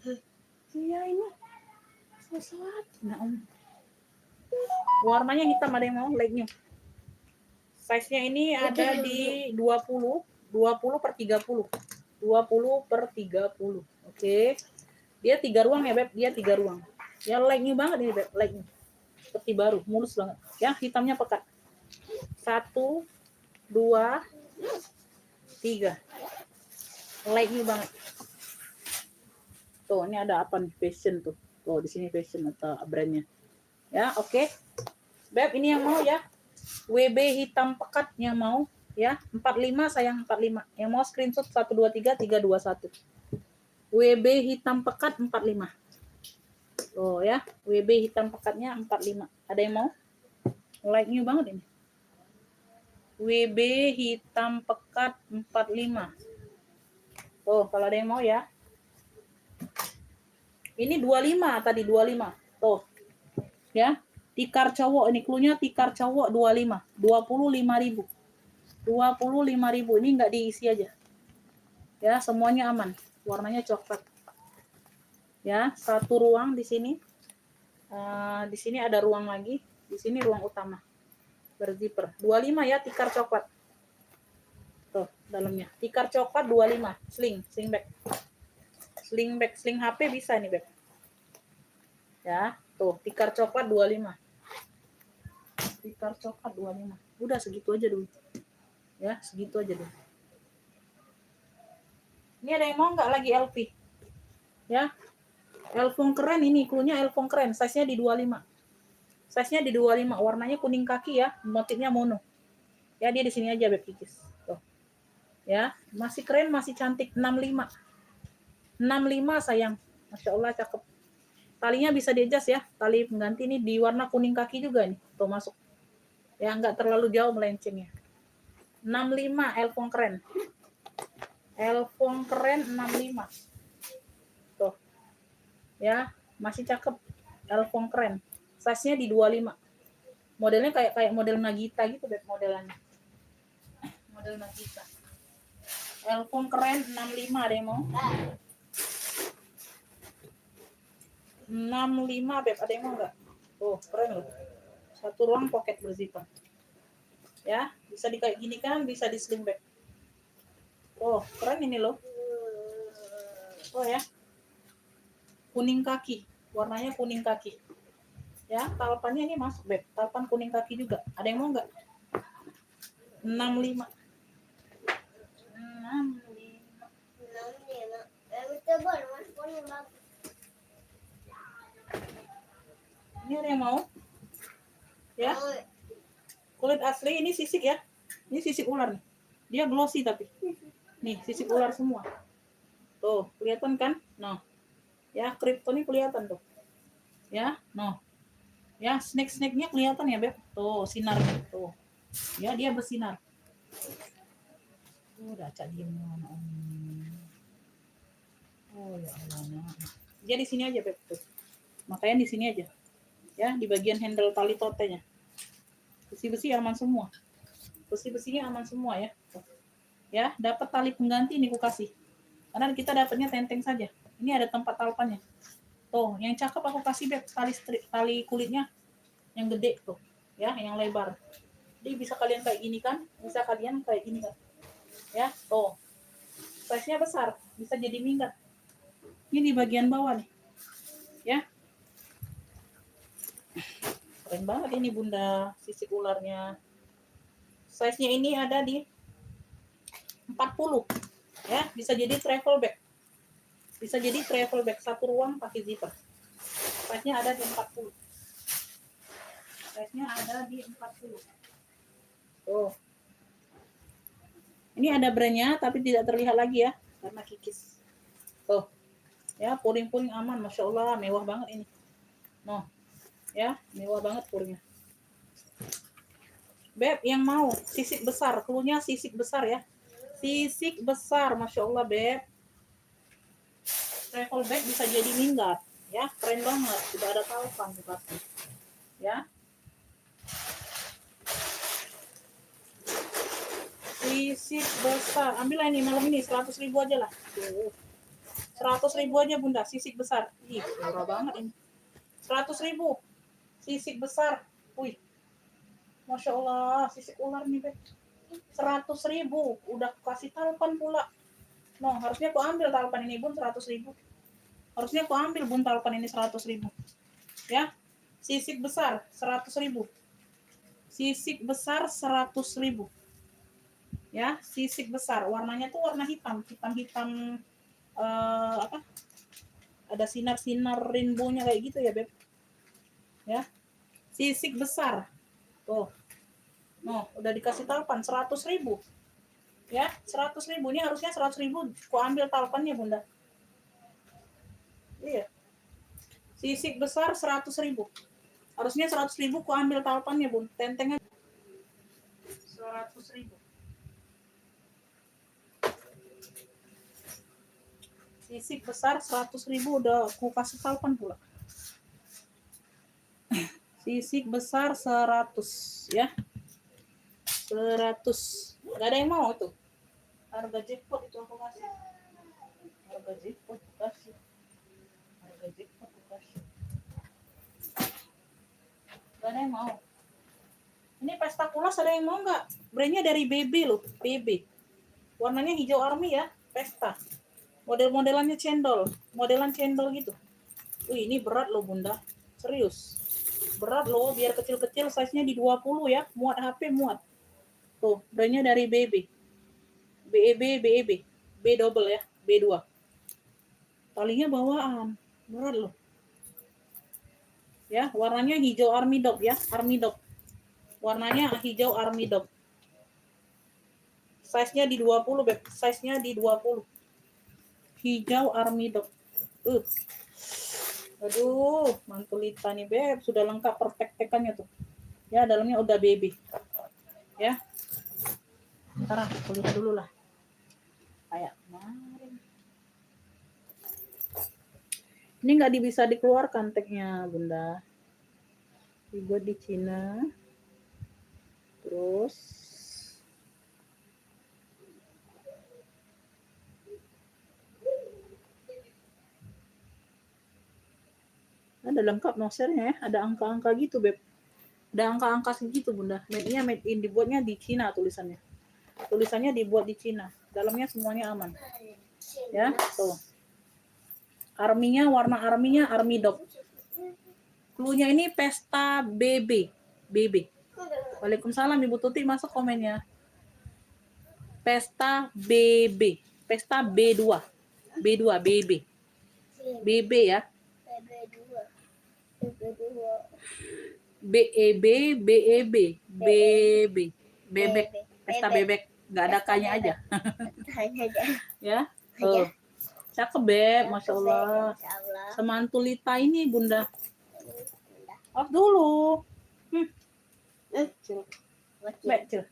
Iya, ini. Sesuatu. Nah, warnanya hitam, ada yang mau leg new. Size-nya ini ada di 20 per 30. 20 per 30. Oke. Dia 3 ruang ya, Beb. Dia 3 ruang. Ya like-nya banget ini, Beb. Like-nya. Seperti baru, mulus banget. Ya, hitamnya pekat. 1, 2, 3. Like-nya banget. Tuh, ini ada apa nih? Fashion tuh. Tuh, di sini fashion atau brandnya. Ya, oke. Beb, ini yang mau ya. WB hitam pekat yang mau ya. 45 sayang 45. Yang mau screenshot 123 321. WB hitam pekat 45. Oh ya, WB hitam pekatnya 45. Ada yang mau? Like-nya banget ini. WB hitam pekat 45. Oh, kalau ada yang mau ya. Ini 25 tadi 25. Tuh. Ya. Tikar cowok ini cluenya tikar cowok 25. 25.000. 25.000 ini enggak diisi aja. Ya, semuanya aman. Warnanya coklat. Ya, satu ruang di sini. Di sini ada ruang lagi. Di sini ruang utama. Berzipper. 25 ya, tikar coklat. Tuh, dalamnya. Tikar coklat 25. Sling bag. Sling HP bisa nih, Beb. Ya, tuh, tikar coklat 25. Tikar coklat 25. Udah segitu aja dulu. Ya, segitu aja dulu. Ini ada yang mau nggak lagi LV? Ya. Elfong keren ini, cluenya Elfong keren, size-nya di 25. Size-nya di 25, warnanya kuning kaki ya, motifnya mono. Ya, dia di sini aja Beb Kikis. Tuh. Ya, masih keren, masih cantik 65. 65 sayang. Masya Allah cakep. Talinya bisa di-adjust ya. Tali pengganti ini di warna kuning kaki juga nih. Tuh masuk. Ya, nggak terlalu jauh melencengnya. 65 Elfong keren. Elfong keren 65. Tuh. Ya, masih cakep. Elfong keren. Size-nya di 25. Modelnya kayak model Nagita gitu deh modelannya. Model Nagita. Elfong keren 65 ada yang mau? 65 Beb, ada yang mau enggak? Tuh, keren loh. Satu ruang pocket berzipper. Ya, bisa kayak gini kan, bisa di sling bag. Oh, keren ini loh. Oh ya. Kuning kaki, warnanya kuning kaki. Ya, talpannya ini masuk, Beb. Talpan kuning kaki juga. Ada yang mau enggak? 65. 65. Ini ada yang mau? Ya. Kulit asli ini sisik ya. Ini sisik ular nih. Dia glossy tapi. Nih, sisik ular semua. Tuh, kelihatan kan? Nah. Ya, krypton ini kelihatan tuh. Ya, no. Ya, snake-snake-nya kelihatan ya, Beb. Tuh, sinarnya. Tuh. Ya, dia bersinar. Udah Cak diem. Oh ya Allah. Dia di sini aja, Beb. Tuh. Makanya di sini aja. Ya, di bagian handle tali totenya. Besi-besi aman semua. Besi-besinya aman semua ya. Tuh. Ya, dapat tali pengganti ini aku kasih. Karena kita dapatnya tenteng saja. Ini ada tempat talpannya. Tuh, yang cakep aku kasih Beb tali kulitnya yang gede tuh. Ya, yang lebar. Jadi bisa kalian kayak gini kan? Bisa kalian kayak gini kan? Ya, tuh. Size-nya besar, bisa jadi minggat. Ini di bagian bawah nih. Ya. Keren banget ini Bunda sisik ularnya. Size-nya ini ada di 40. Ya, bisa jadi travel bag. Bisa jadi travel bag satu ruang pakai zipper. Size-nya ada di 40. Size-nya ada di 40. Tuh. Ini ada brandnya tapi tidak terlihat lagi ya karena kikis. Tuh. Ya, puring-puring aman, Masya Allah, mewah banget ini. Noh. Ya, mewah banget puringnya. Beb, yang mau sisik besar, cluenya sisik besar ya. Sisik besar, Masya Allah, Beb. Travel bag bisa jadi minggat. Ya, keren banget. Sudah ada talpan pasti. Ya. Sisik besar. Ambillah ini malam ini 100.000 aja lah. 100.000 aja Bunda, sisik besar. Ih, murah banget ini. 100.000. Sisik besar. Wih. Masya Allah, sisik ular nih, Beb. 100.000. Udah kasih talpan pula. No, harusnya aku ambil talpan ini, Bun, 100.000. Harusnya aku ambil buntalpan ini 100.000. Ya. Sisik besar 100.000. Sisik besar 100.000. Ya, sisik besar. Warnanya tuh warna hitam, hitam-hitam apa? Ada sinar-sinar rainbow-nya kayak gitu ya, Beb. Ya. Sisik besar. Tuh. Noh, udah dikasih talpan 100.000. Ya, 100.000. Ini harusnya 100.000. Ku ambil talpannya, Bunda. Iya. Sisik besar 100.000. Harusnya 100.000 ku ambil talpannya, Bun. Tentengnya 100.000. Sisik besar 100.000 udah aku kasih talpan pula. Sisik besar 100 ya. 100. Gak ada yang mau tuh. Harga jackpot itu aku kasih. Harga jackpot aku kasih. Harga jackpot aku kasih. Gak ada yang mau. Ini pesta kulas ada yang mau nggak? Brandnya dari BB loh, BB. Warnanya hijau army ya, pesta. Model-modelannya cendol, modelan cendol gitu. Wih, ini berat loh Bunda. Serius. Berat loh, biar kecil-kecil size-nya di 20 ya. Muat HP, muat. Tuh, brandnya dari BB. BEB. B double ya, B2. Talinya bawaan. Berat loh. Ya, warnanya hijau army dog ya, army dog. Warnanya hijau army dog. Size-nya di 20, Beb. Size-nya di 20. Hijau army dog. Aduh, mantulita nih, Beb. Sudah lengkap pertek-tekannya tuh. Ya, dalamnya udah baby. Ya. Ntar aku lihat dulu lah. Kayak kemarin. Ini nggak bisa dikeluarkan tagnya, Bunda. Dibuat di Cina. Terus ada lengkap nosernya ya, ada angka-angka gitu, Beb. Ada angka-angka segitu, Bunda. Made-nya made in, dibuatnya di Cina tulisannya. Tulisannya dibuat di Cina. Dalamnya semuanya aman. Ya, tuh. Arminya, warna arminya army dog. Cluenya ini pesta BB. BB. Waalaikumsalam Ibu Tuti, masuk komennya. Pesta BB. Pesta B2. B2, BB. BB ya. BEB, BEB, BB. Bebek. Pesta bebek. Nggak ada kanya aja. Ya. Tuh. Cakep, Beb. Masya Allah. Semantulita ini, Bunda. Off dulu. Cil. Beb, cil.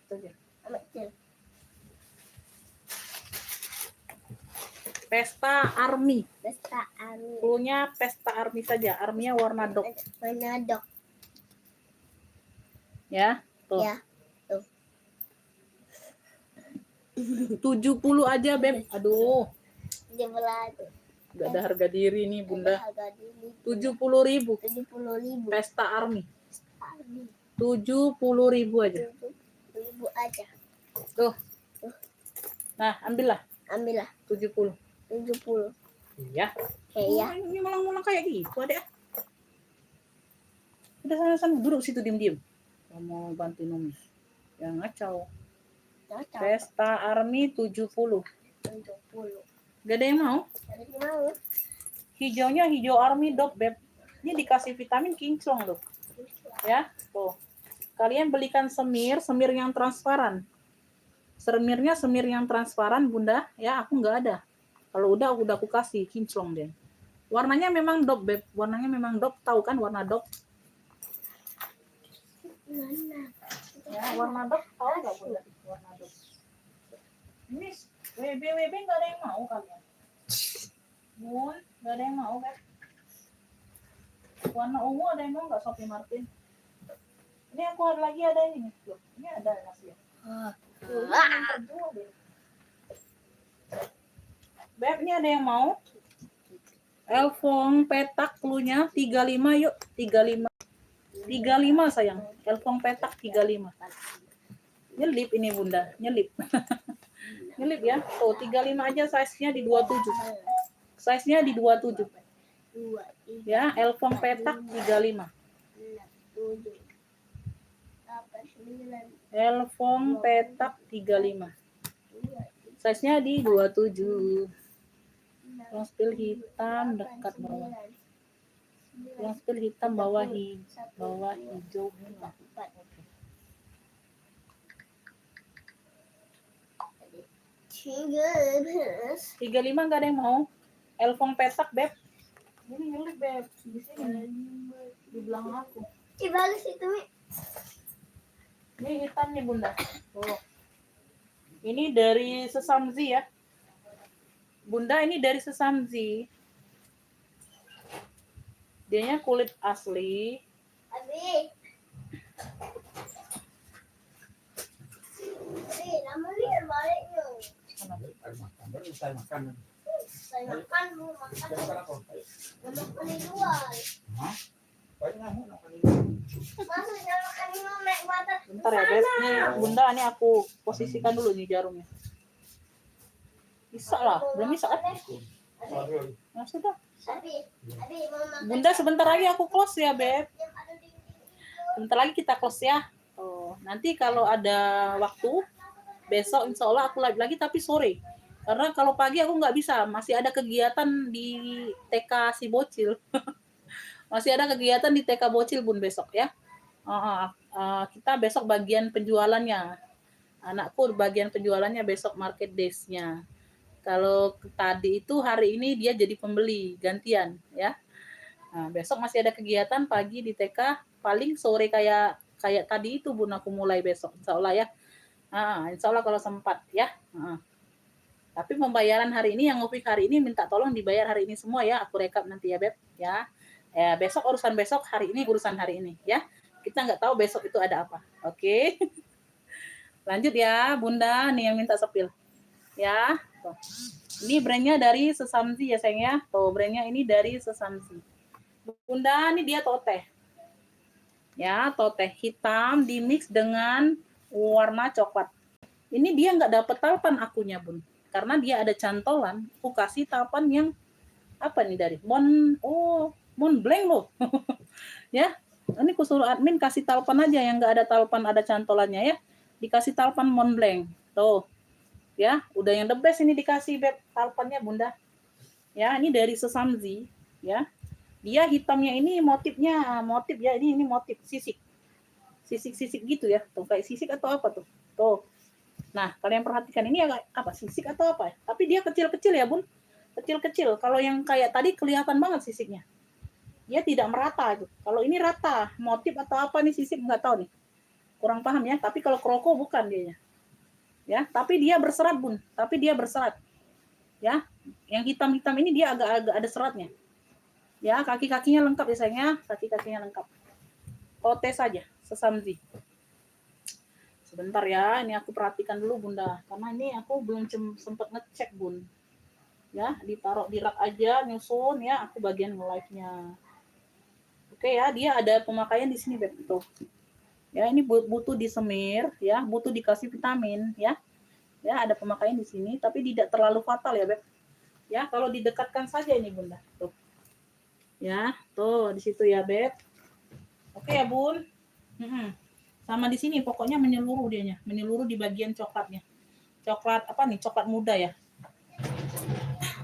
Pesta army. Pesta army. Cluenya pesta army saja. Arminya warna dog. Warna dog. Ya. Tuh. Ya. Tuh. 70 aja, Beb. Aduh. Di belah tuh. Gak ada harga diri nih, Bunda. Harga diri 70.000. 70.000. Pesta army. Army. 70.000 aja. 70.000 aja. Tuh. Nah, ambillah. Ambillah 70. 70. Iya. Iya. Ini malang-malang kayak gitu, Adek. Udah sana-sana duduk situ diem-diem. Kamu bantu numis. Yang ngacau. Cocok. Pesta army 70. 70. Gak ada yang mau? Ada yang mau? Hijaunya hijau army dog, Beb. Ini dikasih vitamin kinclong loh. Ya, tuh. Kalian belikan semir yang transparan. Semirnya semir yang transparan, Bunda. Ya, aku nggak ada. Kalau udah aku kasih kinclong deh. Warnanya memang dog, Beb. Warnanya memang dog. Tahu kan warna dog? Ya, warna dog. Tahu nggak, Bunda? Warna dog. Ini WB nggak ada yang mau kalian. Bun, nggak ada yang mau, Beb. Warna ungu ada yang mau nggak, Sophie Martin? Ini aku lagi ada ini. Loh, ini ada masih. Beb, ini ada yang mau? Elfong petak cluenya 35 yuk, 35. 35 sayang. Elfong petak 35. Nyelip ini, Bunda, nyelip. Nyelip ya. Tuh, 35 aja size-nya di 27. Size-nya di 27. 2, 3, Ya, Elfong petak 35. 6, 7, 8, 9, Elfong petak 35. Size-nya di 27. Long spill hitam dekat bawah. Long spill hitam bawah hijau. 35 nggak ada yang mau. Elfong petak, Beb. Ini nyelip, Beb. Di sini. Di belakang aku. Bagus itu, Mi. Ini hitam nih, Bunda. Tuh. Ini dari Sesamzi ya. Bunda, ini dari Sesamzi. Dianya kulit asli. Abi, lama ni balik ni. Ayo makan. Baru saya makan. Saya makan dulu, makan. Saya makan apa? Makan di luar. Hah? Banyak mau makan ini. Masuk jangan makan di luar, naik batas. Bentar ya, Beb. Nih, Bunda, ini aku posisikan dulu nih jarumnya. Bisa lah, belum bisa kan? Waduh. Nah, sudah. Abi, mau makan. Bunda, sebentar lagi aku close ya, Beb. Yang ada di Sebentar lagi kita close ya. Oh, nanti kalau ada waktu, besok insya Allah aku live lagi tapi sore. Karena kalau pagi aku nggak bisa, masih ada kegiatan di TK si bocil. Masih ada kegiatan di TK bocil Bun besok ya. Kita besok bagian penjualannya. Anakku bagian penjualannya besok market days-nya. Kalau tadi itu hari ini dia jadi pembeli gantian ya. Nah, besok masih ada kegiatan pagi di TK, paling sore kayak tadi itu Bun aku mulai besok insya Allah ya. Insya Allah kalau sempat ya. Tapi pembayaran hari ini yang ngopik hari ini minta tolong dibayar hari ini semua ya. Aku rekap nanti ya Beb ya. Besok urusan besok, hari ini urusan hari ini ya. Kita nggak tahu besok itu ada apa. Oke. Lanjut ya Bunda nih yang minta sepil ya. Tuh. Ini brandnya dari Sesamzi ya sayang ya. Tuh brandnya ini dari Sesamzi. Bunda ini dia toteh. Ya, toteh hitam dimix dengan warna coklat. Ini dia nggak dapet talpan akunya, Bun. Karena dia ada cantolan, aku kasih talpan yang apa nih dari Montblanc loh. Ya, ini aku suruh admin kasih talpan aja yang nggak ada talpan ada cantolannya ya. Dikasih talpan Montblanc. Tuh. Ya, udah yang the best ini dikasih Beb talpannya, Bunda. Ya, ini dari Sesamzi, ya. Dia hitamnya ini motif ya, ini motif sisik gitu ya, tuh kayak sisik atau apa tuh. Nah kalian perhatikan ini apa sisik atau apa ya, tapi dia kecil-kecil ya Bun, kecil-kecil. Kalau yang kayak tadi kelihatan banget sisiknya, dia tidak merata itu. Kalau ini rata, motif atau apa nih sisik nggak tahu nih, kurang paham ya. Tapi kalau kroko bukan dianya ya, tapi dia berserat Bun, ya. Yang hitam-hitam ini dia agak-agak ada seratnya. Ya, kaki-kakinya lengkap ya sayangnya, kaki-kakinya lengkap. Kote saja, Sesamzi. Sebentar ya, ini aku perhatikan dulu Bunda, karena ini aku belum sempat ngecek Bun. Ya, ditaruh di rak aja, nyusun ya, aku bagian nge-live-nya. Oke ya, dia ada pemakaian di sini Beb, tuh. Ya, ini butuh disemir ya, butuh dikasih vitamin ya. Ya, ada pemakaian di sini, tapi tidak terlalu fatal ya Beb. Ya, kalau didekatkan saja ini Bunda, tuh. Ya, tuh di situ ya Beb. Oke ya Bun. Sama di sini pokoknya menyeluruh dianya, menyeluruh di bagian coklatnya. Coklat apa nih? Coklat muda ya.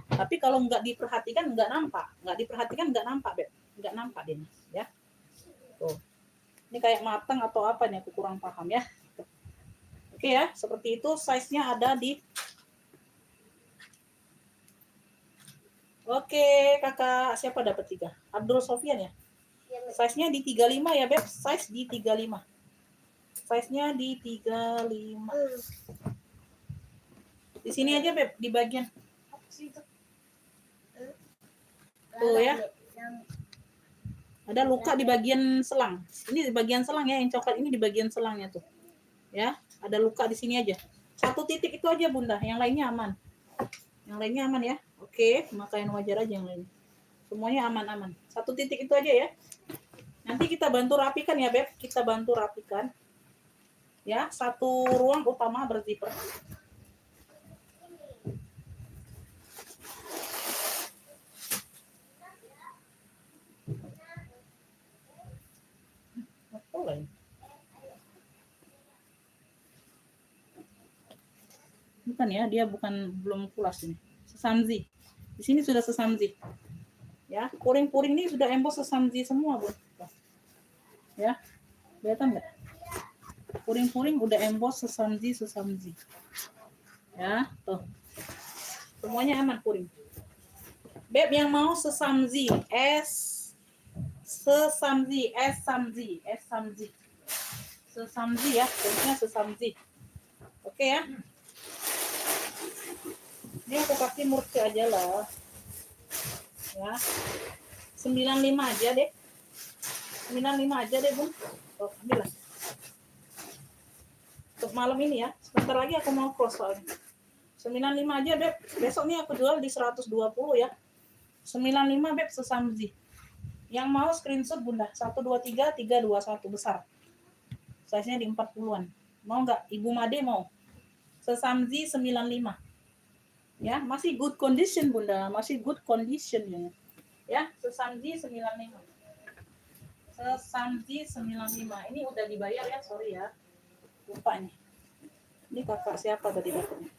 Tapi kalau nggak diperhatikan nggak nampak, Beb. Nggak nampak dia ya. Tuh. Ini kayak matang atau apa nih? Aku kurang paham ya. Tuh. Oke ya, seperti itu. Size-nya ada di. Oke, kakak siapa dapat 3? Abdul Sofian ya? Size-nya di 35 ya, Beb. Size di 35. Size-nya di 35. Di sini aja, Beb, di bagian apa sih itu? Tuh ya. Ada luka di bagian selang. Ini di bagian selang ya, yang coklat ini di bagian selangnya tuh. Ya, ada luka di sini aja. 1 titik itu aja, Bunda. Yang lainnya aman. Yang lainnya aman ya. Oke, pemakaian wajar aja yang lain. Semuanya aman-aman. 1 titik itu aja ya. Nanti kita bantu rapikan ya, Beb. Kita bantu rapikan. Ya, 1 ruang utama berzipper. bukan ya, dia belum pulas ini. Sesamzi. Di sini sudah sesamzi. Ya, puring-puring ini sudah emboss sesamzi semua, Bu. Ya. Kelihatan enggak? Puring-puring udah emboss sesamzi. Ya, tuh. Semuanya aman puring. Beb yang mau sesamzi, sesamzi ya, bentuknya sesamzi. Oke ya. Ini aku kasih murci aja lah. Ya. 95 aja deh. 95 aja deh, Bun. Oh, ambil lah. Untuk malam ini ya. Sebentar lagi aku mau close soalnya. 95 aja, Beb. Besok nih aku jual di 120 ya. 95 Beb sesamzi. Yang mau screenshot Bunda. 123 321 besar. Size-nya di 40-an. Mau nggak? Ibu Made mau. Sesamzi 95. Ya, masih good condition Bunda, masih good condition ya. Ya, sesamzi 95. Sesamzi 95. Ini udah dibayar ya, sorry ya. Lupa nih. Ini kakak siapa tadi dapatnya?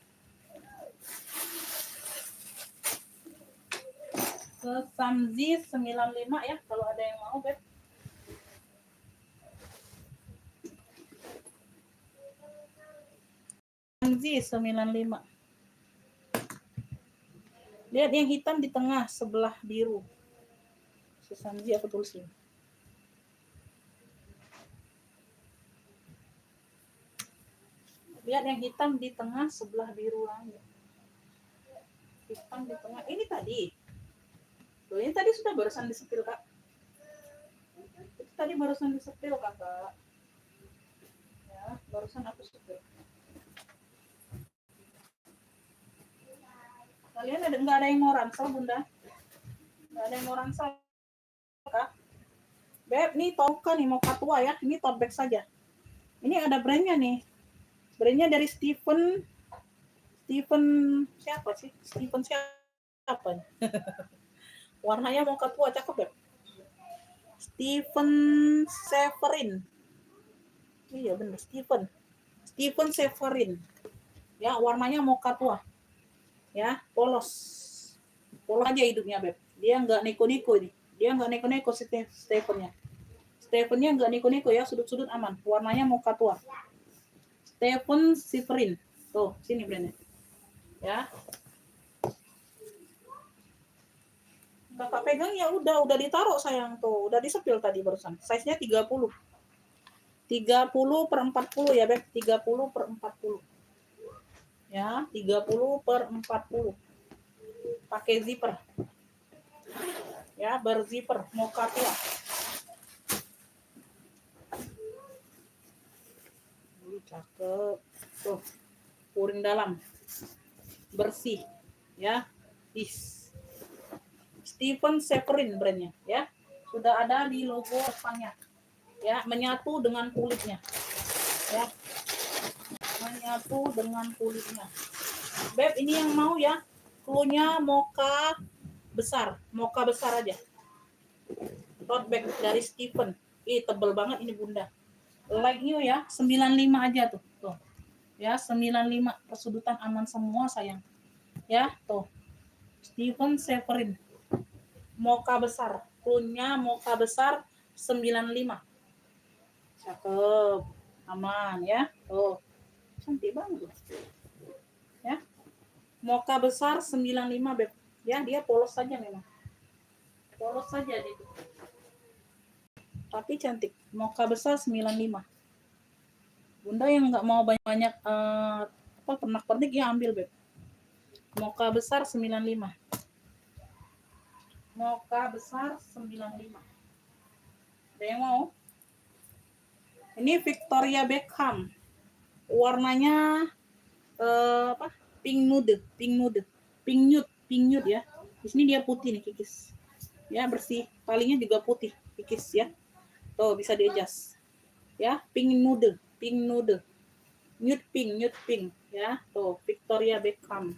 Sesamzi 95 ya, kalau ada yang mau, Beb. Sesamzi 95. Lihat yang hitam di tengah sebelah biru. Sesamzi aku tulisin. Lihat yang hitam di tengah sebelah biru lagi. Hitam di tengah. Ini tadi. Loh, ini tadi sudah barusan disepil, Kak. Itu tadi barusan disepil, Kakak. Ya, barusan aku sepil. Kalian nggak ada yang mau ransel, Bunda? Nggak ada yang mau ransel, Kak? Beb, nih Tonka nih, mau katua ya. Ini tote bag saja. Ini ada brandnya nih. Brandnya dari Stephen siapa sih? Stephen siapa? Warnanya mau katua, cakep, Beb. Stephen Severin. Iya bener, Stephen Severin. Ya, warnanya mau katua. Ya, polos aja hidupnya, Beb. Dia nggak neko-neko ini. Dia nggak neko-neko Stephennya nggak neko-neko ya, sudut-sudut aman. Warnanya mocha tua. Stephen Severin. Tuh, sini brandnya. Ya. Kakak pegang ya udah ditaruh sayang tuh. Udah disepil tadi barusan. Size-nya 30. 30/40 ya, Beb. 30/40. Ya, 30/40. Pakai zipper. Ya, berzipper, mocha tua. Cakep. Tuh, puring dalam. Bersih. Ya. Stephen Severin brandnya. Ya. Sudah ada di logo depannya. Ya, menyatu dengan kulitnya. Ya. Menyatu dengan kulitnya. Beb, ini yang mau ya. Cluenya mocha besar aja. Tote bag dari Stephen. Tebel banget ini Bunda. Like new ya, 95 aja tuh. Tuh. Ya, 95 persudutan aman semua sayang. Ya, tuh. Stephen Severin. Mocha besar. Cluenya mocha besar 95. Cakep. Aman ya. Tuh. Cantik banget. Ya. Mocha besar 95, Beb. Ya, dia polos saja memang. Polos saja itu. Tapi cantik. Mocha besar 95. Bunda yang nggak mau banyak pernak-pernik ya ambil, Beb. Mocha besar 95. Mocha besar 95. Ada yang mau? Ini Victoria Beckham. Warnanya pink nude ya. Di sini dia putih nih, kikis. Ya, bersih. Talinya juga putih, kikis ya. Tuh, bisa di-adjust. Ya, pink nude. Nude pink ya. Tuh, Victoria Beckham.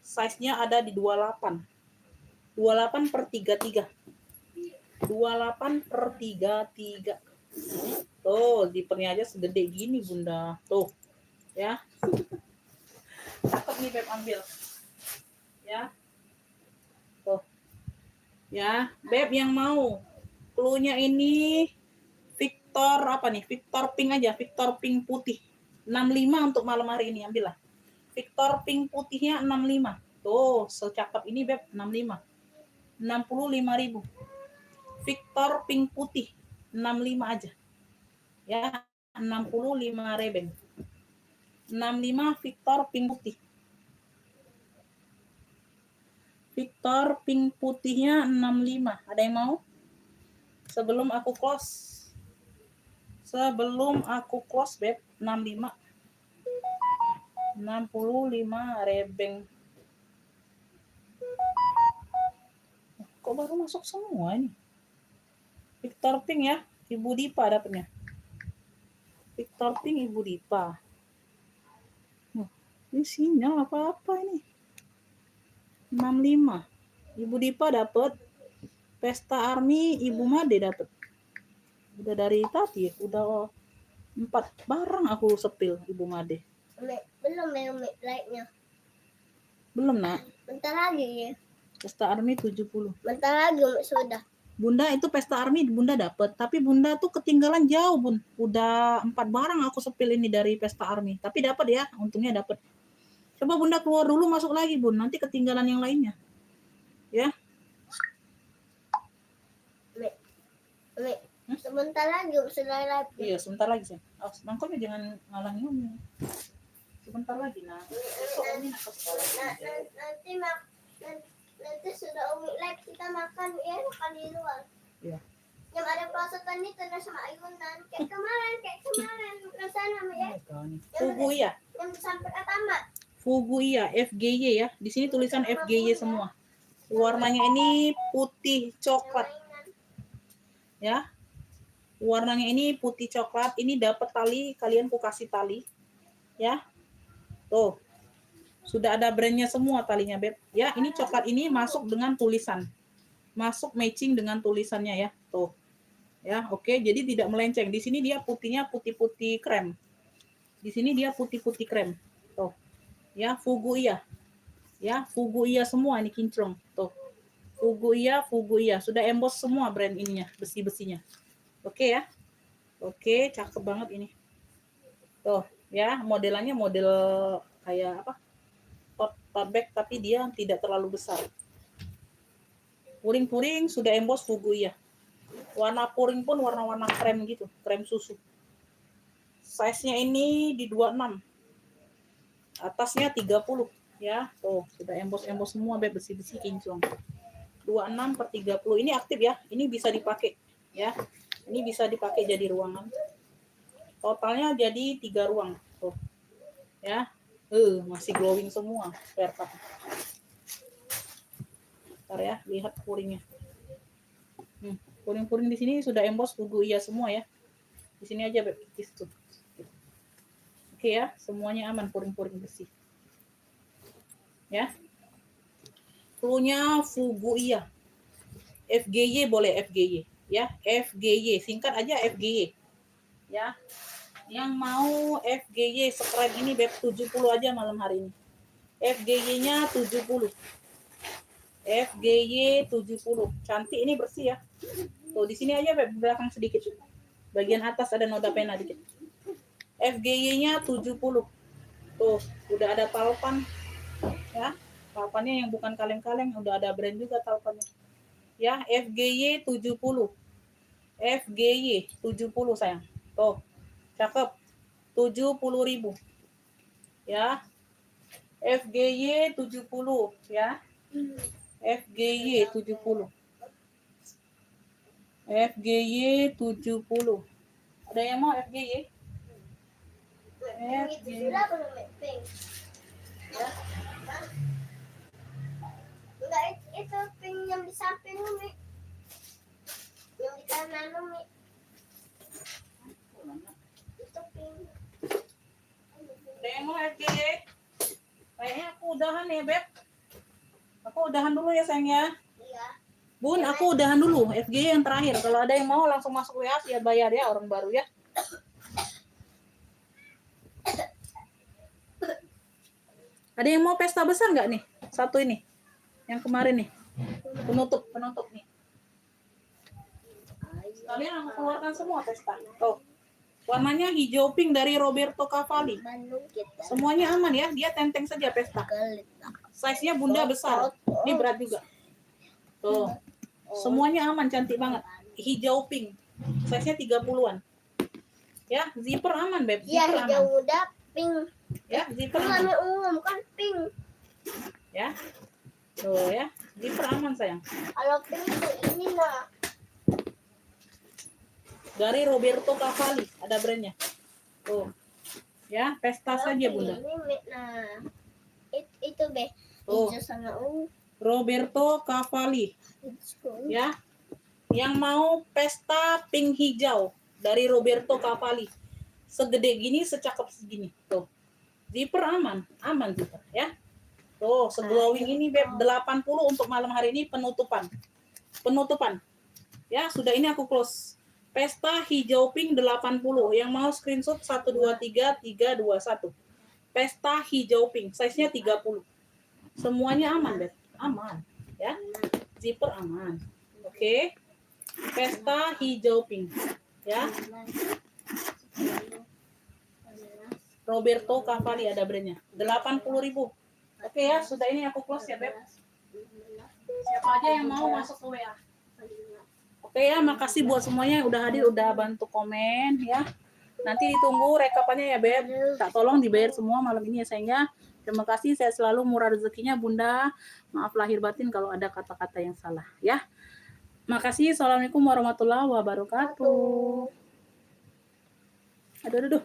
Size-nya ada di 28. 28/33. 28/33. Tuh, zippernya aja segede gini, Bunda. Tuh, ya. Cakep nih, Beb, ambil. Ya. Tuh. Ya, Beb yang mau. Cluenya ini Victor apa nih? Victor Pink aja, Victor Pink putih. 65 untuk malam hari ini, ambillah. Victor Pink putihnya 65. Tuh, secakep ini, Beb, 65. 65.000. Victor Pink putih 65 aja. Ya, 65 rebeng. 65 Victor Pink putih. Victor Pink putihnya 65. Ada yang mau? Sebelum aku close. Beb, 65. 65 rebeng. Kok baru masuk semua ini? Victor Pink ya, Ibu Dipa dapatnya. Victor Pink Ibu Dipa. Ini sinyal apa-apa ini. 65. Ibu Dipa dapat. Pesta Army Ibu Made dapat. Udah dari tadi, udah 4 barang aku sepil Ibu Made. Belum like-nya. Belum, Nak. Bentar lagi ya. Pesta Army 70. Bentar lagi sudah. Bunda itu Pesta Army Bunda dapat, tapi Bunda tuh ketinggalan jauh, Bun. Udah 4 barang aku sepil ini dari Pesta Army, tapi dapat ya, untungnya dapat. Coba Bunda keluar dulu, masuk lagi, Bun. Nanti ketinggalan yang lainnya. Ya. Sebentar lagi sudah live. Iya, sebentar lagi sih. Oh, mangkoknya jangan ngalangi Umi. Sebentar lagi, nah. Besok Umi nak ke sekolah. Nanti sudah Umi live kita makan di luar. Iya. Yang ada perosotan itu ada sama ayunan kayak kemarin ke sana ya. Fugu ya. Yang sampai ke tamat. Fugu ya, FGY ya. Di sini tulisan FGY semua. Warnanya ini putih coklat ya. Warnanya ini putih coklat. Ini dapat tali, kalian ku kasih tali ya. Tuh. Sudah ada brandnya semua talinya, Beb. Ya, ini coklat ini masuk dengan tulisan. Masuk matching dengan tulisannya ya. Tuh. Ya, oke. Jadi tidak melenceng. Di sini dia putihnya putih-putih krem. Di sini dia putih-putih krem. Tuh. Ya, Fugu iya. Ya, Fugu iya semua ini kinclong. Tuh. Fugu iya. Sudah emboss semua brand ininya, besi-besinya. Oke ya. Oke, cakep banget ini. Tuh, ya, modelannya model kayak apa? Tote bag tapi dia tidak terlalu besar. Puring-puring sudah emboss Fugu iya. Warna puring pun warna-warna krem gitu, krem susu. Size-nya ini di 26. Atasnya 30 ya. Tuh, sudah emboss semua, Beb, besi-besi kinclong. 26/30. Ini aktif ya. Ini bisa dipakai ya. Ini bisa dipakai jadi ruangan. Totalnya jadi 3 ruang. Tuh. Ya. Masih glowing semua spare part. Bentar ya, lihat puringnya. Puring-puring di sini sudah emboss Fugu iya semua ya. Di sini aja, Beb, kitis tuh. Oke ya, semuanya aman puring-puring besi. Ya. Cluenya Fugu iya. FGY boleh FGY ya, FGY singkat aja FGY. Ya. Yang mau FGY subscribe ini, Beb, 70 aja malam hari ini. FGY-nya 70. FGY 70. Cantik ini, bersih ya. Tuh, di sini aja, Beb, belakang sedikit. Bagian atas ada noda pena dikit. FGY-nya 70. Tuh, udah ada talpan ya. Talpannya yang bukan kaleng-kaleng, udah ada brand juga talpannya. Ya, FGY 70. FGY 70 sayang. Tuh. Cakep. 70.000. Ya. FGY 70 ya. FGY 70. FGY 70. Ada yang mau FGY? FGY. Ya. Enggak, itu pink yang di samping Umi. Yang di kanan Umi. Itu pink. Ada yang mau FGY? Kayaknya aku udahan ya, Beb. Aku udahan dulu ya, sayang ya. Iya. Bun, aku udahan dulu. FGY yang terakhir. Kalau ada yang mau langsung masuk WA, ya bayar ya, orang baru ya. Ada yang mau pesta besar nggak nih? Satu ini. Yang kemarin nih. Penutup nih. Kalian aku keluarkan semua pesta. Tuh. Warnanya hijau pink dari Roberto Cavalli. Bandung kita. Semuanya aman ya. Dia tenteng saja pesta. Gelit. Size-nya bunda besar. Ini berat juga. Tuh. Semuanya aman, cantik banget. Hijau pink. Size-nya 30-an. Ya, zipper aman, Beb. Iya, Zipper hijau aman. muda pink. Ya, zipper Kan aman. warna ungu kan pink. Ya. Tuh ya. Zipper aman, sayang. Kalau pink tuh ini nah. Dari Roberto Cavalli, ada brandnya. Tuh. Ya, pesta saja, Bunda. Ini nah. Itu be. Tuh. Hijau sama ungu. Roberto Cavalli, ya. Yang mau pesta pink hijau dari Roberto Cavalli. Segede gini, secakep segini. Tuh. Zipper aman zipper, ya. Tuh, seglowing ini Beb 80 untuk malam hari ini penutupan. Ya, sudah ini aku close. Pesta hijau pink 80. Yang mau screenshot 123321. Pesta hijau pink, size-nya 30. Semuanya aman, Beb. Aman, ya. Zipper aman. Oke. Pesta hijau pink, ya. Roberto Cavalli ada brandnya. 80.000. Oke ya, sudah ini aku close ya, Beb. Siapa aja yang mau masuk ke WA. Oke ya, makasih buat semuanya yang udah hadir, udah bantu komen ya. Nanti ditunggu rekapannya ya, Beb. Tak tolong dibayar semua malam ini ya, sayangnya. Terima kasih, saya selalu murah rezekinya, Bunda. Maaf lahir batin kalau ada kata-kata yang salah ya. Makasih. Assalamualaikum warahmatullahi wabarakatuh. Aduh.